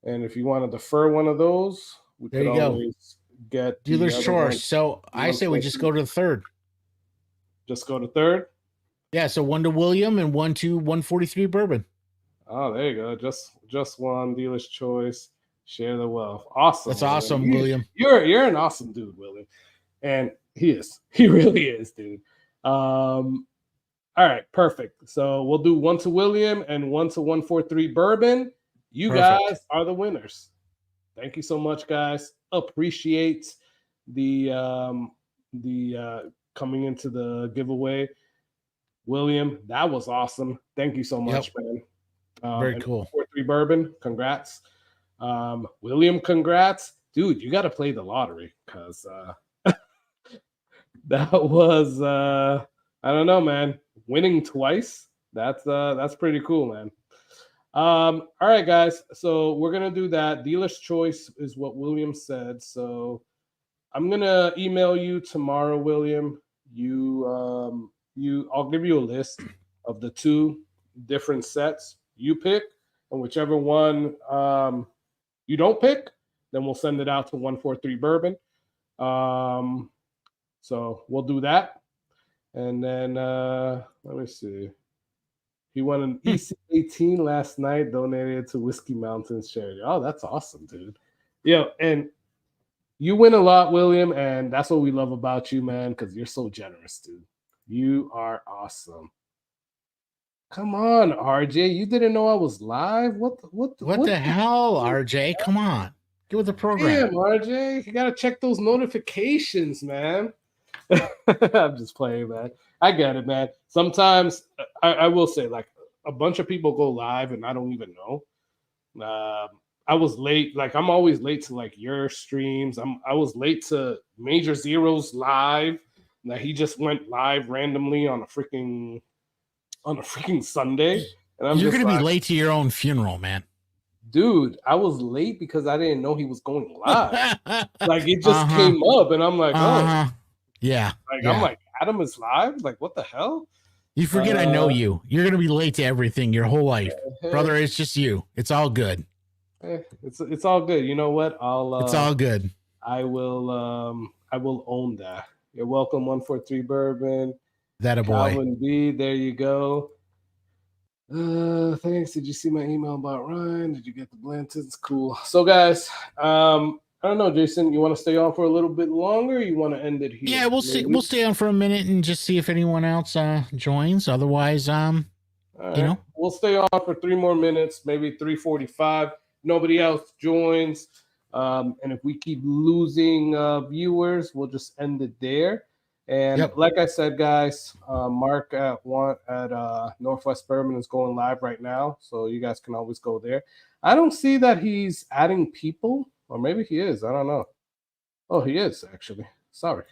[SPEAKER 6] And if you want to defer one of those, we
[SPEAKER 7] There
[SPEAKER 6] could
[SPEAKER 7] you go.
[SPEAKER 6] always get the
[SPEAKER 7] Dealer's
[SPEAKER 6] other
[SPEAKER 7] choice.
[SPEAKER 6] one.
[SPEAKER 7] So I say we just go to the third.
[SPEAKER 6] Just go to third.
[SPEAKER 7] Yeah, so one to William and one to 143 Bourbon.
[SPEAKER 6] Oh, there you go. Just one dealer's choice. Share the wealth. Awesome.
[SPEAKER 7] That's awesome, William.
[SPEAKER 6] You're an awesome dude, William. And he is. He really is, dude. All right, perfect. So we'll do one to William and one to 143 Bourbon. You
[SPEAKER 7] Perfect.
[SPEAKER 6] guys are the winners. Thank you so much, guys. Appreciate the coming into the giveaway. William, that was awesome. Thank you so much, man.
[SPEAKER 7] Very cool.
[SPEAKER 6] 143 Bourbon, congrats. William, congrats. Dude, you got to play the lottery because that was I don't know, man. Winning twice. That's pretty cool, man. All right, guys. So we're gonna do that. Dealer's choice is what William said. So I'm gonna email you tomorrow, William. I'll give you a list of the two different sets you pick, and whichever one you don't pick, then we'll send it out to 143 Bourbon. So we'll do that. And then let me see. He won an EC18 last night, donated to Whiskey Mountains charity. Oh, that's awesome, dude. Yeah, and you win a lot, William, and that's what we love about you, man, because you're so generous, dude. You are awesome. Come on, RJ. You didn't know I was live? What
[SPEAKER 7] the hell, RJ? Come on. Get with the program.
[SPEAKER 6] Damn, RJ. You gotta check those notifications, man. I'm just playing, man. I get it, man. Sometimes I will say, like, a bunch of people go live and I don't even know. I was late. Like, I'm always late to like your streams. I was late to Major Zero's live. That he just went live randomly on a freaking Sunday. And
[SPEAKER 7] You're gonna be late to your own funeral, man.
[SPEAKER 6] Dude, I was late because I didn't know he was going live. Like, it just came up, and I'm like, oh.
[SPEAKER 7] Yeah.
[SPEAKER 6] Like, I'm like, Adam is live? Like, what the hell?
[SPEAKER 7] You forget I know you. You're gonna be late to everything your whole life. Brother, it's just you. It's all good.
[SPEAKER 6] It's all good. You know what?
[SPEAKER 7] It's all good.
[SPEAKER 6] I will own that. You're welcome, 143 Bourbon.
[SPEAKER 7] That a boy.
[SPEAKER 6] Calvin B, there you go. Thanks. Did you see my email about Ryan? Did you get the Blantons? Cool. So, guys, I don't know, Jason. You want to stay on for a little bit longer? Or you want to end it here?
[SPEAKER 7] Yeah, we'll see. We'll stay on for a minute and just see if anyone else joins. Otherwise,
[SPEAKER 6] right.
[SPEAKER 7] You know,
[SPEAKER 6] we'll stay on for 3 more minutes, maybe 3:45. Nobody else joins, and if we keep losing viewers, we'll just end it there. And like I said, guys, Mark at Northwest Bourbon is going live right now, so you guys can always go there. I don't see that he's adding people, or maybe he is. I don't know. Oh, he is actually. Sorry.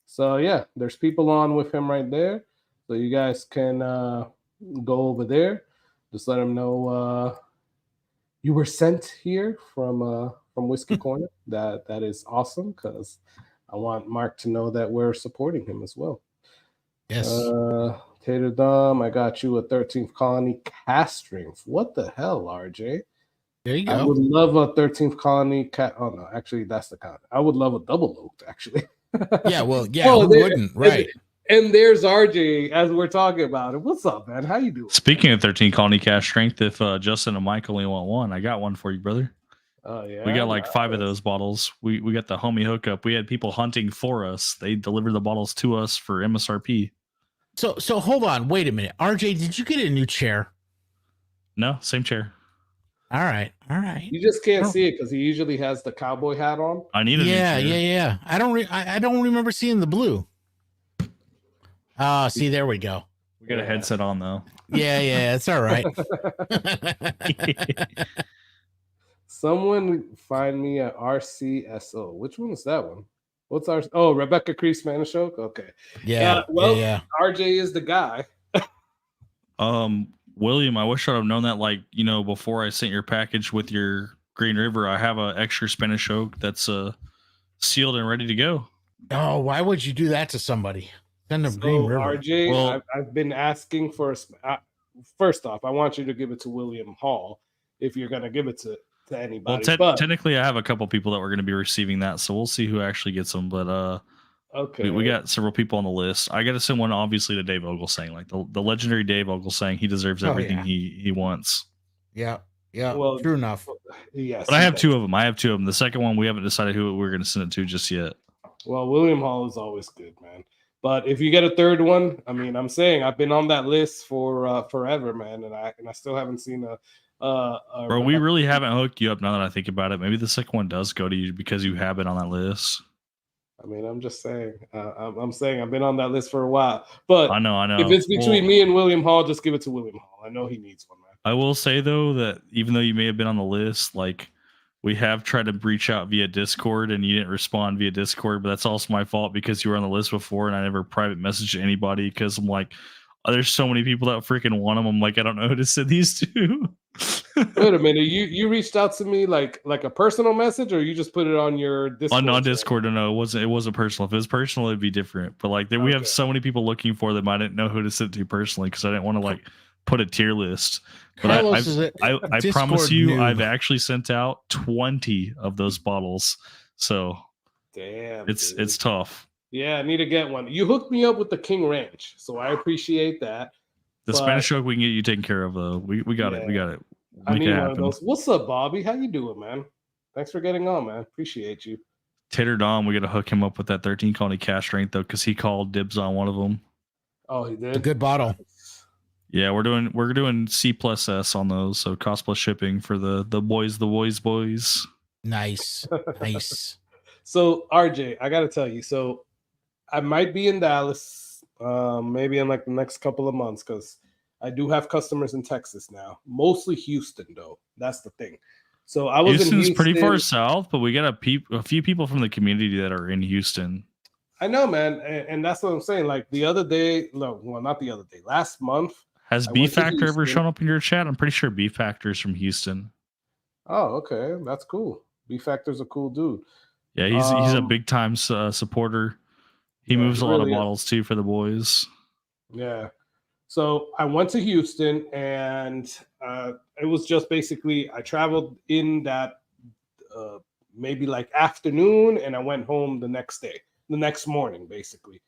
[SPEAKER 6] So yeah, there's people on with him right there, so you guys can go over there. Just let him know you were sent here from from Whiskey Corner. That is awesome because I want Mark to know that we're supporting him as well.
[SPEAKER 7] Yes.
[SPEAKER 6] Tater Dom, I got you a 13th Colony cast strength. What the hell, RJ?
[SPEAKER 7] There you
[SPEAKER 6] I
[SPEAKER 7] go.
[SPEAKER 6] would love a 13th Colony cat. Oh no, actually, that's the count. I would love a double oaked, actually.
[SPEAKER 7] Yeah, well,
[SPEAKER 6] Oh,
[SPEAKER 7] who wouldn't? Right.
[SPEAKER 6] And there's RJ as we're talking about it. What's up, man? How you doing?
[SPEAKER 9] Speaking of 13 Colony cash strength, if Justin and Mike only want one, I got one for you, brother.
[SPEAKER 6] Oh yeah,
[SPEAKER 9] We got like 5 of those bottles. We got the homie hookup. We had people hunting for us. They delivered the bottles to us for MSRP.
[SPEAKER 7] So hold on, wait a minute. RJ, did you get a new chair?
[SPEAKER 9] No, same chair.
[SPEAKER 7] All right.
[SPEAKER 6] You just can't see it because he usually has the cowboy hat on.
[SPEAKER 9] I need a new chair.
[SPEAKER 7] Yeah. I don't remember seeing the blue. See, there we go.
[SPEAKER 9] We got a headset on though.
[SPEAKER 7] Yeah, it's all right.
[SPEAKER 6] Someone find me at RCSO. Which one is that one? What's our? Oh, Rebecca Crease Spanish Oak. Okay.
[SPEAKER 7] Yeah.
[SPEAKER 6] RJ is the guy.
[SPEAKER 9] William, I wish I'd have known that, like, before I sent your package with your Green River. I have an extra Spanish Oak that's sealed and ready to go.
[SPEAKER 7] Oh, why would you do that to somebody? Send them Green River.
[SPEAKER 6] RJ,
[SPEAKER 9] Well,
[SPEAKER 6] I've been asking for. First off, I want you to give it to William Hall if you're going to give it to anybody.
[SPEAKER 9] Well, technically, I have a couple people that were going to be receiving that, so we'll see who actually gets them. But
[SPEAKER 6] okay,
[SPEAKER 9] we got several people on the list. I got to send one, obviously, to Dave Ogilsang, like the legendary Dave Ogilsang. He deserves everything he wants.
[SPEAKER 7] Yeah.
[SPEAKER 6] Well,
[SPEAKER 7] true enough.
[SPEAKER 6] Yes,
[SPEAKER 9] but I have 2 of them. The second one, we haven't decided who we're going to send it to just yet.
[SPEAKER 6] Well, William Hall is always good, man. But if you get a third one, I mean, I'm saying I've been on that list for forever, man, and I still haven't seen a.
[SPEAKER 9] Bro, we really haven't hooked you up. Now that I think about it, maybe the second one does go to you because you have been on that list.
[SPEAKER 6] I mean, I'm just saying. I'm saying I've been on that list for a while. But
[SPEAKER 9] I know.
[SPEAKER 6] If it's between me and William Hall, just give it to William Hall. I know he needs one, man.
[SPEAKER 9] I will say though that even though you may have been on the list, like, we have tried to reach out via Discord and you didn't respond via Discord, but that's also my fault because you were on the list before and I never private messaged anybody because I'm like, there's so many people that freaking want them. I'm like, I don't know who to send these to.
[SPEAKER 6] Wait a minute. You reached out to me like a personal message, or you just put it on your Discord?
[SPEAKER 9] On Discord. No, it wasn't personal. If it was personal, it'd be different. But like, we have so many people looking for them. I didn't know who to send to personally because I didn't want to like put a tier list. But I promise you, I've actually sent out 20 of those bottles. So
[SPEAKER 6] damn,
[SPEAKER 9] it's tough.
[SPEAKER 6] Yeah, I need to get one. You hooked me up with the King Ranch, so I appreciate that.
[SPEAKER 9] The Spanish Oak we can get you taken care of though. We got it. We got it.
[SPEAKER 6] I need one of those. What's up, Bobby? How you doing, man? Thanks for getting on, man. Appreciate you.
[SPEAKER 9] Tater Dom, we got to hook him up with that 13 Colony cash strength though, because he called dibs on one of them.
[SPEAKER 6] Oh, he did.
[SPEAKER 7] A good bottle.
[SPEAKER 9] Yeah, we're doing C+S on those, so cost plus shipping for the boys.
[SPEAKER 7] Nice.
[SPEAKER 6] So RJ, I gotta tell you, so I might be in Dallas, maybe in like the next couple of months, because I do have customers in Texas now, mostly Houston though. That's the thing. So I was
[SPEAKER 9] Houston's
[SPEAKER 6] in Houston. Pretty
[SPEAKER 9] far south, but we got a few people from the community that are in Houston.
[SPEAKER 6] I know, man, and that's what I'm saying. Like the other day, no, well, not the other day, last month.
[SPEAKER 9] Has B Factor ever shown up in your chat? I'm pretty sure B Factor is from Houston.
[SPEAKER 6] Oh, okay, that's cool. B Factor's a cool dude.
[SPEAKER 9] Yeah, he's a big time supporter. He moves a lot of bottles too for the boys.
[SPEAKER 6] Yeah. So I went to Houston, and it was just basically I traveled in that maybe like afternoon, and I went home the next morning, basically.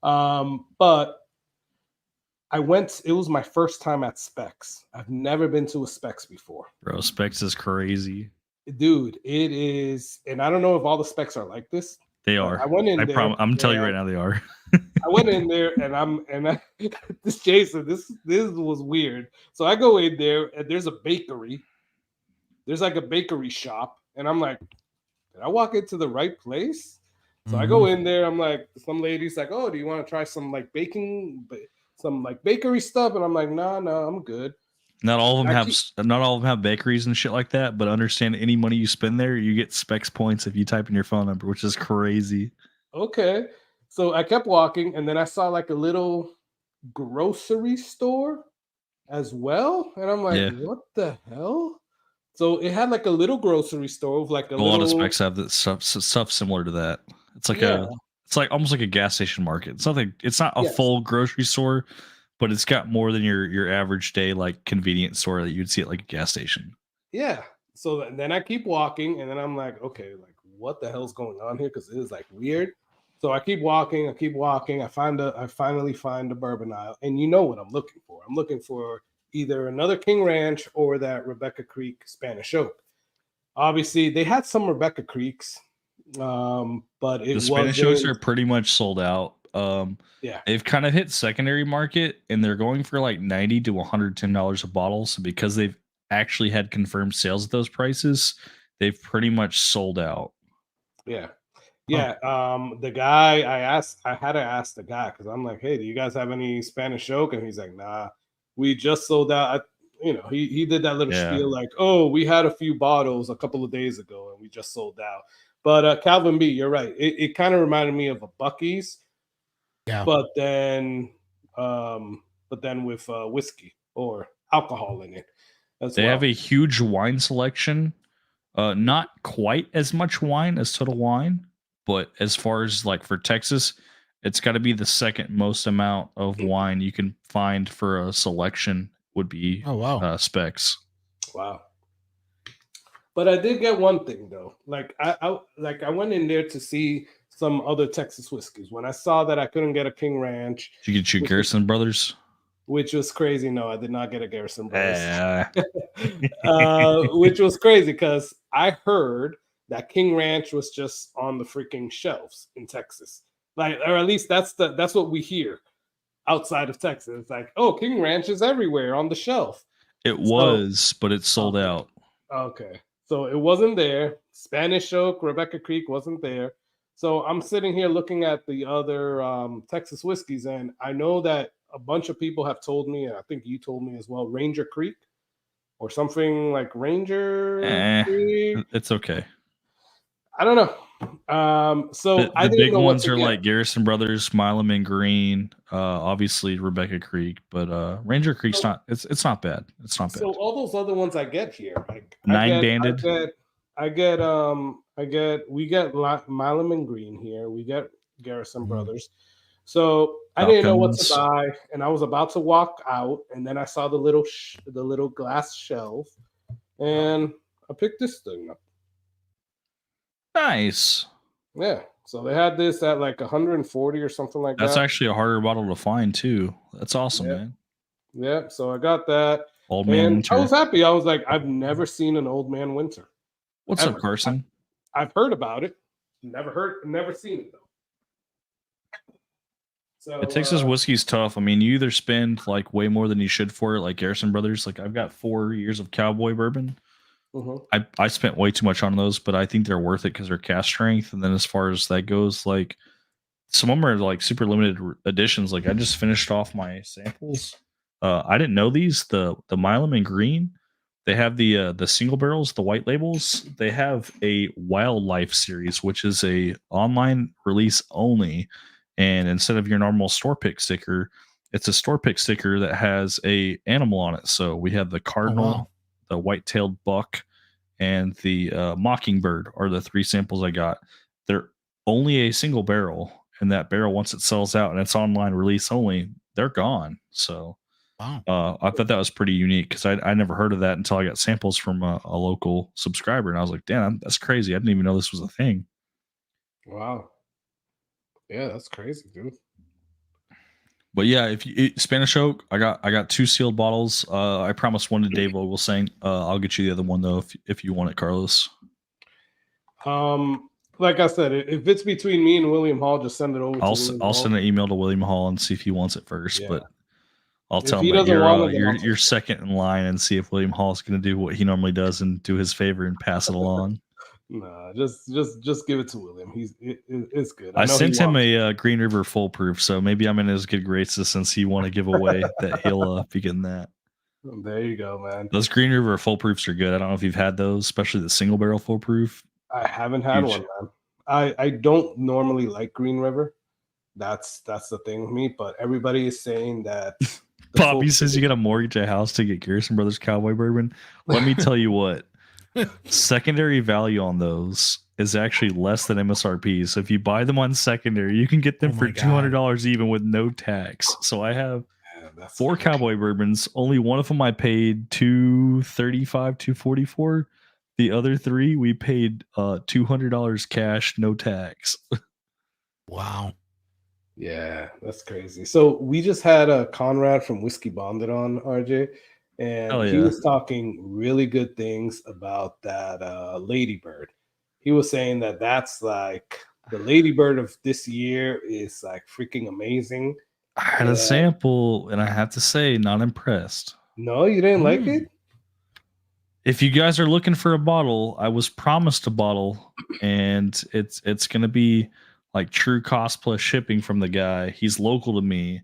[SPEAKER 6] But I went. It was my first time at Specs. I've never been to a Specs before.
[SPEAKER 9] Bro, Specs is crazy,
[SPEAKER 6] dude. It is, and I don't know if all the Specs are like this.
[SPEAKER 9] They are.
[SPEAKER 6] I went in there.
[SPEAKER 9] I'm telling you right now, they are.
[SPEAKER 6] I went in there, and this Jason, this was weird. So I go in there, and there's a bakery. There's like a bakery shop, and I'm like, did I walk into the right place? So I go in there. I'm like, some lady's like, oh, do you want to try some like some like bakery stuff? And I'm like, no, I'm good.
[SPEAKER 9] Not all of them have bakeries and shit like that, but understand any money you spend there, you get Specs points if you type in your phone number, which is crazy.
[SPEAKER 6] Okay. So I kept walking, and then I saw like a little grocery store as well. And I'm like, what the hell? So it had like a little grocery store with like
[SPEAKER 9] A
[SPEAKER 6] little.
[SPEAKER 9] lot of specs have that stuff similar to that. It's like it's like almost like a gas station market. It's not a full grocery store, but it's got more than your average day like convenience store that you'd see at like a gas station.
[SPEAKER 6] Yeah. So then I keep walking, and then I'm like, okay, like what the hell's going on here? Because it is like weird. So I keep walking. I finally find the bourbon aisle, and you know what I'm looking for? I'm looking for either another King Ranch or that Rebecca Creek Spanish Oak. Obviously, they had some Rebecca Creeks, but
[SPEAKER 9] the Spanish Oaks are pretty much sold out. They've kind of hit secondary market, and they're going for like $90 to $110 a bottle. So because they've actually had confirmed sales at those prices, they've pretty much sold out.
[SPEAKER 6] Yeah. The guy I had to ask the guy because I'm like, hey, do you guys have any Spanish Oak? And he's like, nah, we just sold out. He did that little spiel like, oh, we had a few bottles a couple of days ago and we just sold out. But Calvin B, you're right. It kind of reminded me of a Buc-ee's. Yeah. But then with whiskey or alcohol in it.
[SPEAKER 9] They have a huge wine selection. Not quite as much wine as Total Wine, but as far as like for Texas, it's got to be the second most amount of wine you can find for a selection would be specs.
[SPEAKER 6] Wow. But I did get one thing though. Like I went in there to see some other Texas whiskeys. When I saw that I couldn't get a King Ranch,
[SPEAKER 9] did you get your Garrison Brothers?
[SPEAKER 6] Which was crazy. No, I did not get a Garrison Brothers. Which was crazy because I heard that King Ranch was just on the freaking shelves in Texas. Like, or at least that's what we hear outside of Texas. It's like, oh, King Ranch is everywhere on the shelf.
[SPEAKER 9] But it's sold out.
[SPEAKER 6] Okay. So it wasn't there. Spanish Oak, Rebecca Creek wasn't there. So I'm sitting here looking at the other Texas whiskeys, and I know that a bunch of people have told me, and I think you told me as well, Ranger Creek or something like Ranger Creek.
[SPEAKER 9] It's okay.
[SPEAKER 6] I don't know. So
[SPEAKER 9] the big ones are like Garrison Brothers, Milam and Green, obviously Rebecca Creek, but Ranger Creek's it's not bad. It's not bad.
[SPEAKER 6] So all those other ones I get here, like
[SPEAKER 9] Nine-banded.
[SPEAKER 6] We get Milam and Green here. We get Garrison Brothers. So I didn't know what to buy, and I was about to walk out, and then I saw the little glass shelf, and I picked this thing up.
[SPEAKER 9] Nice.
[SPEAKER 6] Yeah. So they had this at like 140 or something like that.
[SPEAKER 9] That's actually a harder bottle to find too. That's awesome, man.
[SPEAKER 6] Yeah. So I got that.
[SPEAKER 9] Old Man Winter.
[SPEAKER 6] I was happy. I was like, I've never seen an Old Man Winter.
[SPEAKER 9] What's up, Carson?
[SPEAKER 6] I've heard about it. Never seen it though. So
[SPEAKER 9] Texas whiskey's tough. I mean, you either spend like way more than you should for it, like Garrison Brothers. Like I've got 4 years of cowboy bourbon. I spent way too much on those, but I think they're worth it because they're cast strength. And then as far as that goes, like some of them are like super limited editions. Like I just finished off my samples. I didn't know these. The Milam and Green, they have the single barrels, the white labels. They have a Wildlife series, which is a online release only. And instead of your normal store pick sticker, it's a store pick sticker that has a animal on it. So we have the cardinal, the white-tailed buck, and the mockingbird are the 3 samples I got. They're only a single barrel, and that barrel, once it sells out and it's online release only, they're gone. So I thought that was pretty unique because I never heard of that until I got samples from a local subscriber, and I was like, damn, that's crazy. I didn't even know this was a thing.
[SPEAKER 6] Wow. Yeah, that's crazy, dude.
[SPEAKER 9] But yeah, if you Spanish Oak, I got 2 sealed bottles. I promised one to Dave Vogel saying I'll get you the other one though if you want it, Carlos.
[SPEAKER 6] Like I said, if it's between me and William Hall, just send it over.
[SPEAKER 9] I'll send an email to William Hall and see if he wants it first. Yeah. But I'll tell him that you're second in line and see if William Hall is going to do what he normally does and do his favor and pass it along.
[SPEAKER 6] Nah, just give it to William. It's good.
[SPEAKER 9] I sent him a Green River foolproof, so maybe I'm in his good graces since he want to give away that he'll be getting that.
[SPEAKER 6] There you go, man.
[SPEAKER 9] Those Green River foolproofs are good. I don't know if you've had those, especially the single barrel foolproof.
[SPEAKER 6] I haven't had one, man. I don't normally like Green River. That's the thing with me. But everybody is saying that.
[SPEAKER 9] Bobby says you got to mortgage a house to get Garrison Brothers Cowboy Bourbon. Let me tell you what. secondary value on those is actually less than MSRP. So if you buy them on secondary, you can get them for $200 even with no tax. So I have 4 cowboy bourbons. Only one of them I paid $235, $244. The other 3 we paid $200 cash, no tax.
[SPEAKER 7] Wow.
[SPEAKER 6] Yeah, that's crazy. So we just had a Conrad from Whiskey Bonded on, RJ, and he was talking really good things about that Ladybird. He was saying that that's like the Ladybird of this year is like freaking amazing.
[SPEAKER 9] I had a sample, and I have to say, not impressed.
[SPEAKER 6] No, you didn't like it?
[SPEAKER 9] If you guys are looking for a bottle, I was promised a bottle, and it's going to be like true cost plus shipping from the guy. He's local to me.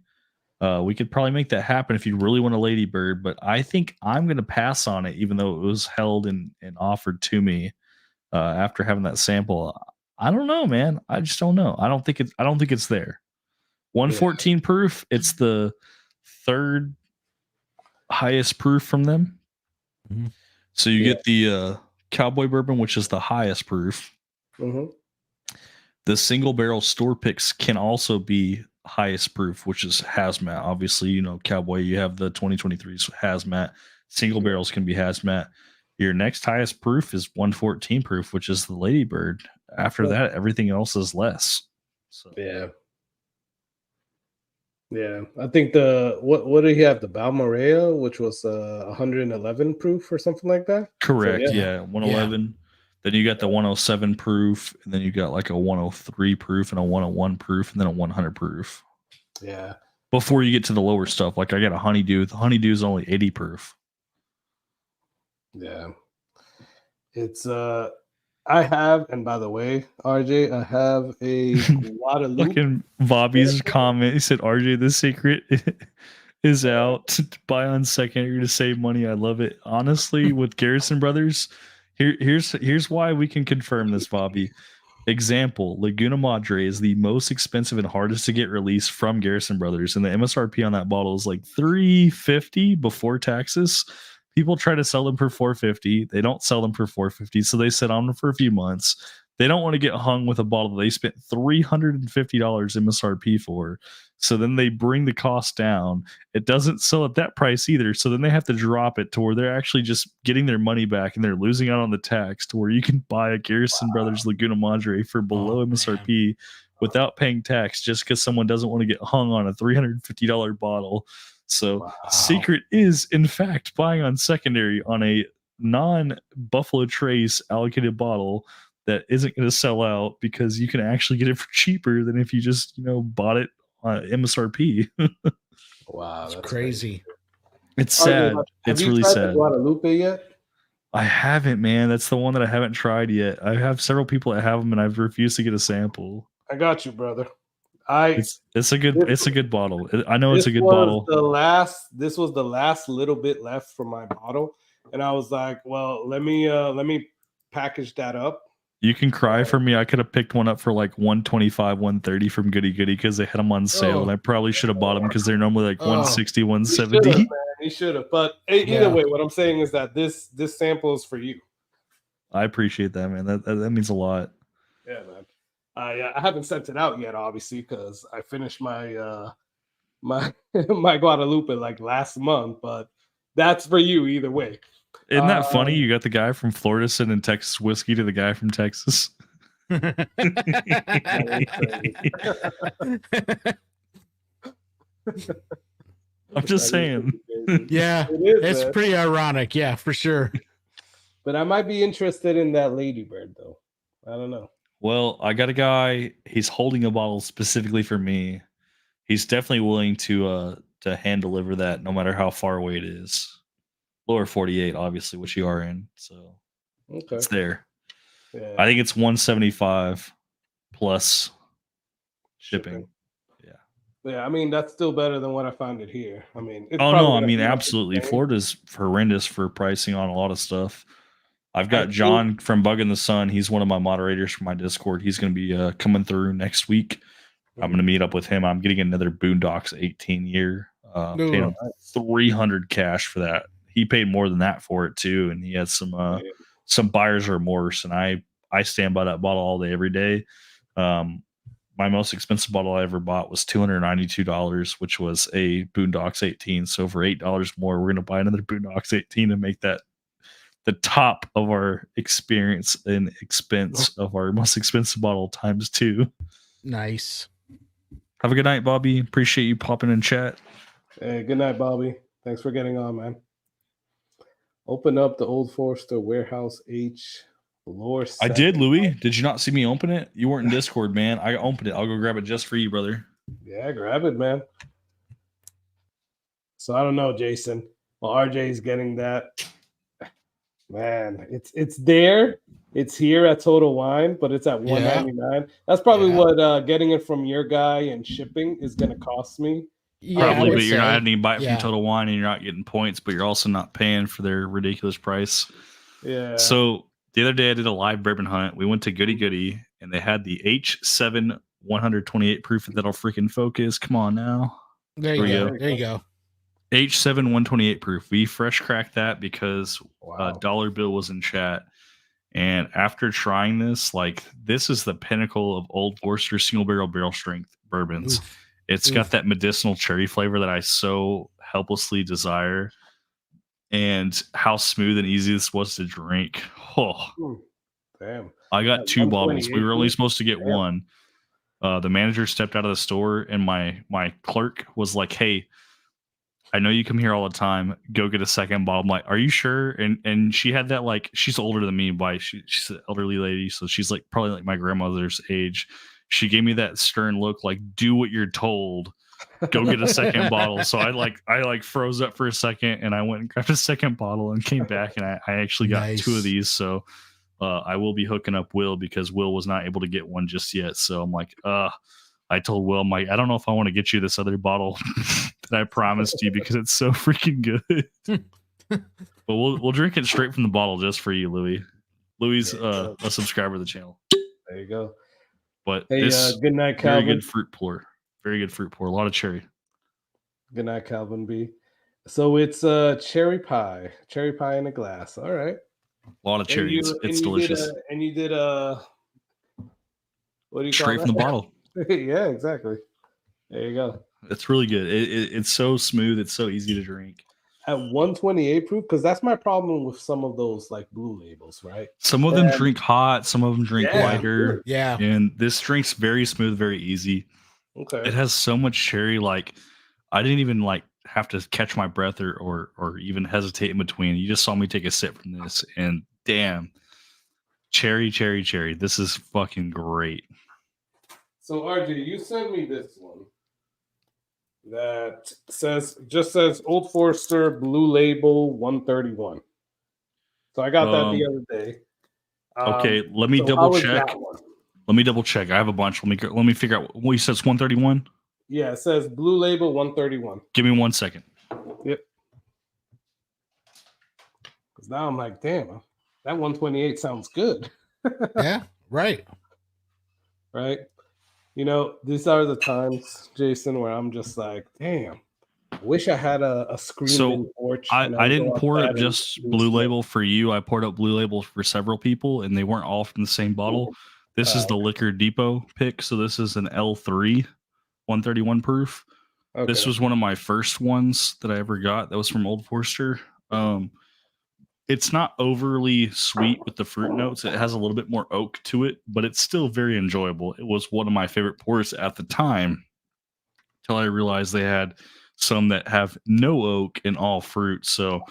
[SPEAKER 9] We could probably make that happen if you really want a Ladybird, but I think I'm going to pass on it, even though it was held and offered to me after having that sample. I don't know, man. I just don't know. I don't think it's there. 114 proof. It's the 3rd highest proof from them.
[SPEAKER 7] Mm-hmm.
[SPEAKER 9] So you get the Cowboy Bourbon, which is the highest proof.
[SPEAKER 6] Mm-hmm.
[SPEAKER 9] The single barrel store picks can also be highest proof, which is hazmat. Obviously, you know, Cowboy, you have the 2023s hazmat. Single barrels can be hazmat. Your next highest proof is 114 proof, which is the Ladybird. After that, everything else is less. So
[SPEAKER 6] yeah. I think the what did he have? The Balmoral, which was 111 proof or something like that.
[SPEAKER 9] Correct. So, 111. Yeah. Then you got the 107 proof, and then you got like a 103 proof and a 101 proof, and then a 100 proof.
[SPEAKER 6] Yeah.
[SPEAKER 9] Before you get to the lower stuff, like I got a honeydew. The honeydew is only 80 proof.
[SPEAKER 6] Yeah. It's I have, and by the way, RJ, I have a Guadalupe.
[SPEAKER 9] Fucking Bobby's comment. He said, RJ, the secret is out to buy on secondary to save money. I love it. Honestly, with Garrison Brothers, here's why we can confirm this, Bobby. Example, Laguna Madre is the most expensive and hardest to get released from Garrison Brothers, and the MSRP on that bottle is like $350 before taxes. People try to sell them for $450. They don't sell them for $450, so they sit on them for a few months. They don't want to get hung with a bottle they spent $350 MSRP for. So then they bring the cost down. It doesn't sell at that price either. So then they have to drop it to where they're actually just getting their money back and they're losing out on the tax, to where you can buy a Garrison Brothers Laguna Madre for below MSRP without paying tax, just because someone doesn't want to get hung on a $350 bottle. So secret is, in fact, buying on secondary on a non-Buffalo Trace allocated bottle that isn't going to sell out, because you can actually get it for cheaper than if you just, bought it on MSRP.
[SPEAKER 6] Wow,
[SPEAKER 7] that's crazy.
[SPEAKER 9] It's sad. It's really sad.
[SPEAKER 6] Guadalupe yet?
[SPEAKER 9] I haven't, man. That's the one that I haven't tried yet. I have several people that have them, and I've refused to get a sample.
[SPEAKER 6] I got you, brother.
[SPEAKER 9] It's a good bottle. I know it's a good bottle.
[SPEAKER 6] This was the last little bit left from my bottle, and I was like, well, let me package that up.
[SPEAKER 9] You can cry for me. I could have picked one up for like $125, $130 from Goody Goody, because they had them on sale, and I probably should have bought them because they're normally like $160, $170.
[SPEAKER 6] He should have. But either way, what I'm saying is that this sample is for you.
[SPEAKER 9] I appreciate that, man. That means a lot.
[SPEAKER 6] Yeah, man. I haven't sent it out yet, obviously, because I finished my my Guadalupe like last month. But that's for you either way.
[SPEAKER 9] Isn't that funny? You got the guy from Florida sending Texas whiskey to the guy from Texas. I'm just saying.
[SPEAKER 7] Yeah, it's pretty ironic. Yeah, for sure.
[SPEAKER 6] But I might be interested in that Ladybird, though. I don't know.
[SPEAKER 9] Well, I got a guy. He's holding a bottle specifically for me. He's definitely willing to hand deliver that, no matter how far away it is. Lower 48, obviously, which you are in. So it's there. Yeah. I think it's 175 plus shipping.
[SPEAKER 6] Yeah, I mean, that's still better than what I found it here. I mean,
[SPEAKER 9] absolutely. Florida's horrendous for pricing on a lot of stuff. I've got John from Bug in the Sun. He's one of my moderators for my Discord. He's going to be coming through next week. I'm going to meet up with him. I'm getting another Boondocks 18-year. Paying him $300 cash for that. He paid more than that for it too, and he had some some buyer's remorse, and I stand by that bottle all day, every day. My most expensive bottle I ever bought was $292, which was a Boondocks 18. So for $8 more, we're going to buy another Boondocks 18 and make that the top of our experience and expense of our most expensive bottle times 2.
[SPEAKER 7] Nice.
[SPEAKER 9] Have a good night, Bobby. Appreciate you popping in chat.
[SPEAKER 6] Hey, good night, Bobby. Thanks for getting on, man. Open up the Old Forester Warehouse H Lore.
[SPEAKER 9] I did, Louis. Did you not see me open it? You weren't in Discord, man. I opened it. I'll go grab it just for you, brother.
[SPEAKER 6] Yeah, grab it, man. So I don't know, Jason. Well, RJ's getting that. Man, it's there. It's here at Total Wine, but it's at $199. That's probably what getting it from your guy and shipping is going to cost me.
[SPEAKER 9] Yeah, probably, but you're not having to buy it from Total Wine, and you're not getting points, but you're also not paying for their ridiculous price.
[SPEAKER 6] Yeah.
[SPEAKER 9] So the other day I did a live bourbon hunt. We went to Goody Goody, and they had the H7 128 proof that'll freaking focus. Come on now.
[SPEAKER 7] There you go. There you go.
[SPEAKER 9] H7 128 proof. We fresh cracked that because Dollar Bill was in chat. And after trying this, like, this is the pinnacle of Old Forester single barrel strength bourbons. Oof. It's got that medicinal cherry flavor that I so helplessly desire. And how smooth and easy this was to drink. Oh,
[SPEAKER 6] damn.
[SPEAKER 9] I got 2 bottles. We were only supposed to get one. The manager stepped out of the store, and my clerk was like, "Hey, I know you come here all the time. Go get a second bottle." I'm like, "Are you sure?" And she had that, like, she's older than me by she's an elderly lady, so she's like probably like my grandmother's age. She gave me that stern look, like, "Do what you're told. Go get a second bottle." So I froze up for a second, and I went and grabbed a second bottle and came back, and I actually got 2 of these. So I will be hooking up Will because Will was not able to get one just yet. So I'm like, I told Will, I'm like, I don't know if I want to get you this other bottle that I promised you because it's so freaking good. But we'll drink it straight from the bottle just for you, Louis. Louis a subscriber of the channel.
[SPEAKER 6] There you go.
[SPEAKER 9] But
[SPEAKER 6] hey,
[SPEAKER 9] this
[SPEAKER 6] good night, Calvin.
[SPEAKER 9] Very good fruit pour. Very good fruit pour. A lot of cherry.
[SPEAKER 6] Good night, Calvin B. So it's cherry pie in a glass. All right.
[SPEAKER 9] A lot of cherry. It's delicious.
[SPEAKER 6] You did what do you
[SPEAKER 9] straight
[SPEAKER 6] call
[SPEAKER 9] from the bottle?
[SPEAKER 6] Yeah, exactly. There you go.
[SPEAKER 9] It's really good. It's so smooth. It's so easy to drink.
[SPEAKER 6] At 128 proof, because that's my problem with some of those like blue labels, right?
[SPEAKER 9] Some of them drink hot, some of them drink lighter.
[SPEAKER 7] Yeah.
[SPEAKER 9] And this drink's very smooth, very easy.
[SPEAKER 6] Okay.
[SPEAKER 9] It has so much cherry, like I didn't even like have to catch my breath or even hesitate in between. You just saw me take a sip from this, and damn, cherry. This is fucking great.
[SPEAKER 6] So RJ, you sent me this one that says Old Forester Blue Label 131. So I got that the other day.
[SPEAKER 9] Okay, let me double check. Let me double check. I have a bunch. Let me figure out what you said. It's 131.
[SPEAKER 6] Yeah, it says Blue Label 131.
[SPEAKER 9] Give me 1 second.
[SPEAKER 6] Yep. Because now I'm like, damn, that 128 sounds good.
[SPEAKER 7] Yeah, right.
[SPEAKER 6] Right. You know, these are the times, Jason, where I'm just like, damn, I wish I had a screaming porch.
[SPEAKER 9] I didn't pour up just Blue Label for you. I poured up Blue Label for several people, and they weren't all from the same bottle. This is the Liquor Depot pick. So this is an L3 131 proof. Okay. This was one of my first ones that I ever got. That was from Old Forester. It's not overly sweet with the fruit notes. It has a little bit more oak to it, but it's still very enjoyable. It was one of my favorite pours at the time until I realized they had some that have no oak and all fruit. So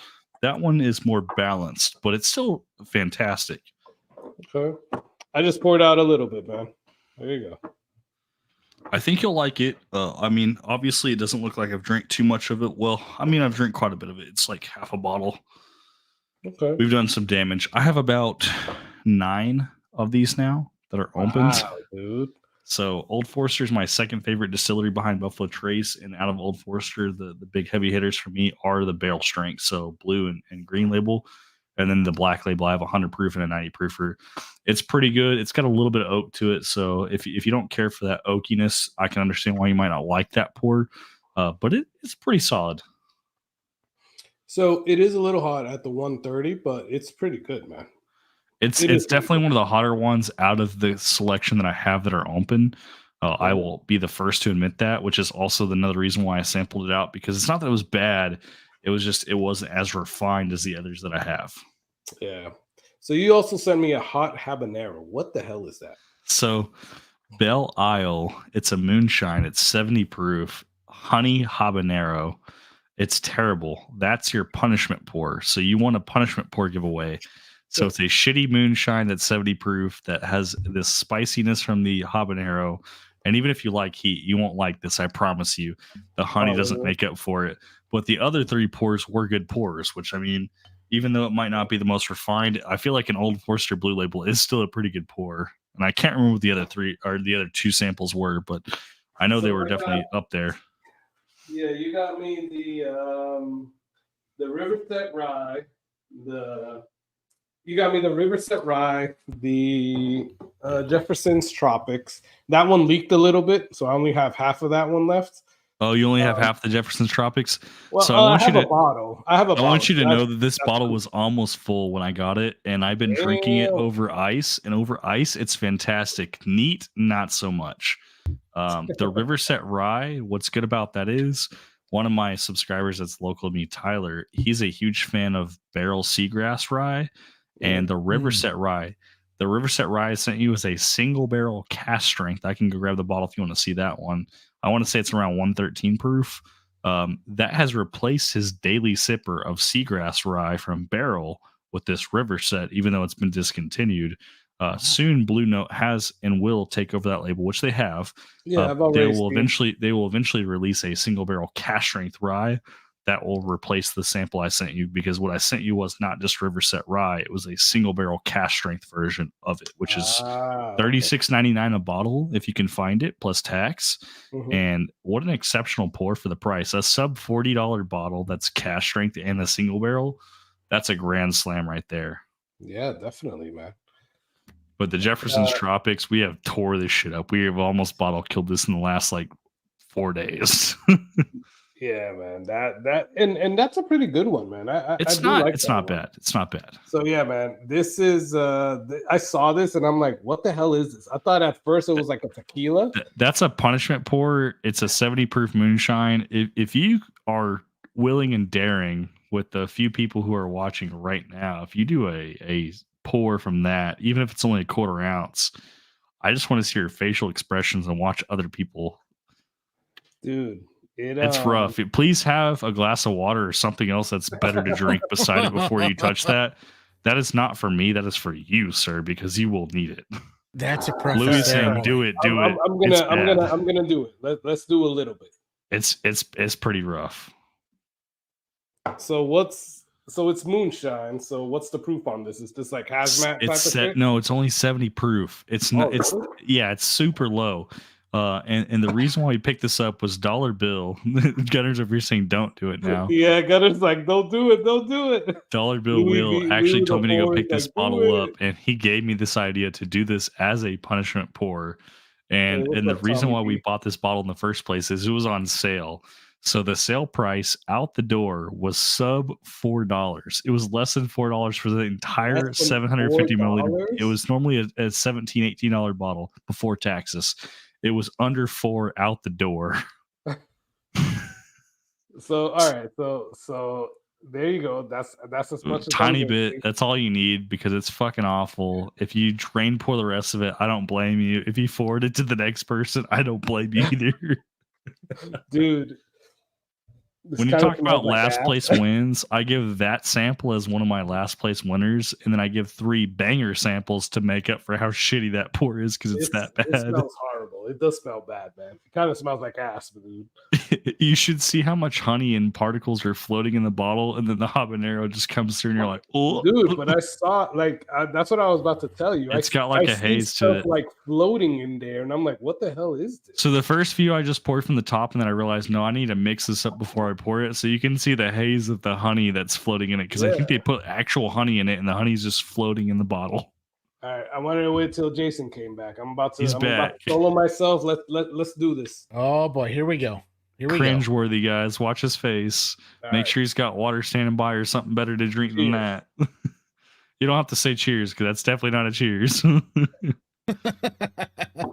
[SPEAKER 9] that one is more balanced, but it's still fantastic.
[SPEAKER 6] Okay. I just poured out a little bit, man. There you go.
[SPEAKER 9] I think you'll like it. I mean, obviously it doesn't look like I've drank too much of it. Well, I mean, I've drank quite a bit of it. It's like half a bottle.
[SPEAKER 6] Okay.
[SPEAKER 9] We've done some damage. I have about 9 of these now that are opened.
[SPEAKER 6] Wow, dude.
[SPEAKER 9] So Old Forester is my second favorite distillery behind Buffalo Trace. And out of Old Forester, the big heavy hitters for me are the barrel strength. So blue and green label. And then the black label, I have 100 proof and a 90 proofer. It's pretty good. It's got a little bit of oak to it. So if you don't care for that oakiness, I can understand why you might not like that pour. But it's pretty solid.
[SPEAKER 6] So it is a little hot at the 130, but it's pretty good, man.
[SPEAKER 9] It's definitely one of the hotter ones out of the selection that I have that are open. I will be the first to admit that, which is also another reason why I sampled it out, because it's not that it was bad. It was just it wasn't as refined as the others that I have.
[SPEAKER 6] Yeah. So you also sent me a hot habanero. What the hell is that?
[SPEAKER 9] So Belle Isle, it's a moonshine. It's 70 proof, honey habanero. It's terrible. That's your punishment pour. So you want a punishment pour giveaway. So it's a shitty moonshine that's 70 proof that has this spiciness from the habanero. And even if you like heat, you won't like this. I promise you. The honey doesn't make up for it. But the other 3 pours were good pours, which I mean, even though it might not be the most refined, I feel like an Old Forester Blue Label is still a pretty good pour. And I can't remember what the other 3 or the other 2 samples were, but I know they were definitely up there.
[SPEAKER 6] Yeah, you got me the Riverset Rye, you got me the Riverset Rye, the Jefferson's Tropics. That one leaked a little bit, so I only have half of that one left.
[SPEAKER 9] Oh, you only have half the Jefferson's Tropics?
[SPEAKER 6] Well,
[SPEAKER 9] so
[SPEAKER 6] I have a bottle. I
[SPEAKER 9] want you to know that this bottle was almost full when I got it, and I've been drinking it over ice, and over ice, it's fantastic. Neat, not so much. The Riverset Rye, what's good about that is one of my subscribers that's local to me, Tyler, he's a huge fan of barrel seagrass rye, and the Riverset Rye. The Riverset Rye I sent you is a single barrel cast strength. I can go grab the bottle if you want to see that one. I want to say it's around 113 proof. That has replaced his daily sipper of seagrass rye from barrel with this Riverset, even though it's been discontinued. Soon Blue Note has and will take over that label, which they have.
[SPEAKER 6] Yeah,
[SPEAKER 9] they will eventually release a single barrel cast strength rye that will replace the sample I sent you, because what I sent you was not just Riverset rye, it was a single barrel cast strength version of it, which is $36.99 a bottle if you can find it, plus tax. And what an exceptional pour for the price. A sub $40 bottle that's cast strength and a single barrel, that's a grand slam right there.
[SPEAKER 6] Yeah, definitely, man.
[SPEAKER 9] But the Jefferson's Tropics, we have tore this shit up. We have almost bottle killed this in the last like 4 days.
[SPEAKER 6] Yeah, man. And that's a pretty good one, man.
[SPEAKER 9] It's not bad. It's not bad.
[SPEAKER 6] So yeah, man. This is I saw this and I'm like, what the hell is this? I thought at first it was like a tequila.
[SPEAKER 9] That's a punishment pour. It's a 70 proof moonshine. If you are willing and daring with the few people who are watching right now, if you do a pour from that, even if it's only a quarter ounce, I just want to see your facial expressions and watch other people.
[SPEAKER 6] Dude,
[SPEAKER 9] it's rough. Please have a glass of water or something else that's better to drink beside it before you touch that. That is not for me. That is for you, sir, because you will need it.
[SPEAKER 7] That's a perfect.
[SPEAKER 9] Louis saying, "Do it, do it."
[SPEAKER 6] I'm gonna do it. Let's do a little bit.
[SPEAKER 9] It's pretty rough.
[SPEAKER 6] So it's moonshine. So what's the proof on this? Is this like hazmat type of thing?
[SPEAKER 9] No, it's only 70 proof. It's not.
[SPEAKER 6] Really?
[SPEAKER 9] It's super low. And the reason why we picked this up was Dollar Bill. Gunners over here saying don't do it now.
[SPEAKER 6] Yeah, Gunners like don't do it.
[SPEAKER 9] Dollar Bill Will actually told me to go pick this bottle up, and he gave me this idea to do this as a punishment pour. And the reason why we bought this bottle in the first place is it was on sale. So the sale price out the door was sub $4. It was less than $4 for the entire 750 milliliter. It was normally a $17, $18 bottle before taxes. It was under $4 out the door.
[SPEAKER 6] So all right, so there you go. That's as much as
[SPEAKER 9] tiny bit. That's all you need because it's fucking awful. If you drain pour the rest of it, I don't blame you. If you forward it to the next person, I don't blame you either.
[SPEAKER 6] Dude.
[SPEAKER 9] When you talk about last place wins, I give that sample as one of my last place winners, and then I give 3 banger samples to make up for how shitty that pour is because it's that bad.
[SPEAKER 6] It smells horrible. It does smell bad, man. It kind of smells like ass, dude.
[SPEAKER 9] You should see how much honey and particles are floating in the bottle, and then the habanero just comes through, and you're like, oh,
[SPEAKER 6] dude. But I saw that's what I was about to tell you.
[SPEAKER 9] It's got like a haze to it,
[SPEAKER 6] like floating in there, and I'm like, what the hell is this?
[SPEAKER 9] So the first few I just poured from the top, and then I realized, no, I need to mix this up before I pour it, so you can see the haze of the honey that's floating in it, because I think they put actual honey in it, and the honey's just floating in the bottle.
[SPEAKER 6] All right, I wanted to wait till Jason came back. I'm about to
[SPEAKER 9] back.
[SPEAKER 6] solo myself. Let's do this.
[SPEAKER 7] Oh boy, here we go.
[SPEAKER 9] Cringeworthy, guys. Watch his face. Make sure he's got water standing by or something better to drink than that. You don't have to say cheers because that's definitely not a cheers.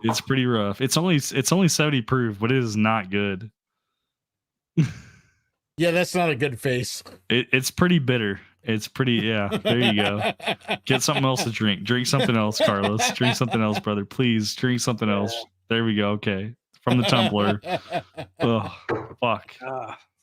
[SPEAKER 9] It's pretty rough. It's only 70 proof, but it is not good.
[SPEAKER 7] Yeah, that's not a good face.
[SPEAKER 9] It's pretty bitter. It's pretty, yeah. There you go. Get something else to drink. Drink something else, Carlos. Drink something else, brother. Please drink something else. There we go. Okay. From the tumbler. Oh, fuck.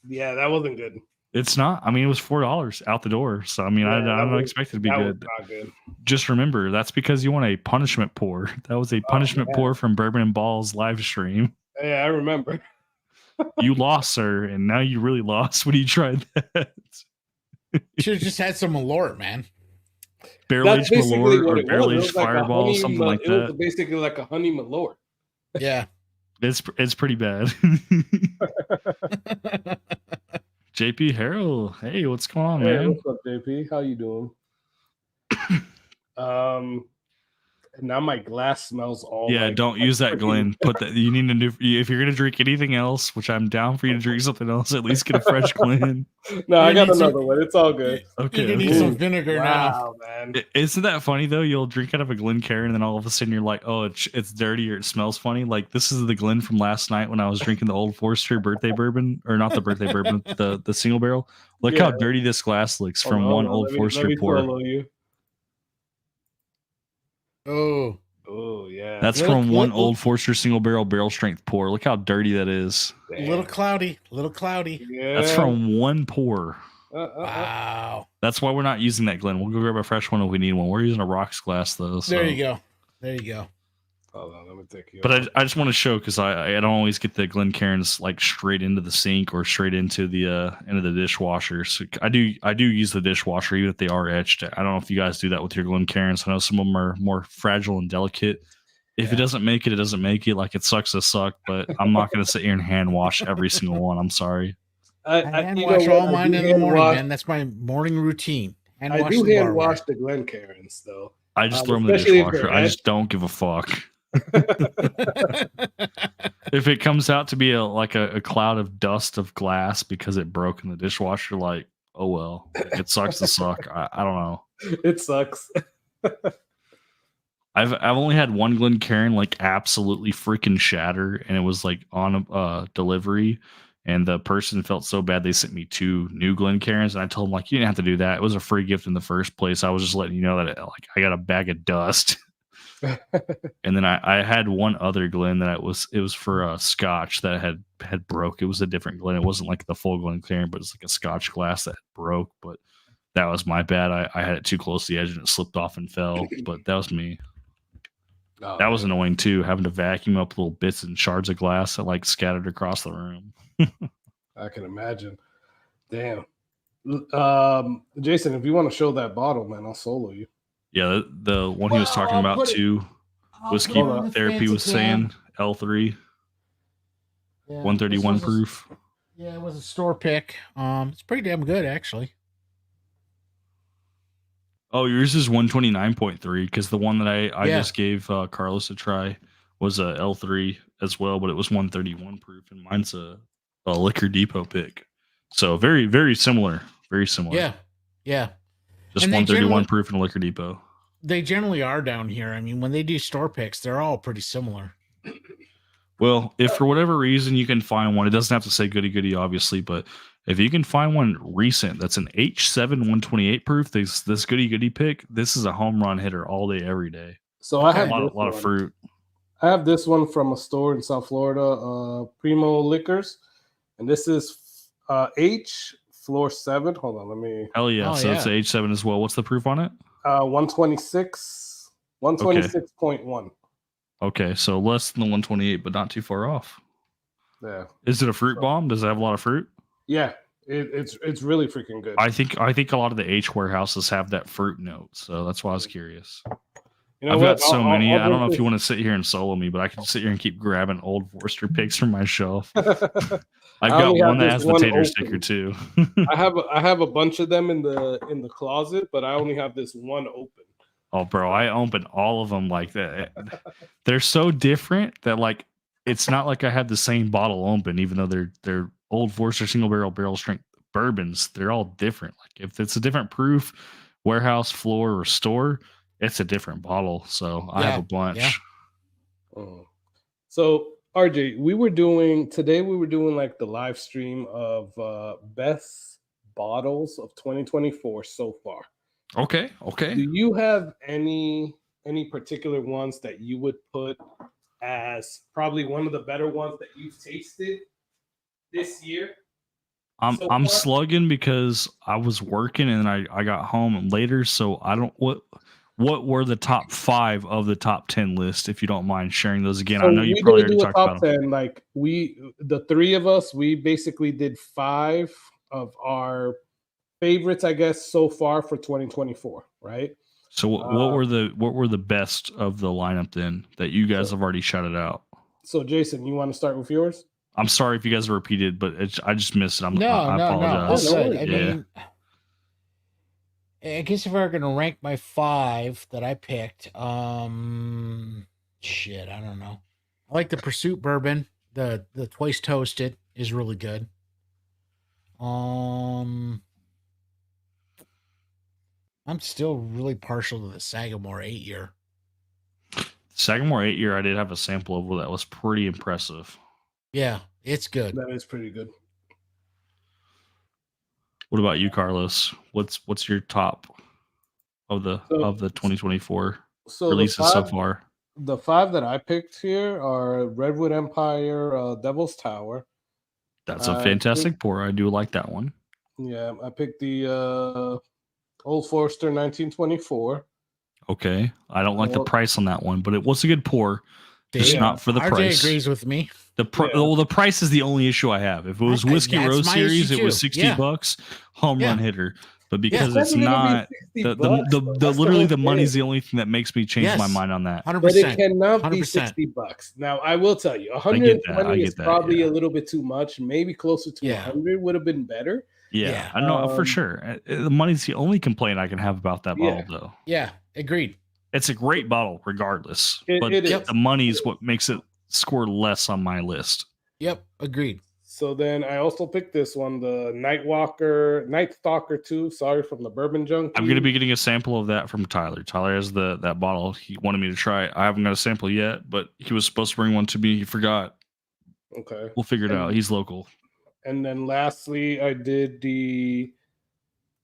[SPEAKER 6] Yeah, that wasn't good.
[SPEAKER 9] It's not. I mean, it was $4 out the door. So, I mean, I don't expect it to be good.
[SPEAKER 6] Not good.
[SPEAKER 9] Just remember, that's because you want a punishment pour. That was a punishment pour from Bourbon and Balls live stream.
[SPEAKER 6] Yeah, I remember.
[SPEAKER 9] You lost, sir, and now you really lost when you tried that.
[SPEAKER 7] Should have just had some Malort, man.
[SPEAKER 9] Barrel-aged Malort or barrel-aged Fireball, something like that.
[SPEAKER 6] It was basically like a honey Malort.
[SPEAKER 7] Yeah.
[SPEAKER 9] It's pretty bad. JP Harrell, hey, what's going on, man?
[SPEAKER 6] What's up, JP? How you doing? Now my glass smells all.
[SPEAKER 9] Yeah, don't use that, Glenn. Put that. You need a new. If you're gonna drink anything else, which I'm down for you to drink something else, at least get a fresh Glenn.
[SPEAKER 6] No, I got another one. It's all good.
[SPEAKER 9] Okay,
[SPEAKER 7] you need some vinegar now.
[SPEAKER 6] Man.
[SPEAKER 9] Isn't that funny though? You'll drink out of a Glencairn, and then all of a sudden you're like, "Oh, it's dirty or it smells funny." Like this is the Glen from last night when I was drinking the Old Forester birthday bourbon, or not the birthday bourbon, the single barrel. Look how dirty this glass looks from one Old Forester pour.
[SPEAKER 6] Oh yeah.
[SPEAKER 9] That's from one Old Forester single barrel strength pour. Look how dirty that is.
[SPEAKER 7] A little cloudy.
[SPEAKER 6] Yeah.
[SPEAKER 9] That's from one pour.
[SPEAKER 7] Wow.
[SPEAKER 9] That's why we're not using that, Glenn. We'll go grab a fresh one if we need one. We're using a rocks glass though. So.
[SPEAKER 7] There you go.
[SPEAKER 6] Hold on, let me take you.
[SPEAKER 9] But I just want to show because I don't always get the Glencairns like straight into the sink or straight into the dishwasher. So I do use the dishwasher even if they are etched. I don't know if you guys do that with your Glencairns. I know some of them are more fragile and delicate. If it doesn't make it, it doesn't make it. Like it sucks to suck, but I'm not going to sit here and hand wash every single one. I'm sorry.
[SPEAKER 7] I hand wash all mine in the morning, man. That's my morning routine.
[SPEAKER 6] I do hand wash the Glencairns though.
[SPEAKER 9] I just throw them in the dishwasher. I just don't give a fuck. If it comes out to be a cloud of dust of glass because it broke in the dishwasher, like, oh well, it sucks to suck. I don't know.
[SPEAKER 6] It sucks.
[SPEAKER 9] I've only had one Glencairn like absolutely freaking shatter, and it was like on a delivery, and the person felt so bad they sent me 2 new Glencairns, and I told them like, you didn't have to do that. It was a free gift in the first place. I was just letting you know that I got a bag of dust. And then I had one other Glen that it was for a Scotch that had broke. It was a different Glen. It wasn't like the full Glencairn, but it's like a Scotch glass that broke. But that was my bad. I had it too close to the edge and it slipped off and fell. But that was me. That was annoying too, having to vacuum up little bits and shards of glass that like scattered across the room.
[SPEAKER 6] I can imagine. Damn. Jason, if you want to show that bottle, man, I'll solo you.
[SPEAKER 9] Yeah, the one he was talking about too. Whiskey Therapy was saying L3, 131 proof.
[SPEAKER 7] Yeah, it was a store pick. It's pretty damn good actually.
[SPEAKER 9] Oh, yours is 129.3 because the one that I just gave Carlos a try was a L3 as well, but it was 131 proof, and mine's a Liquor Depot pick. So very, very similar. Very similar.
[SPEAKER 7] Yeah.
[SPEAKER 9] Just 131 proof in a Liquor Depot.
[SPEAKER 7] They generally are down here. I mean, when they do store picks, they're all pretty similar.
[SPEAKER 9] Well, if for whatever reason you can find one, it doesn't have to say goody goody, obviously, but if you can find one recent that's an H7 128 proof, this goody goody pick, this is a home run hitter all day, every day.
[SPEAKER 6] So I have
[SPEAKER 9] a lot of fruit.
[SPEAKER 6] I have this one from a store in South Florida, Primo Liquors, and this is H floor 7. Hold on, let me.
[SPEAKER 9] Hell yeah! It's a H7 as well. What's the proof on it?
[SPEAKER 6] 126.1.
[SPEAKER 9] Okay, so less than the 128, but not too far off.
[SPEAKER 6] Yeah.
[SPEAKER 9] Is it a fruit bomb? Does it have a lot of fruit?
[SPEAKER 6] Yeah, it's really freaking good.
[SPEAKER 9] I think a lot of the H warehouses have that fruit note, so that's why I was curious.
[SPEAKER 6] You know
[SPEAKER 9] I've got so many. I don't know if you want to sit here and solo me, but I can sit here and keep grabbing Old Forester picks from my shelf. I've got one that has the tater sticker too.
[SPEAKER 6] I have a bunch of them in the closet, but I only have this one open.
[SPEAKER 9] Oh, bro, I open all of them like that. They're so different that like it's not like I have the same bottle open, even though they're Old Forester single barrel strength bourbons. They're all different. Like if it's a different proof, warehouse, floor, or store, it's a different bottle. So I have a bunch.
[SPEAKER 7] Yeah.
[SPEAKER 6] So RJ, we were doing like the live stream of best bottles of 2024 so far.
[SPEAKER 9] Okay.
[SPEAKER 6] Do you have any particular ones that you would put as probably one of the better ones that you've tasted this year?
[SPEAKER 9] I'm slugging because I was working and I got home later, so I don't what were the top 5 of the top 10 list, if you don't mind sharing those again.
[SPEAKER 6] So
[SPEAKER 9] I know you probably already talked about them.
[SPEAKER 6] 10, like the three of us, we basically did 5 of our favorites, I guess, so far for 2024, right?
[SPEAKER 9] So what were the best of the lineup then that you guys have already shouted out?
[SPEAKER 6] So Jason, you want to start with yours?
[SPEAKER 9] I'm sorry if you guys repeated, but I just missed it. I
[SPEAKER 7] No.
[SPEAKER 9] apologize.
[SPEAKER 7] I mean, I guess if I were gonna rank my 5 that I picked, shit, I don't know. I like the Pursuit Bourbon. The twice toasted is really good. I'm still really partial to the Sagamore 8-year.
[SPEAKER 9] Sagamore 8-year, I did have a sample of that was pretty impressive.
[SPEAKER 7] Yeah, it's good.
[SPEAKER 6] That is pretty good.
[SPEAKER 9] What about you, Carlos? What's your top of the 2024 releases so far?
[SPEAKER 6] The 5 that I picked here are Redwood Empire, Devil's Tower.
[SPEAKER 9] That's a fantastic pour. I do like that one.
[SPEAKER 6] Yeah, I picked the Old Forester 1924.
[SPEAKER 9] Okay, I don't like the price on that one, but it was a good pour. Just not for the
[SPEAKER 7] RJ
[SPEAKER 9] price.
[SPEAKER 7] agrees with me.
[SPEAKER 9] The price is the only issue I have. If it was Whiskey Rose Series, it was $60, home run hitter. But because it's not, literally the money's the only thing that makes me change my mind on that.
[SPEAKER 7] 100%.
[SPEAKER 6] But it cannot be
[SPEAKER 7] 100%.
[SPEAKER 6] $60. Now I will tell you, 120 is probably a little bit too much. Maybe closer to 100 would have been better.
[SPEAKER 9] Yeah, I know for sure. The money's the only complaint I can have about that bottle, though.
[SPEAKER 7] Yeah, agreed.
[SPEAKER 9] It's a great bottle, regardless. But
[SPEAKER 6] the
[SPEAKER 9] money's what makes it score less on my list.
[SPEAKER 7] Yep, agreed.
[SPEAKER 6] So then I also picked this one, the Night Stalker 2. Sorry, from the Bourbon Junkie.
[SPEAKER 9] I'm going to be getting a sample of that from Tyler. Tyler has that bottle. He wanted me to try it. I haven't got a sample yet, but he was supposed to bring one to me. He forgot.
[SPEAKER 6] Okay.
[SPEAKER 9] We'll figure it out. He's local.
[SPEAKER 6] And then lastly, I did the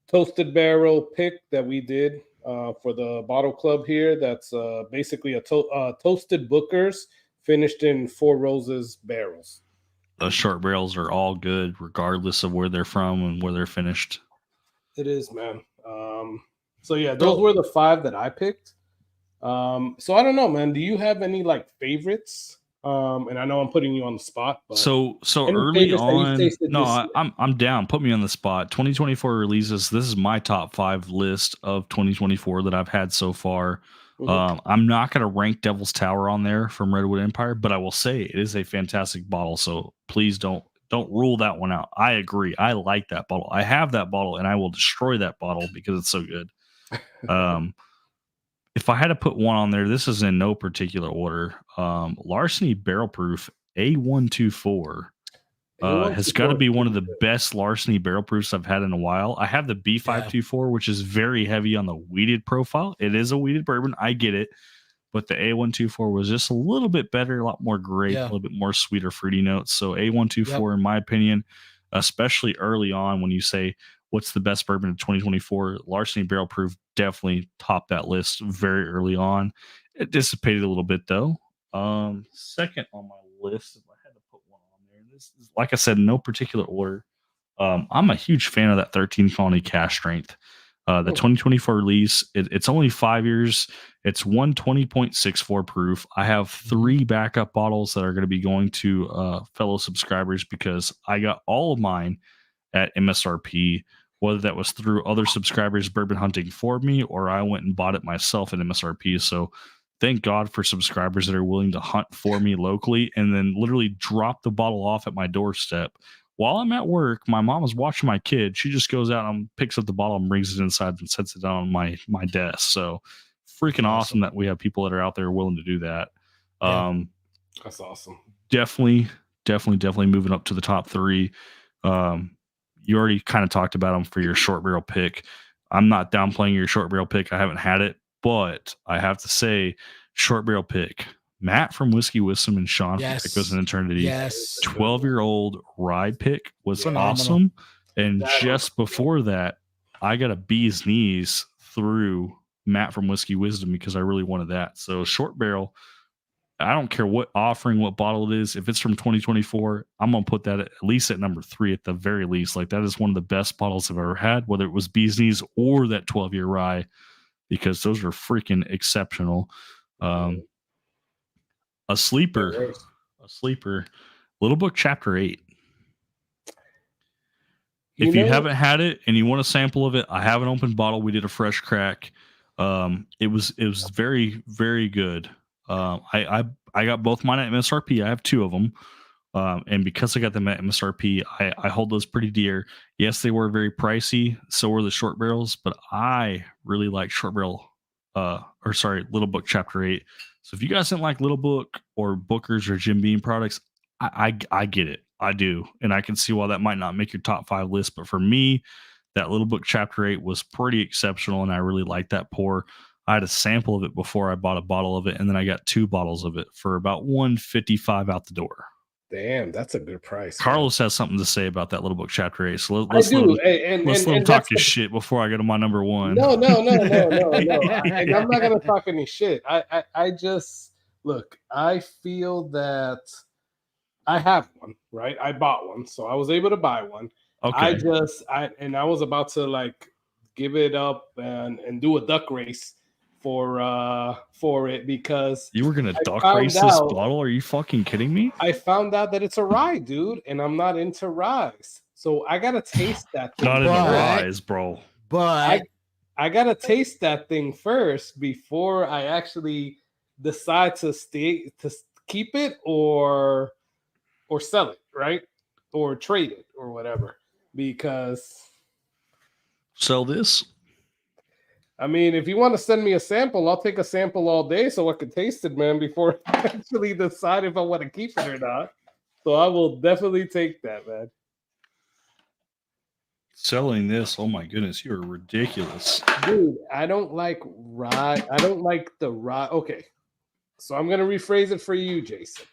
[SPEAKER 6] Toasted Barrel pick that we did for the bottle club here. That's basically a Toasted Booker's finished in 4 Roses barrels.
[SPEAKER 9] Those short barrels are all good, regardless of where they're from and where they're finished.
[SPEAKER 6] It is, man. So yeah, those were the 5 that I picked. So I don't know, man. Do you have any like favorites? And I know I'm putting you on the spot, but
[SPEAKER 9] so early on, no, I'm down. Put me on the spot. 2024 releases. This is my top 5 list of 2024 that I've had so far. Mm-hmm. I'm not going to rank Devil's Tower on there from Redwood Empire, but I will say it is a fantastic bottle. So please don't rule that one out. I agree. I like that bottle. I have that bottle, and I will destroy that bottle because it's so good. If I had to put one on there, this is in no particular order. Larceny Barrel Proof A124 has got to be one of the best Larceny Barrel Proofs I've had in a while. I have the B524, which is very heavy on the weeded profile. It is a weeded bourbon. I get it. But the A124 was just a little bit better, a lot more grape, a little bit more sweeter, fruity notes. So A124, in my opinion, especially early on when you say, what's the best bourbon in 2024? Larceny Barrel Proof definitely topped that list very early on. It dissipated a little bit though. Second on my list, if I had to put one on there, this is, like I said, in no particular order. I'm a huge fan of that 13 Colony Cash Strength. The 2024 release, it's only 5 years. It's 120.64 proof. I have 3 backup bottles that are going to be going to fellow subscribers because I got all of mine at MSRP, whether that was through other subscribers bourbon hunting for me or I went and bought it myself at MSRP. So thank God for subscribers that are willing to hunt for me locally and then literally drop the bottle off at my doorstep. While I'm at work, my mom is watching my kid. She just goes out and picks up the bottle and brings it inside and sets it down on my desk. So freaking awesome that we have people that are out there willing to do that.
[SPEAKER 6] That's awesome.
[SPEAKER 9] Definitely moving up to the top 3. You already kind of talked about them for your short barrel pick. I'm not downplaying your short barrel pick. I haven't had it, but I have to say, short barrel pick. Matt from Whiskey Wisdom and Sean from Echoes in Eternity.
[SPEAKER 7] Yes.
[SPEAKER 9] 12-year-old rye pick was
[SPEAKER 7] Phenomenal.
[SPEAKER 9] awesome. And just before that, I got a bee's knees through Matt from Whiskey Wisdom because I really wanted that. So short barrel, I don't care what offering, what bottle it is. If it's from 2024, I'm going to put that at least at number 3 at the very least. Like that is one of the best bottles I've ever had, whether it was bee's knees or that 12-year rye, because those are freaking exceptional. A sleeper, Little Book Chapter 8. If you haven't had it and you want a sample of it, I have an open bottle. We did a fresh crack. It was very, very good. I got both mine at MSRP. I have 2 of them. And because I got them at MSRP, I hold those pretty dear. Yes, they were very pricey. So were the short barrels, but I really like short barrel, Little Book Chapter 8. So if you guys didn't like Little Book or Booker's or Jim Beam products, I get it. I do. And I can see why that might not make your top 5 list. But for me, that Little Book Chapter 8 was pretty exceptional. And I really liked that pour. I had a sample of it before I bought a bottle of it. And then I got 2 bottles of it for about $155 out the door.
[SPEAKER 6] Damn, that's a good price.
[SPEAKER 9] Carlos has something to say about that Little Book Chapter 8. So let's let him talk his shit before I go to my number 1.
[SPEAKER 6] No. And I'm not gonna talk any shit. I just look. I feel that I have one, right? I bought one, so I was able to buy one. Okay. I was about to like give it up and do a duck race for it because
[SPEAKER 9] you were gonna duck race this bottle. Are you fucking kidding me?
[SPEAKER 6] I found out that it's a rye, dude, and I'm not into ryes, so I gotta taste that thing.
[SPEAKER 9] Not into ryes, bro.
[SPEAKER 7] But
[SPEAKER 6] I gotta taste that thing first before I actually decide to keep it or sell it, right? Or trade it or whatever. Because
[SPEAKER 9] sell this.
[SPEAKER 6] I mean, if you want to send me a sample, I'll take a sample all day so I can taste it, man, before I actually decide if I want to keep it or not. So I will definitely take that, man.
[SPEAKER 9] Selling this, oh my goodness, you're ridiculous.
[SPEAKER 6] Dude, I don't like rye. I don't like the rye. Okay, so I'm going to rephrase it for you, Jason.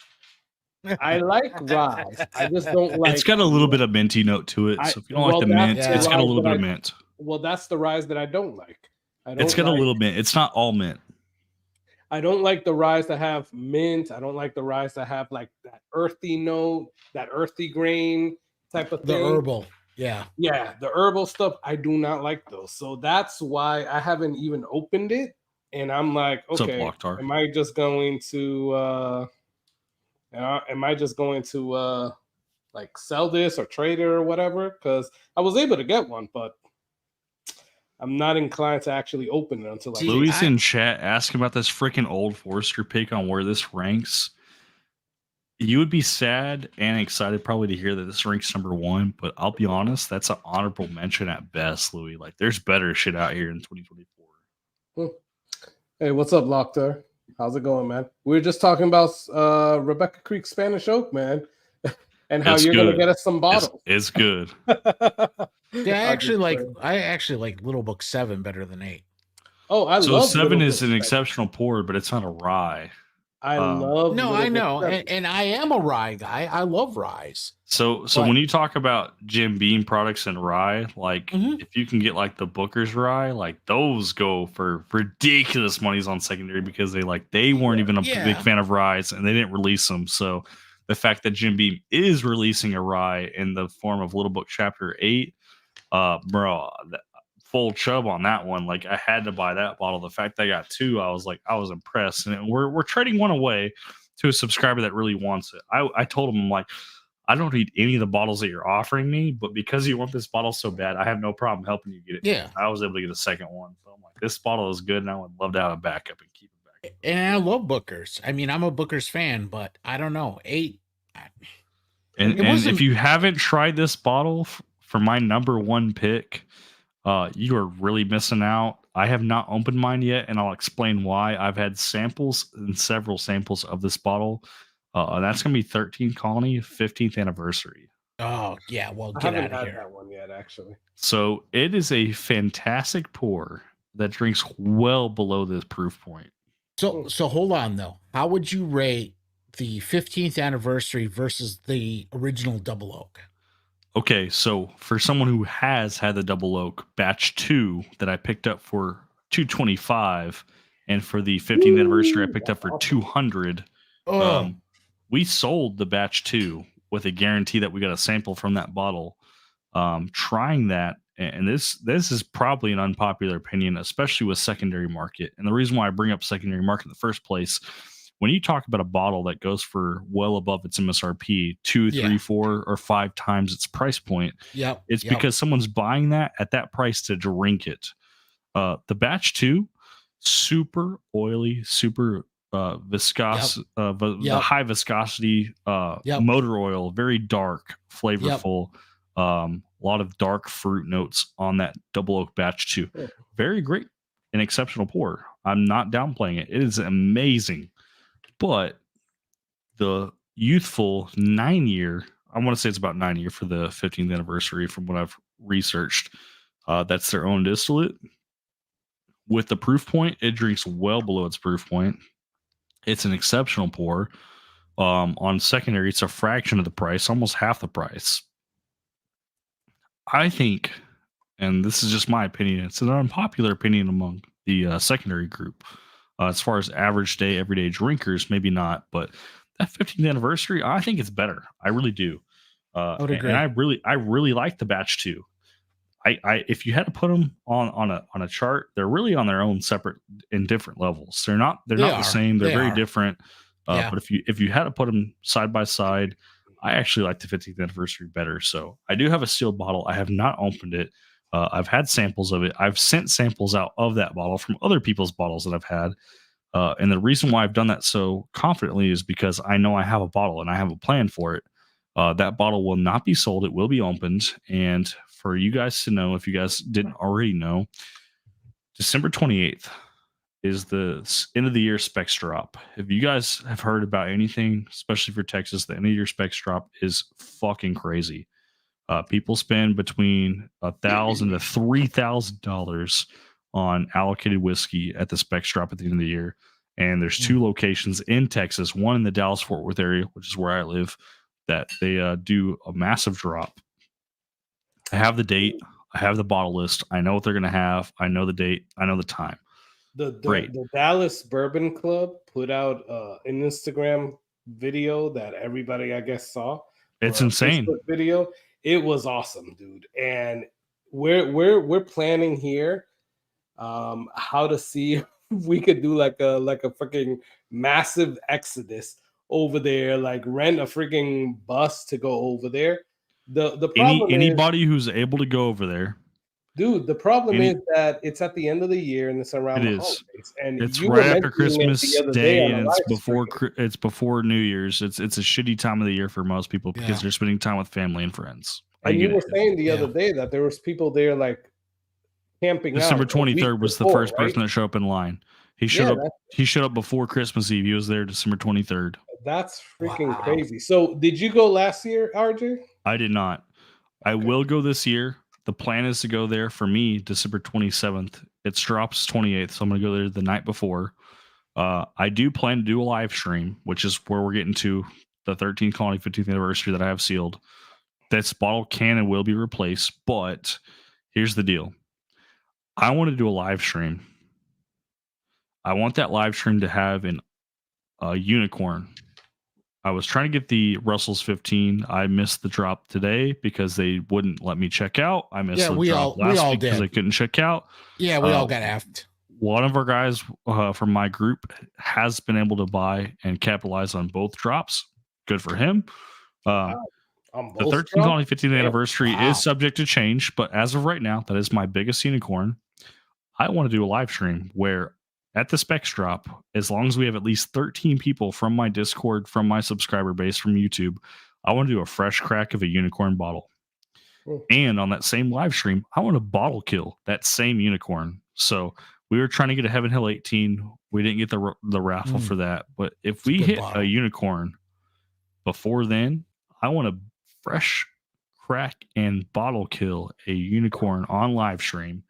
[SPEAKER 6] I like rye. I just don't like.
[SPEAKER 9] It's got a little bit of minty note to it. So if you don't like the mint, it's got a little bit of mint.
[SPEAKER 6] Well, that's the ryes that I don't like.
[SPEAKER 9] It's got a little mint. It's not all mint.
[SPEAKER 6] I don't like the ryes that have mint. I don't like the ryes that have like that earthy note, that earthy grain type of thing.
[SPEAKER 7] The herbal. Yeah.
[SPEAKER 6] Yeah, the herbal stuff. I do not like those. So that's why I haven't even opened it. And I'm like, okay, am I just going to like sell this or trade it or whatever? Because I was able to get one, but I'm not inclined to actually open it until
[SPEAKER 9] Louis in chat asking about this freaking Old Forester pick on where this ranks. You would be sad and excited probably to hear that this ranks number 1, but I'll be honest, that's an honorable mention at best, Louis. Like, there's better shit out here in 2024.
[SPEAKER 6] Hey, what's up, Lochter? How's it going, man? We were just talking about Rebecca Creek Spanish Oak, man, and how you're gonna get us some bottles.
[SPEAKER 9] It's good.
[SPEAKER 7] Yeah, I actually like Little Book 7 better than 8.
[SPEAKER 6] Oh, I love
[SPEAKER 9] 7 is an exceptional pour, but it's not a rye.
[SPEAKER 6] I love.
[SPEAKER 7] No, I know, and I am a rye guy. I love ryes.
[SPEAKER 9] So when you talk about Jim Beam products and rye, like if you can get like the Booker's rye, like those go for ridiculous monies on secondary because they weren't even a big fan of ryes and they didn't release them. So the fact that Jim Beam is releasing a rye in the form of Little Book Chapter 8, bro, full chub on that one. Like I had to buy that bottle. The fact that I got 2, I was impressed. And we're trading one away to a subscriber that really wants it. I told him, I'm like, I don't need any of the bottles that you're offering me, but because you want this bottle so bad, I have no problem helping you get it.
[SPEAKER 7] Yeah.
[SPEAKER 9] I was able to get a second one. So I'm like, this bottle is good, and I would love to have a backup and keep it back.
[SPEAKER 7] And I love Booker's. I mean, I'm a Booker's fan, but I don't know. 8.
[SPEAKER 9] And if you haven't tried this bottle for my number 1 pick, you are really missing out. I have not opened mine yet, and I'll explain why. I've had samples and several samples of this bottle. And that's going to be 13 Colony 15th anniversary.
[SPEAKER 7] Oh yeah, well
[SPEAKER 6] I
[SPEAKER 7] get
[SPEAKER 6] haven't
[SPEAKER 7] out of
[SPEAKER 6] had
[SPEAKER 7] here.
[SPEAKER 6] that one yet, actually.
[SPEAKER 9] So it is a fantastic pour that drinks well below this proof point.
[SPEAKER 7] So hold on though. How would you rate the 15th anniversary versus the original double oak?
[SPEAKER 9] Okay, so for someone who has had the double oak batch 2 that I picked up for $225, and for the 15th anniversary I picked up for $200,
[SPEAKER 7] Oh,
[SPEAKER 9] we sold the batch 2 with a guarantee that we got a sample from that bottle. Trying that, and this is probably an unpopular opinion, especially with secondary market. And the reason why I bring up secondary market in the first place, when you talk about a bottle that goes for well above its MSRP, 2, 3,
[SPEAKER 7] Yeah.
[SPEAKER 9] 4, or 5 times its price point,
[SPEAKER 7] yep.
[SPEAKER 9] it's
[SPEAKER 7] yep.
[SPEAKER 9] because someone's buying that at that price to drink it. The batch 2, super oily, super viscous, the high viscosity motor oil, very dark, flavorful. A lot of dark fruit notes on that double oak batch 2. Very great and exceptional pour. I'm not downplaying it. It is amazing. But the youthful 9-year, I want to say it's about 9-year for the 15th anniversary from what I've researched. That's their own distillate. With the proof point, it drinks well below its proof point. It's an exceptional pour. On secondary, it's a fraction of the price, almost half the price. I think, and this is just my opinion, it's an unpopular opinion among the secondary group. As far as average day, everyday drinkers, maybe not, but that 15th anniversary, I think it's better. I really do.
[SPEAKER 7] I would agree.
[SPEAKER 9] And I really like the batch 2. I if you had to put them on a chart, they're really on their own separate in different levels. They're not the same. They're very different. But if you had to put them side by side, I actually like the 15th anniversary better. So I do have a sealed bottle. I have not opened it. I've had samples of it. I've sent samples out of that bottle from other people's bottles that I've had. And the reason why I've done that so confidently is because I know I have a bottle and I have a plan for it. That bottle will not be sold. It will be opened. And for you guys to know, if you guys didn't already know, December 28th is the end of the year specs drop. If you guys have heard about anything, especially for Texas, the end of year specs drop is fucking crazy. People spend between $1,000 to $3,000 on allocated whiskey at the specs drop at the end of the year. And there's 2 locations in Texas, one in the Dallas-Fort Worth area, which is where I live, that they do a massive drop. I have the date. I have the bottle list. I know what they're going to have. I know the date. I know the time.
[SPEAKER 6] The Dallas Bourbon Club put out an Instagram video that everybody, I guess, saw.
[SPEAKER 9] It's insane.
[SPEAKER 6] Video. It was awesome, dude. And we're planning here how to see if we could do like a freaking massive exodus over there, like rent a freaking bus to go over there. The problem
[SPEAKER 9] anybody who's able to go over there.
[SPEAKER 6] Dude, the problem is that it's at the end of the year and it's around the holidays. And
[SPEAKER 9] it's right after Christmas Day, and it's before New Year's. It's a shitty time of the year for most people because they're spending time with family and friends.
[SPEAKER 6] And you were saying the other day that there was people there like camping
[SPEAKER 9] December
[SPEAKER 6] out.
[SPEAKER 9] 23rd was the first person that showed up in line. He showed up. He showed up before Christmas Eve. He was there December 23rd.
[SPEAKER 6] That's freaking crazy. So, did you go last year, RJ?
[SPEAKER 9] I did not. I will go this year. The plan is to go there for me December 27th. It drops 28th, so I'm going to go there the night before. I do plan to do a live stream, which is where we're getting to the 13th Colony 15th anniversary that I have sealed. This bottle can and will be replaced, but here's the deal. I want to do a live stream. I want that live stream to have a unicorn. I was trying to get the Russell's 15. I missed the drop today because they wouldn't let me check out. I missed the drop last week because I couldn't check out.
[SPEAKER 7] Yeah, we all got effed.
[SPEAKER 9] One of our guys from my group has been able to buy and capitalize on both drops. Good for him. The 13th Colony 15th anniversary is subject to change, but as of right now, that is my biggest unicorn. I want to do a live stream where at the specs drop, as long as we have at least 13 people from my Discord, from my subscriber base, from YouTube, I want to do a fresh crack of a unicorn bottle. And on that same live stream, I want to bottle kill that same unicorn. So we were trying to get a Heaven Hill 18. We didn't get the raffle for that. But if we hit a unicorn before then, I want a fresh crack and bottle kill a unicorn on live stream.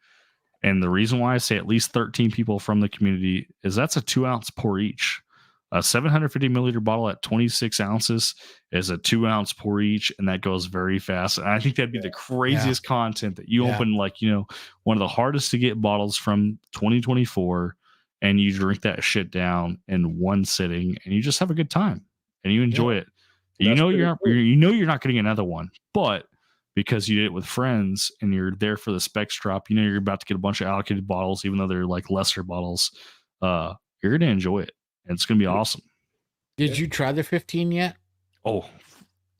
[SPEAKER 9] And the reason why I say at least 13 people from the community is that's a 2-ounce pour each. A 750 milliliter bottle at 26 ounces is a 2-ounce pour each, and that goes very fast. And I think that'd be the craziest content that you open, like, you know, one of the hardest to get bottles from 2024, and you drink that shit down in one sitting, and you just have a good time and you enjoy it. You know you're not getting another one, but because you did it with friends and you're there for the specs drop, you know you're about to get a bunch of allocated bottles, even though they're like lesser bottles. You're gonna enjoy it. And it's going to be awesome.
[SPEAKER 7] Did you try the 15 yet?
[SPEAKER 9] Oh,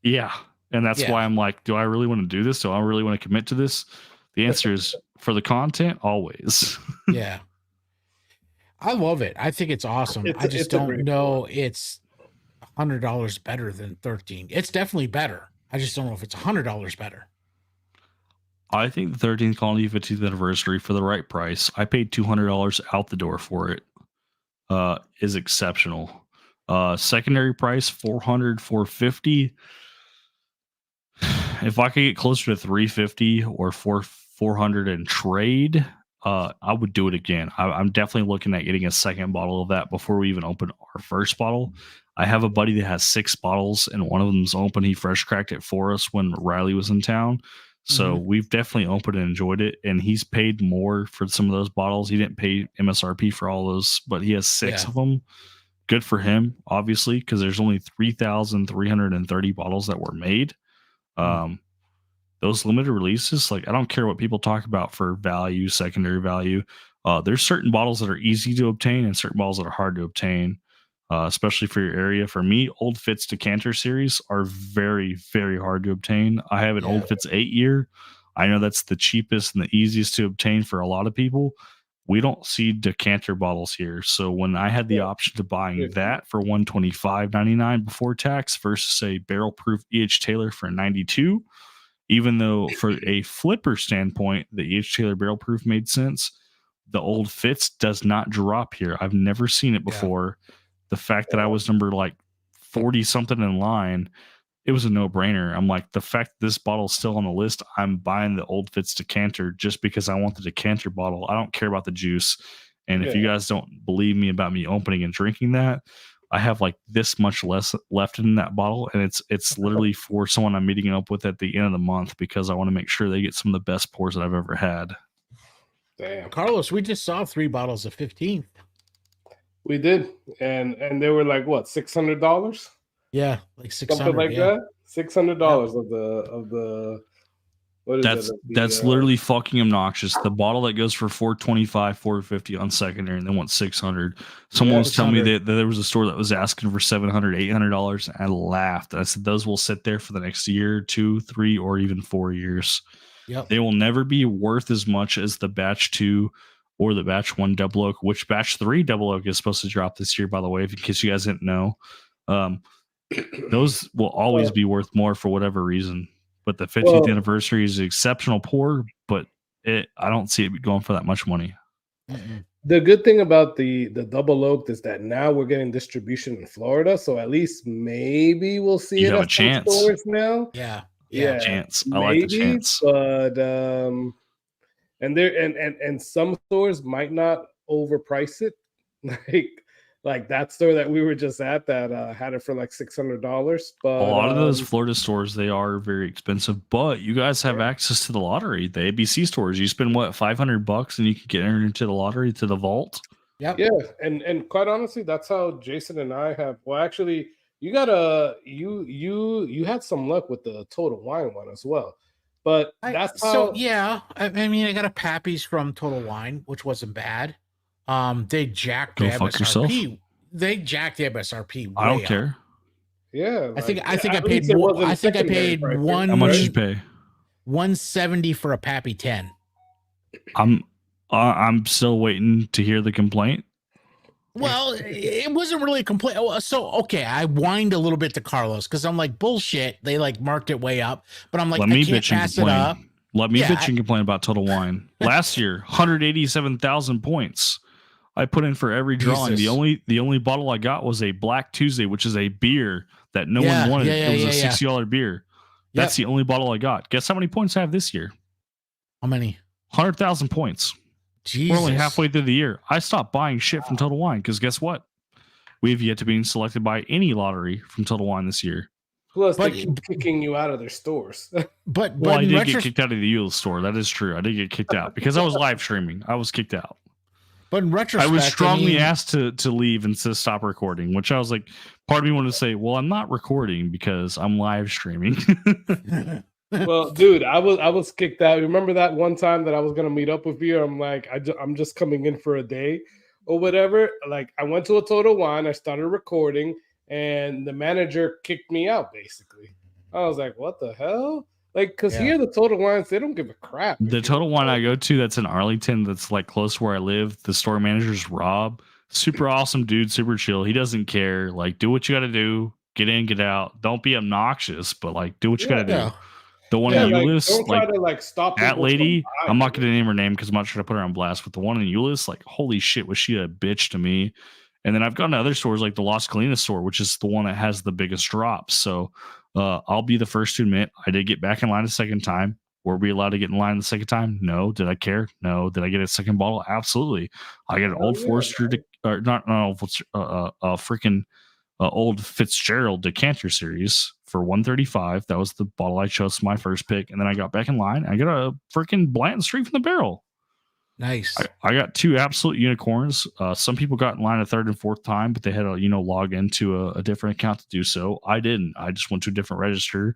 [SPEAKER 9] yeah. And that's why I'm like, do I really want to do this? Do I really want to commit to this? The answer is for the content, always.
[SPEAKER 7] Yeah. I love it. I think it's awesome. I just don't know it's $100 better than 13. It's definitely better. I just don't know if it's $100 better.
[SPEAKER 9] I think the 13th Colony 15th anniversary for the right price. I paid $200 out the door for it. Is exceptional. Secondary price $400, $450. If I could get closer to $350 or $400 and trade, I would do it again. I'm definitely looking at getting a second bottle of that before we even open our first bottle. I have a buddy that has 6 bottles and one of them's open. He fresh cracked it for us when Riley was in town. So we've definitely opened and enjoyed it, and he's paid more for some of those bottles. He didn't pay MSRP for all those, but he has 6 of them. Good for him, obviously, because there's only 3,330 bottles that were made. Those limited releases, like, I don't care what people talk about for value, secondary value. There's certain bottles that are easy to obtain and certain bottles that are hard to obtain, especially for your area. For me, Old Fitz Decanter series are very, very hard to obtain. I have an Old Fitz 8-year. I know that's the cheapest and the easiest to obtain for a lot of people. We don't see decanter bottles here. So when I had the option to buying that for $125.99 before tax versus a barrel proof E.H. Taylor for $92, even though for a flipper standpoint, the E.H. Taylor barrel proof made sense, the Old Fitz does not drop here. I've never seen it before. The fact that I was number like 40 something in line, it was a no brainer. I'm like, the fact that this bottle is still on the list, I'm buying the Old Fitz decanter just because I want the decanter bottle. I don't care about the juice. And if you guys don't believe me about me opening and drinking that, I have like this much less left in that bottle. And it's literally for someone I'm meeting up with at the end of the month because I want to make sure they get some of the best pours that I've ever had.
[SPEAKER 6] Damn.
[SPEAKER 7] Carlos, we just saw 3 bottles of 15th.
[SPEAKER 6] We did, and they were like what, $600?
[SPEAKER 7] Yeah, like $600,
[SPEAKER 6] something like that. $600 of the. What is
[SPEAKER 9] that's literally fucking obnoxious. The bottle that goes for $425, $450 on secondary, and they want $600. Someone was telling me that there was a store that was asking for $700, $800, and I laughed. I said those will sit there for the next year, 2, 3, or even 4 years.
[SPEAKER 7] Yep.
[SPEAKER 9] They will never be worth as much as the batch 2. Or the batch 1 double oak, which batch 3 double oak is supposed to drop this year, by the way, in case you guys didn't know. Those will always be worth more for whatever reason. But the 50th anniversary is an exceptional pour, but I don't see it going for that much money.
[SPEAKER 6] The good thing about the double oak is that now we're getting distribution in Florida, so at least maybe we'll see it at some stores now.
[SPEAKER 7] Yeah,
[SPEAKER 9] chance. I like the chance,
[SPEAKER 6] but and there and some stores might not overprice it, like that store that we were just at that had it for like $600. But
[SPEAKER 9] a lot of those Florida stores, they are very expensive. But you guys have access to the lottery, the ABC stores. You spend what, $500, and you can get entered into the lottery, to the vault.
[SPEAKER 7] Yep.
[SPEAKER 6] Yeah, and quite honestly, that's how Jason and I have. Well, actually, you got you had some luck with the Total Wine one as well. But that's how.
[SPEAKER 7] I mean, I got a Pappy's from Total Wine, which wasn't bad. They jacked the MSRP. They jacked the MSRP.
[SPEAKER 9] I don't care.
[SPEAKER 6] Yeah,
[SPEAKER 7] I think I paid more. I think I paid one.
[SPEAKER 9] How much did you pay?
[SPEAKER 7] $170 for a Pappy 10.
[SPEAKER 9] I'm still waiting to hear the complaint.
[SPEAKER 7] Well, it wasn't really a complaint. So, okay, I whined a little bit to Carlos because I'm like, bullshit. They like marked it way up, but I'm like, I can't pass it up.
[SPEAKER 9] Let me bitch and complain about Total Wine. Last year, 187,000 points. I put in for every drawing.
[SPEAKER 7] Jesus.
[SPEAKER 9] The only bottle I got was a Black Tuesday, which is a beer that no one wanted. It was a $60 beer. That's the only bottle I got. Guess how many points I have this year?
[SPEAKER 7] How many?
[SPEAKER 9] 100,000 points.
[SPEAKER 7] Jesus.
[SPEAKER 9] We're only halfway through the year. I stopped buying shit from Total Wine because guess what? We've yet to be selected by any lottery from Total Wine this year.
[SPEAKER 6] Plus, they keep kicking you out of their stores.
[SPEAKER 7] But
[SPEAKER 9] I did get kicked out of the Eula store. That is true. I did get kicked out because I was live streaming. I was kicked out.
[SPEAKER 7] But in retrospect,
[SPEAKER 9] I was strongly asked to leave and to stop recording, which I was like, part of me wanted to say, well, I'm not recording because I'm live streaming.
[SPEAKER 6] Well, dude, I was kicked out. Remember that one time that I was gonna meet up with you? I'm like, I'm just coming in for a day or whatever. Like, I went to a Total Wine, I started recording, and the manager kicked me out. Basically, I was like, what the hell? Like, because here the Total Wines, they don't give a crap.
[SPEAKER 9] The Total Wine I go to that's in Arlington, that's like close to where I live. The store manager's Rob, super awesome dude, super chill. He doesn't care. Like, do what you got to do. Get in, get out. Don't be obnoxious, but like, do what you got to do. The one in Euless,
[SPEAKER 6] don't try to like stop
[SPEAKER 9] that lady. I'm not going to name her name because I'm not trying to put her on blast. But the one in Euless, like, holy shit, was she a bitch to me? And then I've gone to other stores like the Las Colinas store, which is the one that has the biggest drops. So I'll be the first to admit I did get back in line a second time. Were we allowed to get in line the second time? No. Did I care? No. Did I get a second bottle? Absolutely. I got an Old Forester, or not freaking Old Fitzgerald decanter series for $135. That was the bottle I chose for my first pick. And then I got back in line. I got a freaking Blanton straight from the barrel.
[SPEAKER 7] Nice.
[SPEAKER 9] I got 2 absolute unicorns. Some people got in line a third and fourth time, but they had to, log into a different account to do so. I didn't. I just went to a different register.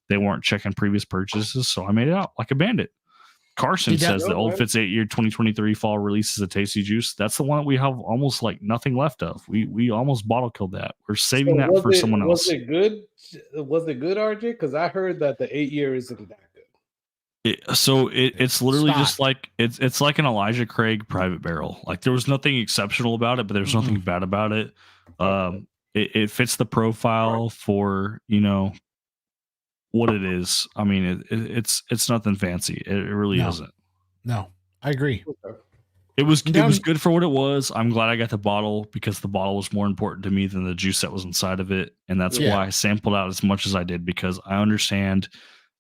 [SPEAKER 9] They weren't checking previous purchases, so I made it out like a bandit. Carson says the Old Fitz 8-year 2023 fall release is a tasty juice. That's the one that we have almost like nothing left of. We almost bottle killed that. We're saving that for someone else.
[SPEAKER 6] Was it good? Was it good, RJ? Because I heard that the 8-year isn't that good.
[SPEAKER 9] It's literally just like it's like an Elijah Craig private barrel. Like, there was nothing exceptional about it, but there's nothing bad about it. It fits the profile for what it is. I mean, it's nothing fancy. It really isn't.
[SPEAKER 7] No, I agree.
[SPEAKER 9] It was good for what it was. I'm glad I got the bottle because the bottle was more important to me than the juice that was inside of it, and that's why I sampled out as much as I did, because I understand.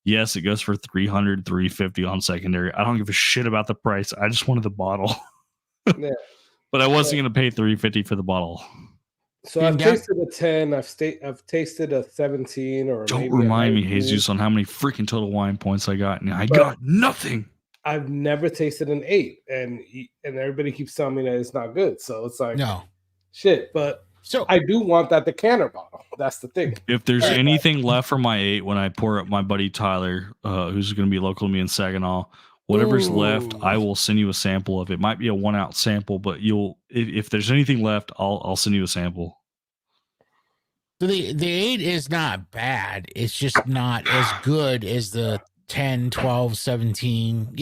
[SPEAKER 9] Yes, it goes for $300, $350 on secondary. I don't give a shit about the price. I just wanted the bottle. But I wasn't going to pay $350 for the bottle.
[SPEAKER 6] So I've tasted a 10. I've tasted a 17. Or
[SPEAKER 9] don't remind me, Jesus, on how many freaking Total Wine points I got. And I got nothing.
[SPEAKER 6] I've never tasted an 8, and everybody keeps telling me that it's not good. So it's like, no shit. But so I do want that decanter bottle. That's the thing.
[SPEAKER 9] If there's anything left for my 8 when I pour up my buddy Tyler, who's going to be local to me in Saginaw, whatever's left, I will send you a sample of it. Might be a 1-ounce sample, but if there's anything left, I'll send you a sample.
[SPEAKER 7] So the 8 is not bad. It's just not as good as the 10, 12, 17.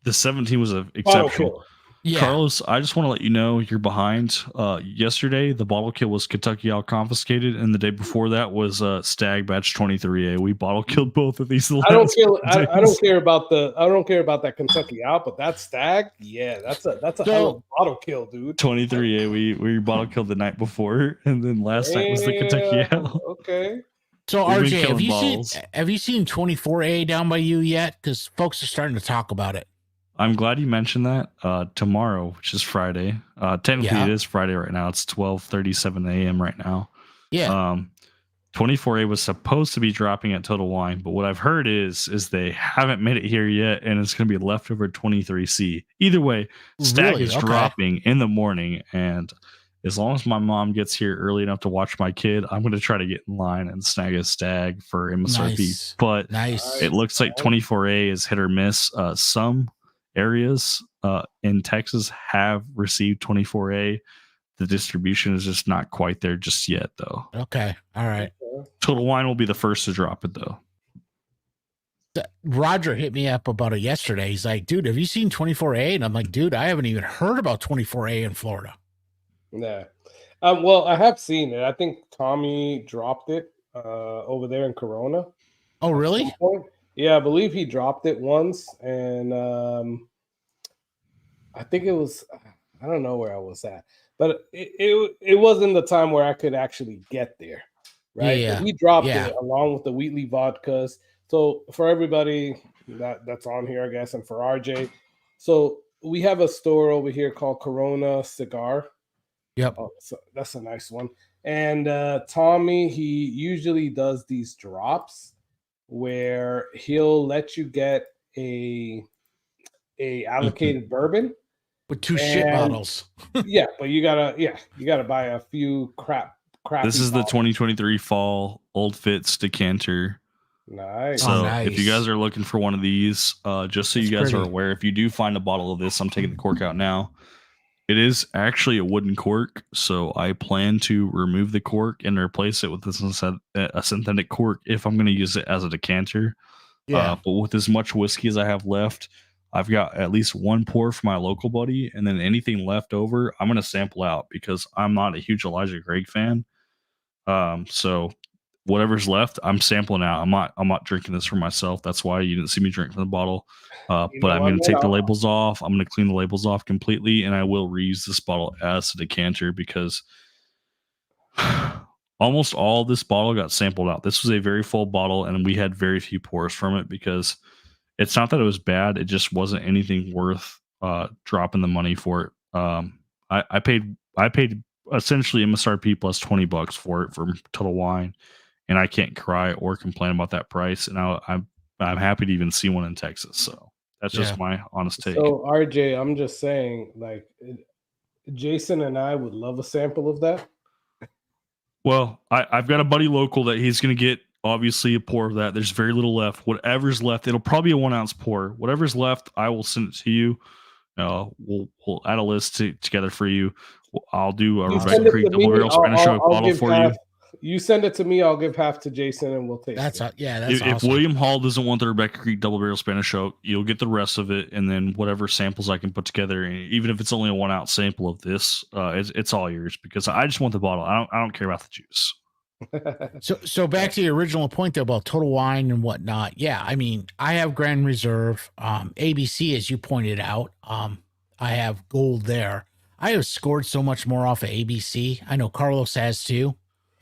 [SPEAKER 9] The 17 was exceptional. Yeah. Carlos, I just want to let you know you're behind. Yesterday, the bottle kill was Kentucky Owl confiscated, and the day before that was Stag Batch 23A. We bottle killed both of these.
[SPEAKER 6] I don't care about that Kentucky Owl, but that Stag, that's a hell of a bottle kill, dude.
[SPEAKER 9] 23A, we bottle killed the night before, and then last night was the Kentucky Owl.
[SPEAKER 6] Okay.
[SPEAKER 7] So RJ, have you seen 24A down by you yet? Because folks are starting to talk about it.
[SPEAKER 9] I'm glad you mentioned that. Tomorrow, which is Friday, technically it is Friday right now. It's 12:37 a.m. right now.
[SPEAKER 7] Yeah.
[SPEAKER 9] 24A was supposed to be dropping at Total Wine, but what I've heard is they haven't made it here yet, and it's going to be leftover 23C. Either way, Stag is dropping in the morning, and as long as my mom gets here early enough to watch my kid, I'm going to try to get in line and snag a Stag for MSRP.
[SPEAKER 7] Nice.
[SPEAKER 9] But it looks like 24A is hit or miss. Some areas in Texas have received 24A. The distribution is just not quite there just yet, though.
[SPEAKER 7] Okay. All right.
[SPEAKER 9] Total Wine will be the first to drop it, though.
[SPEAKER 7] Roger hit me up about it yesterday. He's like, dude, have you seen 24A? And I'm like, dude, I haven't even heard about 24A in Florida.
[SPEAKER 6] Yeah. Well, I have seen it. I think Tommy dropped it over there in Corona.
[SPEAKER 7] Oh, really?
[SPEAKER 6] Yeah, I believe he dropped it once, and I think it was, I don't know where I was at, but it wasn't the time where I could actually get there, right?
[SPEAKER 7] Yeah.
[SPEAKER 6] He dropped it along with the Wheatley vodkas. So for everybody that's on here, I guess, and for RJ, so we have a store over here called Corona Cigar.
[SPEAKER 7] Yep.
[SPEAKER 6] Oh, so that's a nice one. And Tommy, he usually does these drops where he'll let you get a allocated bourbon
[SPEAKER 7] with 2 shit bottles.
[SPEAKER 6] Yeah, but you gotta buy a few crap.
[SPEAKER 9] This is the 2023 fall Old Fitz decanter.
[SPEAKER 6] Nice.
[SPEAKER 9] So
[SPEAKER 7] nice.
[SPEAKER 9] if you guys are looking for one of these, just so you guys are aware, if you do find a bottle of this, I'm taking the cork out now. It is actually a wooden cork, so I plan to remove the cork and replace it with a synthetic cork if I'm going to use it as a decanter.
[SPEAKER 7] Yeah.
[SPEAKER 9] But with as much whiskey as I have left, I've got at least 1 pour for my local buddy, and then anything left over, I'm going to sample out because I'm not a huge Elijah Craig fan. So whatever's left, I'm sampling out. I'm not drinking this for myself. That's why you didn't see me drink from the bottle. But I'm going to take the labels off. I'm going to clean the labels off completely, and I will reuse this bottle as a decanter because almost all this bottle got sampled out. This was a very full bottle, and we had very few pours from it because it's not that it was bad. It just wasn't anything worth dropping the money for it. I paid essentially MSRP plus $20 for it for Total Wine, and I can't cry or complain about that price. And I'm happy to even see one in Texas. So that's just my honest take.
[SPEAKER 6] So RJ, I'm just saying, like, Jason and I would love a sample of that.
[SPEAKER 9] Well, I've got a buddy local that he's going to get obviously a pour of that. There's very little left. Whatever's left, it'll probably be a 1 ounce pour. Whatever's left, I will send it to you. We'll add a list together for you. I'll do a Rebecca Creek Double Barrel Spanish Oak bottle for you.
[SPEAKER 6] You send it to me, I'll give half to Jason, and we'll take it.
[SPEAKER 7] That's
[SPEAKER 6] awesome.
[SPEAKER 9] If William Hall doesn't want the Rebecca Creek Double Barrel Spanish Oak, you'll get the rest of it, and then whatever samples I can put together, and even if it's only a 1 ounce sample of this, it's all yours because I just want the bottle. I don't care about the juice.
[SPEAKER 7] So back to the original point though about Total Wine and whatnot. Yeah, I mean, I have Grand Reserve, ABC, as you pointed out. I have gold there. I have scored so much more off of ABC. I know Carlos has too.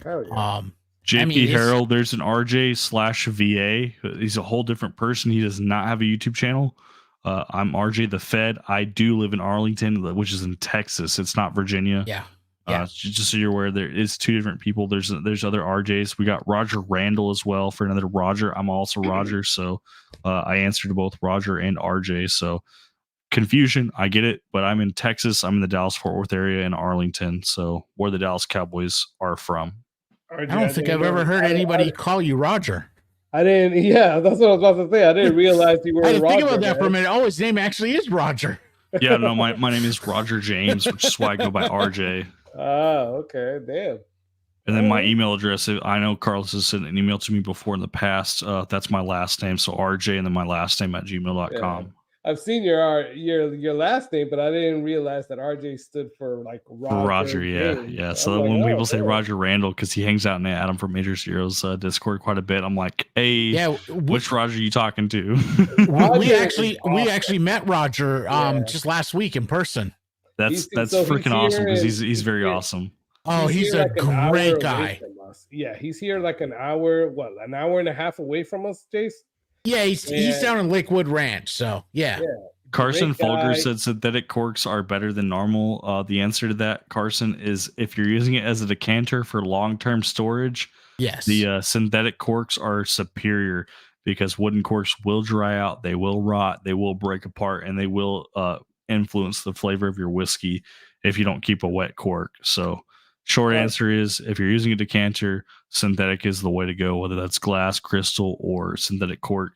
[SPEAKER 6] Hell yeah.
[SPEAKER 9] JP Harold, there's an RJ/VA. He's a whole different person. He does not have a YouTube channel. I'm RJ the Fed. I do live in Arlington, which is in Texas. It's not Virginia.
[SPEAKER 7] Yeah.
[SPEAKER 9] Just so you're aware, there is 2 different people. There's other RJs. We got Roger Randall as well for another Roger. I'm also Roger, so I answer to both Roger and RJ. So confusion, I get it, but I'm in Texas. I'm in the Dallas-Fort Worth area in Arlington, so where the Dallas Cowboys are from.
[SPEAKER 6] RJ,
[SPEAKER 7] I don't think I've ever heard anybody call you Roger.
[SPEAKER 6] I didn't. Yeah, that's what I was about to say. I didn't realize you were.
[SPEAKER 7] I didn't
[SPEAKER 6] Roger,
[SPEAKER 7] think about that
[SPEAKER 6] man.
[SPEAKER 7] for a minute. Oh, his name actually is Roger.
[SPEAKER 9] Yeah, no, my name is Roger James, which is why I go by RJ.
[SPEAKER 6] Okay, damn.
[SPEAKER 9] And then my email address, I know Carlos has sent an email to me before in the past. That's my last name, so RJ and then my last name at gmail.com.
[SPEAKER 6] Yeah. I've seen your last name, but I didn't realize that RJ stood for like
[SPEAKER 9] Roger. Yeah. So when people say Roger Randall, because he hangs out in the Adam from Major Zeros Discord quite a bit, I'm like, hey, which Roger are you talking to?
[SPEAKER 7] we actually met Roger just last week in person.
[SPEAKER 9] That's freaking awesome because he's very awesome.
[SPEAKER 7] Oh, he's a great guy.
[SPEAKER 6] Yeah, he's here like an hour and a half away from us, Jace.
[SPEAKER 7] Yeah, he's down in Lakewood Ranch. So yeah.
[SPEAKER 9] Carson Folger said synthetic corks are better than normal. The answer to that, Carson, is if you're using it as a decanter for long-term storage,
[SPEAKER 7] yes,
[SPEAKER 9] the synthetic corks are superior because wooden corks will dry out, they will rot, they will break apart, and they will influence the flavor of your whiskey if you don't keep a wet cork. So short answer is if you're using a decanter, synthetic is the way to go, whether that's glass, crystal, or synthetic cork.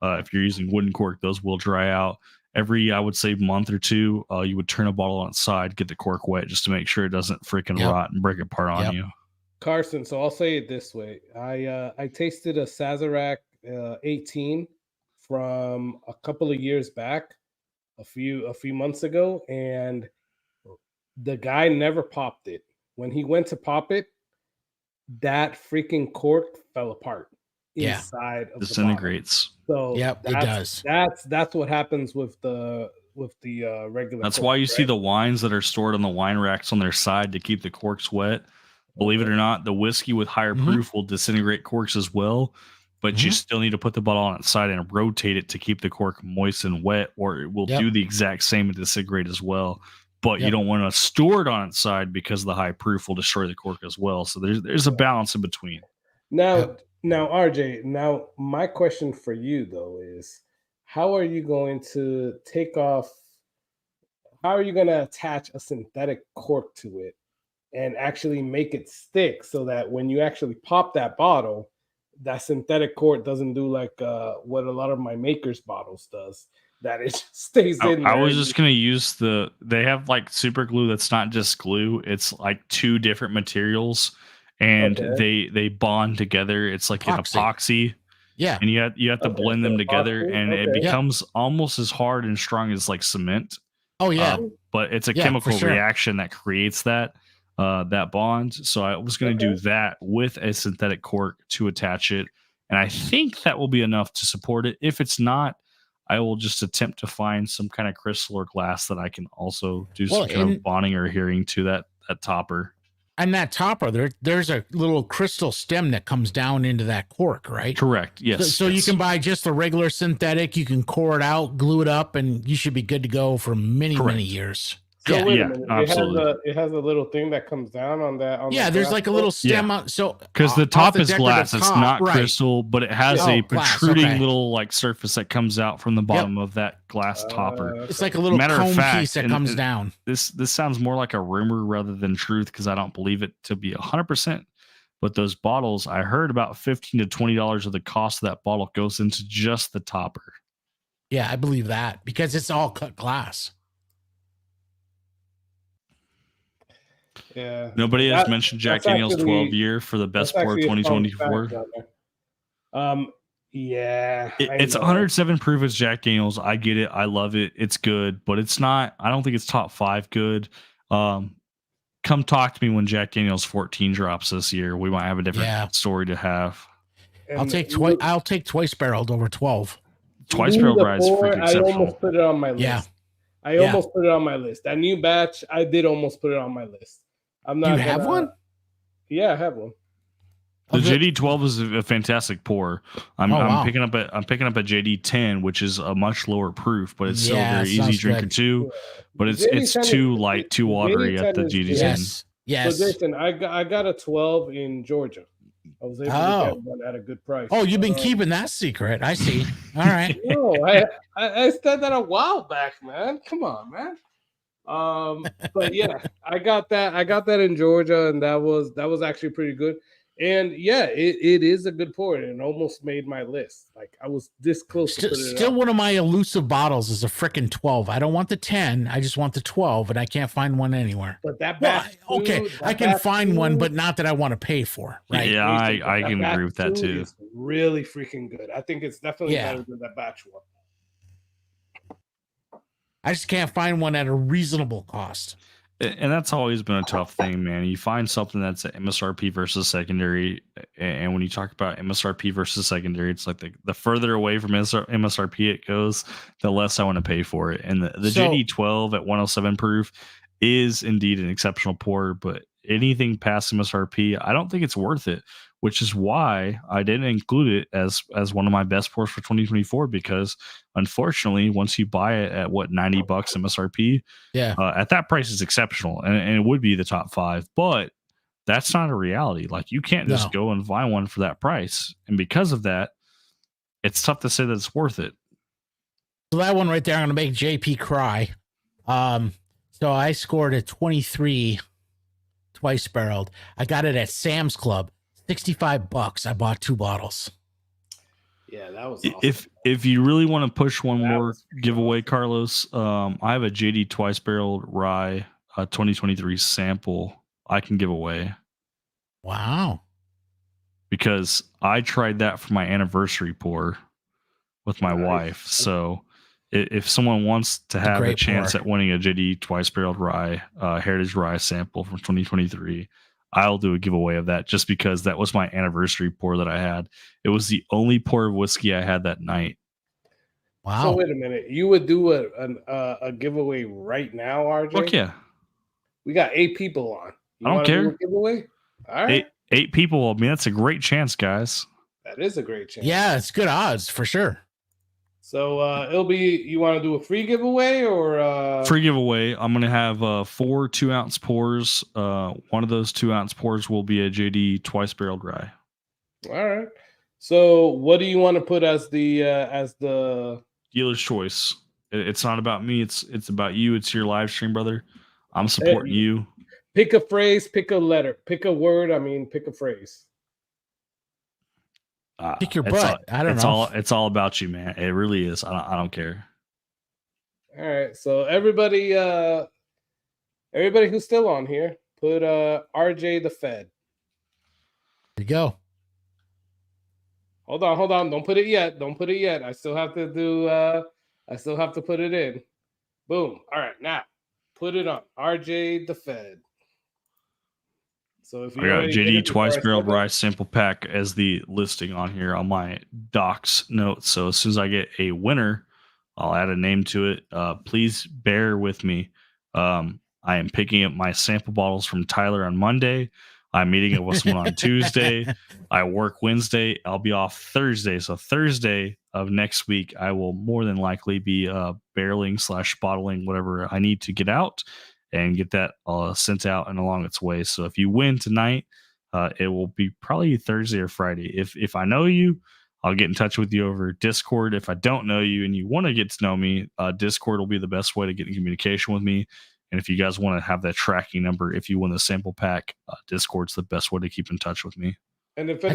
[SPEAKER 9] If you're using wooden cork, those will dry out. Every, I would say, month or two, you would turn a bottle on its side, get the cork wet just to make sure it doesn't freaking rot and break apart on you.
[SPEAKER 6] Carson, so I'll say it this way. I tasted a Sazerac 18 from a couple of years back, a few months ago, and the guy never popped it. When he went to pop it, that freaking cork fell apart inside of
[SPEAKER 9] disintegrates.
[SPEAKER 6] So
[SPEAKER 7] it does.
[SPEAKER 6] That's what happens with the regular.
[SPEAKER 9] That's why you see the wines that are stored on the wine racks on their side to keep the corks wet. Believe it or not, the whiskey with higher proof will disintegrate corks as well. but you still need to put the bottle on its side and rotate it to keep the cork moist and wet, or it will do the exact same at the cigarette as well. But you don't want to store it on its side because the high proof will destroy the cork as well. So there's a balance in between.
[SPEAKER 6] Now, RJ, now my question for you though is, how are you going to how are you going to attach a synthetic cork to it and actually make it stick so that when you actually pop that bottle, that synthetic cork doesn't do like what a lot of my Maker's bottles does, that it just stays in there.
[SPEAKER 9] I was just going to use they have like super glue that's not just glue. It's like 2 different materials and they bond together. It's like an epoxy.
[SPEAKER 7] Yeah.
[SPEAKER 9] And you have to blend them together and it becomes almost as hard and strong as like cement.
[SPEAKER 7] Oh yeah.
[SPEAKER 9] But it's a chemical reaction that creates that bond. So I was going to do that with a synthetic cork to attach it. And I think that will be enough to support it. If it's not, I will just attempt to find some kind of crystal or glass that I can also do some kind of bonding or adhering to that topper.
[SPEAKER 7] And that topper, there's a little crystal stem that comes down into that cork, right?
[SPEAKER 9] Correct. Yes.
[SPEAKER 7] So you can buy just the regular synthetic. You can core it out, glue it up, and you should be good to go for many years.
[SPEAKER 6] So wait a minute. Absolutely. It has a little thing that comes down on that.
[SPEAKER 7] There's like a little stem. So
[SPEAKER 9] because the top is glass, it's not crystal, but it has a protruding little like surface that comes out from the bottom of that glass topper.
[SPEAKER 7] It's like a little cone piece that comes down.
[SPEAKER 9] This sounds more like a rumor rather than truth because I don't believe it to be 100%. But those bottles, I heard about $15 to $20 of the cost of that bottle goes into just the topper.
[SPEAKER 7] Yeah, I believe that because it's all cut glass.
[SPEAKER 6] Yeah.
[SPEAKER 9] Nobody has mentioned Jack Daniel's 12 year for the best pour of 2024.
[SPEAKER 6] Yeah.
[SPEAKER 9] It's 107 proof. It's Jack Daniel's. I get it. I love it. It's good, but it's not. I don't think it's top 5 good. Come talk to me when Jack Daniel's 14 drops this year. We might have a different story to have.
[SPEAKER 7] I'll take twice barreled over 12.
[SPEAKER 9] Twice barreled rye is freaking exceptional.
[SPEAKER 6] I almost put it on my list.
[SPEAKER 7] Yeah.
[SPEAKER 6] I almost put it on my list. That new batch, I did almost put it on my list. I'm not.
[SPEAKER 7] You have one?
[SPEAKER 6] Yeah, I have one.
[SPEAKER 9] The JD12 is a fantastic pour. I'm picking up a JD 10, which is a much lower proof, but it's still a very easy drinker too. But it's too light, too watery at the JD 10.
[SPEAKER 7] Yes.
[SPEAKER 6] So Jason, I got a 12 in Georgia. I was able to get one at a good price.
[SPEAKER 7] Oh, you've been keeping that secret. I see. All right.
[SPEAKER 6] No, I said that a while back, man. Come on, man. But yeah, I got that in Georgia, and that was actually pretty good. And yeah, it is a good pour. It almost made my list. Like I was this close to put it
[SPEAKER 7] still one of my elusive bottles is a freaking 12. I don't want the 10. I just want the 12, and I can't find one anywhere.
[SPEAKER 6] But that batch
[SPEAKER 7] I can find one, but not that I want to pay for. Right?
[SPEAKER 9] Yeah, I can agree with that too.
[SPEAKER 6] It's really freaking good. I think it's definitely better than that batch one.
[SPEAKER 7] I just can't find one at a reasonable cost.
[SPEAKER 9] And that's always been a tough thing, man. You find something that's MSRP versus secondary, and when you talk about MSRP versus secondary, it's like the further away from MSRP it goes, the less I want to pay for it. And the JD12 at 107 proof is indeed an exceptional pour, but anything past MSRP, I don't think it's worth it, which is why I didn't include it as one of my best pours for 2024, because unfortunately, once you buy it at $90 MSRP, at that price is exceptional, and it would be the top 5, but that's not a reality. Like you can't just go and buy one for that price, and because of that, it's tough to say that it's worth it.
[SPEAKER 7] So that one right there, I'm going to make JP cry. So I scored a 23 twice barreled. I got it at Sam's Club, $65. I bought 2 bottles.
[SPEAKER 6] Yeah, that was awesome.
[SPEAKER 9] If you really want to push one more giveaway, Carlos, I have a JD twice barreled rye 2023 sample I can give away.
[SPEAKER 7] Wow.
[SPEAKER 9] Because I tried that for my anniversary pour with my wife. So if someone wants to have a chance at winning a JD twice barreled rye, heritage rye sample from 2023, I'll do a giveaway of that just because that was my anniversary pour that I had. It was the only pour of whiskey I had that night.
[SPEAKER 7] Wow.
[SPEAKER 6] So wait a minute. You would do a giveaway right now, RJ?
[SPEAKER 9] Fuck yeah.
[SPEAKER 6] We got 8 people on.
[SPEAKER 9] I don't care.
[SPEAKER 6] Do a giveaway? All right.
[SPEAKER 9] 8 people. I mean, that's a great chance, guys.
[SPEAKER 6] That is a great chance.
[SPEAKER 7] Yeah, it's good odds for sure.
[SPEAKER 6] So it'll be. You want to do a free giveaway or
[SPEAKER 9] free giveaway? I'm gonna have 4 2-ounce pours. One of those 2-ounce pours will be a JD twice barreled rye.
[SPEAKER 6] All right. So what do you want to put as the
[SPEAKER 9] dealer's choice? It's not about me. It's about you. It's your live stream, brother. I'm supporting you.
[SPEAKER 6] Pick a phrase. Pick a letter. Pick a word. Pick a phrase.
[SPEAKER 7] Pick your butt. I don't know.
[SPEAKER 9] It's all about you, man. It really is. I don't care.
[SPEAKER 6] All right. So everybody who's still on here, put RJ the Fed.
[SPEAKER 7] There you go.
[SPEAKER 6] Hold on. Don't put it yet. I still have to do. I still have to put it in. Boom. All right. Now put it on RJ the Fed. So if you
[SPEAKER 9] I got JD twice barreled rye sample pack as the listing on here on my docs notes. So as soon as I get a winner, I'll add a name to it. Please bear with me. I am picking up my sample bottles from Tyler on Monday. I'm meeting up with someone on Tuesday. I work Wednesday. I'll be off Thursday. So Thursday of next week, I will more than likely be barreling / bottling whatever I need to get out and get that sent out and along its way. So if you win tonight, it will be probably Thursday or Friday. If I know you, I'll get in touch with you over Discord. If I don't know you and you want to get to know me, Discord will be the best way to get in communication with me. And if you guys want to have that tracking number, if you win the sample pack, Discord's the best way to keep in touch with me.
[SPEAKER 6] And if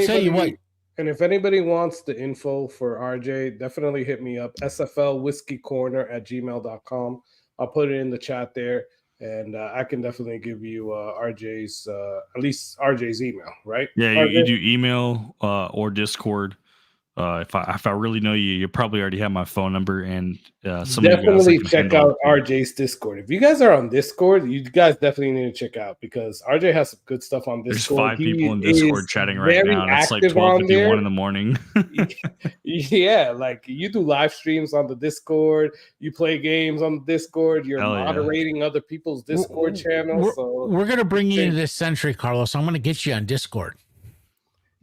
[SPEAKER 6] anybody wants the info for RJ, definitely hit me up, sflwhiskeycorner@gmail.com. I'll put it in the chat there, and I can definitely give you RJ's, at least RJ's email, right?
[SPEAKER 9] Yeah, you do email or Discord. If I really know you, you probably already have my phone number, and some
[SPEAKER 6] definitely check out RJ's Discord. If you guys are on Discord, you guys definitely need to check out because RJ has some good stuff on Discord.
[SPEAKER 9] There's 5 people in Discord chatting right now, and it's like 12:51 in the morning.
[SPEAKER 6] Yeah, like you do live streams on the Discord, you play games on the Discord, you're moderating other people's Discord channels.
[SPEAKER 7] We're gonna bring you into this century, Carlos. I'm gonna get you on Discord.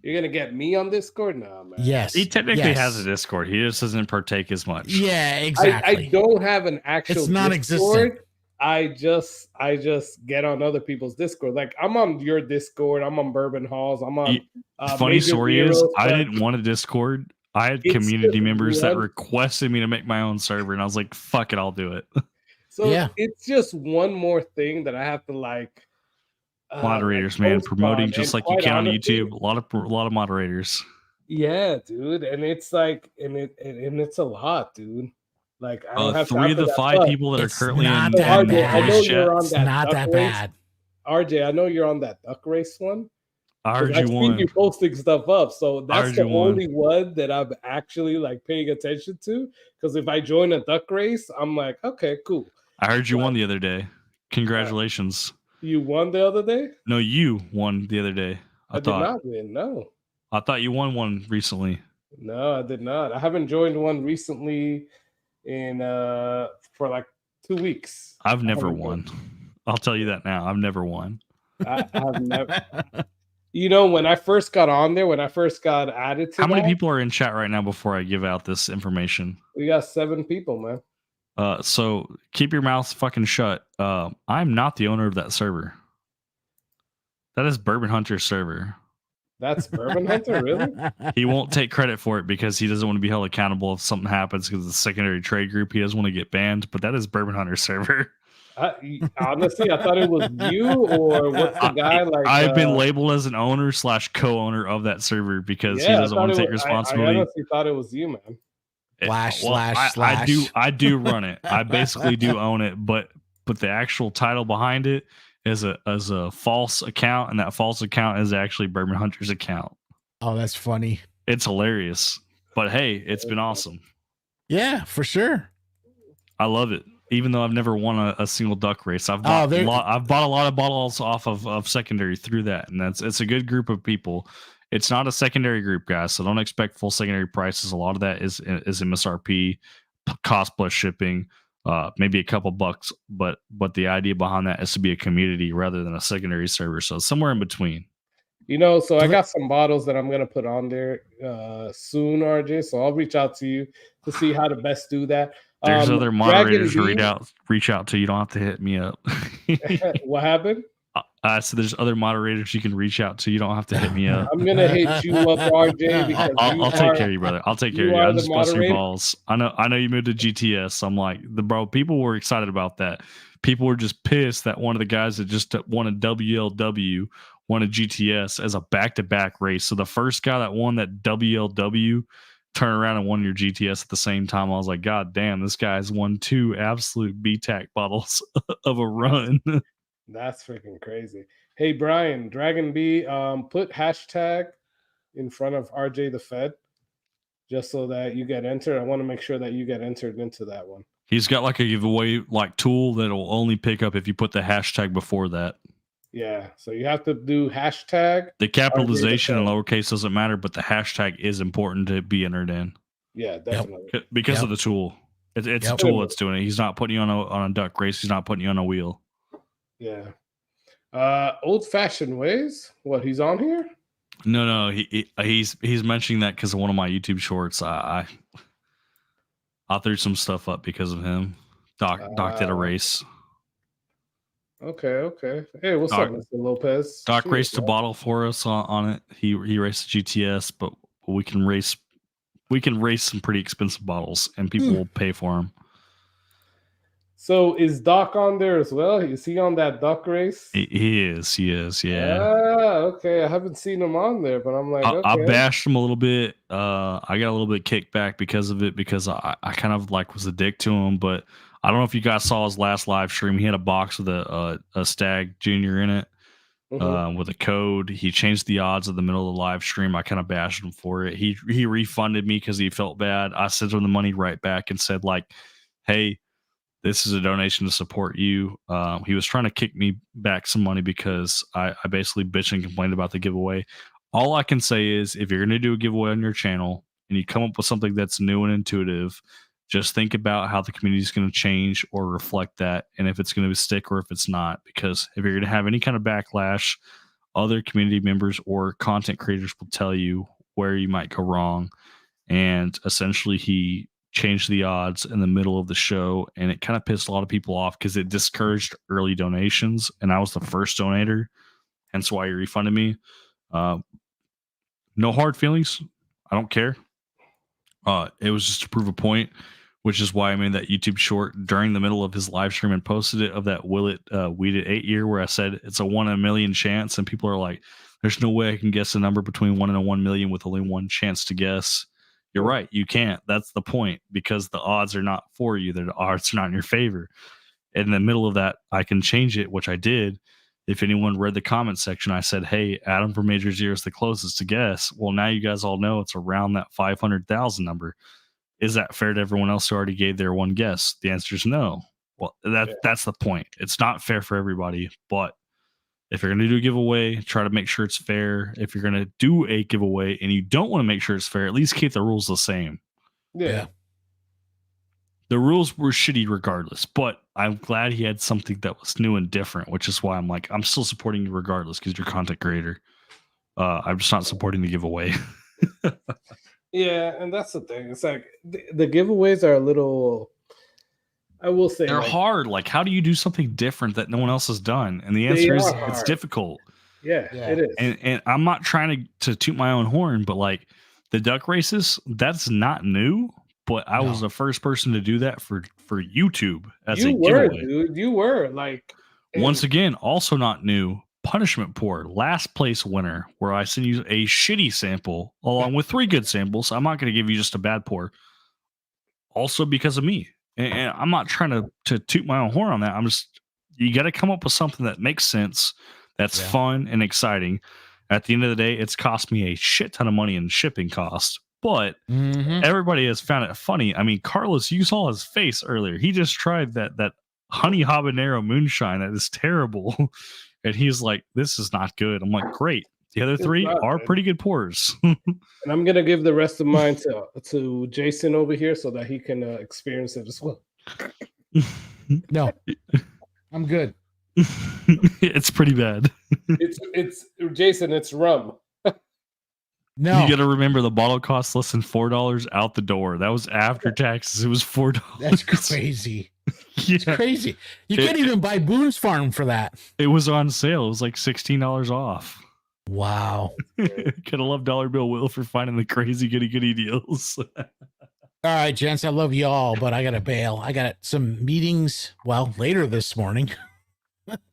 [SPEAKER 6] You're gonna get me on Discord? No, man.
[SPEAKER 7] Yes.
[SPEAKER 9] He technically has a Discord. He just doesn't partake as much.
[SPEAKER 7] Yeah, exactly.
[SPEAKER 6] I don't have an actual
[SPEAKER 7] it's non-existent.
[SPEAKER 6] Discord. I just get on other people's Discord. Like I'm on your Discord. I'm on Bourbon Halls. I'm on.
[SPEAKER 9] Funny story is, I didn't want a Discord. I had community members that requested me to make my own server, and I was like, "Fuck it, I'll do it."
[SPEAKER 6] So it's just one more thing that I have to like.
[SPEAKER 9] Moderators, man, promoting just like you can on YouTube. A lot of moderators.
[SPEAKER 6] Yeah, dude, and it's like, and it's a lot, dude. Like, I don't have
[SPEAKER 9] 3 of the 5 people that are currently in
[SPEAKER 6] RJ, I know you're on that.
[SPEAKER 7] Not that bad.
[SPEAKER 6] RJ, I know you're on that duck race one.
[SPEAKER 9] I heard
[SPEAKER 6] I've
[SPEAKER 9] you
[SPEAKER 6] seen
[SPEAKER 9] won.
[SPEAKER 6] you posting stuff up, so that's the only one that I'm actually like paying attention to. Because if I join a duck race, I'm like, okay, cool.
[SPEAKER 9] I heard you won the other day. Congratulations.
[SPEAKER 6] You won the other day?
[SPEAKER 9] No, you won the other day.
[SPEAKER 6] I did not win. No.
[SPEAKER 9] I thought you won one recently.
[SPEAKER 6] No, I did not. I haven't joined one recently in for like 2 weeks.
[SPEAKER 9] I've never won. I'll tell you that now. I've never won.
[SPEAKER 6] I've never. You know, when I first got on there, when I first got added to
[SPEAKER 9] How many people are in chat right now before I give out this information?
[SPEAKER 6] We got 7 people, man.
[SPEAKER 9] So keep your mouth fucking shut. I'm not the owner of that server. That is Bourbon Hunter's server.
[SPEAKER 6] That's Bourbon Hunter, really?
[SPEAKER 9] He won't take credit for it because he doesn't want to be held accountable if something happens because it's a secondary trade group. He doesn't want to get banned, but that is Bourbon Hunter's server.
[SPEAKER 6] Honestly, I thought it was you or what's the guy like?
[SPEAKER 9] I've been labeled as an owner / co-owner of that server because he doesn't want to take responsibility.
[SPEAKER 6] I honestly thought it was you, man.
[SPEAKER 7] Slash.
[SPEAKER 9] I do run it. I basically do own it, but the actual title behind it is a false account, and that false account is actually Bourbon Hunter's account.
[SPEAKER 7] Oh, that's funny.
[SPEAKER 9] It's hilarious. But hey, it's been awesome.
[SPEAKER 7] Yeah, for sure.
[SPEAKER 9] I love it. Even though I've never won a single duck race, I've bought a lot of bottles off of secondary through that, and it's a good group of people. It's not a secondary group, guys, so don't expect full secondary prices. A lot of that is MSRP, cost plus shipping, maybe a couple bucks, but the idea behind that is to be a community rather than a secondary server. So somewhere in between.
[SPEAKER 6] So I got some bottles that I'm gonna put on there soon, RJ. So I'll reach out to you to see how to best do that.
[SPEAKER 9] There's other moderators to
[SPEAKER 6] Dragon
[SPEAKER 9] reach out to. You don't have to hit me up.
[SPEAKER 6] What happened?
[SPEAKER 9] So there's other moderators you can reach out to. You don't have to hit me up.
[SPEAKER 6] I'm gonna hit you up, RJ, because
[SPEAKER 9] I'll take care of you, brother. I'll take care of you. I'm just busting your
[SPEAKER 6] moderator.
[SPEAKER 9] balls. I know you moved to GTS. I'm like, people were excited about that. People were just pissed that one of the guys that just won a WLW won a GTS as a back-to-back race. So the first guy that won that WLW turned around and won your GTS at the same time. I was like, God damn, this guy's won 2 absolute BTAC bottles of a run.
[SPEAKER 6] That's freaking crazy. Hey, Brian, Dragon B, put hashtag in front of RJ the Fed just so that you get entered. I want to make sure that you get entered into that one.
[SPEAKER 9] He's got like a giveaway tool that'll only pick up if you put the hashtag before that.
[SPEAKER 6] Yeah, so you have to do hashtag.
[SPEAKER 9] The capitalization and lowercase doesn't matter, but the hashtag is important to be entered in.
[SPEAKER 6] Yeah, definitely.
[SPEAKER 9] Because of the tool. It's a tool that's doing it. He's not putting you on a duck race. He's not putting you on a wheel.
[SPEAKER 6] Yeah. Old-fashioned ways. What, he's on here?
[SPEAKER 9] No. He's mentioning that because of one of my YouTube shorts. I threw some stuff up because of him. Doc did a race.
[SPEAKER 6] Okay. Hey, what's up, Mr. Lopez?
[SPEAKER 9] Doc raced a bottle for us on it. He raced a GTS, but we can race some pretty expensive bottles, and people will pay for them.
[SPEAKER 6] So is Doc on there as well? Is he on that Doc race?
[SPEAKER 9] He is, yeah.
[SPEAKER 6] Okay. I haven't seen him on there, but I'm like, okay.
[SPEAKER 9] I bashed him a little bit. I got a little bit kickback because of it, because I kind of like was a dick to him, but I don't know if you guys saw his last live stream. He had a box with a Stag Junior in it with a code. He changed the odds in the middle of the live stream. I kind of bashed him for it. He refunded me because he felt bad. I sent him the money right back and said, like, hey, this is a donation to support you. He was trying to kick me back some money because I basically bitched and complained about the giveaway. All I can say is, if you're going to do a giveaway on your channel and you come up with something that's new and intuitive, just think about how the community is going to change or reflect that, and if it's going to stick or if it's not. Because if you're going to have any kind of backlash, other community members or content creators will tell you where you might go wrong. And essentially, he changed the odds in the middle of the show, and it kind of pissed a lot of people off because it discouraged early donations, and I was the first donator, hence why he refunded me. No hard feelings. I don't care. It was just to prove a point, which is why I made that YouTube short during the middle of his live stream and posted it, of that Will It Weed It 8 year, where I said it's a 1 in a million chance, and people are like, there's no way I can guess a number between 1 and 1 million with only one chance to guess. You're right, you can't. That's the point, because the odds are not for you. The odds are not in your favor. In the middle of that, I can change it, which I did. If anyone read the comment section, I said, hey, Adam from Major Zero is the closest to guess. Well, now you guys all know it's around that 500,000 number. Is that fair to everyone else who already gave their one guess? The answer is no. Well, that's the point. It's not fair for everybody, but if you're going to do a giveaway, try to make sure it's fair. If you're going to do a giveaway and you don't want to make sure it's fair, at least keep the rules the same.
[SPEAKER 6] Yeah.
[SPEAKER 9] The rules were shitty regardless, but I'm glad he had something that was new and different, which is why I'm like, I'm still supporting you regardless because you're a content creator. I'm just not supporting the giveaway.
[SPEAKER 6] Yeah, and that's the thing. It's like the giveaways are a little, I will say,
[SPEAKER 9] they're hard. Like, how do you do something different that no one else has done? And the answer is it's difficult.
[SPEAKER 6] Yeah, it is.
[SPEAKER 9] And I'm not trying to toot my own horn, but like the duck races, that's not new. But I was the first person to do that for YouTube as a giveaway.
[SPEAKER 6] Dude. You were like,
[SPEAKER 9] once again, also not new. Punishment pour, last place winner, where I send you a shitty sample along with 3 good samples. I'm not going to give you just a bad pour. Also because of me. And I'm not trying to toot my own horn on that. I'm just, you got to come up with something that makes sense, that's fun and exciting. At the end of the day, it's cost me a shit ton of money in shipping cost. But everybody has found it funny. I mean, Carlos, you saw his face earlier. He just tried that honey habanero moonshine that is terrible. And he's like, this is not good. I'm like, great. The other 3 are pretty good pours.
[SPEAKER 6] And I'm going to give the rest of mine to Jason over here so that he can experience it as well.
[SPEAKER 7] No, I'm good.
[SPEAKER 9] It's pretty bad.
[SPEAKER 6] It's Jason. It's rum.
[SPEAKER 7] No,
[SPEAKER 9] You got to remember the bottle costs less than $4 out the door. That was after taxes. It was $4.
[SPEAKER 7] that's crazy.
[SPEAKER 9] Yeah.
[SPEAKER 7] It's crazy. You can't even buy Boone's Farm for that.
[SPEAKER 9] It was on sale. It was like $16 off.
[SPEAKER 7] Wow.
[SPEAKER 9] Gotta love Dollar Bill Will for finding the crazy goody deals.
[SPEAKER 7] All right, gents, I love y'all, but I gotta bail. I got some meetings. Well, later this morning.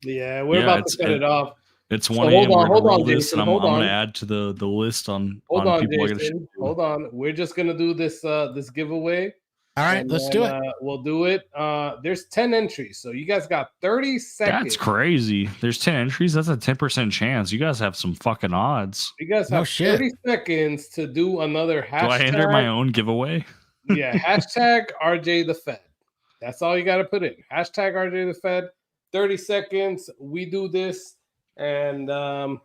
[SPEAKER 6] Yeah, we're about to cut it off.
[SPEAKER 9] It's
[SPEAKER 6] So
[SPEAKER 9] 1 a.m.
[SPEAKER 6] hold on,
[SPEAKER 9] this,
[SPEAKER 6] Jason.
[SPEAKER 9] and I'm
[SPEAKER 6] Hold on.
[SPEAKER 9] going to add to the list on
[SPEAKER 6] Hold on,
[SPEAKER 9] people I gotta
[SPEAKER 6] Jason.
[SPEAKER 9] shoot.
[SPEAKER 6] Hold on. We're just gonna do this this giveaway.
[SPEAKER 7] All right,
[SPEAKER 6] and
[SPEAKER 7] let's
[SPEAKER 6] then,
[SPEAKER 7] do it.
[SPEAKER 6] We'll do it. There's 10 entries, so you guys got 30 seconds.
[SPEAKER 9] That's crazy. There's 10 entries. That's a 10% chance. You guys have some fucking odds.
[SPEAKER 6] You guys
[SPEAKER 7] No
[SPEAKER 6] have
[SPEAKER 7] shit.
[SPEAKER 6] 30 seconds to do another hashtag.
[SPEAKER 9] Do I enter my own giveaway?
[SPEAKER 6] Yeah, hashtag RJ the Fed. That's all you got to put in. Hashtag RJ the Fed. 30 seconds. We do this, and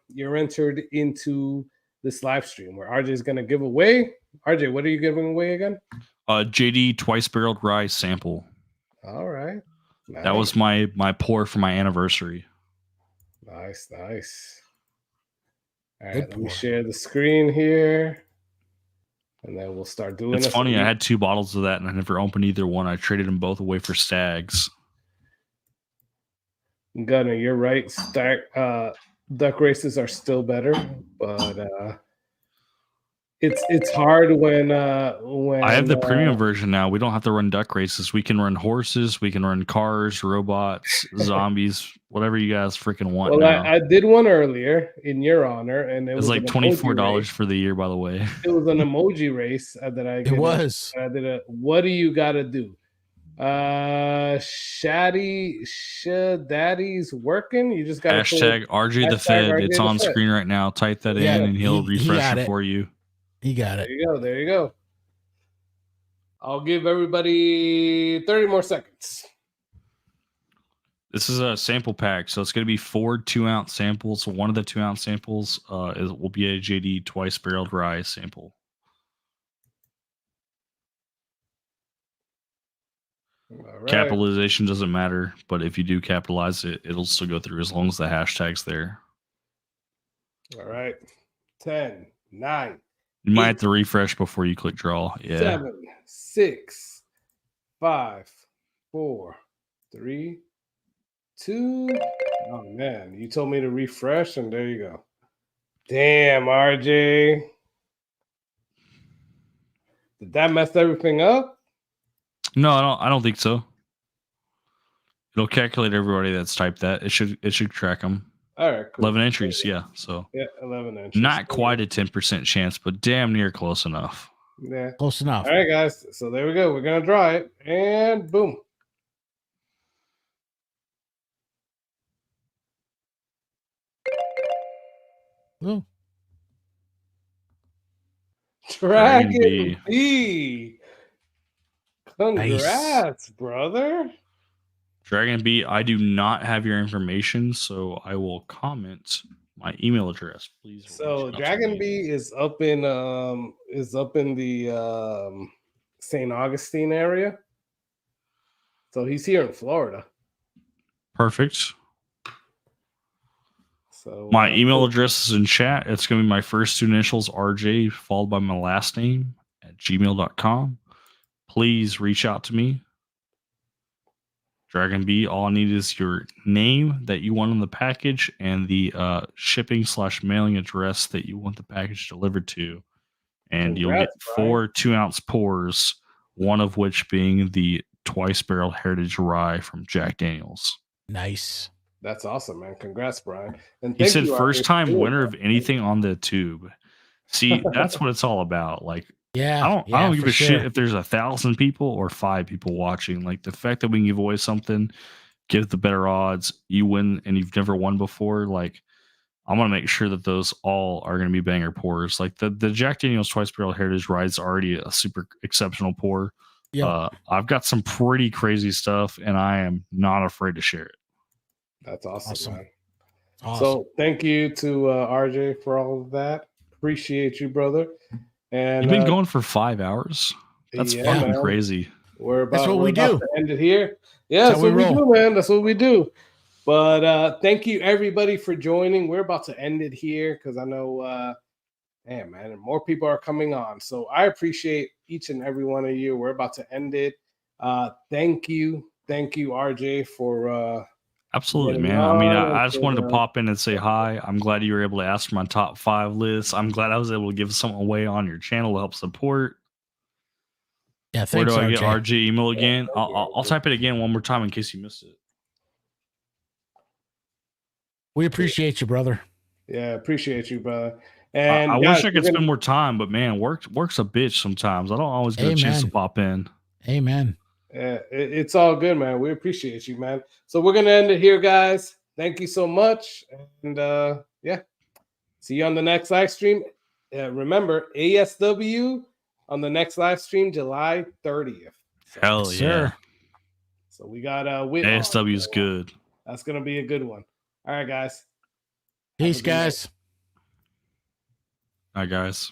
[SPEAKER 6] you're entered into this live stream where RJ is going to give away. RJ, what are you giving away again?
[SPEAKER 9] JD twice barreled rye sample.
[SPEAKER 6] All right. Nice.
[SPEAKER 9] That was my pour for my anniversary.
[SPEAKER 6] Nice. All right,
[SPEAKER 7] Good
[SPEAKER 6] let me
[SPEAKER 7] pour.
[SPEAKER 6] share the screen here. And then we'll start doing
[SPEAKER 9] It's
[SPEAKER 6] this.
[SPEAKER 9] funny. I had 2 bottles of that and I never opened either one. I traded them both away for stags.
[SPEAKER 6] Gunner, you're right. Duck races are still better, but it's hard when
[SPEAKER 9] I have the premium version now. We don't have to run duck races. We can run horses. We can run cars, robots, zombies, whatever you guys freaking want.
[SPEAKER 6] Well,
[SPEAKER 9] now.
[SPEAKER 6] I did one earlier in your honor, and it
[SPEAKER 9] was like
[SPEAKER 6] an
[SPEAKER 9] $24
[SPEAKER 6] emoji race.
[SPEAKER 9] for the year, by the way.
[SPEAKER 6] It was an emoji race that I did.
[SPEAKER 7] It was.
[SPEAKER 6] I did a. What do you got to do? Daddy's working. You just got to
[SPEAKER 9] Hashtag RJ the Fed.
[SPEAKER 6] RJ
[SPEAKER 9] It's
[SPEAKER 6] the
[SPEAKER 9] on
[SPEAKER 6] Fed.
[SPEAKER 9] screen right now. Type that
[SPEAKER 7] Yeah,
[SPEAKER 9] in and he'll
[SPEAKER 7] he
[SPEAKER 9] refresh
[SPEAKER 7] got
[SPEAKER 9] it
[SPEAKER 7] it.
[SPEAKER 9] for you.
[SPEAKER 7] You got
[SPEAKER 6] There
[SPEAKER 7] it.
[SPEAKER 6] you go. There you go. I'll give everybody 30 more seconds.
[SPEAKER 9] This is a sample pack, so it's going to be 4 2-ounce samples. One of the 2-ounce samples will be a JD twice barreled rye sample.
[SPEAKER 6] All right.
[SPEAKER 9] Capitalization doesn't matter, but if you do capitalize it, it'll still go through as long as the hashtag's there.
[SPEAKER 6] All right. 10, 9,
[SPEAKER 9] You might have to refresh before you click draw. Yeah.
[SPEAKER 6] 7, 6, 5, 4, 3, 2. Oh man, you told me to refresh, and there you go. Damn, RJ. Did that mess everything up?
[SPEAKER 9] No, I don't think so. It'll calculate everybody that's typed that. It should track them.
[SPEAKER 6] All right, cool.
[SPEAKER 9] 11 entries, yeah. So
[SPEAKER 6] Yeah, 11 entries.
[SPEAKER 9] not quite a 10% chance, but damn near close enough.
[SPEAKER 6] Yeah.
[SPEAKER 7] Close enough.
[SPEAKER 6] All right, guys. So there we go. We're gonna draw it, and boom.
[SPEAKER 7] Ooh.
[SPEAKER 6] Dragon
[SPEAKER 9] B.
[SPEAKER 6] B. Congrats, brother.
[SPEAKER 9] Dragon B, I do not have your information, so I will comment my email address, please.
[SPEAKER 6] So
[SPEAKER 9] reach out to
[SPEAKER 6] Dragon
[SPEAKER 9] me.
[SPEAKER 6] B is up in the St. Augustine area. So he's here in Florida.
[SPEAKER 9] Perfect.
[SPEAKER 6] So
[SPEAKER 9] My email address is in chat. It's going to be my first 2 initials, RJ, followed by my last name at gmail.com. Please reach out to me. Dragon B, all I need is your name that you want on the package and the shipping/mailing address that you want the package delivered to. And you'll get
[SPEAKER 6] Congrats, Brian.
[SPEAKER 9] 4 2-ounce pours, one of which being the twice barrel heritage rye from Jack Daniels.
[SPEAKER 7] Nice.
[SPEAKER 6] that's awesome, man. Congrats, Brian. And
[SPEAKER 9] He
[SPEAKER 6] thank
[SPEAKER 9] said
[SPEAKER 6] you,
[SPEAKER 9] first
[SPEAKER 6] RJ,
[SPEAKER 9] time
[SPEAKER 6] for doing
[SPEAKER 9] winner of
[SPEAKER 6] that.
[SPEAKER 9] anything on the tube. See, that's what it's all about. Like,
[SPEAKER 7] Yeah.
[SPEAKER 9] I don't give
[SPEAKER 7] for
[SPEAKER 9] a shit
[SPEAKER 7] sure.
[SPEAKER 9] if there's 1,000 people or 5 people watching. Like, the fact that we can give away something, give the better odds, you win, and you've never won before. Like, I'm gonna make sure that those all are gonna be banger pours. Like the Jack Daniels twice barrel heritage rye is already a super exceptional pour.
[SPEAKER 7] Yeah.
[SPEAKER 9] I've got some pretty crazy stuff, and I am not afraid to share it.
[SPEAKER 6] That's awesome,
[SPEAKER 7] Awesome.
[SPEAKER 6] man.
[SPEAKER 7] Awesome.
[SPEAKER 6] So thank you to RJ for all of that. Appreciate you, brother. And
[SPEAKER 9] You've been going for 5 hours. That's
[SPEAKER 6] yeah,
[SPEAKER 9] fucking
[SPEAKER 6] man.
[SPEAKER 9] crazy.
[SPEAKER 6] We're about,
[SPEAKER 7] That's what
[SPEAKER 6] we're
[SPEAKER 7] we
[SPEAKER 6] about
[SPEAKER 7] do.
[SPEAKER 6] to end it here. Yeah,
[SPEAKER 7] That's
[SPEAKER 6] that's
[SPEAKER 7] how
[SPEAKER 6] what
[SPEAKER 7] we
[SPEAKER 6] we
[SPEAKER 7] roll.
[SPEAKER 6] do, man. That's what we do. But thank you everybody for joining. We're about to end it here because I know, man, more people are coming on. So I appreciate each and every one of you. We're about to end it. Thank you, RJ, for
[SPEAKER 9] absolutely,
[SPEAKER 6] getting
[SPEAKER 9] man. I mean,
[SPEAKER 6] on
[SPEAKER 9] I
[SPEAKER 6] and
[SPEAKER 9] just wanted to
[SPEAKER 6] for,
[SPEAKER 9] pop in and say hi. I'm glad you were able to ask for my top 5 list. I'm glad I was able to give something away on your channel to help support.
[SPEAKER 7] Yeah,
[SPEAKER 9] Where
[SPEAKER 7] thanks,
[SPEAKER 9] do I
[SPEAKER 7] RJ.
[SPEAKER 9] get RJ email again? I'll type it again one more time in case you missed it.
[SPEAKER 7] We appreciate you, brother.
[SPEAKER 6] Yeah, appreciate you, brother. And
[SPEAKER 9] I
[SPEAKER 6] guys,
[SPEAKER 9] wish I could spend more time, but man, work's a bitch sometimes. I don't always get a chance to
[SPEAKER 7] Amen.
[SPEAKER 9] pop in.
[SPEAKER 7] Amen.
[SPEAKER 6] It's all good, man. We appreciate you, man. So we're gonna end it here, guys. Thank you so much, and yeah, see you on the next live stream. Remember, ASW on the next live stream, July 30th.
[SPEAKER 9] Hell
[SPEAKER 7] Yes,
[SPEAKER 9] yeah.
[SPEAKER 7] sir.
[SPEAKER 6] So we got Whit on.
[SPEAKER 9] ASW is good.
[SPEAKER 6] That's gonna be a good one. All right, guys.
[SPEAKER 7] Peace,
[SPEAKER 6] Have a good night.
[SPEAKER 7] guys.
[SPEAKER 9] All right, guys.